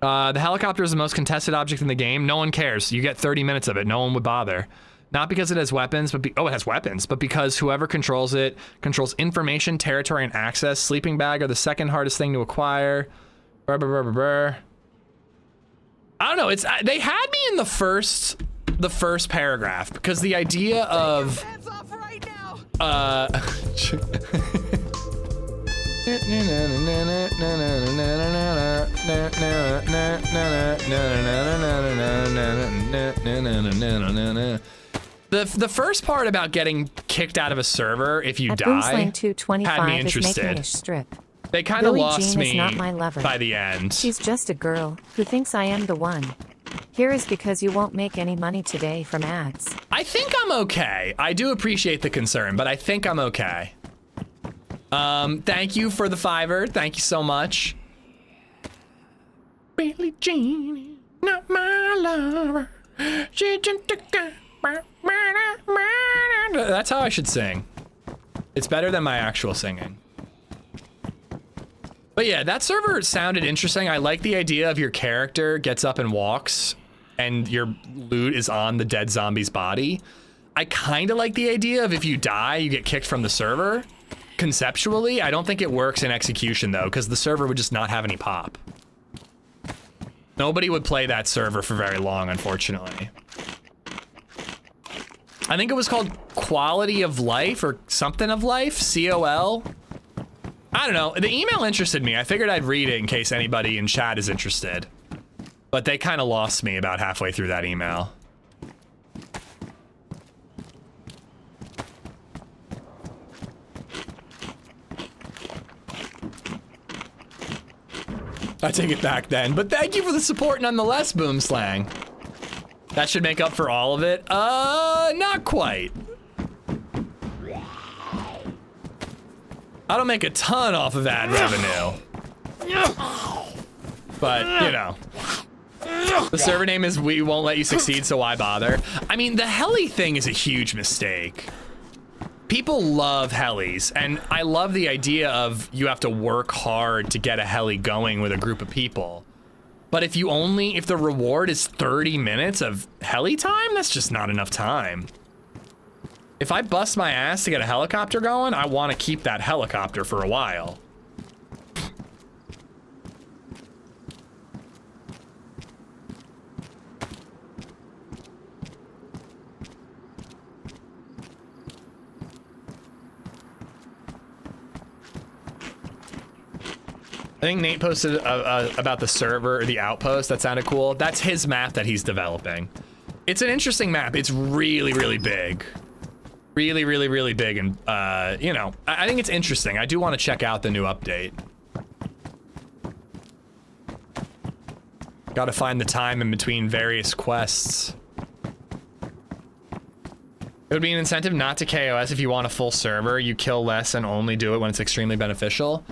The helicopter is the most contested object in the game. No one cares. You get 30 minutes of it. No one would bother. Not because it has weapons, but it has weapons, but because whoever controls it controls information, territory, and access. Sleeping bag are the second hardest thing to acquire. Brr, brr, brr, brr, brr. I don't know. It's they had me in the first paragraph because the idea of Hands off right now. The first part about getting kicked out of a server if you At die Boomslang had me 225 is making interested. a strip. They kind of Billie lost Jean me is not my lover. by the end. She's just a girl who thinks I am the one. Here is because you won't make any money today from ads. I think I'm okay. I do appreciate the concern, but I think I'm okay. Thank you for the $5. Thank you so much. Billie Jean, not my lover. She just took a- That's how I should sing. It's better than my actual singing. But yeah, that server sounded interesting. I like the idea of your character gets up and walks and your loot is on the dead zombie's body. I kind of like the idea of if you die, you get kicked from the server. Conceptually, I don't think it works in execution though, because the server would just not have any pop. Nobody would play that server for very long, unfortunately. I think it was called Quality of Life or something of Life, COL. I don't know. The email interested me. I figured I'd read it in case anybody in chat is interested. But they kind of lost me about halfway through that email. I take it back then. But thank you for the support nonetheless, Boomslang. That should make up for all of it. Not quite. I don't make a ton off of ad revenue. But, you know. The server name is We Won't Let You Succeed, so why bother? I mean, the heli thing is a huge mistake. People love helis, and I love the idea of you have to work hard to get a heli going with a group of people. But if the reward is 30 minutes of heli time, that's just not enough time. If I bust my ass to get a helicopter going, I want to keep that helicopter for a while. I think Nate posted about the server or the outpost. That sounded cool. That's his map that he's developing. It's an interesting map. It's really, really big. Really, really, really big. And, you know, I think it's interesting. I do want to check out the new update. Got to find the time in between various quests. It would be an incentive not to KOS if you want a full server. You kill less and only do it when it's extremely beneficial.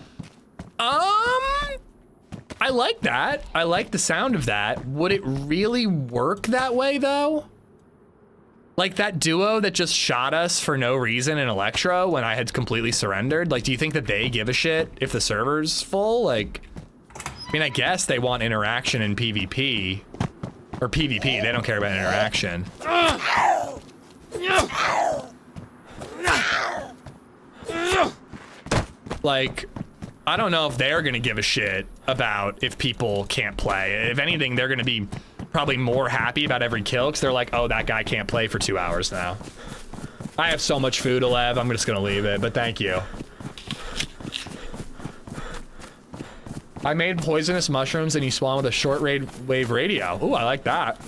I like that. I like the sound of that. Would it really work that way though? Like that duo that just shot us for no reason in Electro when I had completely surrendered. Like, do you think that they give a shit if the server's full? Like, I mean, I guess they want interaction in PvP or PvP. They don't care about interaction. Like, I don't know if they're gonna give a shit about if people can't play. If anything, they're gonna be probably more happy about every kill because they're like, oh, that guy can't play for 2 hours now. I have so much food, Alev, I'm just gonna leave it, but thank you. I made poisonous mushrooms and you spawn with a short wave radio. Ooh, I like that.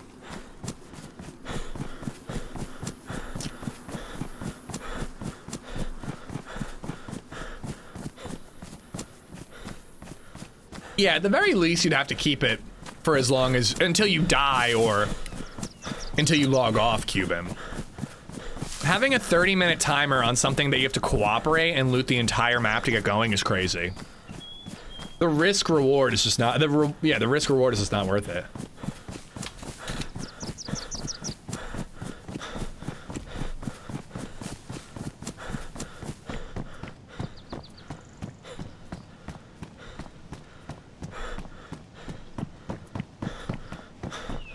Yeah, at the very least, you'd have to keep it for as long as, until you die or until you log off, Cuban. Having a 30-minute timer on something that you have to cooperate and loot the entire map to get going is crazy. The risk reward is just not, the risk reward is just not worth it.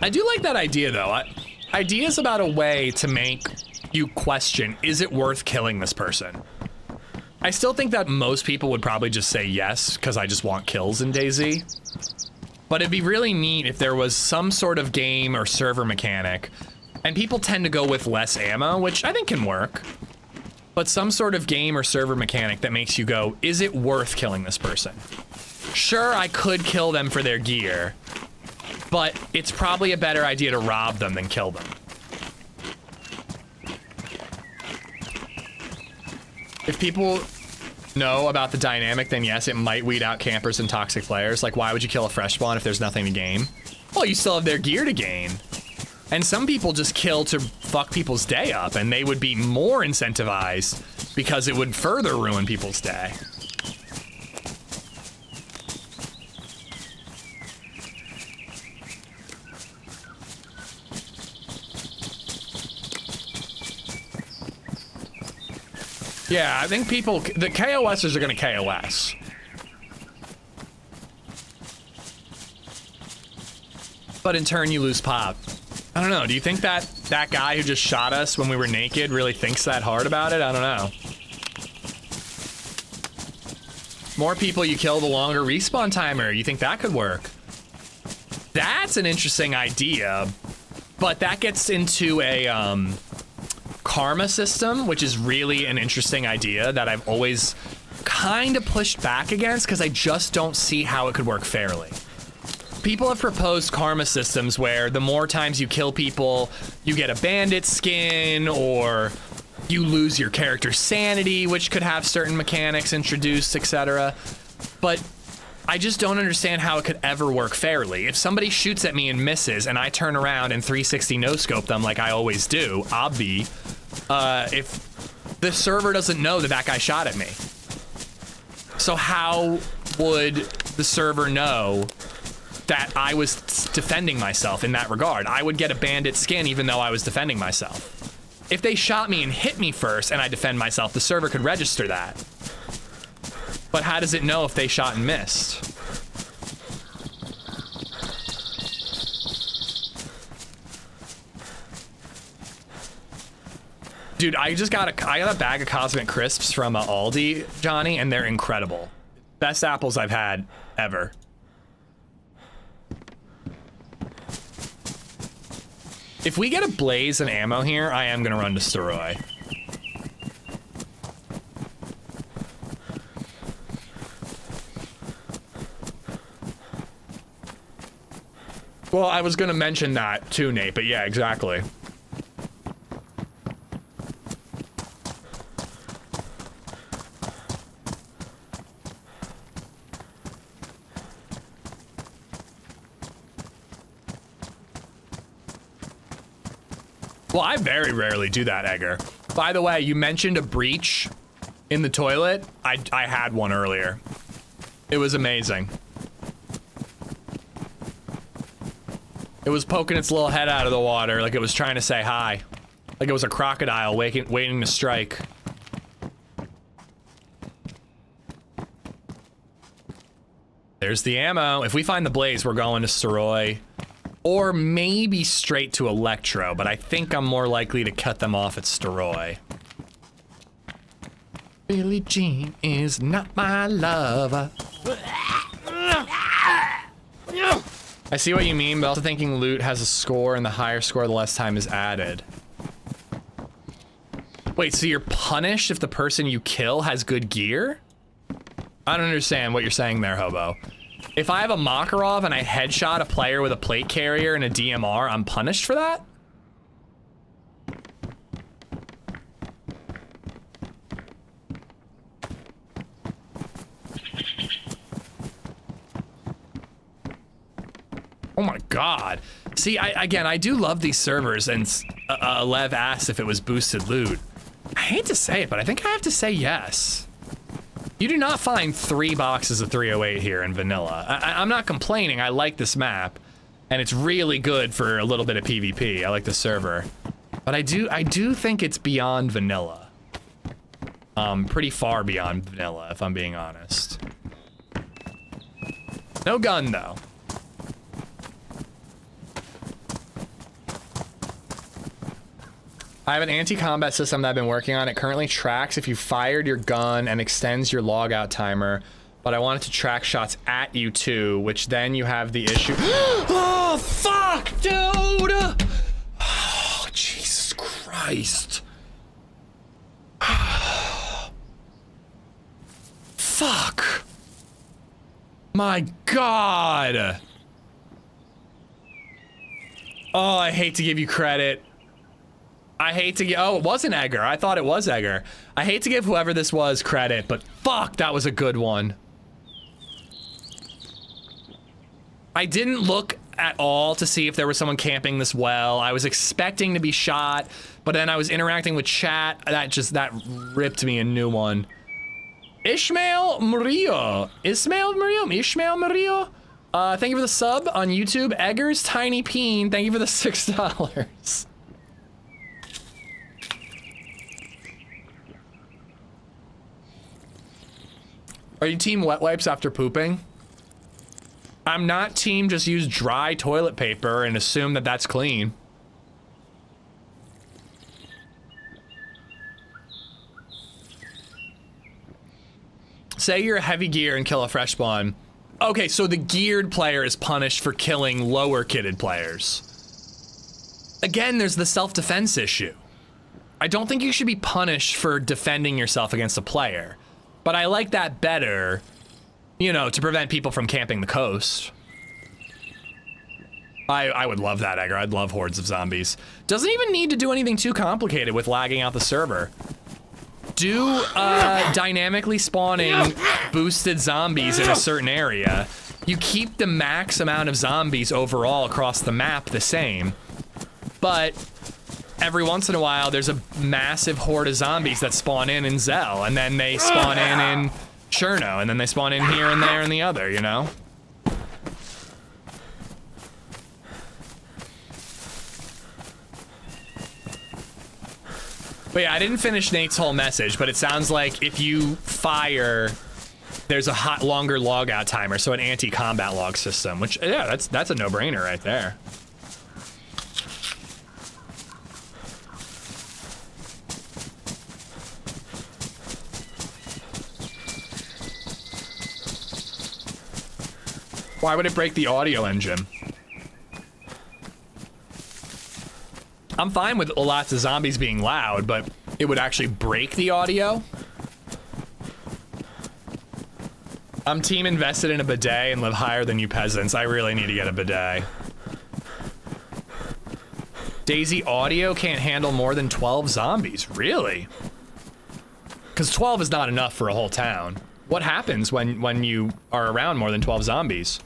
I do like that idea though. Ideas about a way to make you question, is it worth killing this person? I still think that most people would probably just say yes, because I just want kills in DayZ. But it'd be really neat if there was some sort of game or server mechanic, and people tend to go with less ammo, which I think can work. But some sort of game or server mechanic that makes you go, is it worth killing this person? Sure, I could kill them for their gear, but it's probably a better idea to rob them than kill them. If people know about the dynamic, then yes, it might weed out campers and toxic players. Like, why would you kill a fresh spawn if there's nothing to gain? Well, you still have their gear to gain. And some people just kill to fuck people's day up, and they would be more incentivized because it would further ruin people's day. Yeah, I think people, the KOSers are gonna KOS. But in turn, you lose pop. I don't know, do you think that that guy who just shot us when we were naked really thinks that hard about it? I don't know. More people you kill, the longer respawn timer. You think that could work? That's an interesting idea, but that gets into a, karma system, which is really an interesting idea that I've always kind of pushed back against because I just don't see how it could work fairly. People have proposed karma systems where the more times you kill people, you get a bandit skin, or you lose your character's sanity, which could have certain mechanics introduced, etc. But I just don't understand how it could ever work fairly. If somebody shoots at me and misses, and I turn around and 360 no-scope them like I always do, obvi, if the server doesn't know that that guy shot at me. So how would the server know that I was defending myself in that regard? I would get a bandit skin even though I was defending myself. If they shot me and hit me first and I defend myself, the server could register that. But how does it know if they shot and missed? Dude, I got a bag of Cosmic Crisps from Aldi, Johnny, and they're incredible. Best apples I've had ever. If we get a blaze and ammo here, I am gonna run to Steroy. Well, I was gonna mention that too, Nate, but yeah, exactly. Well, I very rarely do that, Edgar. By the way, you mentioned a breach in the toilet. I had one earlier. It was amazing. It was poking its little head out of the water like it was trying to say hi. Like it was a crocodile waiting to strike. There's the ammo. If we find the blaze, we're going to Steroy. Or maybe straight to Electro, but I think I'm more likely to cut them off at Steroy. Billie Jean is not my lover. I see what you mean, but also thinking loot has a score, and the higher score, the less time is added. Wait, so you're punished if the person you kill has good gear? I don't understand what you're saying there, Hobo. If I have a Makarov and I headshot a player with a plate carrier and a DMR, I'm punished for that? Oh my god. See, I do love these servers, and Lev asked if it was boosted loot. I hate to say it, but I think I have to say yes. You do not find 3 boxes of 308 here in vanilla. I'm not complaining, I like this map, and it's really good for a little bit of PvP. I like the server. But I do think it's beyond vanilla. Pretty far beyond vanilla, if I'm being honest. No gun, though. I have an anti-combat system that I've been working on. It currently tracks if you fired your gun and extends your logout timer, but I want it to track shots at you too, which then you have the issue. Oh, fuck, dude! Oh, Jesus Christ. Fuck. My God. Oh, I hate to give you credit. I hate to give, oh, it wasn't Edgar. I thought it was Edgar. I hate to give whoever this was credit, but fuck, that was a good one. I didn't look at all to see if there was someone camping this well. I was expecting to be shot, but then I was interacting with chat. That ripped me a new one. Ishmael Murillo. Ishmael Murillo. Thank you for the sub on YouTube. Edgar's Tiny Peen. Thank you for the $6. Are you team wet wipes after pooping? I'm not team just use dry toilet paper and assume that that's clean. Say you're a heavy gear and kill a fresh spawn. Okay, so the geared player is punished for killing lower kitted players. Again, there's the self-defense issue. I don't think you should be punished for defending yourself against a player. But I like that better, you know, to prevent people from camping the coast. I would love that, Edgar. I'd love hordes of zombies. Doesn't even need to do anything too complicated with lagging out the server. Do dynamically spawning boosted zombies in a certain area. You keep the max amount of zombies overall across the map the same, but every once in a while, there's a massive horde of zombies that spawn in Zell, and then they spawn in Cherno, and then they spawn in here and there and the other, you know? But yeah, I didn't finish Nate's whole message, but it sounds like if you fire, there's a longer logout timer, so an anti-combat log system, which, yeah, that's a no-brainer right there. Why would it break the audio engine? I'm fine with lots of zombies being loud, but it would actually break the audio? I'm team invested in a bidet and live higher than you peasants. I really need to get a bidet. DayZ audio can't handle more than 12 zombies, really? Because 12 is not enough for a whole town. What happens when you are around more than 12 zombies?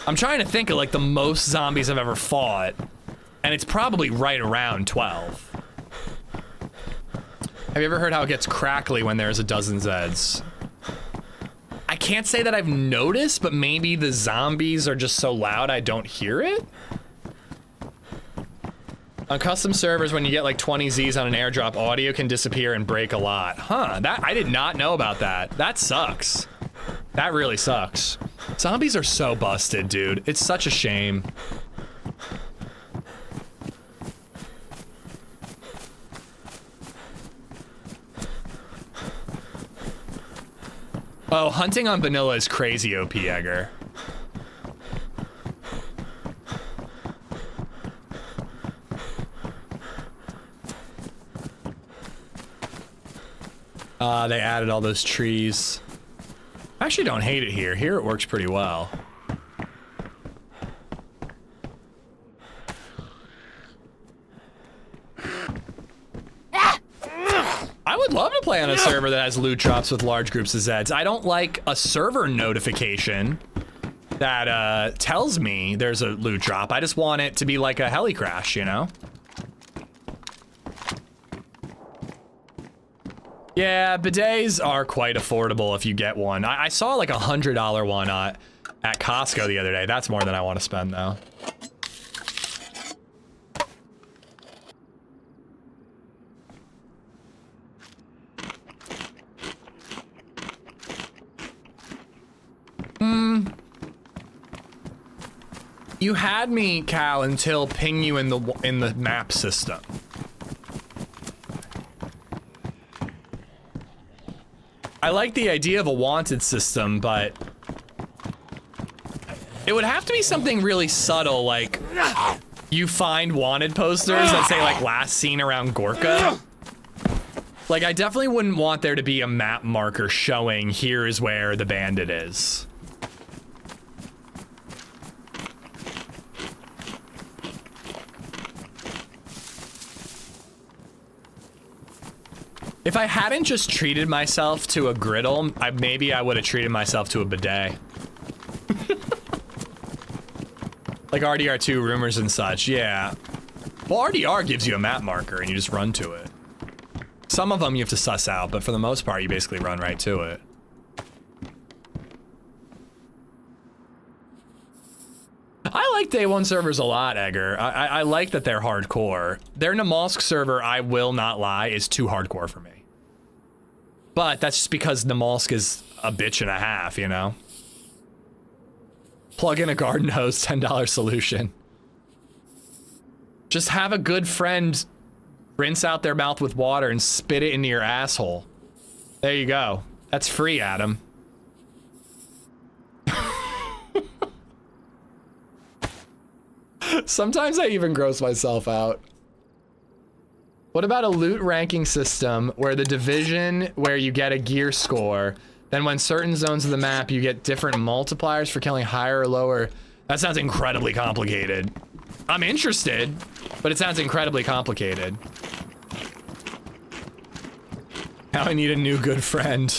I'm trying to think of like the most zombies I've ever fought, and it's probably right around 12. Have you ever heard how it gets crackly when there's a dozen Zeds? I can't say that I've noticed, but maybe the zombies are just so loud I don't hear it? On custom servers, when you get like 20 Zs on an airdrop, audio can disappear and break a lot. Huh, I did not know about that. That sucks. That really sucks. Zombies are so busted, dude. It's such a shame. Oh, hunting on vanilla is crazy OP, Edgar. They added all those trees. I actually don't hate it here. Here it works pretty well. I would love to play on a server that has loot drops with large groups of Zeds. I don't like a server notification that tells me there's a loot drop. I just want it to be like a heli crash, you know? Yeah, bidets are quite affordable if you get one. I saw like $100 one at Costco the other day. That's more than I want to spend though. You had me, Cal, until ping you in the map system. I like the idea of a wanted system, but it would have to be something really subtle, like you find wanted posters that say like last seen around Gorka. Like I definitely wouldn't want there to be a map marker showing here is where the bandit is. If I hadn't just treated myself to a griddle, maybe I would have treated myself to a bidet. Like RDR2 rumors and such, yeah. Well, RDR gives you a map marker and you just run to it. Some of them you have to suss out, but for the most part, you basically run right to it. I like Day 1 servers a lot, Edgar. I like that they're hardcore. Their Namalsk server, I will not lie, is too hardcore for me. But that's just because Namalsk is a bitch and a half, you know? Plug in a garden hose, $10 solution. Just have a good friend rinse out their mouth with water and spit it into your asshole. There you go. That's free, Adam. Sometimes I even gross myself out. What about a loot ranking system where the division where you get a gear score, then when certain zones of the map you get different multipliers for killing higher or lower? That sounds incredibly complicated. I'm interested, but it sounds incredibly complicated. Now I need a new good friend.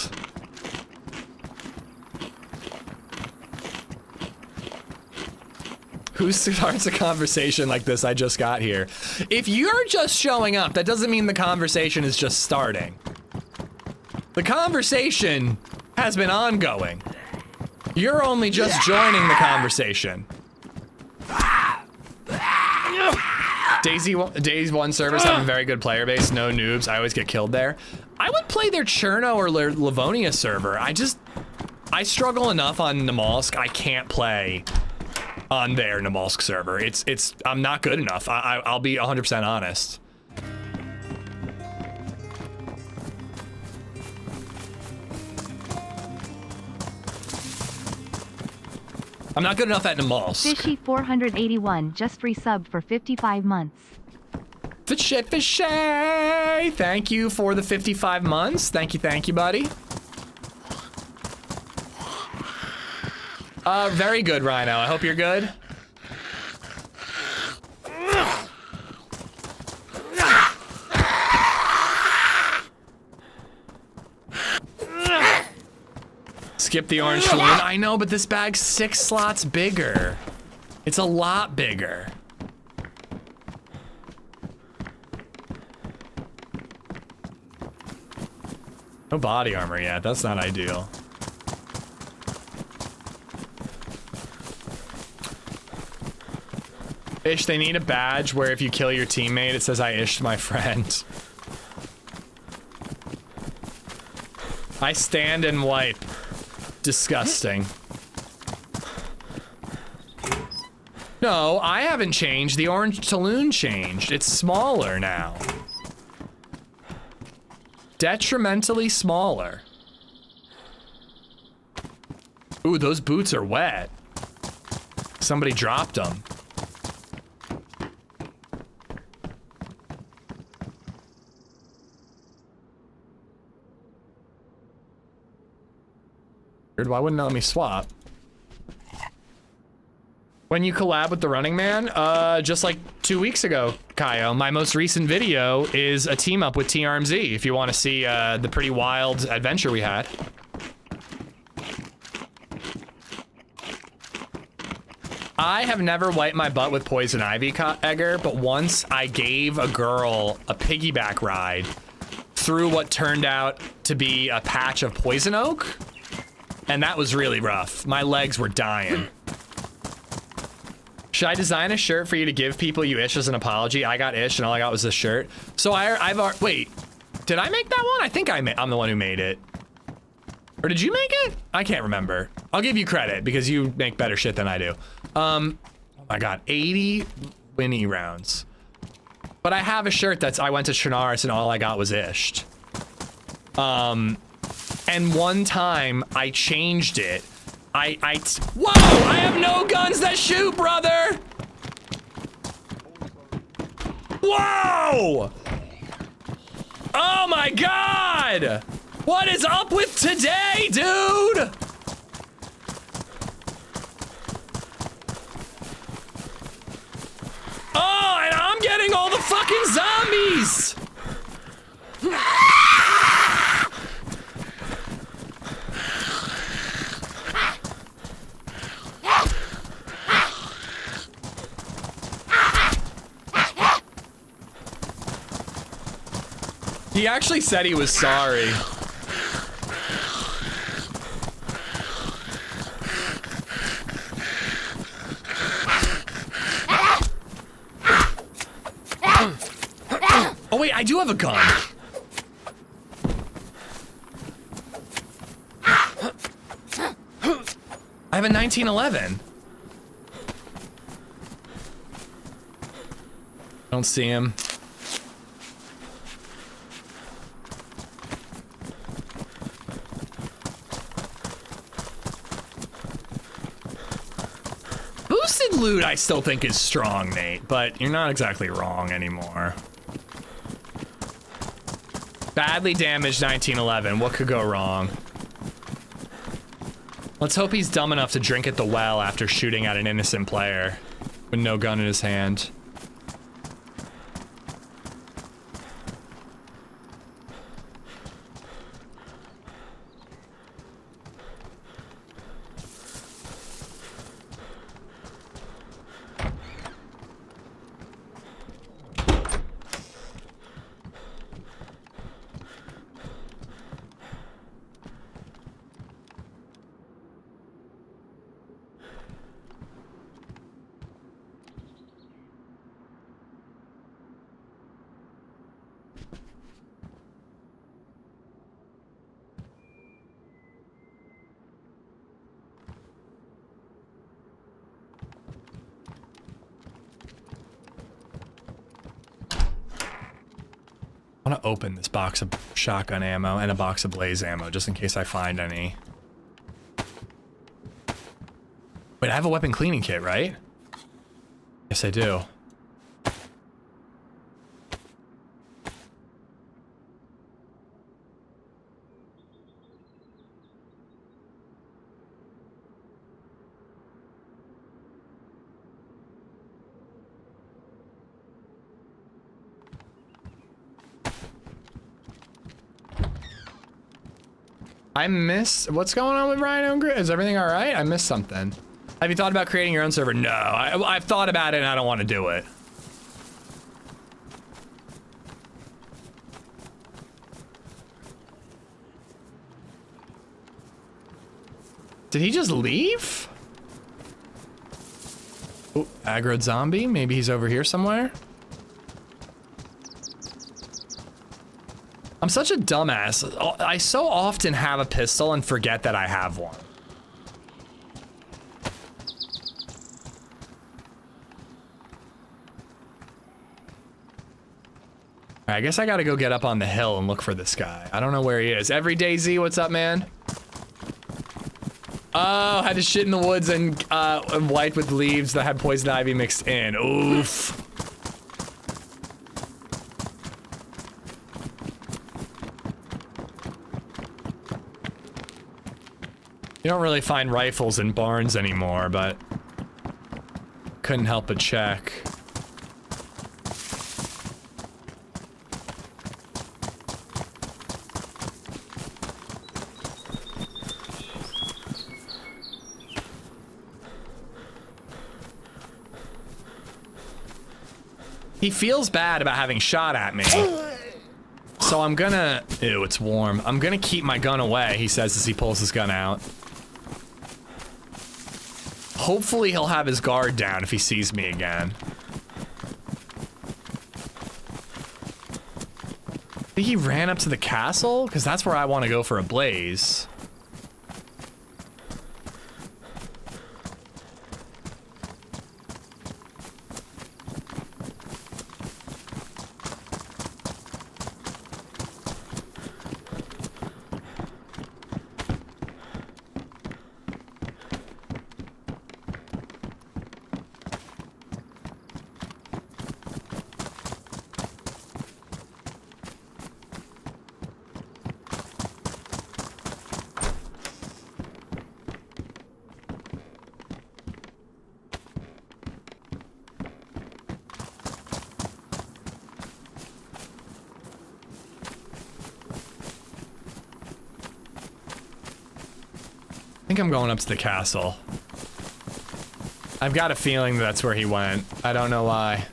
Who starts a conversation like this I just got here? If you're just showing up, that doesn't mean the conversation is just starting. The conversation has been ongoing. You're only just joining the conversation. DayZ 1 servers have a very good player base, no noobs. I always get killed there. I would play their Cherno or Livonia server. I struggle enough on Namalsk. I can't play on their Namalsk server. I'm not good enough. I'll be 100% honest. I'm not good enough at Namalsk. Fishy 481 just resubbed for 55 months. Fishy. Thank you for the 55 months. Thank you, buddy. Very good, Rhino. I hope you're good. Skip the orange balloon. I know, but this bag's 6 slots bigger. It's a lot bigger. No body armor yet. That's not ideal. Ish, they need a badge where if you kill your teammate, it says I ished my friend. I stand and wipe. Disgusting. No, I haven't changed. The orange Talon changed. It's smaller now. Detrimentally smaller. Ooh, those boots are wet. Somebody dropped them. Why wouldn't it let me swap? When you collab with the Running Man? Just like 2 weeks ago, Kaio. My most recent video is a team up with TRMZ if you want to see the pretty wild adventure we had. I have never wiped my butt with poison ivy, Edgar, but once I gave a girl a piggyback ride through what turned out to be a patch of poison oak. And that was really rough. My legs were dying. Should I design a shirt for you to give people you ish as an apology? I got ish and all I got was this shirt. So wait, did I make that one? I think I'm the one who made it. Or did you make it? I can't remember. I'll give you credit because you make better shit than I do. Hold I got 80 Winnie rounds. But I have a shirt that's I went to Chernarus and all I got was ished. And one time I changed it. Whoa! I have no guns that shoot, brother! Whoa! Oh my god! What is up with today, dude? Oh, and I'm getting all the fucking zombies! He actually said he was sorry. Oh wait, I do have a gun. I have a 1911. Don't see him. Boosted loot I still think is strong, Nate, but you're not exactly wrong anymore. Badly damaged 1911. What could go wrong? Let's hope he's dumb enough to drink at the well after shooting at an innocent player with no gun in his hand. I want to open this box of shotgun ammo and a box of BlaZe ammo just in case I find any. Wait, I have a weapon cleaning kit, right? Yes, I do. I missed, what's going on with Rhino and Grit? Is everything all right? I missed something. Have you thought about creating your own server? No, I've thought about it and I don't want to do it. Did he just leave? Oh, aggroed zombie. Maybe he's over here somewhere. I'm such a dumbass. I so often have a pistol and forget that I have one. I guess I gotta go get up on the hill and look for this guy. I don't know where he is. Every DayZ, what's up, man? Oh, had to shit in the woods and wiped with leaves that had poison ivy mixed in. Oof. You don't really find rifles in barns anymore, but couldn't help but check. He feels bad about having shot at me. So I'm gonna... Ew, it's warm. I'm gonna keep my gun away, he says as he pulls his gun out. Hopefully he'll have his guard down if he sees me again. I think he ran up to the castle? Because that's where I want to go for a blaze. think I'm going up to the castle. I've got a feeling that's where he went. I don't know why.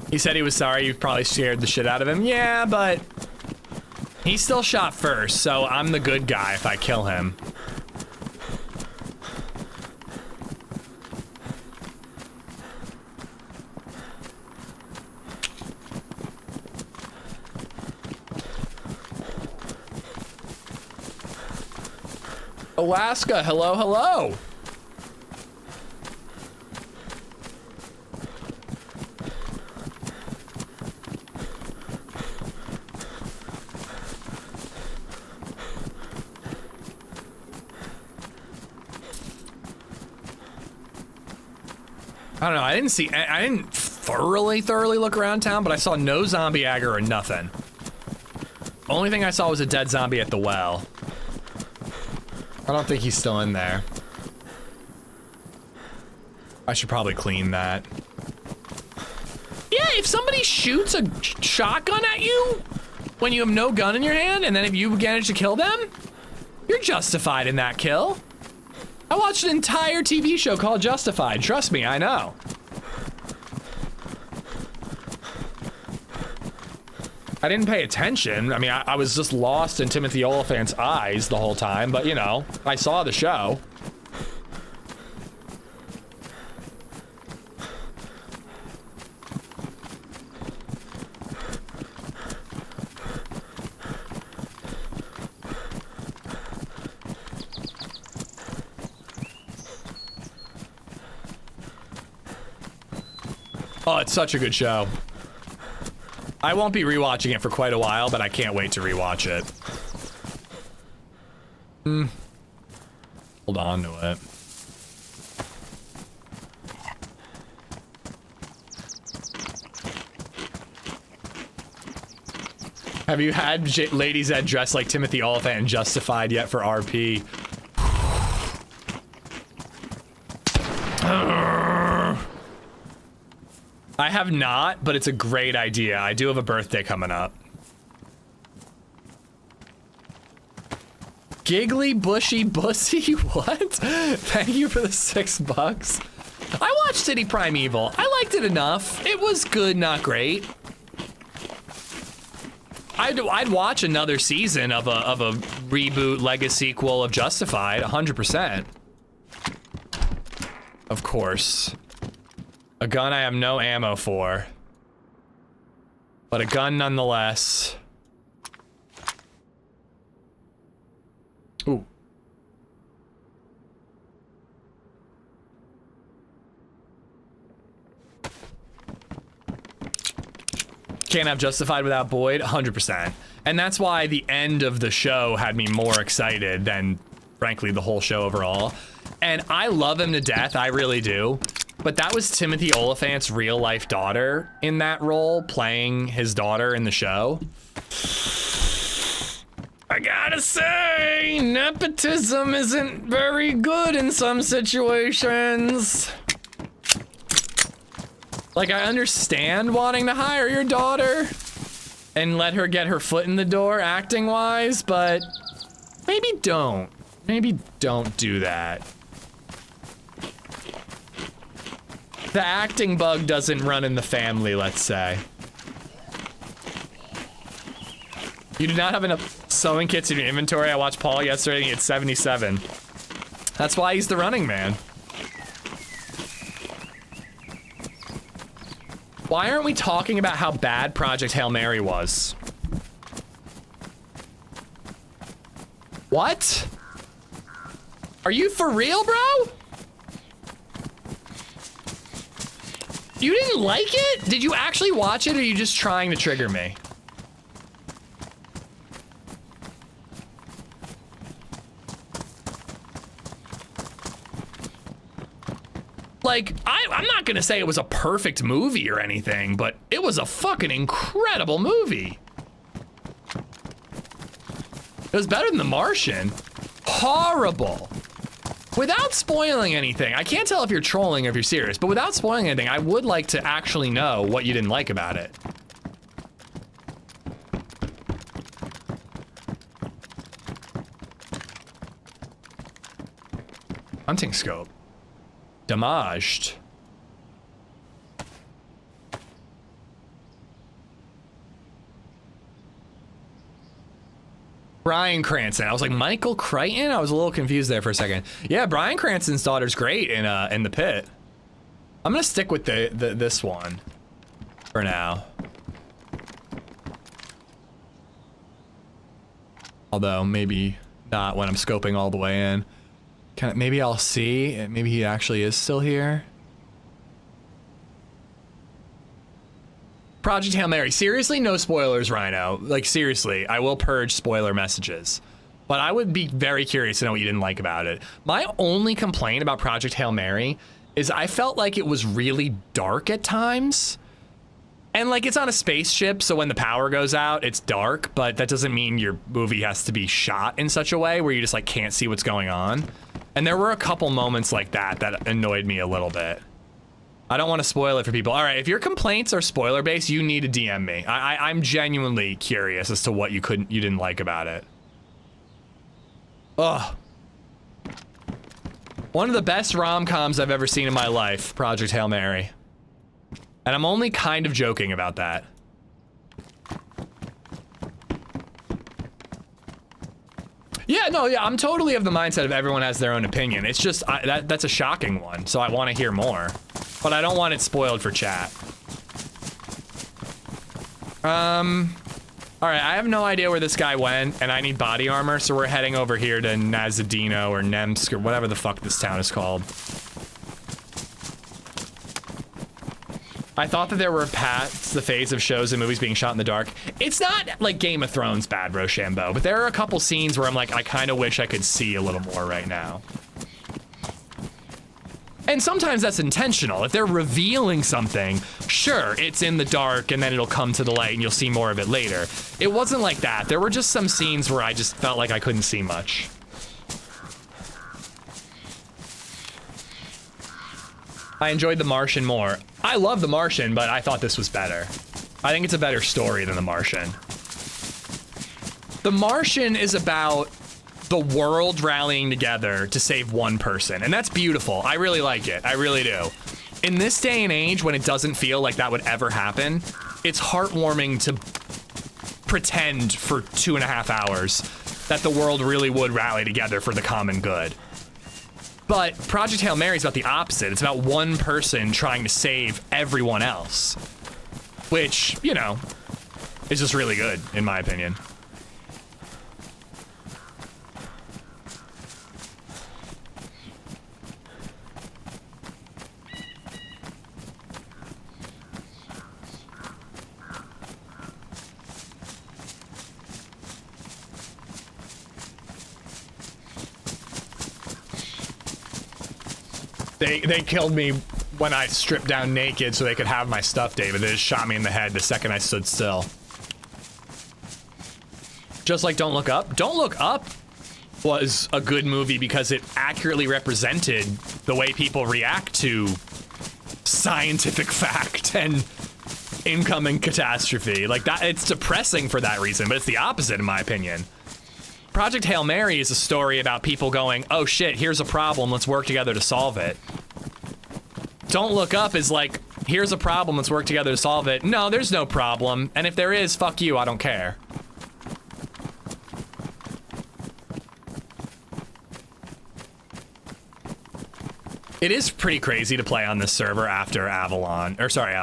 He said he was sorry, you probably scared the shit out of him. Yeah, but he still shot first, so I'm the good guy if I kill him. Alaska, hello, hello. I don't know, I didn't thoroughly look around town, but I saw no zombie aggro or nothing. Only thing I saw was a dead zombie at the well. I don't think he's still in there. I should probably clean that. Yeah, if somebody shoots a shotgun at you when you have no gun in your hand, and then if you manage to kill them, you're justified in that kill. I watched an entire TV show called Justified. Trust me, I know. I didn't pay attention. I mean, I was just lost in Timothy Oliphant's eyes the whole time, but you know, I saw the show. Oh, it's such a good show. I won't be rewatching it for quite a while, but I can't wait to rewatch it. Hold on to it. Have you had LadyZed dressed like Timothy Oliphant and Justified yet for RP? I have not, but it's a great idea. I do have a birthday coming up. Giggly bushy bussy? What? Thank you for the $6. I watched City Primeval. I liked it enough. It was good, not great. I'd watch another season of a reboot legacy sequel of Justified, 100%. Of course. A gun I have no ammo for. But a gun nonetheless. Ooh. Can't have Justified without Boyd, 100%. And that's why the end of the show had me more excited than, frankly, the whole show overall. And I love him to death, I really do. But that was Timothy Oliphant's real life daughter in that role, playing his daughter in the show. I gotta say, nepotism isn't very good in some situations. Like, I understand wanting to hire your daughter and let her get her foot in the door acting-wise, but maybe don't. Maybe don't do that. The acting bug doesn't run in the family, let's say. You do not have enough sewing kits in your inventory. I watched Paul yesterday and he had 77. That's why he's the running man. Why aren't we talking about how bad Project Hail Mary was? What? Are you for real, bro? You didn't like it? Did you actually watch it, or are you just trying to trigger me? Like, I'm not gonna say it was a perfect movie or anything, but it was a fucking incredible movie. It was better than The Martian. Horrible. Without spoiling anything, I can't tell if you're trolling or if you're serious, but without spoiling anything, I would like to actually know what you didn't like about it. Hunting scope. Damaged. Bryan Cranston. I was like, Michael Crichton? I was a little confused there for a second. Yeah, Bryan Cranston's daughter's great in the pit. I'm gonna stick with this one for now. Although maybe not when I'm scoping all the way in. Maybe I'll see. Maybe he actually is still here. Project Hail Mary. Seriously, no spoilers, Rhino. Like, seriously, I will purge spoiler messages. But I would be very curious to know what you didn't like about it. My only complaint about Project Hail Mary is I felt like it was really dark at times. And like, it's on a spaceship, so when the power goes out, it's dark, but that doesn't mean your movie has to be shot in such a way where you just like can't see what's going on. And there were a couple moments like that that annoyed me a little bit. I don't want to spoil it for people. All right, if your complaints are spoiler based, you need to DM me. I'm genuinely curious as to what you didn't like about it. Ugh. One of the best rom-coms I've ever seen in my life, Project Hail Mary. And I'm only kind of joking about that. Yeah, no, yeah, I'm totally of the mindset of everyone has their own opinion. It's just, that's a shocking one, so I want to hear more. But I don't want it spoiled for chat. Alright, I have no idea where this guy went, and I need body armor, so we're heading over here to Nazadino or Nemsk or whatever the fuck this town is called. I thought that there were past the phase of shows and movies being shot in the dark. It's not like Game of Thrones bad, Rochambeau, but there are a couple scenes where I'm like, I kind of wish I could see a little more right now. And sometimes that's intentional. If they're revealing something, sure, it's in the dark and then it'll come to the light and you'll see more of it later. It wasn't like that. There were just some scenes where I just felt like I couldn't see much. I enjoyed The Martian more. I love The Martian, but I thought this was better. I think it's a better story than The Martian. The Martian is about the world rallying together to save one person, and that's beautiful. I really like it. I really do. In this day and age, when it doesn't feel like that would ever happen, it's heartwarming to pretend for 2.5 hours that the world really would rally together for the common good. But Project Hail Mary is about the opposite. It's about one person trying to save everyone else, which, you know, is just really good, in my opinion. They killed me when I stripped down naked so they could have my stuff, David. They just shot me in the head the second I stood still. Just like Don't Look Up. Don't Look Up was a good movie because it accurately represented the way people react to scientific fact and incoming catastrophe. Like that, it's depressing for that reason, but it's the opposite in my opinion. Project Hail Mary is a story about people going, oh shit, here's a problem, let's work together to solve it. Don't Look Up is like, here's a problem, let's work together to solve it. No, there's no problem, and if there is, fuck you, I don't care. It is pretty crazy to play on this server after Avalon, or sorry,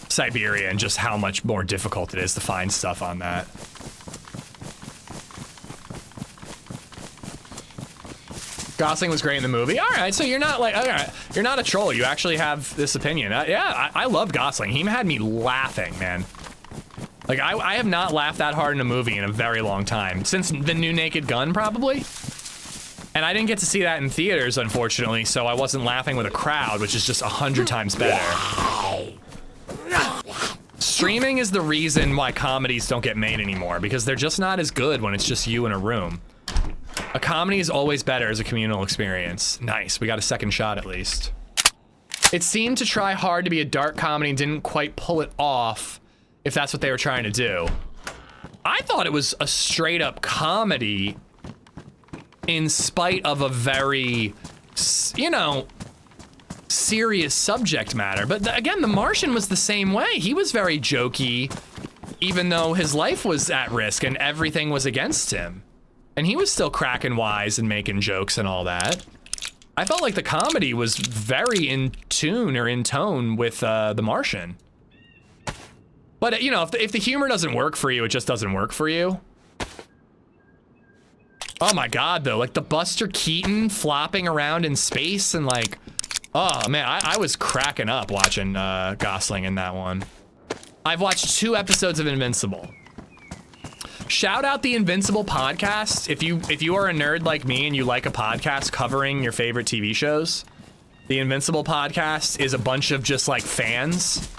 Siberia, and just how much more difficult it is to find stuff on that. Gosling was great in the movie. All right, so you're not like, all right, you're not a troll. You actually have this opinion. Yeah, I love Gosling. He had me laughing, man. Like, I have not laughed that hard in a movie in a very long time. Since The New Naked Gun, probably. And I didn't get to see that in theaters, unfortunately, so I wasn't laughing with a crowd, which is just 100 times better. Streaming is the reason why comedies don't get made anymore, because they're just not as good when it's just you in a room. A comedy is always better as a communal experience. Nice, we got a second shot at least. It seemed to try hard to be a dark comedy and didn't quite pull it off, if that's what they were trying to do. I thought it was a straight up comedy in spite of a very, you know, serious subject matter. But again, The Martian was the same way. He was very jokey, even though his life was at risk and everything was against him. And he was still cracking wise and making jokes and all that. I felt like the comedy was very in tune or in tone with The Martian. But you know, if the humor doesn't work for you, it just doesn't work for you. Oh my God, though, like the Buster Keaton flopping around in space and like, oh man, I was cracking up watching Gosling in that one. I've watched 2 episodes of Invincible. Shout out the Invincible podcast. If you are a nerd like me and you like a podcast covering your favorite TV shows, the Invincible podcast is a bunch of just like fans.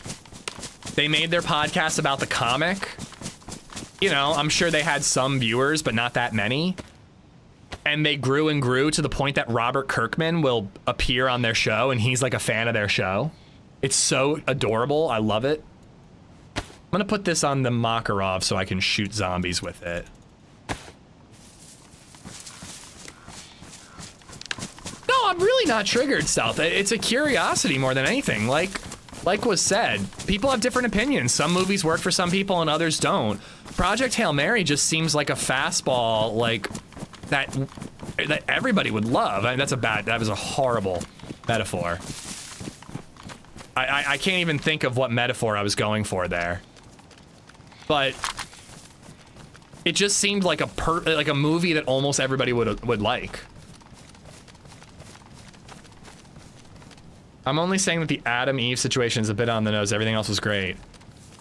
They made their podcast about the comic. You know, I'm sure they had some viewers, but not that many. And they grew and grew to the point that Robert Kirkman will appear on their show and he's like a fan of their show. It's so adorable. I love it. I'm gonna put this on the Makarov so I can shoot zombies with it. No, I'm really not triggered, Stealth. It's a curiosity more than anything. Like was said, people have different opinions. Some movies work for some people and others don't. Project Hail Mary just seems like a fastball, like that everybody would love. I mean, that was a horrible metaphor. I can't even think of what metaphor I was going for there. But it just seemed like a movie that almost everybody would like. I'm only saying that the Adam Eve situation is a bit on the nose. Everything else was great.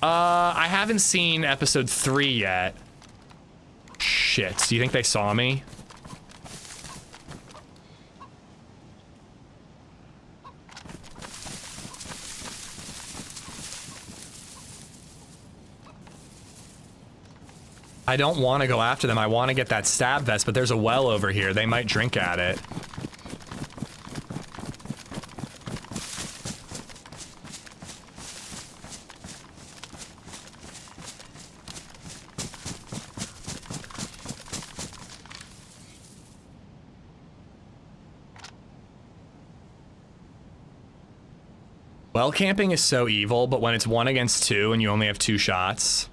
I haven't seen episode 3 yet. Shit, do you think they saw me? I don't want to go after them. I want to get that stab vest, but there's a well over here. They might drink at it. Well, camping is so evil, but when it's 1 against 2 and you only have 2 shots,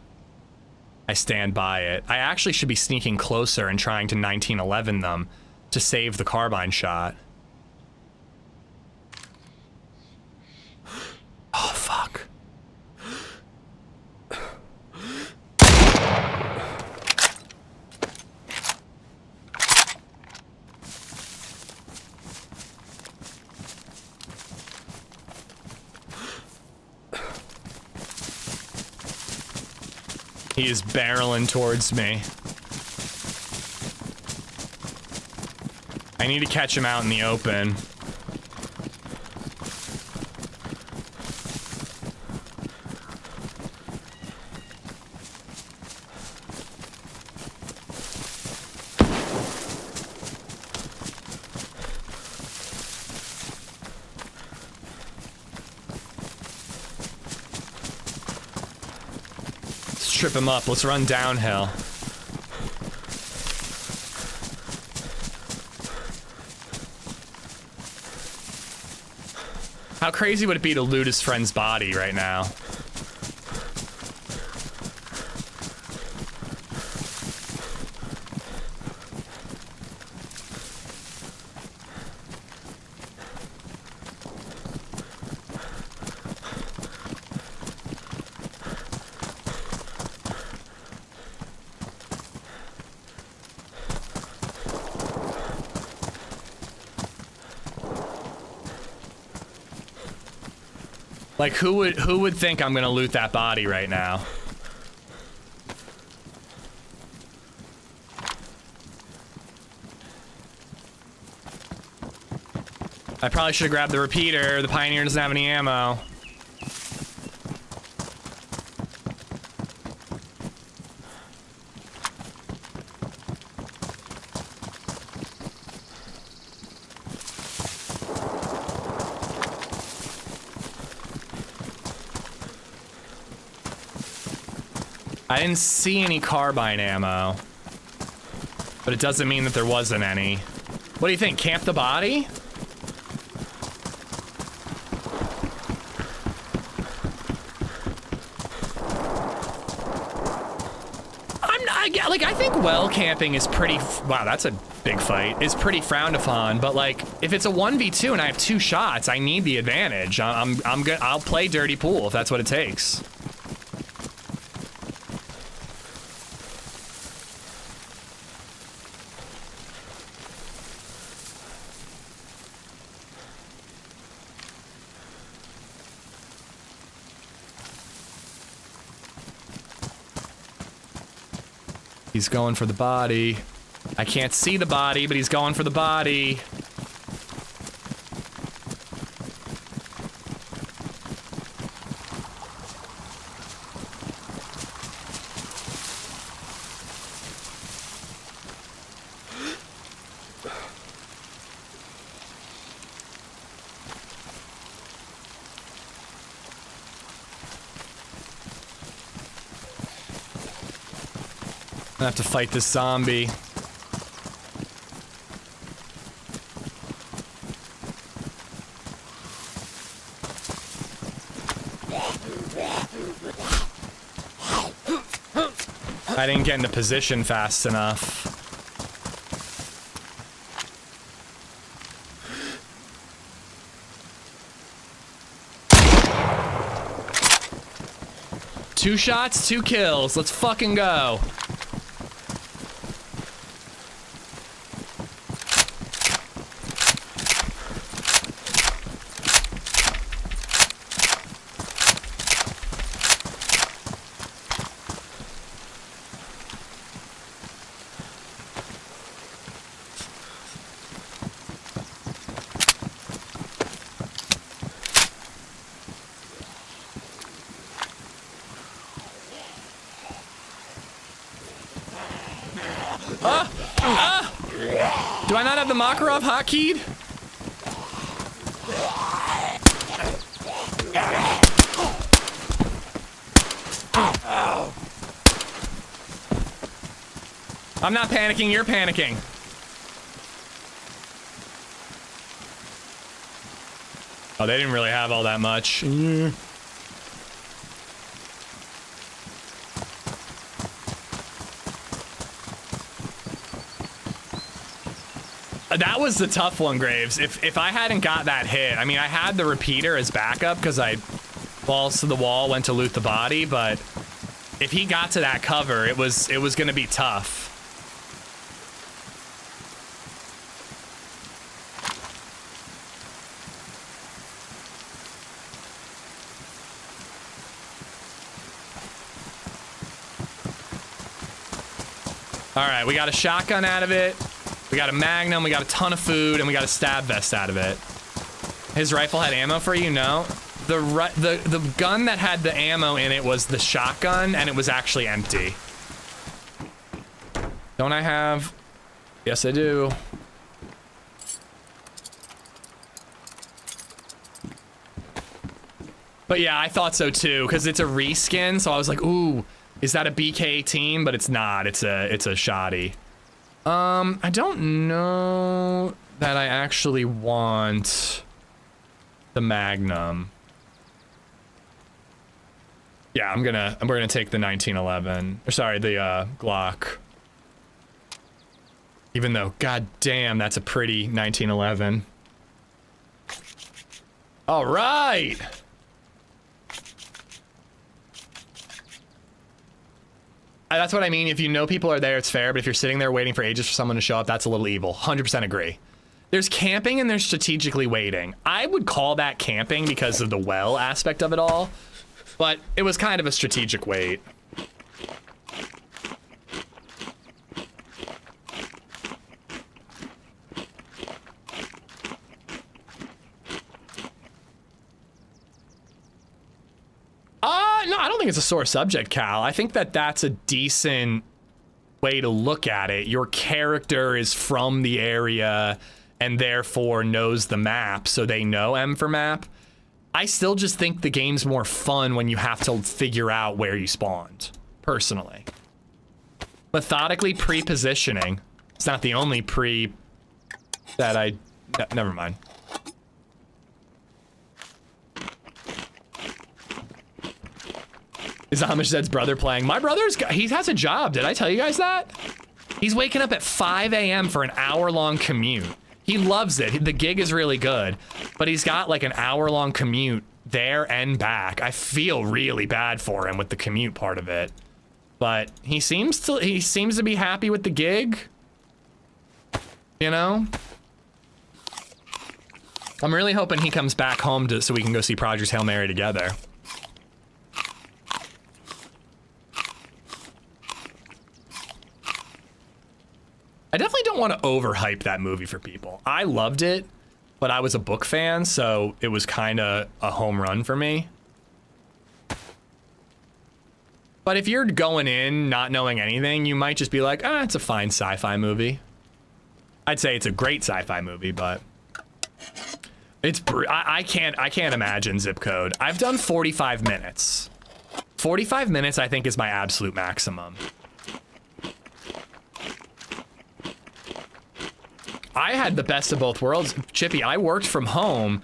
I stand by it. I actually should be sneaking closer and trying to 1911 them to save the carbine shot. Oh, fuck. He is barreling towards me. I need to catch him out in the open. Trip him up. Let's run downhill. How crazy would it be to loot his friend's body right now? Like, who would think I'm gonna loot that body right now? I probably should have grabbed the repeater. The Pioneer doesn't have any ammo. I didn't see any carbine ammo. But it doesn't mean that there wasn't any. What do you think? Camp the body? I think well camping is pretty, wow, that's a big fight, is pretty frowned upon, but like, if it's a 1v2 and I have 2 shots, I need the advantage. I'm good. I'll play dirty pool if that's what it takes. He's going for the body. I can't see the body, but he's going for the body. I have to fight this zombie. I didn't get into position fast enough. Two shots, 2 kills. Let's fucking go. Do I not have the Makarov hotkeyed? I'm not panicking, you're panicking. Oh, they didn't really have all that much. That was the tough one, Graves. If I hadn't got that hit, I mean, I had the repeater as backup because I balls to the wall, went to loot the body, but if he got to that cover, it was going to be tough. All right, we got a shotgun out of it. We got a magnum, we got a ton of food, and we got a stab vest out of it. His rifle had ammo for you? No. The gun that had the ammo in it was the shotgun, and it was actually empty. Don't I have? Yes, I do. But yeah, I thought so too, because it's a reskin, so I was like, ooh, is that a BK-18? But it's not, it's a shoddy. I don't know that I actually want the Magnum. Yeah, we're gonna take the 1911. Or sorry, the Glock. Even though, god damn, that's a pretty 1911. All right. That's what I mean. If you know people are there, it's fair. But if you're sitting there waiting for ages for someone to show up, that's a little evil. 100% agree. There's camping and there's strategically waiting. I would call that camping because of the well aspect of it all. But it was kind of a strategic wait. No, I don't think it's a sore subject, Cal. I think that that's a decent way to look at it. Your character is from the area and therefore knows the map, so they know M for map. I still just think the game's more fun when you have to figure out where you spawned. personally. Methodically pre-positioning. It's not the only pre that I... never mind. Is AmishZed's brother playing? My brother's... he has a job. Did I tell you guys that? He's waking up at 5 a.m. for an hour-long commute. He loves it. The gig is really good. But he's got like an hour-long commute there and back. I feel really bad for him with the commute part of it. But he seems to be happy with the gig. You know? I'm really hoping he comes back home so we can go see Project Hail Mary together. I definitely don't want to overhype that movie for people. I loved it, but I was a book fan, so it was kind of a home run for me. But if you're going in not knowing anything, you might just be like, ah, it's a fine sci-fi movie. I'd say it's a great sci-fi movie, but it's I can't imagine zip code. I've done 45 minutes. 45 minutes I think is my absolute maximum. I had the best of both worlds. Chippy, I worked from home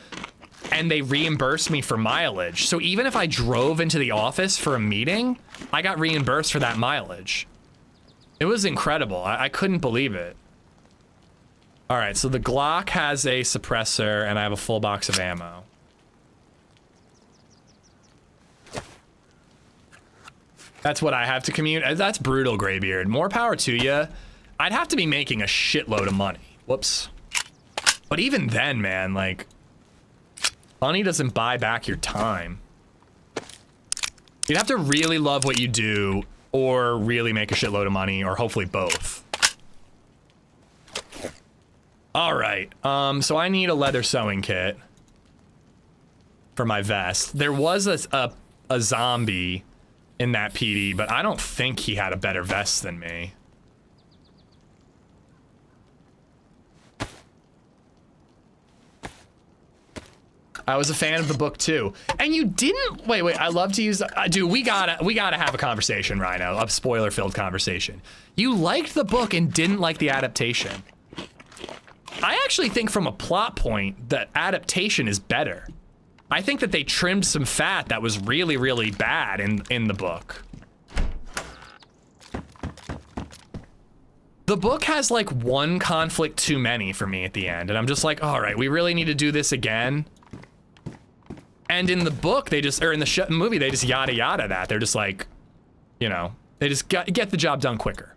and they reimbursed me for mileage. So even if I drove into the office for a meeting, I got reimbursed for that mileage. It was incredible. I couldn't believe it. All right, so the Glock has a suppressor and I have a full box of ammo. That's what I have to commute. That's brutal, Graybeard. More power to you. I'd have to be making a shitload of money. Whoops. But even then, man, like, money doesn't buy back your time. You'd have to really love what you do or really make a shitload of money, or hopefully both. All right, so I need a leather sewing kit for my vest. There was a zombie in that PD, but I don't think he had a better vest than me. I was a fan of the book too. And you didn't, wait, I love to use, dude, we gotta have a conversation, Rhino, a spoiler-filled conversation. You liked the book and didn't like the adaptation. I actually think from a plot point that adaptation is better. I think that they trimmed some fat that was really, really bad in the book. The book has like one conflict too many for me at the end, and I'm just like, all right, we really need to do this again. And in the book, they just, or in the movie, they just yada yada that. They're just like, you know, they just get the job done quicker.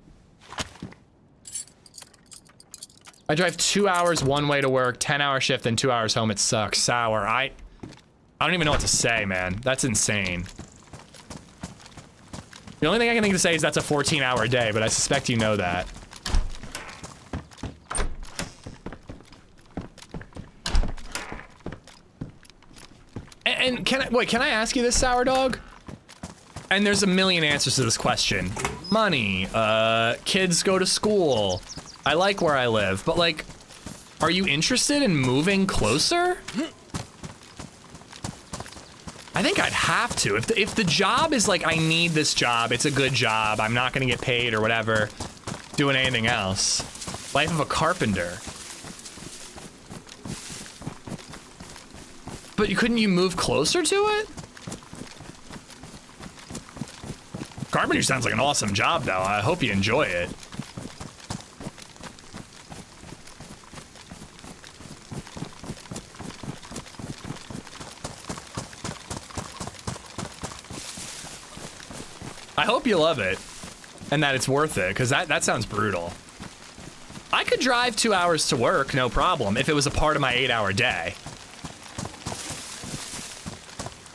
I drive 2 hours one way to work, 10-hour shift, then 2 hours home. It sucks. Sour. I don't even know what to say, man. That's insane. The only thing I can think to say is that's a 14-hour day, but I suspect you know that. And can I ask you this, Sour Dog? And there's a million answers to this question. Money, kids go to school. I like where I live, but like, are you interested in moving closer? I think I'd have to. If the job is like, I need this job, it's a good job, I'm not gonna get paid or whatever, doing anything else. Life of a carpenter. But couldn't you move closer to it? Carpenter sounds like an awesome job, though. I hope you enjoy it. I hope you love it, and that it's worth it, because that sounds brutal. I could drive 2 hours to work, no problem, if it was a part of my 8-hour day.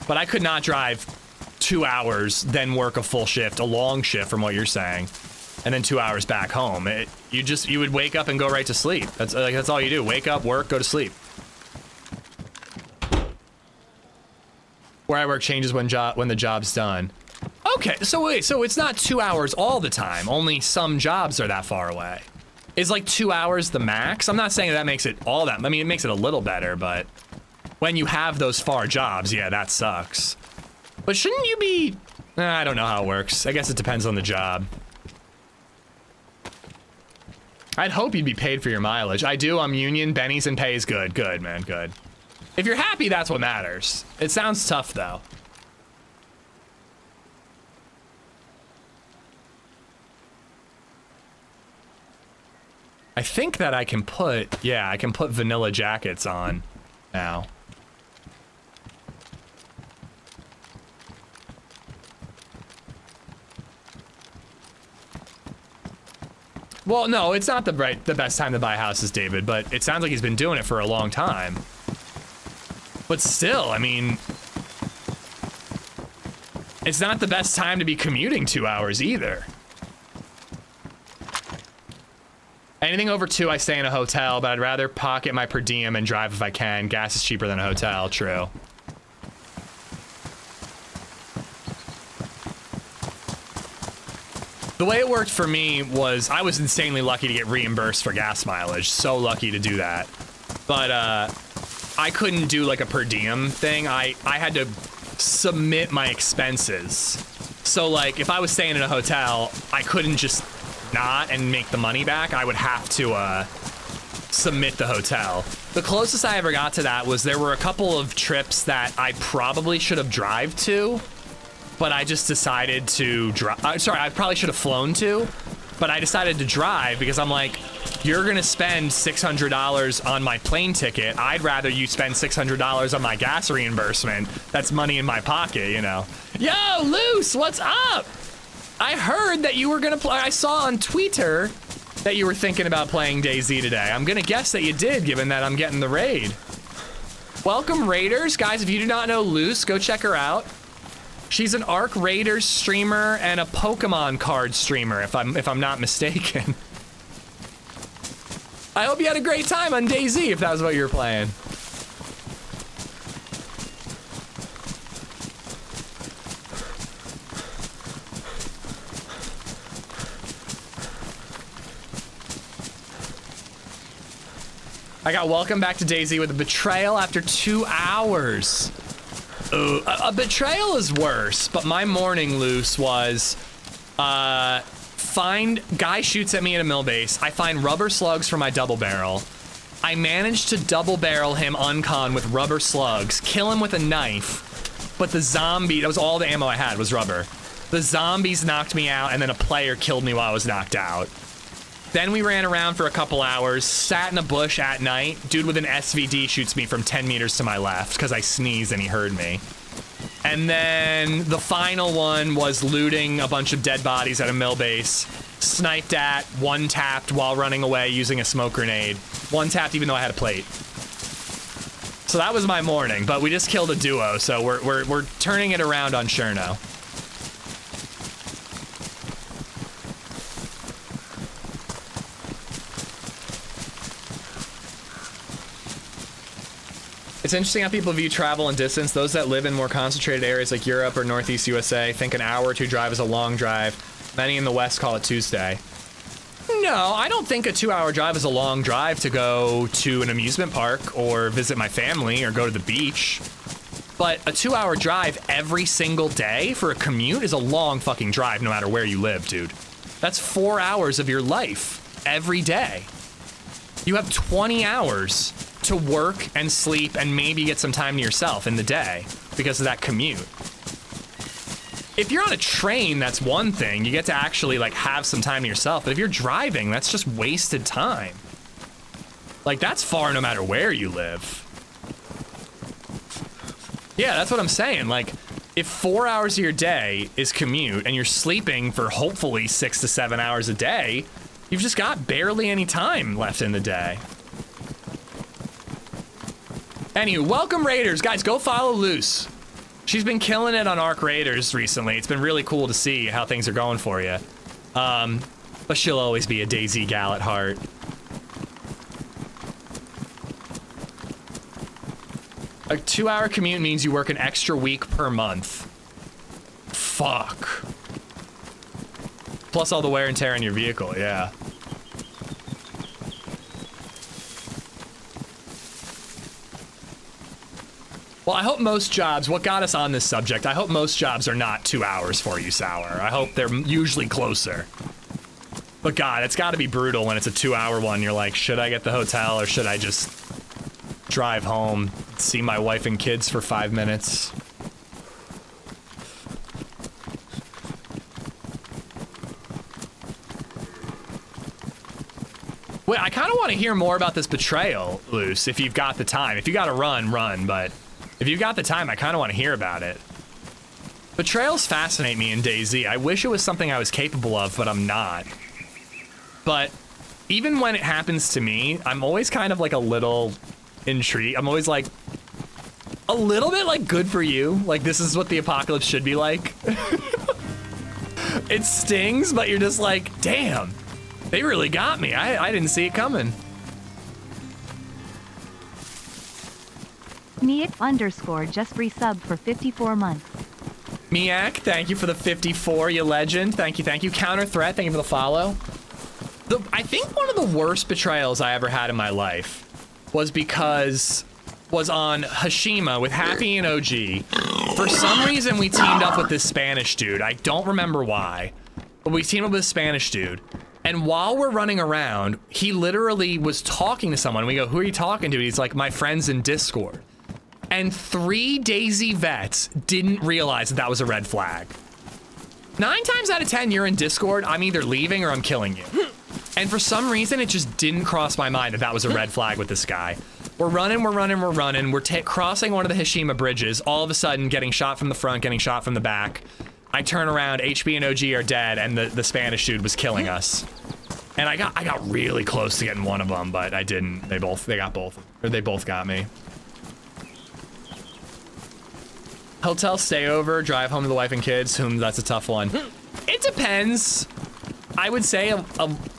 But I could not drive 2 hours, then work a full shift, a long shift from what you're saying, and then 2 hours back home. You would wake up and go right to sleep. That's all you do. Wake up, work, go to sleep. Where I work changes when the job's done. Okay, so wait, so it's not 2 hours all the time. Only some jobs are that far away. Is like 2 hours the max? I'm not saying that makes it all that. I mean, it makes it a little better, but when you have those far jobs, yeah, that sucks. But shouldn't you be I don't know how it works. I guess it depends on the job. I'd hope you'd be paid for your mileage. I do, I'm union, Benny's and pays good. Good, man, good. If you're happy, that's what matters. It sounds tough, though. I think that I can put, yeah, I can put vanilla jackets on now. Well, no, it's not the best time to buy houses, David, but it sounds like he's been doing it for a long time. But still, I mean, it's not the best time to be commuting 2 hours either. Anything over 2, I stay in a hotel, but I'd rather pocket my per diem and drive if I can. Gas is cheaper than a hotel, true. The way it worked for me was I was insanely lucky to get reimbursed for gas mileage. So lucky to do that. But I couldn't do like a per diem thing. I had to submit my expenses. So like if I was staying in a hotel, I couldn't just not and make the money back. I would have to submit the hotel. The closest I ever got to that was there were a couple of trips that I probably should have drive to. But I just decided to drive. Sorry, I probably should have flown to, but I decided to drive because I'm like, you're gonna spend $600 on my plane ticket. I'd rather you spend $600 on my gas reimbursement. That's money in my pocket, you know. Yo, Luce, what's up? I heard that you were gonna play. I saw on Twitter that you were thinking about playing DayZ today. I'm gonna guess that you did, given that I'm getting the raid. Welcome, Raiders. Guys, if you do not know Luce, go check her out. She's an ARC Raiders streamer and a Pokemon card streamer, if I'm not mistaken. I hope you had a great time on DayZ, if that was what you were playing. I got welcome back to DayZ with a betrayal after 2 hours. A betrayal is worse, but my morning loose was, guy shoots at me at a mill base. I find rubber slugs for my double barrel. I managed to double barrel him uncon with rubber slugs, kill him with a knife, but the zombie, that was all the ammo I had was rubber. The zombies knocked me out and then a player killed me while I was knocked out. Then we ran around for a couple hours, sat in a bush at night. Dude with an SVD shoots me from 10 meters to my left because I sneezed and he heard me. And then the final one was looting a bunch of dead bodies at a mill base. Sniped at, one-tapped while running away using a smoke grenade. One-tapped even though I had a plate. So that was my morning, but we just killed a duo, so we're turning it around on Cherno. It's interesting how people view travel and distance. Those that live in more concentrated areas like Europe or Northeast USA think an hour or two drive is a long drive. Many in the West call it Tuesday. No, I don't think a 2-hour drive is a long drive to go to an amusement park or visit my family or go to the beach. But a 2-hour drive every single day for a commute is a long fucking drive no matter where you live, dude. That's 4 hours of your life every day. You have 20 hours to work and sleep and maybe get some time to yourself in the day because of that commute. If you're on a train, that's one thing. You get to actually like have some time to yourself. But if you're driving, that's just wasted time. Like that's far no matter where you live. Yeah, that's what I'm saying. Like if 4 hours of your day is commute and you're sleeping for hopefully 6 to 7 hours a day, you've just got barely any time left in the day. Anywho, welcome Raiders. Guys, go follow Luce. She's been killing it on ARC Raiders recently. It's been really cool to see how things are going for you. But she'll always be a DayZ gal at heart. A 2-hour commute means you work an extra week per month. Fuck. Plus all the wear and tear on your vehicle, yeah. Well, I hope most jobs, what got us on this subject, I hope most jobs are not 2 hours for you, Sour. I hope they're usually closer. But God, it's gotta be brutal when it's a 2-hour one. You're like, should I get the hotel or should I just drive home, see my wife and kids for 5 minutes? Wait, I kind of want to hear more about this betrayal, Luce, if you've got the time. If you gotta run, run, but if you've got the time, I kind of want to hear about it. Betrayals fascinate me in DayZ. I wish it was something I was capable of, but I'm not. But even when it happens to me, I'm always kind of like a little intrigued. I'm always like, a little bit like, good for you. Like, this is what the apocalypse should be like. It stings, but you're just like, damn. They really got me. I didn't see it coming. Miak_ just resubbed for 54 months. Miak, thank you for the 54, you legend. Thank you, thank you. Counter Threat, thank you for the follow. I think one of the worst betrayals I ever had in my life was on Hashima with Happy and OG. For some reason, we teamed up with this Spanish dude. I don't remember why, but we teamed up with this Spanish dude. And while we're running around, he literally was talking to someone. We go, who are you talking to? He's like, my friends in Discord. And 3 DayZ vets didn't realize that that was a red flag. 9 times out of 10, you're in Discord, I'm either leaving or I'm killing you. And for some reason, it just didn't cross my mind that that was a red flag with this guy. We're running, we're running, we're running. We're crossing one of the Hashima bridges, all of a sudden getting shot from the front, getting shot from the back. I turn around, HB and OG are dead, and the Spanish dude was killing us. And I got really close to getting one of them, but I didn't. They both got me. Hotel stay over, drive home to the wife and kids, that's a tough one. It depends. I would say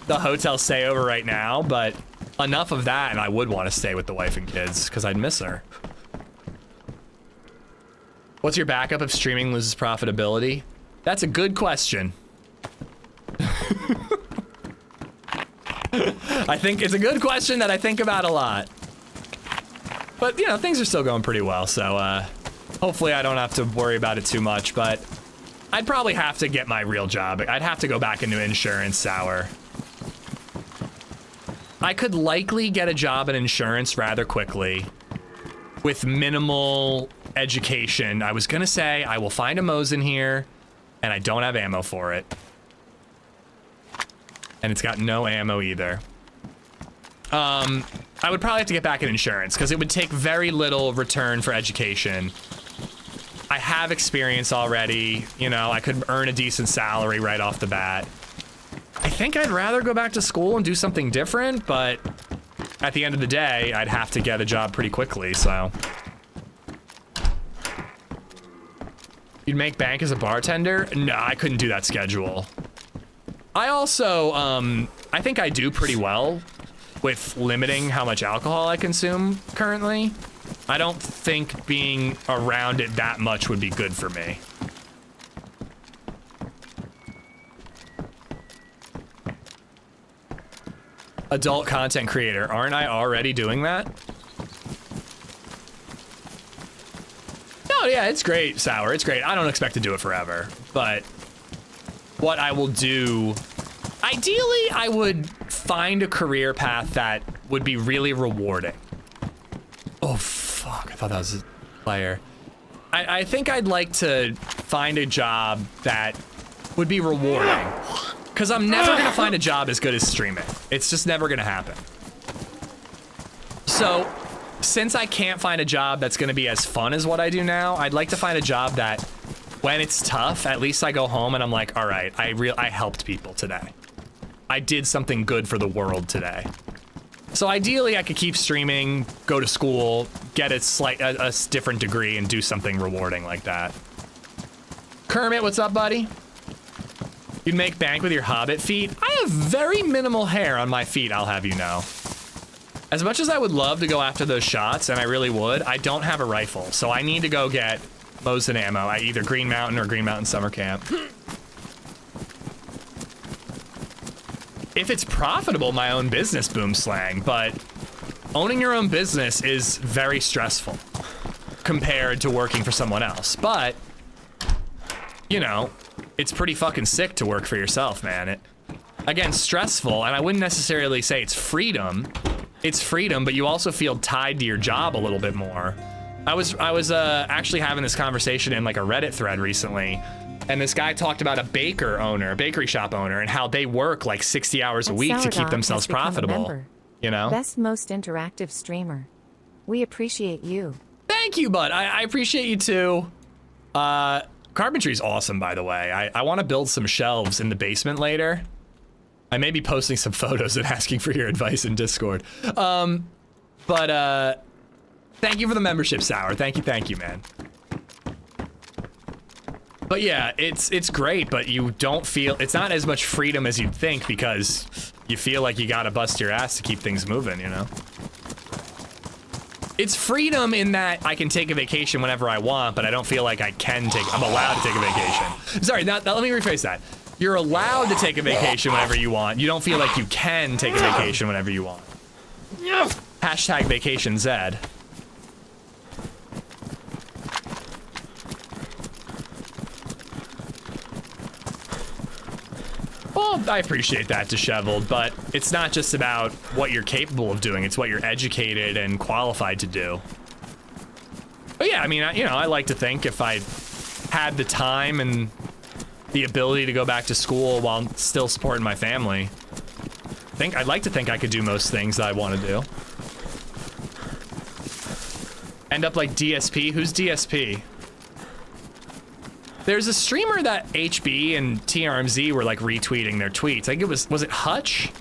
the hotel stay over right now, but enough of that and I would want to stay with the wife and kids because I'd miss her. What's your backup if streaming loses profitability? That's a good question. I think it's a good question that I think about a lot. But, you know, things are still going pretty well, so hopefully I don't have to worry about it too much, but I'd probably have to get my real job. I'd have to go back into insurance, Sour. I could likely get a job in insurance rather quickly with minimal education. I was gonna say I will find a Mosin here, and I don't have ammo for it. And it's got no ammo either. I would probably have to get back in insurance because it would take very little return for education. I have experience already, you know, I could earn a decent salary right off the bat. I think I'd rather go back to school and do something different, but at the end of the day, I'd have to get a job pretty quickly, so. You'd make bank as a bartender? No, I couldn't do that schedule. I also, I think I do pretty well with limiting how much alcohol I consume currently. I don't think being around it that much would be good for me. Adult content creator, aren't I already doing that? No, yeah, it's great, Sour, it's great. I don't expect to do it forever, but what I will do, ideally, I would find a career path that would be really rewarding. Oh, fuck, I thought that was a player. I think I'd like to find a job that would be rewarding. Because I'm never gonna find a job as good as streaming. It's just never gonna happen. So, since I can't find a job that's gonna be as fun as what I do now, I'd like to find a job that, when it's tough, at least I go home and I'm like, all right, I helped people today. I did something good for the world today. So ideally, I could keep streaming, go to school, get a different degree, and do something rewarding like that. Kermit, what's up, buddy? You'd make bank with your hobbit feet? I have very minimal hair on my feet, I'll have you know. As much as I would love to go after those shots, and I really would, I don't have a rifle, so I need to go get Mosin ammo at either Green Mountain or Green Mountain Summer Camp. If it's profitable, my own business, Boom Slang, but owning your own business is very stressful. compared to working for someone else. But, you know, it's pretty fucking sick to work for yourself, man. Again, stressful, and I wouldn't necessarily say it's freedom. It's freedom, but you also feel tied to your job a little bit more. I was actually having this conversation in like a Reddit thread recently, and this guy talked about a bakery shop owner, and how they work like 60 hours a week to keep themselves profitable. You know? Best, most interactive streamer. We appreciate you. Thank you, bud. I appreciate you too. Carpentry's awesome, by the way. I want to build some shelves in the basement later. I may be posting some photos and asking for your advice in Discord. Thank you for the membership, Sour. Thank you, man. But yeah, it's great, but you don't feel, it's not as much freedom as you'd think, because you feel like you gotta bust your ass to keep things moving, you know? It's freedom in that I can take a vacation whenever I want, but I don't feel like I'm allowed to take a vacation. Sorry, let me rephrase that. You're allowed to take a vacation whenever you want. You don't feel like you can take a vacation whenever you want. Hashtag vacation Zed. Well, I appreciate that, Disheveled, but it's not just about what you're capable of doing, it's what you're educated and qualified to do. But yeah, I mean, I like to think if I had the time and the ability to go back to school while still supporting my family, I'd like to think I could do most things that I want to do. End up like DSP? Who's DSP? There's a streamer that HB and TRMZ were like retweeting their tweets. I think was it Hutch?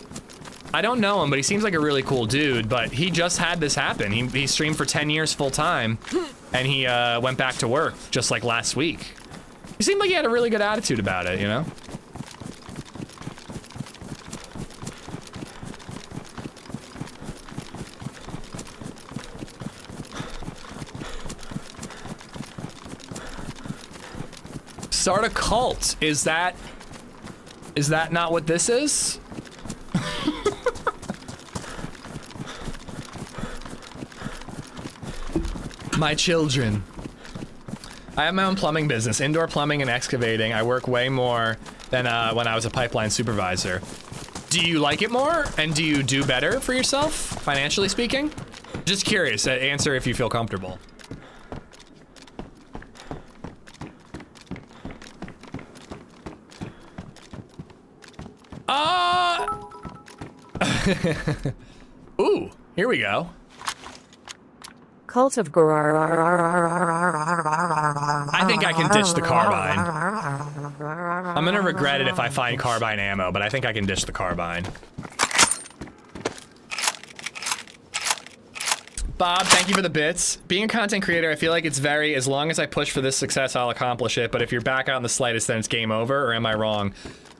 I don't know him, but he seems like a really cool dude, but he just had this happen. He streamed for 10 years full time, and he went back to work just like last week. He seemed like he had a really good attitude about it, you know? Start a cult. Is that not what this is? My children. I have my own plumbing business, indoor plumbing and excavating. I work way more than when I was a pipeline supervisor. Do you like it more? And do you do better for yourself, financially speaking? Just curious, answer if you feel comfortable. Ooh, here we go. Cult of I think I can ditch the carbine. I'm gonna regret it if I find carbine ammo, but I think I can ditch the carbine. Bob, thank you for the bits. Being a content creator, I feel like it's very, as long as I push for this success, I'll accomplish it, but if you're back out in the slightest, then it's game over, or am I wrong?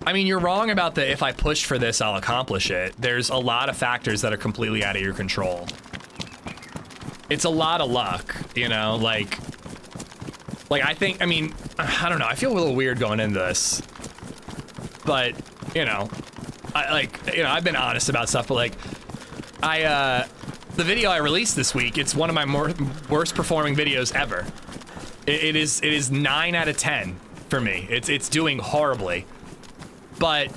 I mean, you're wrong about the if I push for this, I'll accomplish it. There's a lot of factors that are completely out of your control. It's a lot of luck, you know, like I think, I mean, I don't know, I feel a little weird going into this, but, you know, I've been honest about stuff, but like, the video I released this week, it's one of my worst performing videos ever. It is 9 out of 10 for me. It's doing horribly. But,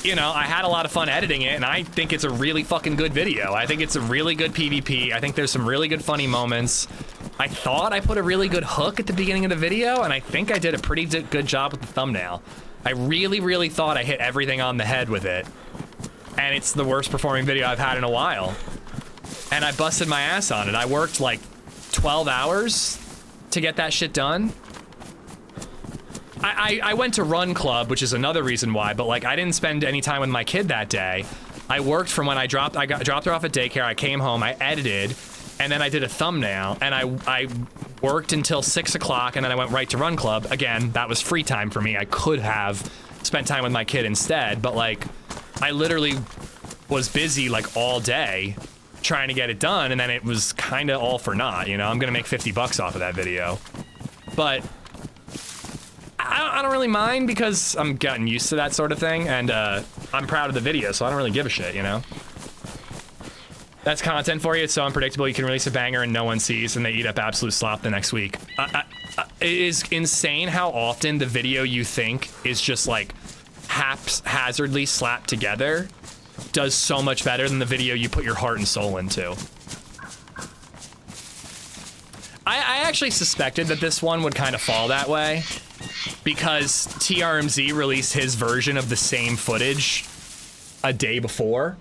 you know, I had a lot of fun editing it, and I think it's a really fucking good video. I think it's a really good PvP. I think there's some really good funny moments. I thought I put a really good hook at the beginning of the video, and I think I did a pretty good job with the thumbnail. I really, really thought I hit everything on the head with it. And it's the worst performing video I've had in a while. And I busted my ass on it. I worked like 12 hours to get that shit done. I went to Run Club, which is another reason why, but like I didn't spend any time with my kid that day. I worked from when I dropped her off at daycare, I came home, I edited, and then I did a thumbnail, and I worked until 6 o'clock, and then I went right to Run Club. Again, that was free time for me. I could have spent time with my kid instead, but like I literally was busy like all day trying to get it done, and then it was kind of all for naught, you know? I'm gonna make 50 bucks off of that video. But I don't really mind because I'm getting used to that sort of thing, and I'm proud of the video, so I don't really give a shit, you know? That's content for you. It's so unpredictable. You can release a banger and no one sees, and they eat up absolute slop the next week. It is insane how often the video you think is just like haphazardly slapped together does so much better than the video you put your heart and soul into. I actually suspected that this one would kind of fall that way because TRMZ released his version of the same footage a day before.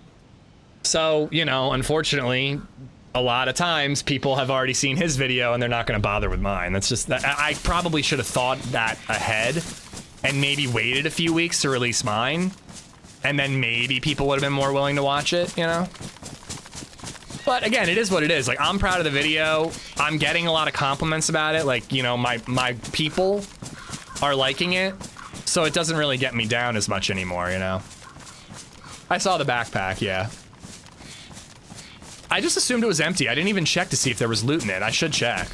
So, you know, unfortunately, a lot of times people have already seen his video and they're not going to bother with mine. That's just, I probably should have thought that ahead and maybe waited a few weeks to release mine. And then maybe people would have been more willing to watch it, you know? But again, it is what it is. Like, I'm proud of the video. I'm getting a lot of compliments about it. Like, you know, my people are liking it. So it doesn't really get me down as much anymore, you know? I saw the backpack, yeah. I just assumed it was empty. I didn't even check to see if there was loot in it. I should check.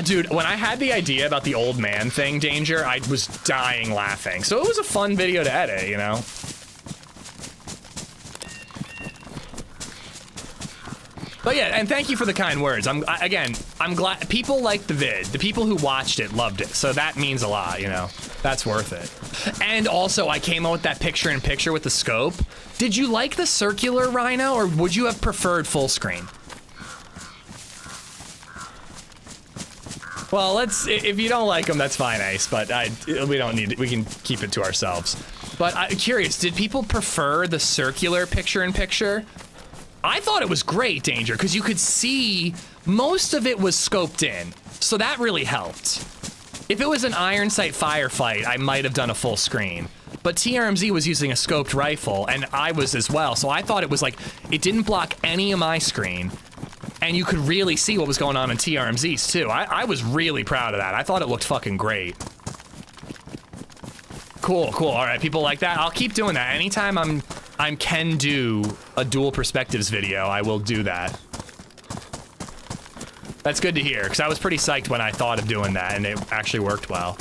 Dude, when I had the idea about the old man thing, Danger, I was dying laughing. So it was a fun video to edit, you know? But yeah, and thank you for the kind words. I'm glad people liked the vid. The people who watched it loved it. So that means a lot, you know? That's worth it. And also, I came out with that picture-in-picture with the scope. Did you like the circular Rhino, or would you have preferred full screen? Well, if you don't like them, that's fine, Ace, but we don't need it. We can keep it to ourselves. But I'm curious, did people prefer the circular picture-in-picture? I thought it was great, Danger, because you could see most of it was scoped in, so that really helped. If it was an iron sight firefight, I might have done a full screen. But TRMZ was using a scoped rifle, and I was as well, so I thought it was like, it didn't block any of my screen, and you could really see what was going on in TRMZ's too. I was really proud of that. I thought it looked fucking great. Cool, all right, people like that. I'll keep doing that. Anytime I can do a dual perspectives video, I will do that. That's good to hear, because I was pretty psyched when I thought of doing that, and it actually worked well.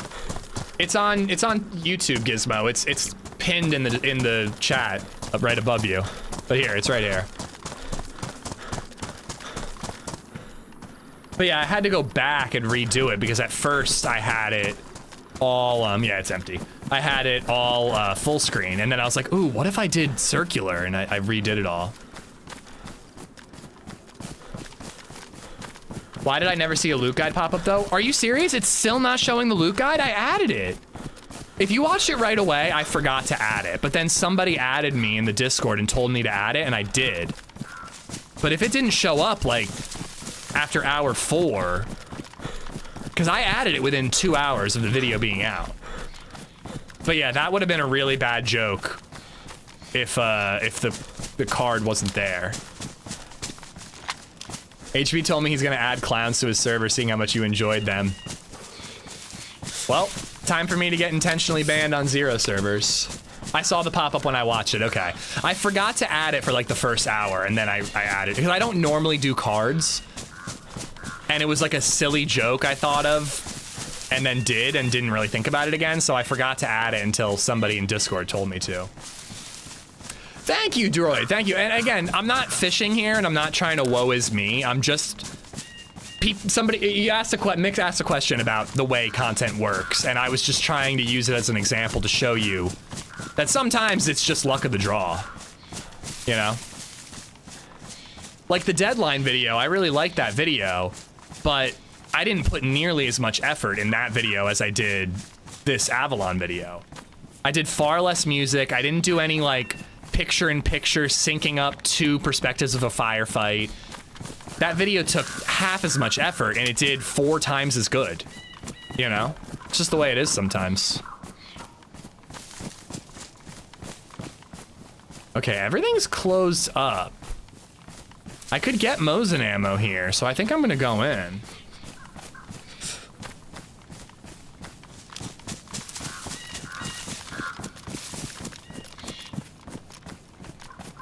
It's on YouTube, Gizmo. It's pinned in the chat up right above you. But here, it's right here. But yeah, I had to go back and redo it because at first I had it all, yeah, it's empty. I had it all full screen, and then I was like, ooh, what if I did circular? And I redid it all. Why did I never see a loot guide pop up though? Are you serious? It's still not showing the loot guide? I added it. If you watched it right away, I forgot to add it, but then somebody added me in the Discord and told me to add it, and I did. But if it didn't show up, like, after hour 4, because I added it within 2 hours of the video being out. But yeah, that would have been a really bad joke if the card wasn't there. HB told me he's gonna add clowns to his server, seeing how much you enjoyed them. Well, time for me to get intentionally banned on 0 servers. I saw the pop-up when I watched it, okay. I forgot to add it for like the first hour, and then I added it, because I don't normally do cards. And it was like a silly joke I thought of, and then didn't really think about it again, so I forgot to add it until somebody in Discord told me to. Thank you, Droid, thank you. And again, I'm not fishing here, and I'm not trying to woe is me. I'm just, Mix asked a question about the way content works, and I was just trying to use it as an example to show you that sometimes it's just luck of the draw, you know? Like the Deadline video, I really liked that video, but I didn't put nearly as much effort in that video as I did this Avalon video. I did far less music, I didn't do any like picture-in-picture syncing up 2 perspectives of a firefight. That video took half as much effort and it did 4 times as good. You know? It's just the way it is sometimes. Okay, everything's closed up. I could get Mosin ammo here, so I think I'm gonna go in.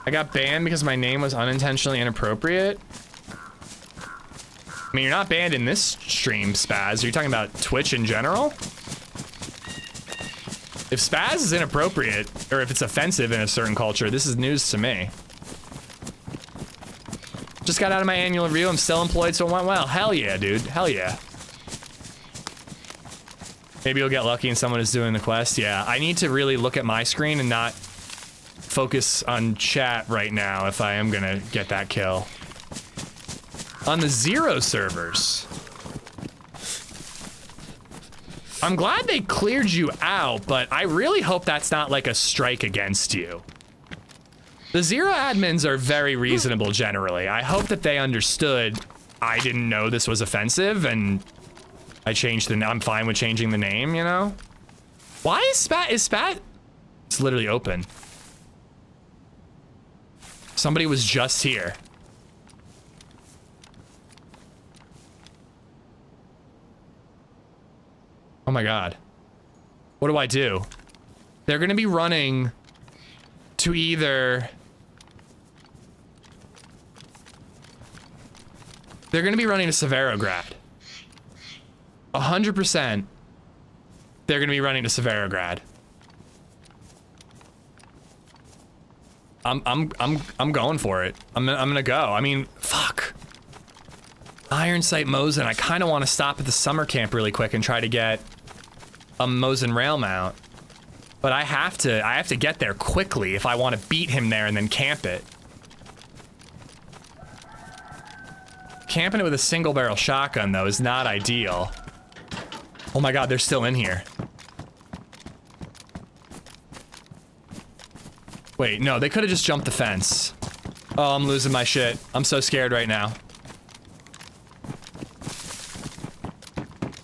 I got banned because my name was unintentionally inappropriate. I mean, you're not banned in this stream, Spaz. Are you talking about Twitch in general? If Spaz is inappropriate, or if it's offensive in a certain culture, this is news to me. just got out of my annual review. I'm still employed, so it went well. Hell yeah, dude. Hell yeah. Maybe you'll get lucky and someone is doing the quest. Yeah, I need to really look at my screen and not focus on chat right now if I am gonna get that kill. On the 0 servers. I'm glad they cleared you out, but I really hope that's not like a strike against you. The 0 admins are very reasonable generally. I hope that they understood I didn't know this was offensive and I changed I'm fine with changing the name, you know? Why is Spat? It's literally open. Somebody was just here. Oh my God. What do I do? They're gonna be running to either... They're gonna be running to Severograd. 100%. They're gonna be running to Severograd. I'm going for it. I'm gonna go. I mean, fuck. Iron Sight Mosin. I kind of want to stop at the summer camp really quick and try to get a Mosin rail mount, but I have to get there quickly if I want to beat him there and then camp it. Camping it with a single barrel shotgun though is not ideal. Oh my God, they're still in here. Wait, no, they could have just jumped the fence. Oh, I'm losing my shit. I'm so scared right now.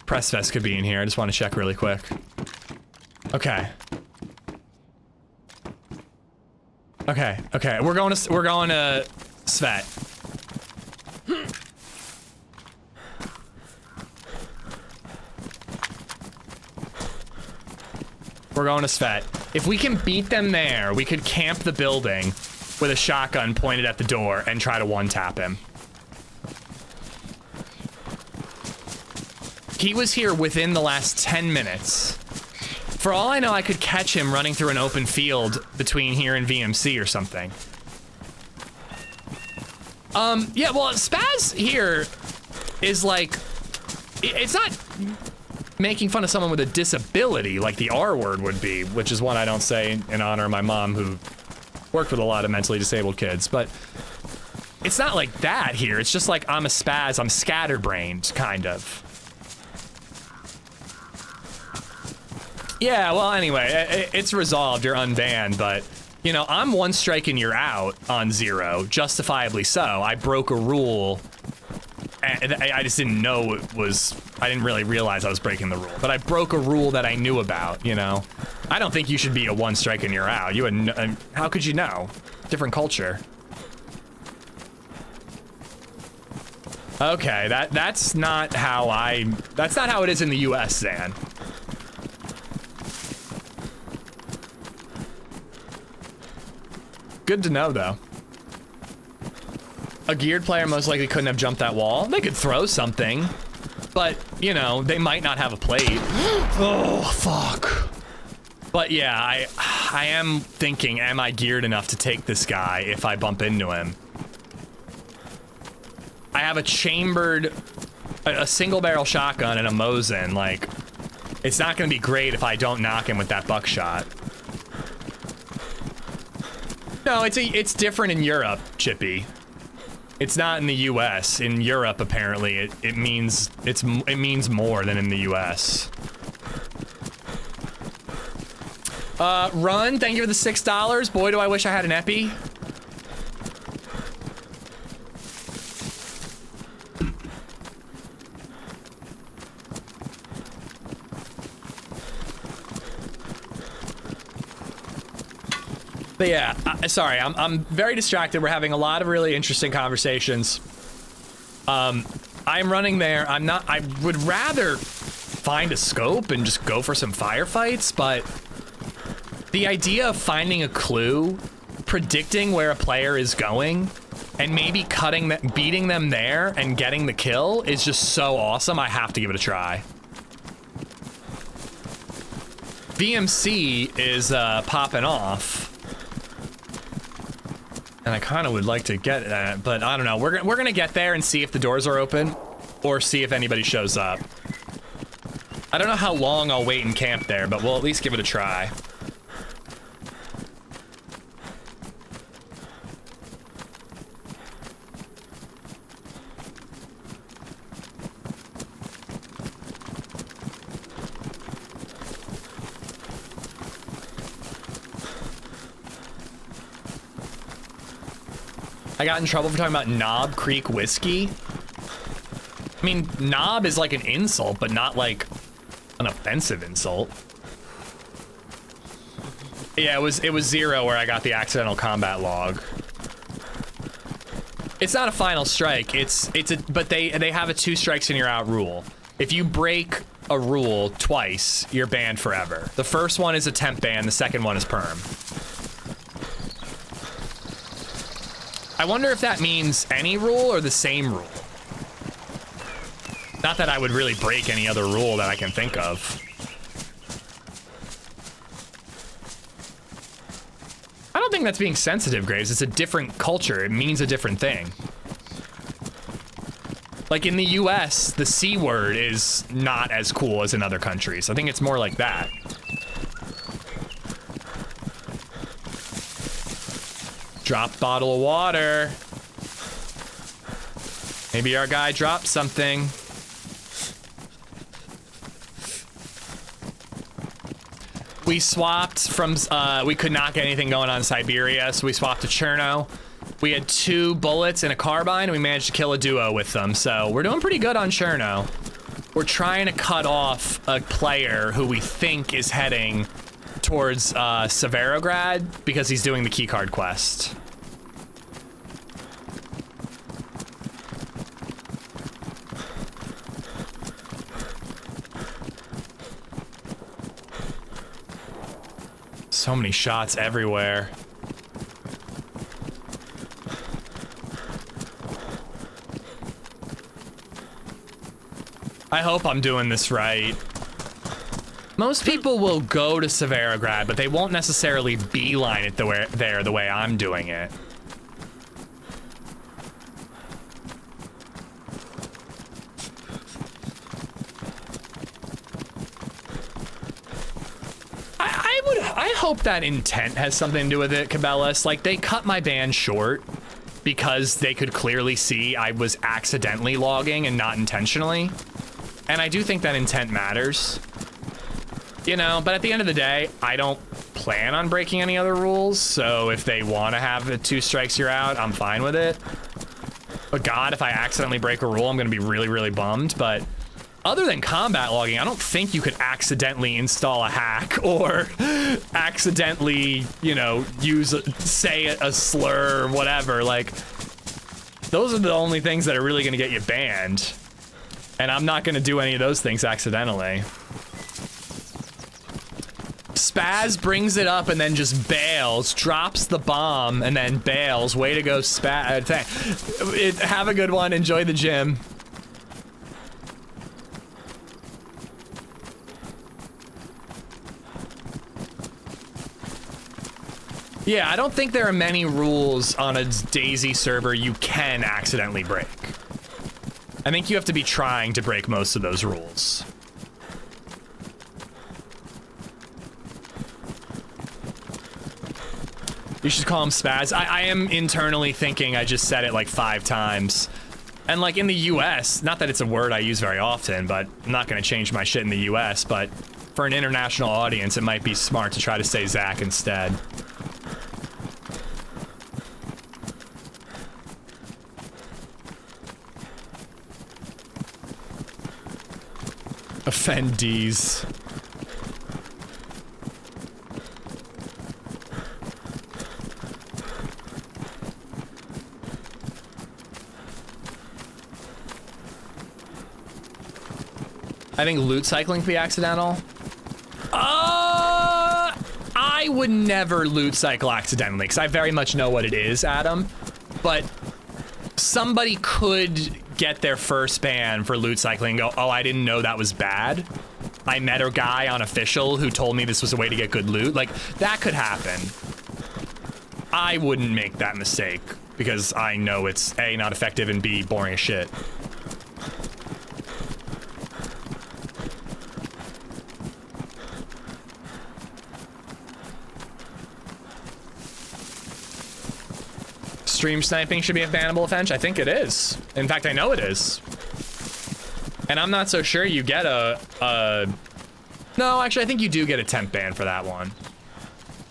Press vest could be in here. I just want to check really quick. Okay. Okay. We're going to Svet. We're going to Svet. If we can beat them there, we could camp the building with a shotgun pointed at the door and try to one-tap him. He was here within the last 10 minutes. For all I know, I could catch him running through an open field between here and VMC or something. Yeah, well, Spaz here is like, it's not making fun of someone with a disability like the R word would be, which is one I don't say in honor of my mom who worked with a lot of mentally disabled kids, but it's not like that here. It's just like, I'm a spaz, I'm scatterbrained, kind of. Yeah, well, anyway, it's resolved, you're unbanned, but, you know, I'm one strike and you're out on 0, justifiably so. I broke a rule, and I just didn't know it was, I didn't really realize I was breaking the rule, but I broke a rule that I knew about, you know? I don't think you should be a one strike and you're out. You had how could you know? Different culture. Okay, that's not how it is in the US, Zan. Good to know, though. A geared player most likely couldn't have jumped that wall. They could throw something, but, you know, they might not have a plate. Oh, fuck. But yeah, I am thinking, am I geared enough to take this guy if I bump into him? I have a chambered, a single barrel shotgun and a Mosin. Like, it's not gonna be great if I don't knock him with that buckshot. No, it's different in Europe, Chippy. It's not in the US. In Europe, apparently, it means more than in the US. Run, thank you for the $6. Boy, do I wish I had an epi. But yeah, sorry, I'm very distracted. We're having a lot of really interesting conversations. I'm running there. I would rather find a scope and just go for some firefights, but the idea of finding a clue, predicting where a player is going, and maybe beating them there and getting the kill is just so awesome. I have to give it a try. VMC is popping off. And I kind of would like to get that, but I don't know. We're gonna get there and see if the doors are open, or see if anybody shows up. I don't know how long I'll wait in camp there, but we'll at least give it a try. I got in trouble for talking about Knob Creek whiskey. I mean, knob is like an insult, but not like an offensive insult. Yeah, it was 0 where I got the accidental combat log. It's not a final strike. But they have a 2 strikes and you're out rule. If you break a rule twice, you're banned forever. The first one is a temp ban. The second one is perm. I wonder if that means any rule or the same rule. Not that I would really break any other rule that I can think of. I don't think that's being sensitive, Graves. It's a different culture. It means a different thing. Like in the US, the C word is not as cool as in other countries. I think it's more like that. Drop bottle of water. Maybe our guy dropped something. We swapped from, we could not get anything going on in Siberia, so we swapped to Cherno. We had 2 bullets and a carbine, and we managed to kill a duo with them, so we're doing pretty good on Cherno. We're trying to cut off a player who we think is heading towards Severograd because he's doing the keycard quest. So many shots everywhere. I hope I'm doing this right. Most people will go to Severograd, but they won't necessarily beeline it the way I'm doing it. I hope that intent has something to do with it, Cabela's. Like, they cut my ban short because they could clearly see I was accidentally logging and not intentionally. And I do think that intent matters. You know, but at the end of the day, I don't plan on breaking any other rules, so if they want to have a 2 strikes you're out, I'm fine with it. But God, if I accidentally break a rule, I'm gonna be really, really bummed. But other than combat logging, I don't think you could accidentally install a hack or accidentally, you know, say a slur or whatever. Like, those are the only things that are really gonna get you banned. And I'm not gonna do any of those things accidentally. Spaz brings it up and then just bails, drops the bomb, and then bails. Way to go, Spaz. Have a good one. Enjoy the gym. Yeah, I don't think there are many rules on a DayZ server you can accidentally break. I think you have to be trying to break most of those rules. You should call him Spaz. I am internally thinking I just said it like 5 times. And like in the US, not that it's a word I use very often, but I'm not gonna change my shit in the US, but for an international audience, it might be smart to try to say Zach instead. Offendees. I think loot cycling can be accidental. I would never loot cycle accidentally, because I very much know what it is, Adam. But somebody could get their first ban for loot cycling and go, oh, I didn't know that was bad. I met a guy on official who told me this was a way to get good loot. Like, that could happen. I wouldn't make that mistake because I know it's A, not effective, and B, boring as shit. Stream sniping should be a bannable offense. I think it is. In fact, I know it is. And I'm not so sure you get a no, actually, I think you do get a temp ban for that one.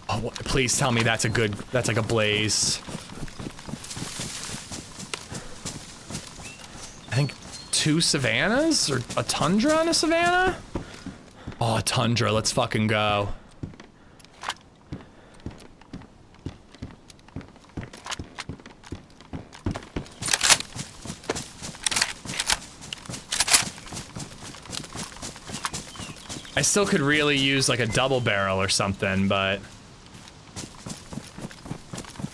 Oh, please tell me that's like a blaze. I think 2 savannas or a tundra and a savanna? Oh, a tundra, let's fucking go. I still could really use like a double barrel or something, but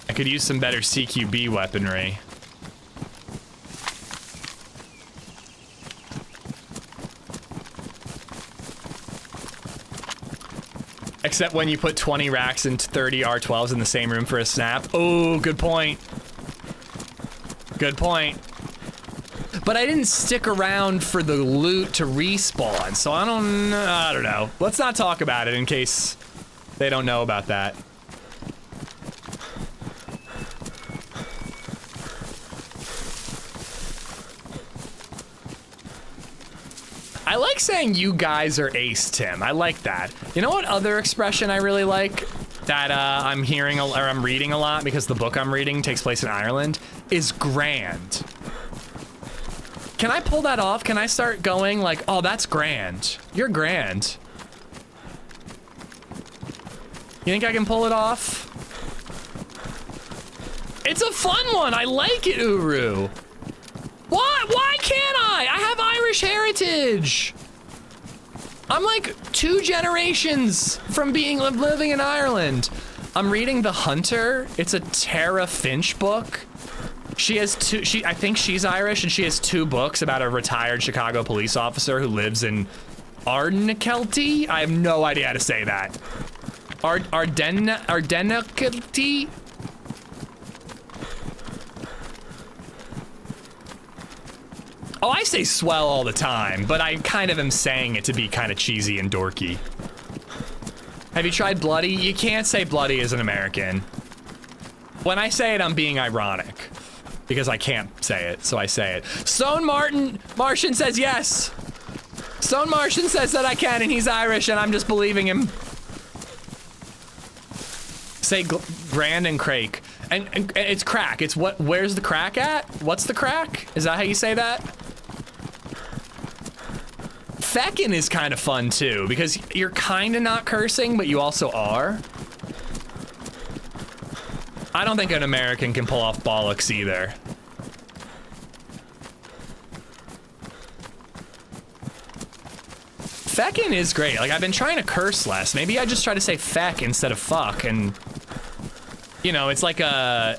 I could use some better CQB weaponry. Except when you put 20 racks and 30 R12s in the same room for a snap. Oh, good point. Good point. But I didn't stick around for the loot to respawn, so I don't know. Let's not talk about it in case they don't know about that. I like saying you guys are ace, Tim. I like that. You know what other expression I really like that I'm hearing or I'm reading a lot because the book I'm reading takes place in Ireland is grand. Can I pull that off? Can I start going like, oh, that's grand. You're grand. You think I can pull it off? It's a fun one. I like it, Uru. What? Why can't I? I have Irish heritage. I'm like 2 generations from living in Ireland. I'm reading The Hunter. It's a Tara Finch book. She has I think she's Irish, and she has 2 books about a retired Chicago police officer who lives in Ardnakelty. I have no idea how to say that. Ardnakelty? Oh, I say swell all the time, but I kind of am saying it to be kind of cheesy and dorky. Have you tried bloody? You can't say bloody as an American. When I say it, I'm being ironic. Because I can't say it, so I say it. Stone Martian says yes. Stone Martian says that I can, and he's Irish, and I'm just believing him. Say grand and crake. And it's crack. It's what? Where's the crack at? What's the crack? Is that how you say that? Feckin' is kind of fun too, because you're kind of not cursing, but you also are. I don't think an American can pull off bollocks either. Feckin' is great. Like, I've been trying to curse less. Maybe I just try to say feck instead of fuck, and you know, it's like a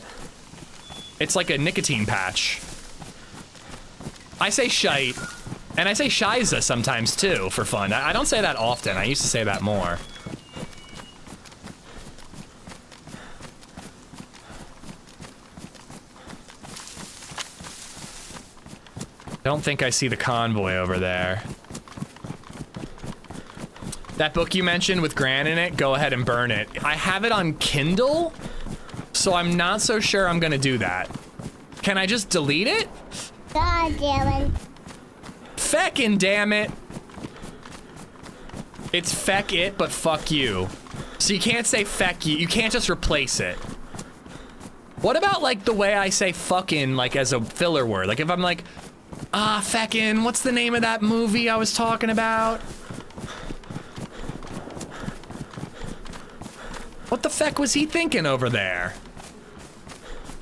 nicotine patch. I say shite, and I say shiza sometimes too for fun. I don't say that often. I used to say that more. Don't think I see the convoy over there. That book you mentioned with Gran in it, go ahead and burn it. I have it on Kindle, so I'm not so sure I'm gonna do that. Can I just delete it? God damn it. Feckin' damn it. It's feck it, but fuck you. So you can't say feck you. You can't just replace it. What about like the way I say fucking like as a filler word? Like if I'm like, ah, feckin', what's the name of that movie I was talking about? What the feck was he thinking over there?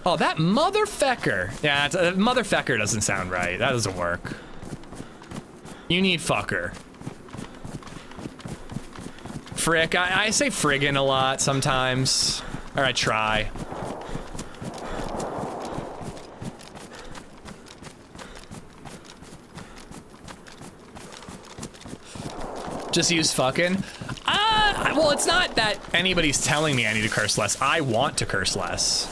Oh, that motherfecker. Yeah, motherfecker doesn't sound right. That doesn't work. You need fucker. Frick, I say friggin' a lot sometimes. Or I try. Just use fucking. Well, it's not that anybody's telling me I need to curse less. I want to curse less.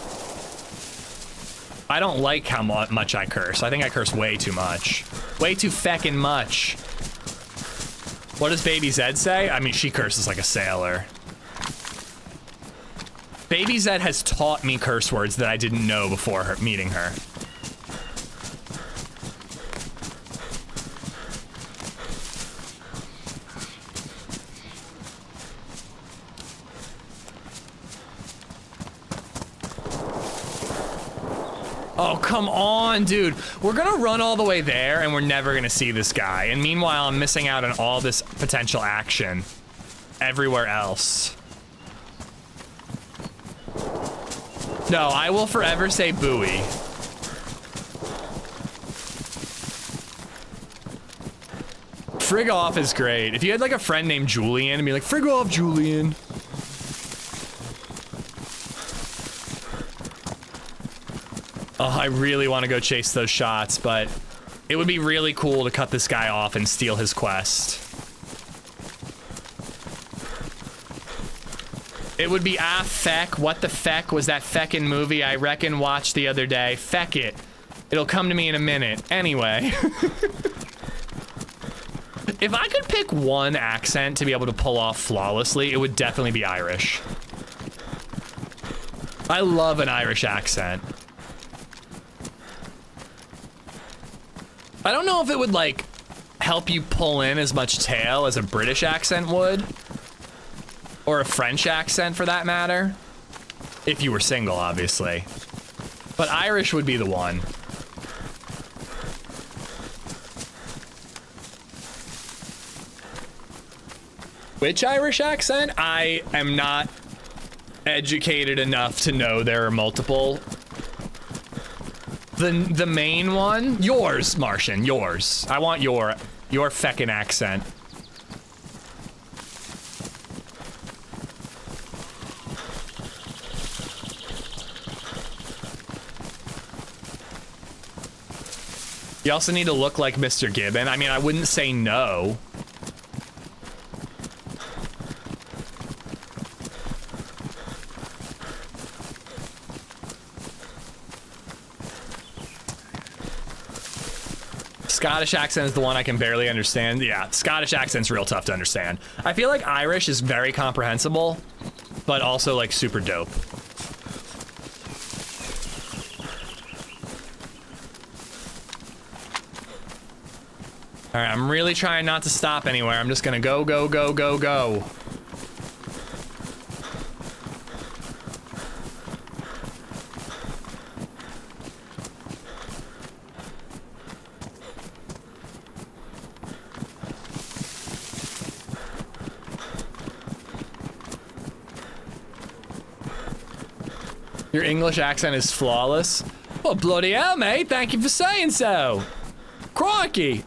I don't like how much I curse. I think I curse way too much. Way too feckin' much. What does BabyZed say? I mean, she curses like a sailor. BabyZed has taught me curse words that I didn't know before meeting her. Oh, come on, dude. We're gonna run all the way there and we're never gonna see this guy. And meanwhile, I'm missing out on all this potential action everywhere else. No, I will forever say buoy. Frig off is great. If you had like a friend named Julian and be like, frig off, Julian. Oh, I really want to go chase those shots, but it would be really cool to cut this guy off and steal his quest. It would be feck. What the feck was that feckin' movie I reckon watched the other day? Feck it. It'll come to me in a minute. Anyway. If I could pick one accent to be able to pull off flawlessly, it would definitely be Irish. I love an Irish accent. I don't know if it would like help you pull in as much tail as a British accent would. Or a French accent for that matter. If you were single, obviously. But Irish would be the one. Which Irish accent? I am not educated enough to know there are multiple. The main one? Yours, Martian, yours. I want your feckin' accent. You also need to look like Mr. Gibbon. I mean, I wouldn't say no. Scottish accent is the one I can barely understand. Yeah, Scottish accent's real tough to understand. I feel like Irish is very comprehensible, but also like super dope. All right, I'm really trying not to stop anywhere. I'm just gonna go, go, go, go, go. Your English accent is flawless. Well, bloody hell, mate. Thank you for saying so. Crikey.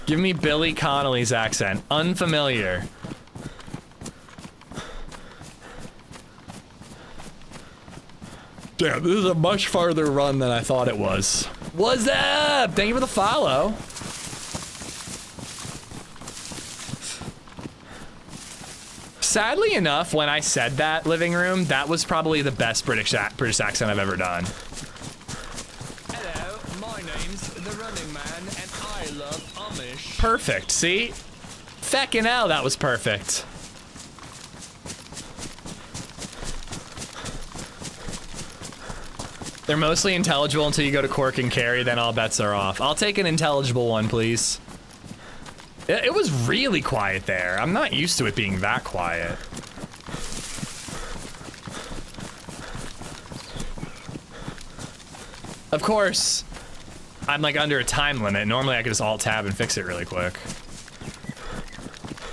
Give me Billy Connolly's accent. Unfamiliar. Damn, this is a much farther run than I thought it was. What's up? Thank you for the follow. Sadly enough, when I said that, living room, that was probably the best British accent I've ever done. Hello, my name's the Running Man, and I love Amish. Perfect, see? Feckin' hell, that was perfect. They're mostly intelligible until you go to Cork and Carry, then all bets are off. I'll take an intelligible one, please. It was really quiet there. I'm not used to it being that quiet. Of course, I'm like under a time limit. Normally I could just alt-tab and fix it really quick.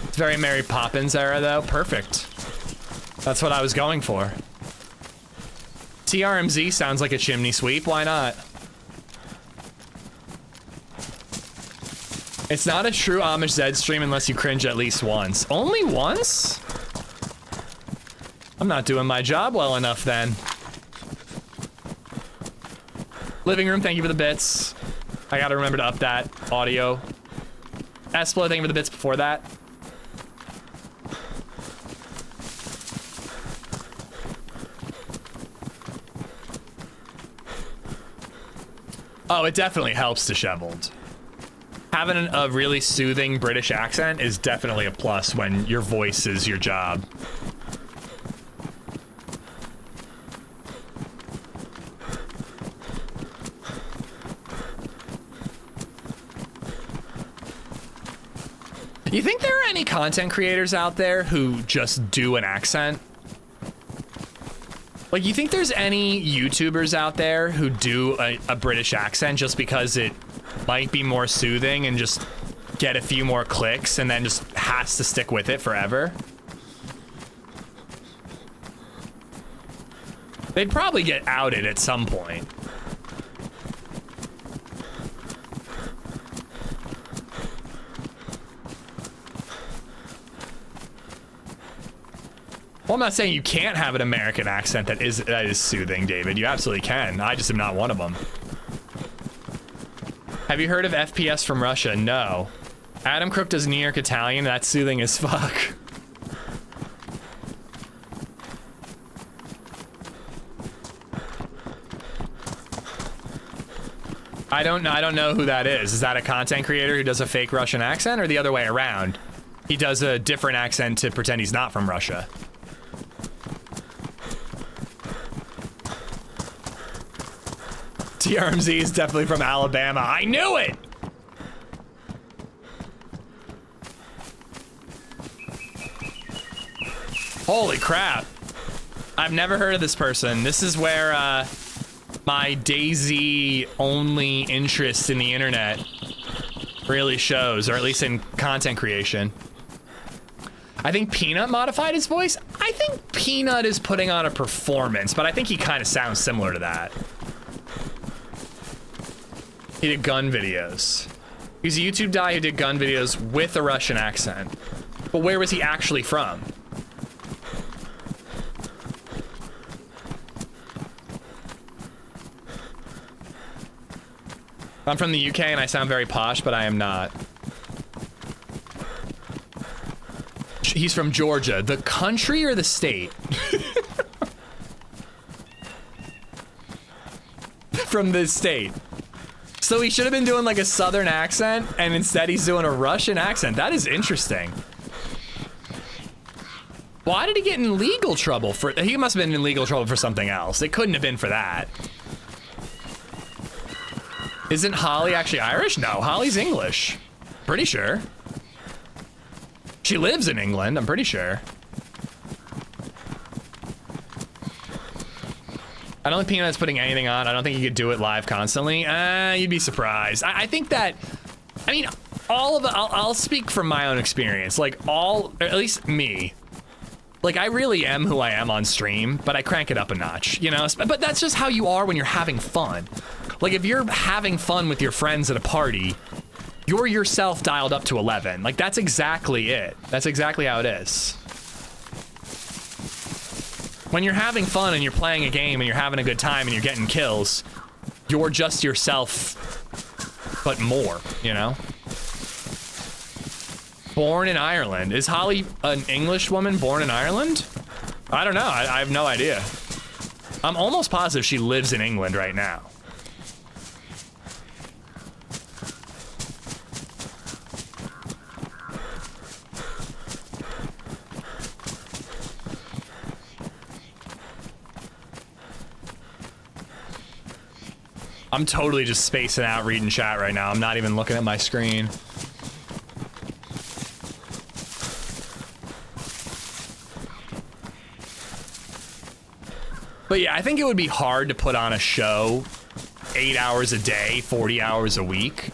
It's very Mary Poppins era though. Perfect. That's what I was going for. TRMZ sounds like a chimney sweep. Why not? It's not a true AmishZed stream unless you cringe at least once. Only once? I'm not doing my job well enough then. Living room, thank you for the bits. I gotta remember to up that audio. Esplo, thank you for the bits before that. Oh, it definitely helps disheveled. Having a really soothing British accent is definitely a plus when your voice is your job. You think there are any content creators out there who just do an accent? Like, you think there's any YouTubers out there who do a British accent just because it might be more soothing and just get a few more clicks and then just has to stick with it forever? They'd probably get outed at some point. Well, I'm not saying you can't have an American accent that is soothing, David. You absolutely can. I just am not one of them. Have you heard of FPS from Russia? No. Adam Crook does New York Italian. That's soothing as fuck. I don't know who that is. Is that a content creator who does a fake Russian accent, or the other way around? He does a different accent to pretend he's not from Russia. TRMZ is definitely from Alabama. I knew it! Holy crap. I've never heard of this person. This is where my DayZ only interest in the internet really shows, or at least in content creation. I think Peanut modified his voice. I think Peanut is putting on a performance, but I think he kind of sounds similar to that. He did gun videos. He's a YouTube guy who did gun videos with a Russian accent. But where was he actually from? I'm from the UK and I sound very posh, but I am not. He's from Georgia. The country or the state? From the state. So he should have been doing like a southern accent, and instead he's doing a Russian accent. That is interesting. Why did he get in legal trouble for? He must have been in legal trouble for something else. It couldn't have been for that. Isn't Holly actually Irish? No, Holly's English. Pretty sure. She lives in England, I'm pretty sure. I don't think Peanut's putting anything on. I don't think you could do it live constantly. You'd be surprised. I think that, I mean, all of it, I'll speak from my own experience. Like or at least me. Like I really am who I am on stream, but I crank it up a notch, you know? But that's just how you are when you're having fun. Like if you're having fun with your friends at a party, you're yourself dialed up to 11. Like that's exactly it. That's exactly how it is. When you're having fun and you're playing a game and you're having a good time and you're getting kills, you're just yourself, but more, you know? Born in Ireland. Is Holly an English woman born in Ireland? I don't know. I have no idea. I'm almost positive she lives in England right now. I'm totally just spacing out reading chat right now. I'm not even looking at my screen. But yeah, I think it would be hard to put on a show 8 hours a day, 40 hours a week.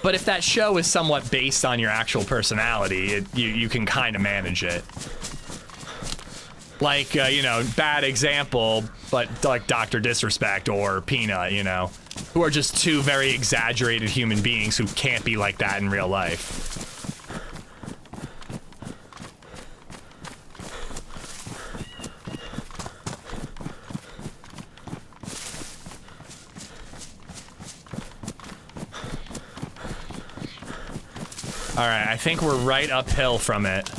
But if that show is somewhat based on your actual personality, you can kind of manage it. Like, you know, bad example, but like Dr. Disrespect or Peanut, you know, who are just two very exaggerated human beings who can't be like that in real life. All right, I think we're right uphill from it.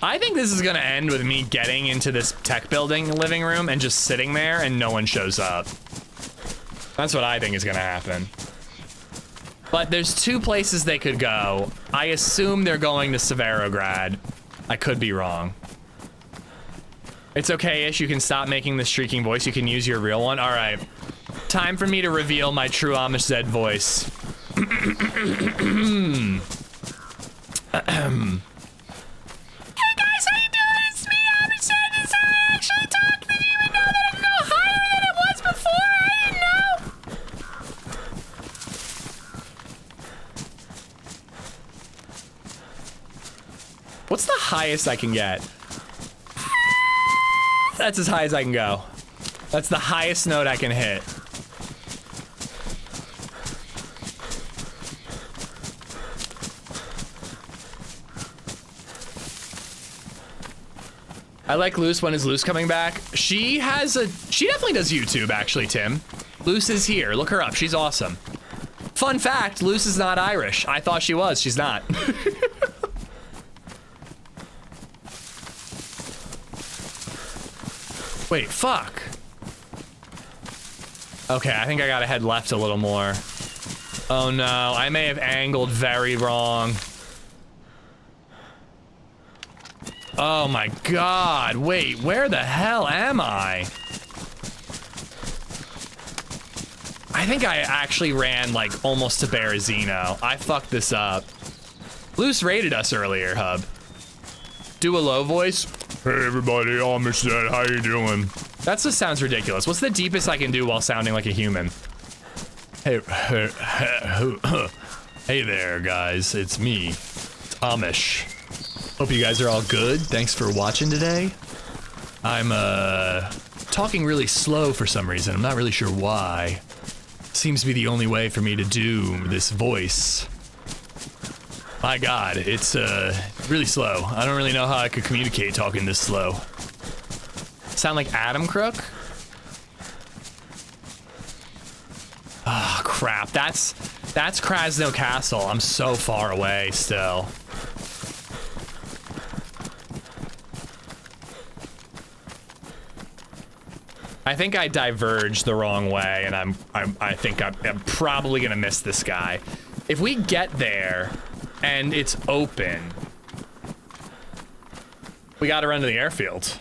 I think this is gonna end with me getting into this tech building living room and just sitting there and no one shows up. That's what I think is gonna happen. But there's two places they could go. I assume they're going to Severograd. I could be wrong. It's okay-ish, you can stop making the streaking voice, you can use your real one. All right, time for me to reveal my true AmishZed voice. What's the highest I can get? That's as high as I can go. That's the highest note I can hit. I like Luce. When is Luce coming back? She definitely does YouTube, actually, Tim. Luce is here. Look her up. She's awesome. Fun fact, Luce is not Irish. I thought she was. She's not. Wait, fuck. Okay, I think I gotta head left a little more. Oh no, I may have angled very wrong. Oh my god, wait, where the hell am I? I think I actually ran like almost to Berezino. I fucked this up. Luce raided us earlier, Hub. Do a low voice. Hey everybody, AmishZed, how you doing? That just sounds ridiculous. What's the deepest I can do while sounding like a human? Hey there, guys. It's me. It's Amish. Hope you guys are all good. Thanks for watching today. I'm talking really slow for some reason. I'm not really sure why. Seems to be the only way for me to do this voice. My god, it's really slow. I don't really know how I could communicate talking this slow. Sound like Adam Crook? Oh crap, that's Krasno Castle. I'm so far away still. I think I diverged the wrong way, and I think I'm probably gonna miss this guy. If we get there and it's open, we gotta run to the airfield.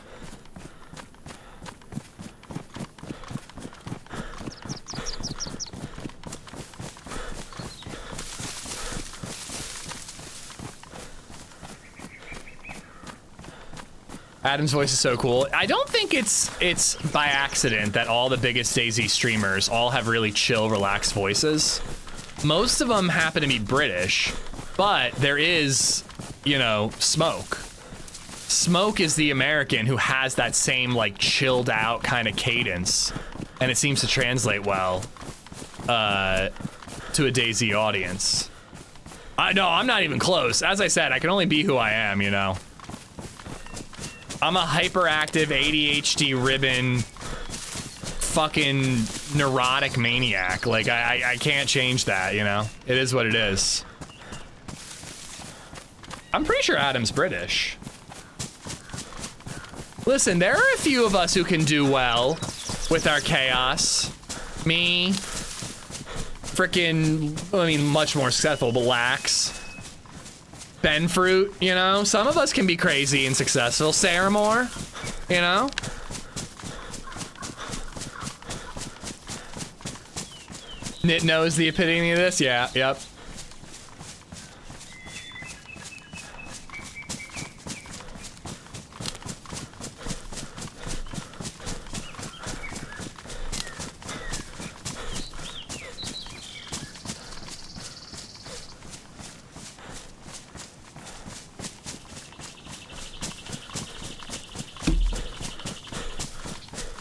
Adam's voice is so cool. I don't think it's by accident that all the biggest DayZ streamers all have really chill, relaxed voices. Most of them happen to be British, but there is, you know, Smoke. Smoke is the American who has that same like chilled out kind of cadence, and it seems to translate well to a DayZ audience. No, I'm not even close. As I said, I can only be who I am, you know. I'm a hyperactive ADHD ribbon fucking neurotic maniac. Like I can't change that, you know? It is what it is. I'm pretty sure Adam's British. Listen, there are a few of us who can do well with our chaos. Me, frickin', I mean, much more successful, but Lax. Ben Fruit, you know? Some of us can be crazy and successful. Sarah Moore, you know? Nit knows the epitome of this? Yeah, yep.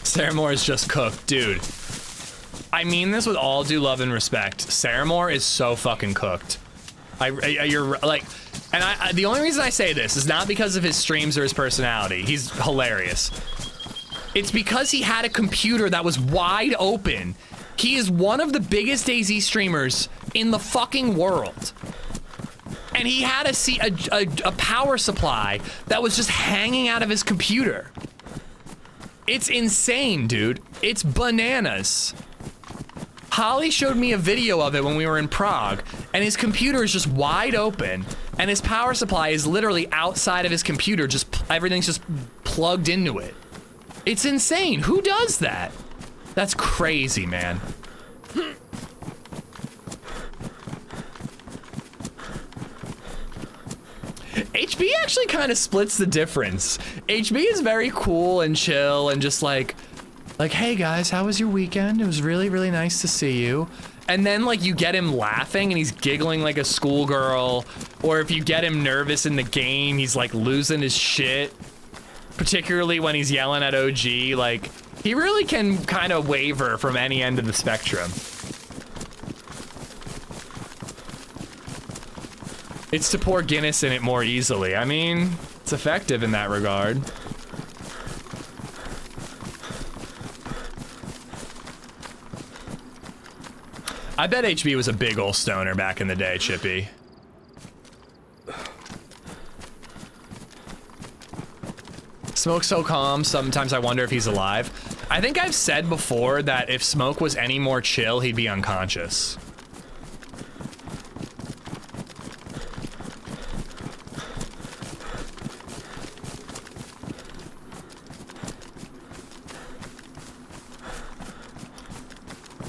Sarah Moore is just cooked, dude. I mean this with all due love and respect. Sarah Moore is so fucking cooked. You're like, and the only reason I say this is not because of his streams or his personality. He's hilarious. It's because he had a computer that was wide open. He is one of the biggest DayZ streamers in the fucking world. And he had a power supply that was just hanging out of his computer. It's insane, dude. It's bananas. Holly showed me a video of it when we were in Prague, and his computer is just wide open, and his power supply is literally outside of his computer, just everything's just plugged into it. It's insane. Who does that? That's crazy, man. HB actually kind of splits the difference. HB is very cool and chill and just like, hey guys, how was your weekend? It was really, really nice to see you. And then like you get him laughing and he's giggling like a schoolgirl, or if you get him nervous in the game, he's like losing his shit. Particularly when he's yelling at OG, like he really can kind of waver from any end of the spectrum. It's to pour Guinness in it more easily. I mean, it's effective in that regard. I bet HB was a big ol' stoner back in the day, Chippy. Smoke's so calm, sometimes I wonder if he's alive. I think I've said before that if Smoke was any more chill, he'd be unconscious.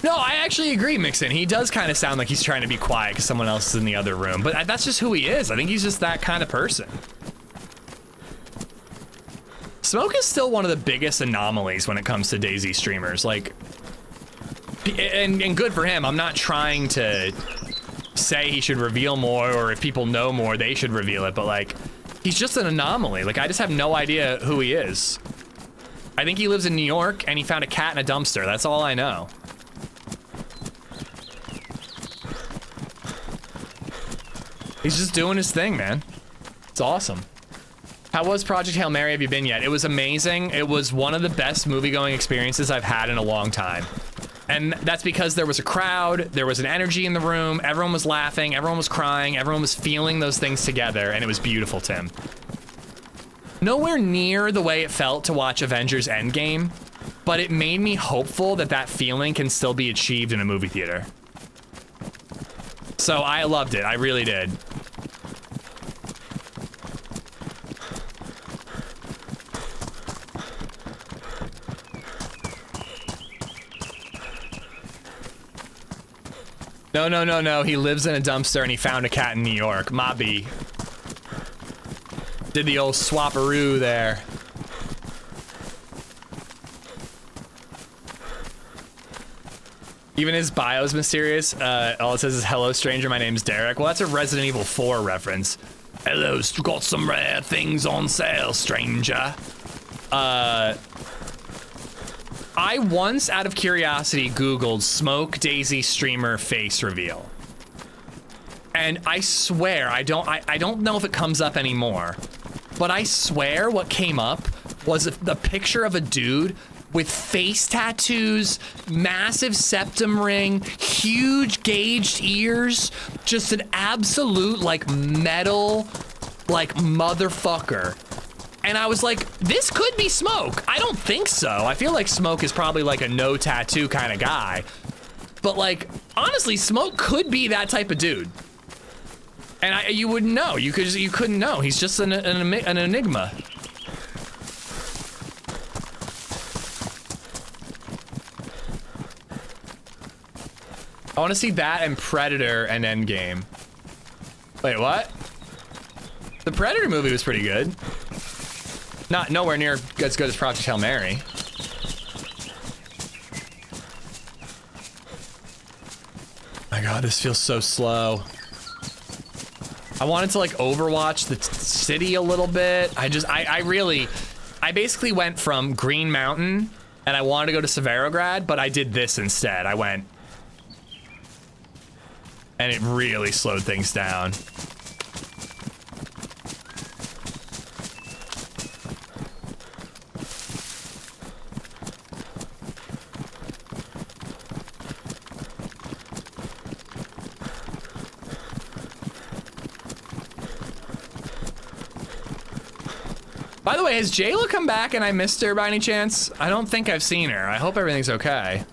No, I actually agree, Mixon. He does kind of sound like he's trying to be quiet because someone else is in the other room, but that's just who he is. I think he's just that kind of person. Smoke is still one of the biggest anomalies when it comes to DayZ streamers. Like, and good for him. I'm not trying to say he should reveal more, or if people know more, they should reveal it, but like, he's just an anomaly. Like, I just have no idea who he is. I think he lives in New York and he found a cat in a dumpster. That's all I know. He's just doing his thing, man. It's awesome. How was Project Hail Mary? Have you been yet? It was amazing. It was one of the best movie-going experiences I've had in a long time. And that's because there was a crowd, there was an energy in the room, everyone was laughing, everyone was crying, everyone was feeling those things together, and it was beautiful, Tim. Nowhere near the way it felt to watch Avengers Endgame, but it made me hopeful that that feeling can still be achieved in a movie theater. So I loved it, I really did. No, he lives in a dumpster and he found a cat in New York. Mobby. Did the old swapperoo there. Even his bio is mysterious. All it says is, hello stranger, my name's Derek. Well, that's a Resident Evil 4 reference. Hello, got some rare things on sale, stranger. I once, out of curiosity, Googled Smoke DayZ streamer face reveal. And I swear, I don't know if it comes up anymore, but I swear what came up was the picture of a dude with face tattoos, massive septum ring, huge gauged ears, just an absolute like metal like motherfucker. And I was like, this could be Smoke. I don't think so. I feel like Smoke is probably like a no tattoo kind of guy. But like, honestly, Smoke could be that type of dude. And you wouldn't know. You couldn't know. He's just an enigma. I want to see that and Predator and Endgame. Wait, what? The Predator movie was pretty good. Not nowhere near as good as Project Hail Mary. My God, this feels so slow. I wanted to like overwatch the city a little bit. I basically went from Green Mountain and I wanted to go to Severograd, but I did this instead. I went, and it really slowed things down. By the way, has Jayla come back and I missed her by any chance? I don't think I've seen her. I hope everything's okay.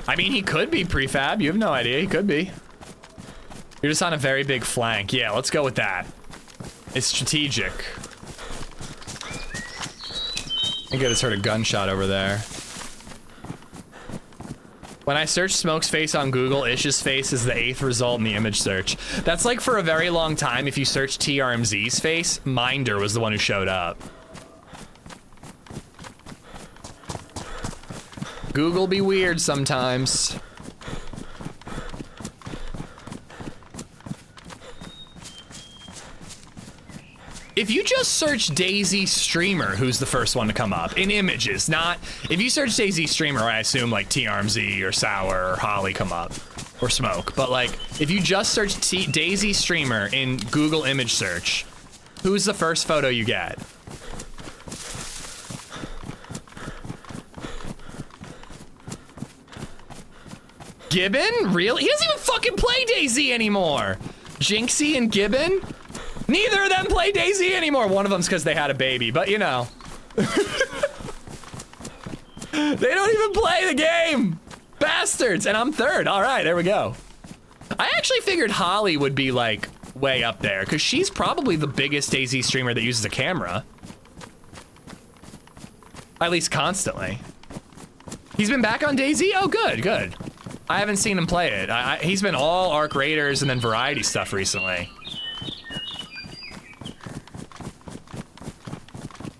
I mean, he could be prefab. You have no idea. He could be. You're just on a very big flank. Yeah, let's go with that. It's strategic. I think I just heard a gunshot over there. When I search Smoke's face on Google, Ish's face is the 8th result in the image search. That's like for a very long time, if you search TRMZ's face, Minder was the one who showed up. Google be weird sometimes. If you just search DayZ streamer, who's the first one to come up in images, not if you search DayZ streamer, I assume like TRMZ or Sour or Holly come up or Smoke. But like if you just search DayZ streamer in Google image search, who's the first photo you get? Gibbon? Really? He doesn't even fucking play DayZ anymore. Jinxie and Gibbon? Neither of them play DayZ anymore. One of them's because they had a baby, but you know. They don't even play the game. Bastards. And I'm third. All right, there we go. I actually figured Holly would be like way up there because she's probably the biggest DayZ streamer that uses a camera. At least constantly. He's been back on DayZ? Oh, good, good. I haven't seen him play it. He's been all ARC Raiders and then variety stuff recently.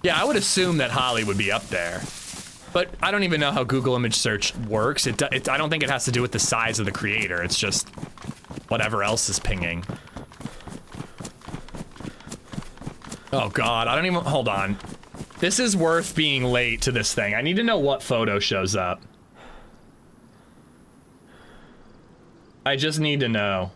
Yeah, I would assume that Holly would be up there. But I don't even know how Google image search works. I don't think it has to do with the size of the creator. It's just whatever else is pinging. Oh God, I don't even, hold on. This is worth being late to this thing. I need to know what photo shows up. I just need to know.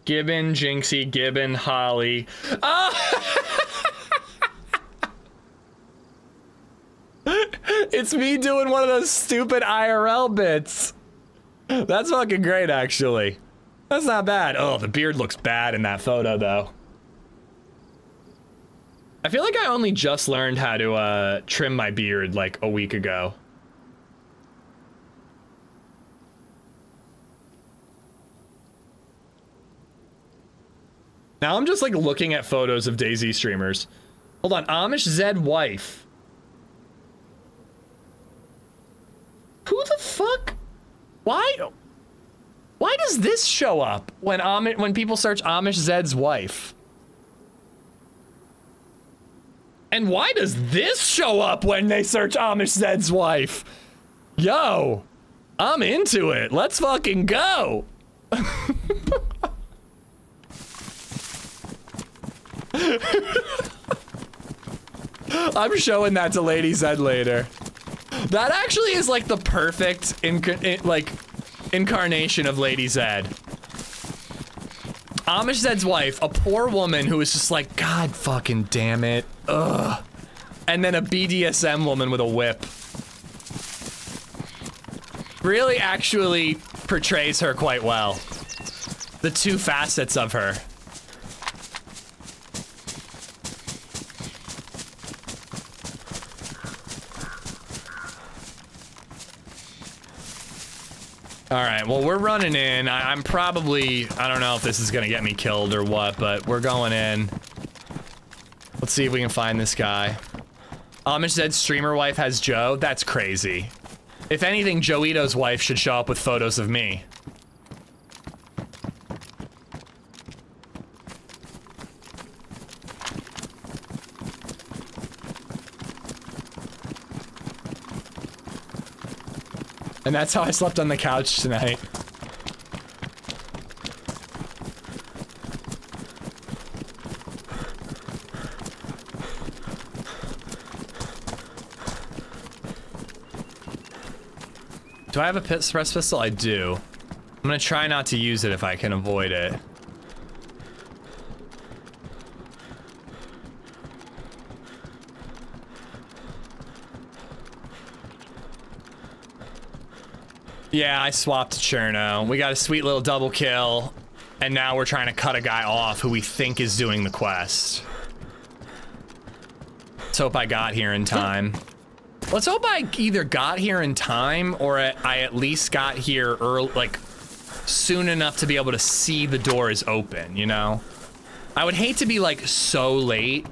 Gibbon, Jinxie, Gibbon, Holly. It's me doing one of those stupid IRL bits. That's fucking great, actually. That's not bad. Oh, the beard looks bad in that photo, though. I feel like I only just learned how to trim my beard like a week ago. Now I'm just like looking at photos of DayZ streamers. Hold on, AmishZed wife. Who the fuck? Why does this show up when people search AmishZed's wife? And why does this show up when they search AmishZed's wife? Yo, I'm into it. Let's fucking go. I'm showing that to LadyZed later. That actually is like the perfect incarnation of LadyZed. AmishZed's wife, a poor woman who is just like, God fucking damn it. Ugh. And then a BDSM woman with a whip. Really actually portrays her quite well. The two facets of her. All right, well, we're running in. I'm probably, I don't know if this is gonna get me killed or what, but we're going in. Let's see if we can find this guy. AmishZed's streamer wife has Joe. That's crazy. If anything, Joito's wife should show up with photos of me. And that's how I slept on the couch tonight. Do I have a press pistol? I do. I'm gonna try not to use it if I can avoid it. Yeah, I swapped to Cherno. We got a sweet little double kill, and now we're trying to cut a guy off who we think is doing the quest. Let's hope I got here in time. Let's hope I either got here in time or I at least got here early, like soon enough to be able to see the door is open, you know? I would hate to be like so late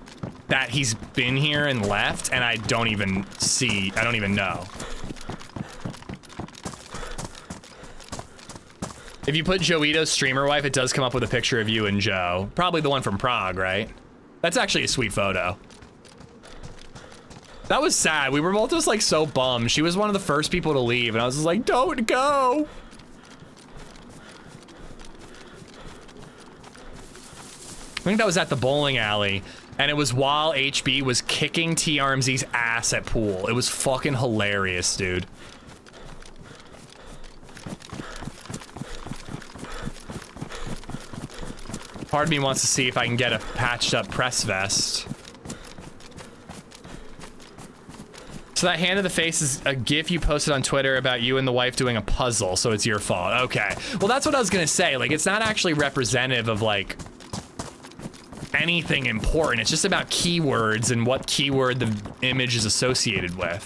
that he's been here and left and I don't even know. If you put Joito's streamer wife, it does come up with a picture of you and Joe. Probably the one from Prague, right? That's actually a sweet photo. That was sad. We were both just like so bummed. She was one of the first people to leave and I was just like, don't go. I think that was at the bowling alley and it was while HB was kicking T-Armsy's ass at pool. It was fucking hilarious, dude. Part of me wants to see if I can get a patched up press vest. So that hand of the face is a GIF you posted on Twitter about you and the wife doing a puzzle, so it's your fault. Okay. Well, that's what I was gonna say. Like, it's not actually representative of, like, anything important. It's just about keywords and what keyword the image is associated with.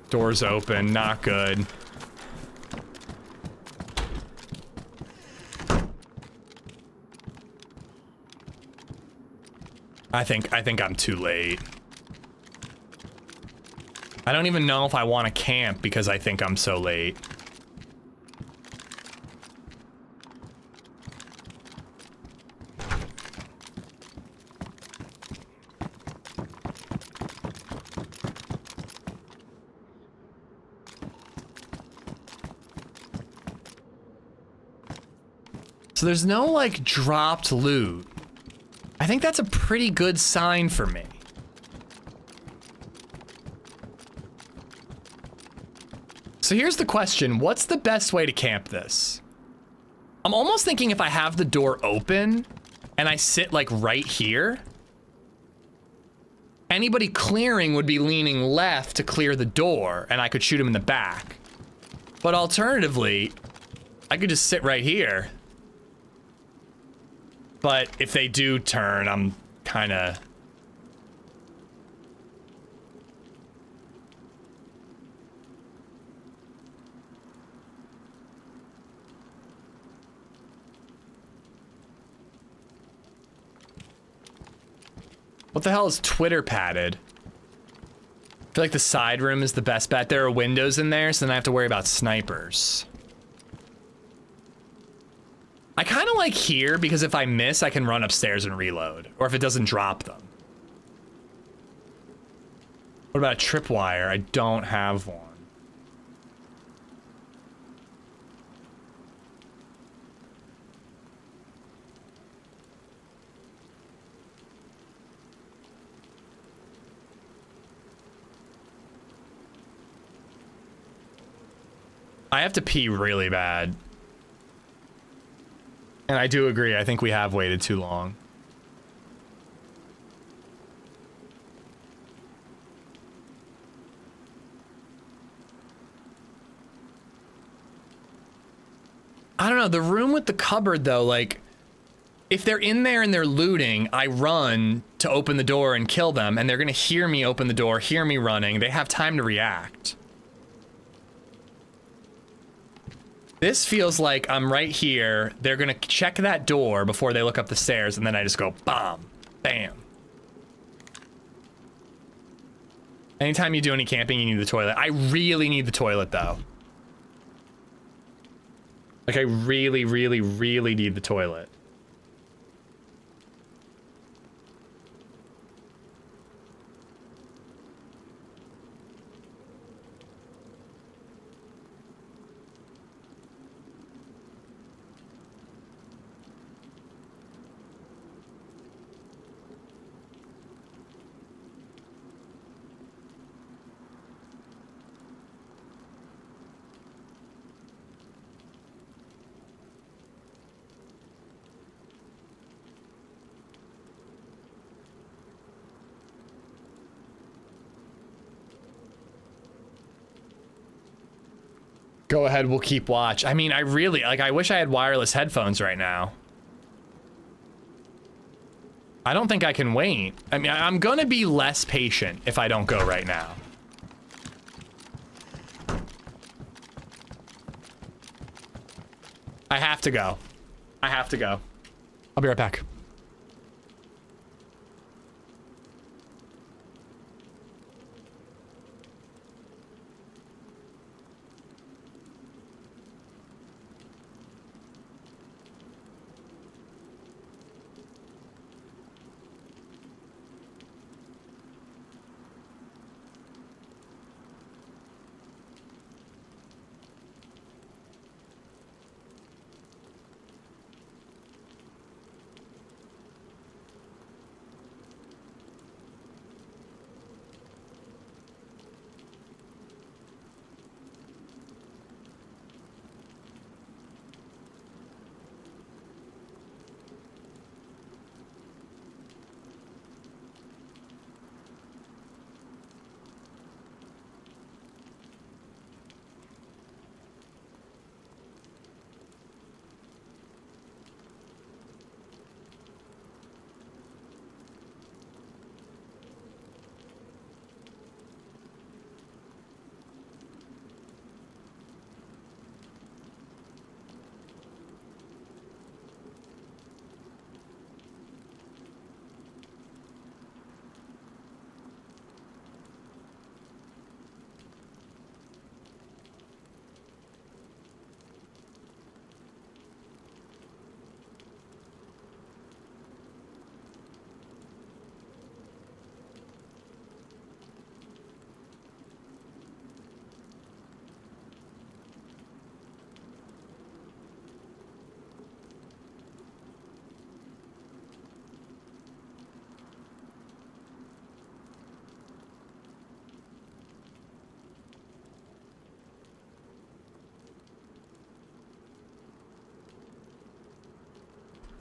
Doors open, not good. I think I'm too late. I don't even know if I want to camp because I think I'm so late. So there's no like dropped loot. I think that's a pretty good sign for me. So here's the question, what's the best way to camp this? I'm almost thinking if I have the door open and I sit like right here, anybody clearing would be leaning left to clear the door and I could shoot him in the back. But alternatively, I could just sit right here. But if they do turn, I'm kinda... What the hell is Twitter padded? I feel like the side room is the best bet. There are windows in there, so then I have to worry about snipers. I kind of like here because if I miss, I can run upstairs and reload, or if it doesn't drop them. What about a tripwire? I don't have one. I have to pee really bad. And I do agree, I think we have waited too long. I don't know, the room with the cupboard though, like, if they're in there and they're looting, I run to open the door and kill them, and they're gonna hear me open the door, hear me running, they have time to react. This feels like I'm right here, they're gonna check that door before they look up the stairs, and then I just go bomb, bam. Anytime you do any camping, you need the toilet. I really need the toilet though. Like I really, really, really need the toilet. Go ahead, we'll keep watch. I mean, I really, like, I wish I had wireless headphones right now. I don't think I can wait. I mean, I'm gonna be less patient if I don't go right now. I have to go. I have to go. I'll be right back.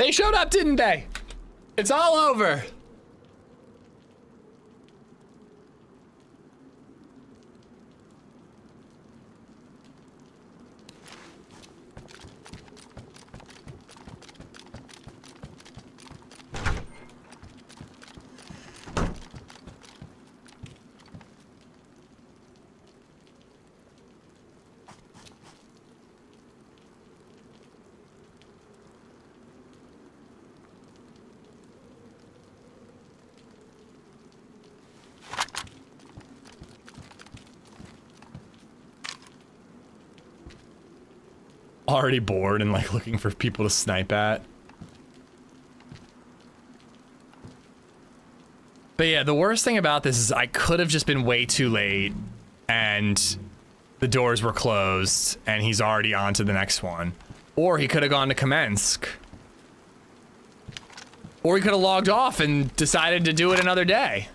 They showed up, didn't they? It's all over. Already bored and like looking for people to snipe at. But yeah, the worst thing about this is I could have just been way too late and the doors were closed and he's already on to the next one. Or he could have gone to Kamensk. Or he could have logged off and decided to do it another day.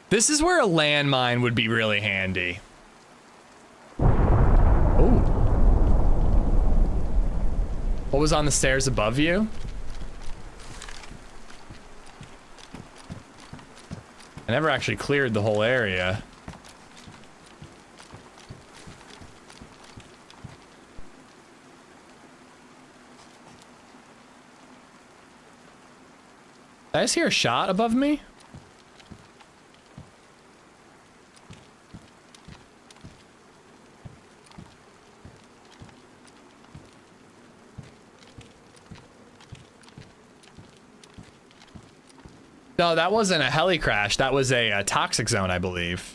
This is where a landmine would be really handy. Oh. What was on the stairs above you? I never actually cleared the whole area. Did I just hear a shot above me? No, that wasn't a heli crash. That was a toxic zone, I believe.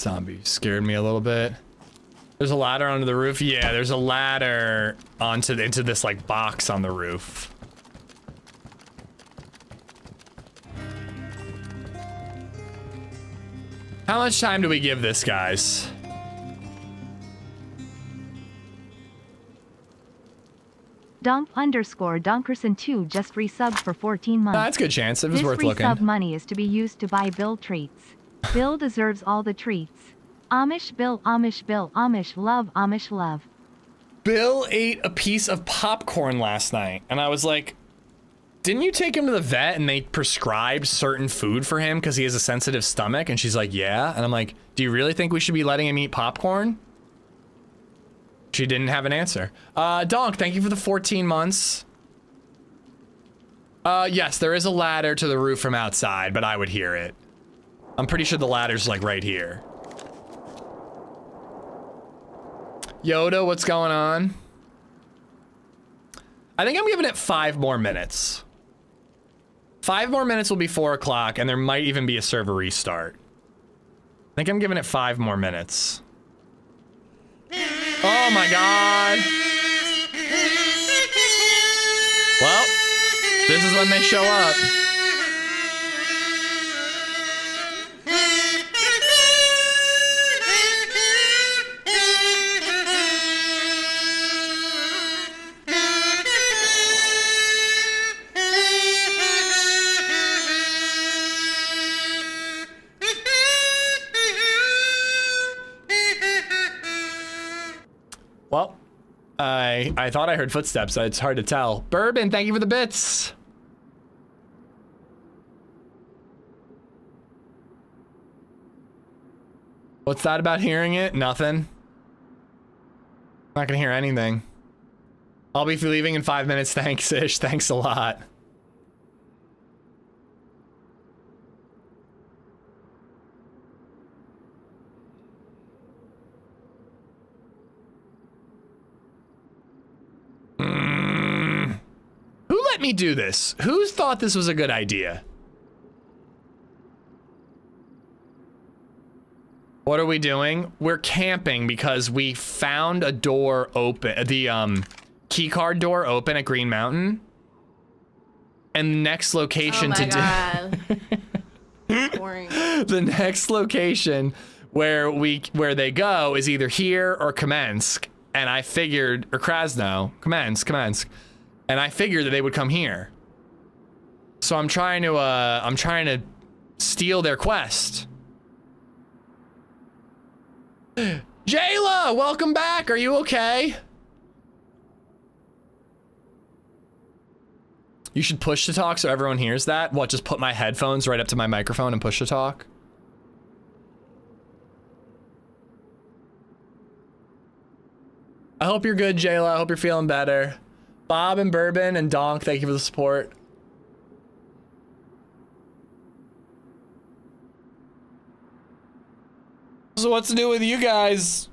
Zombie scared me a little bit. There's a ladder onto the roof. Yeah, there's a ladder into this like box on the roof. How much time do we give this, guys? Donk_Donkerson2 just resubbed for 14 months. That's a good chance. It was this worth looking. This resub money is to be used to buy Bill treats. Bill deserves all the treats. Amish Bill, Amish Bill, Amish love, Amish love. Bill ate a piece of popcorn last night, and I was like, didn't you take him to the vet and they prescribed certain food for him because he has a sensitive stomach? And she's like, yeah. And I'm like, do you really think we should be letting him eat popcorn? She didn't have an answer. Donk, thank you for the 14 months. Yes, there is a ladder to the roof from outside, but I would hear it. I'm pretty sure the ladder's like right here. Yoda, what's going on? I think I'm giving it 5 more minutes. 5 more minutes will be 4 o'clock, and there might even be a server restart. I think I'm giving it 5 more minutes. Oh my god. Well, this is when they show up. Well, I thought I heard footsteps. It's hard to tell. Bourbon, thank you for the bits. What's that about hearing it? Nothing. Not gonna hear anything. I'll be leaving in 5 minutes. Thanks, Ish. Thanks a lot. Who let me do this? Who's thought this was a good idea? What are we doing? We're camping because we found a door open, the key card door open at Green Mountain. And the next location Boring. The next location where they go is either here or Kamensk. And I figured, or Krasno, Kamensk. And I figured that they would come here. So I'm trying to steal their quest. Jayla, welcome back. Are you okay? You should push to talk so everyone hears that. What, just put my headphones right up to my microphone and push to talk? I hope you're good, Jayla. I hope you're feeling better. Bob and Bourbon and Donk, thank you for the support. So what's new with you guys?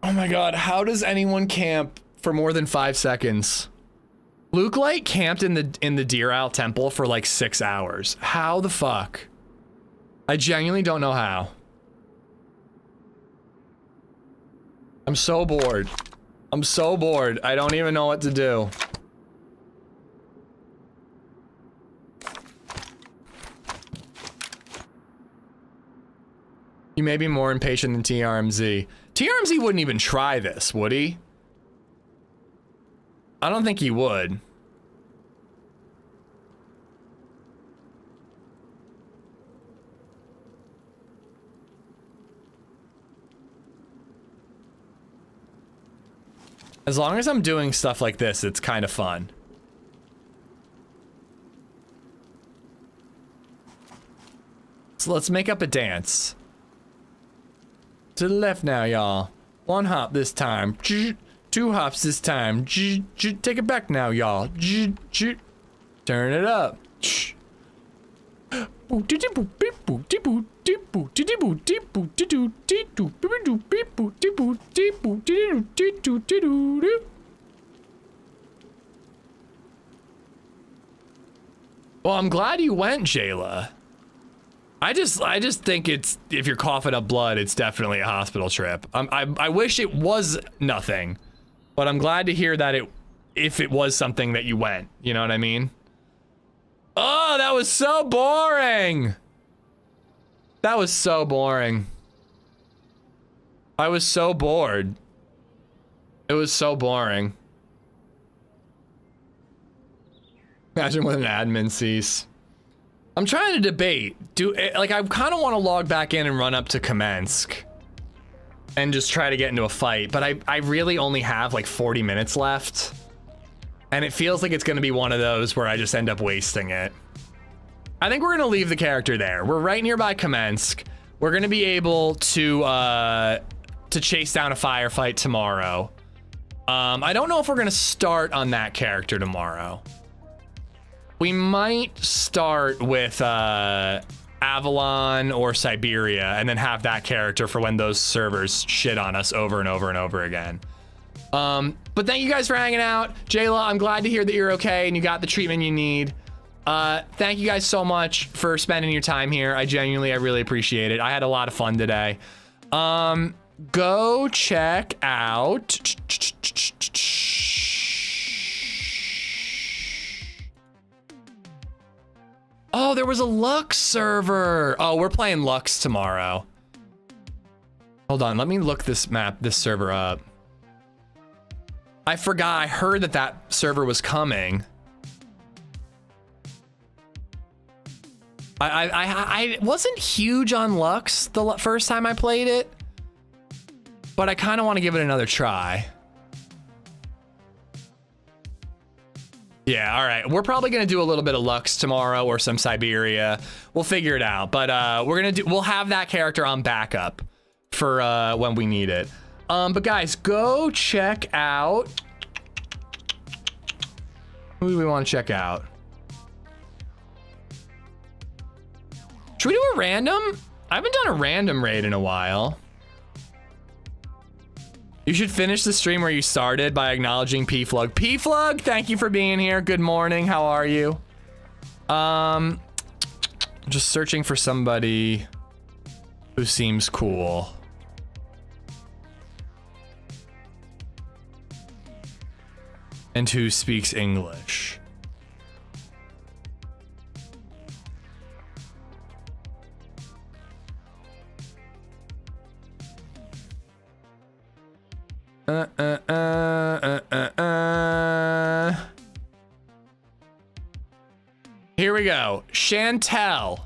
Oh my god, how does anyone camp for more than 5 seconds? Luke Light camped in the Deer Isle Temple for like 6 hours. How the fuck? I genuinely don't know how. I'm so bored. I'm so bored. I don't even know what to do. You may be more impatient than TRMZ. TRMZ wouldn't even try this, would he? I don't think he would. As long as I'm doing stuff like this, it's kind of fun. So let's make up a dance. To the left now, y'all. 1 hop this time. 2 hops this time. Take it back now, y'all. Turn it up. Well, I'm glad you went, Jayla. I just think it's, if you're coughing up blood, it's definitely a hospital trip. I wish it was nothing, but I'm glad to hear that if it was something that you went, you know what I mean? Oh, that was so boring. That was so boring. I was so bored. It was so boring. Imagine when an admin cease. I'm trying to debate. I kind of want to log back in and run up to Kamensk and just try to get into a fight, but I really only have like 40 minutes left. And it feels like it's going to be one of those where I just end up wasting it. I think we're going to leave the character there. We're right nearby Kamensk. We're going to be able to chase down a firefight tomorrow. I don't know if we're going to start on that character tomorrow. We might start with Avalon or Siberia and then have that character for when those servers shit on us over and over and over again. But thank you guys for hanging out. Jayla, I'm glad to hear that you're okay and you got the treatment you need. Thank you guys so much for spending your time here. I really appreciate it. I had a lot of fun today. Go check out... Oh, there was a Lux server. Oh, we're playing Lux tomorrow. Hold on, let me look this server up. I forgot, I heard that server was coming. I wasn't huge on Lux the first time I played it, but I kind of want to give it another try. Yeah, all right. We're probably gonna do a little bit of Lux tomorrow or some Siberia. We'll figure it out, but we'll have that character on backup for when we need it. But guys, go check out. Who do we want to check out? Should we do a random? I haven't done a random raid in a while. You should finish the stream where you started by acknowledging P-Flug. P-Flug, thank you for being here. Good morning, how are you? Just searching for somebody who seems cool. And who speaks English. Here we go. Chantel.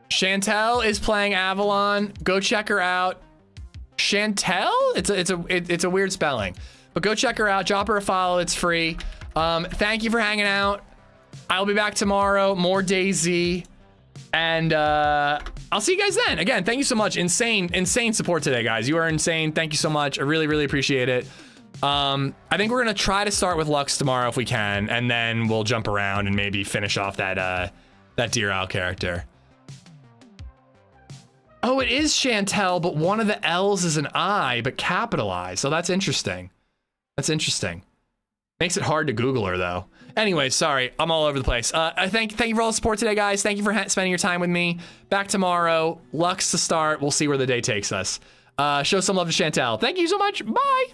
Chantel is playing Avalon. Go check her out. Chantel? It's a weird spelling, but go check her out. Drop her a follow. It's free. Thank you for hanging out. I'll be back tomorrow. More DayZ. And I'll see you guys then. Again, thank you so much. Insane support today, guys. You are insane. Thank you so much. I really appreciate it. I think we're gonna try to start with Lux tomorrow if we can, and then we'll jump around and maybe finish off that Deer Owl character. Oh, it is Chantel, but one of the L's is an I, but capitalized. So that's interesting. That's interesting. Makes it hard to Google her though. Anyway, sorry, I'm all over the place. Thank you for all the support today, guys. Thank you for spending your time with me. Back tomorrow, Lux to start. We'll see where the day takes us. Show some love to Chantel. Thank you so much. Bye.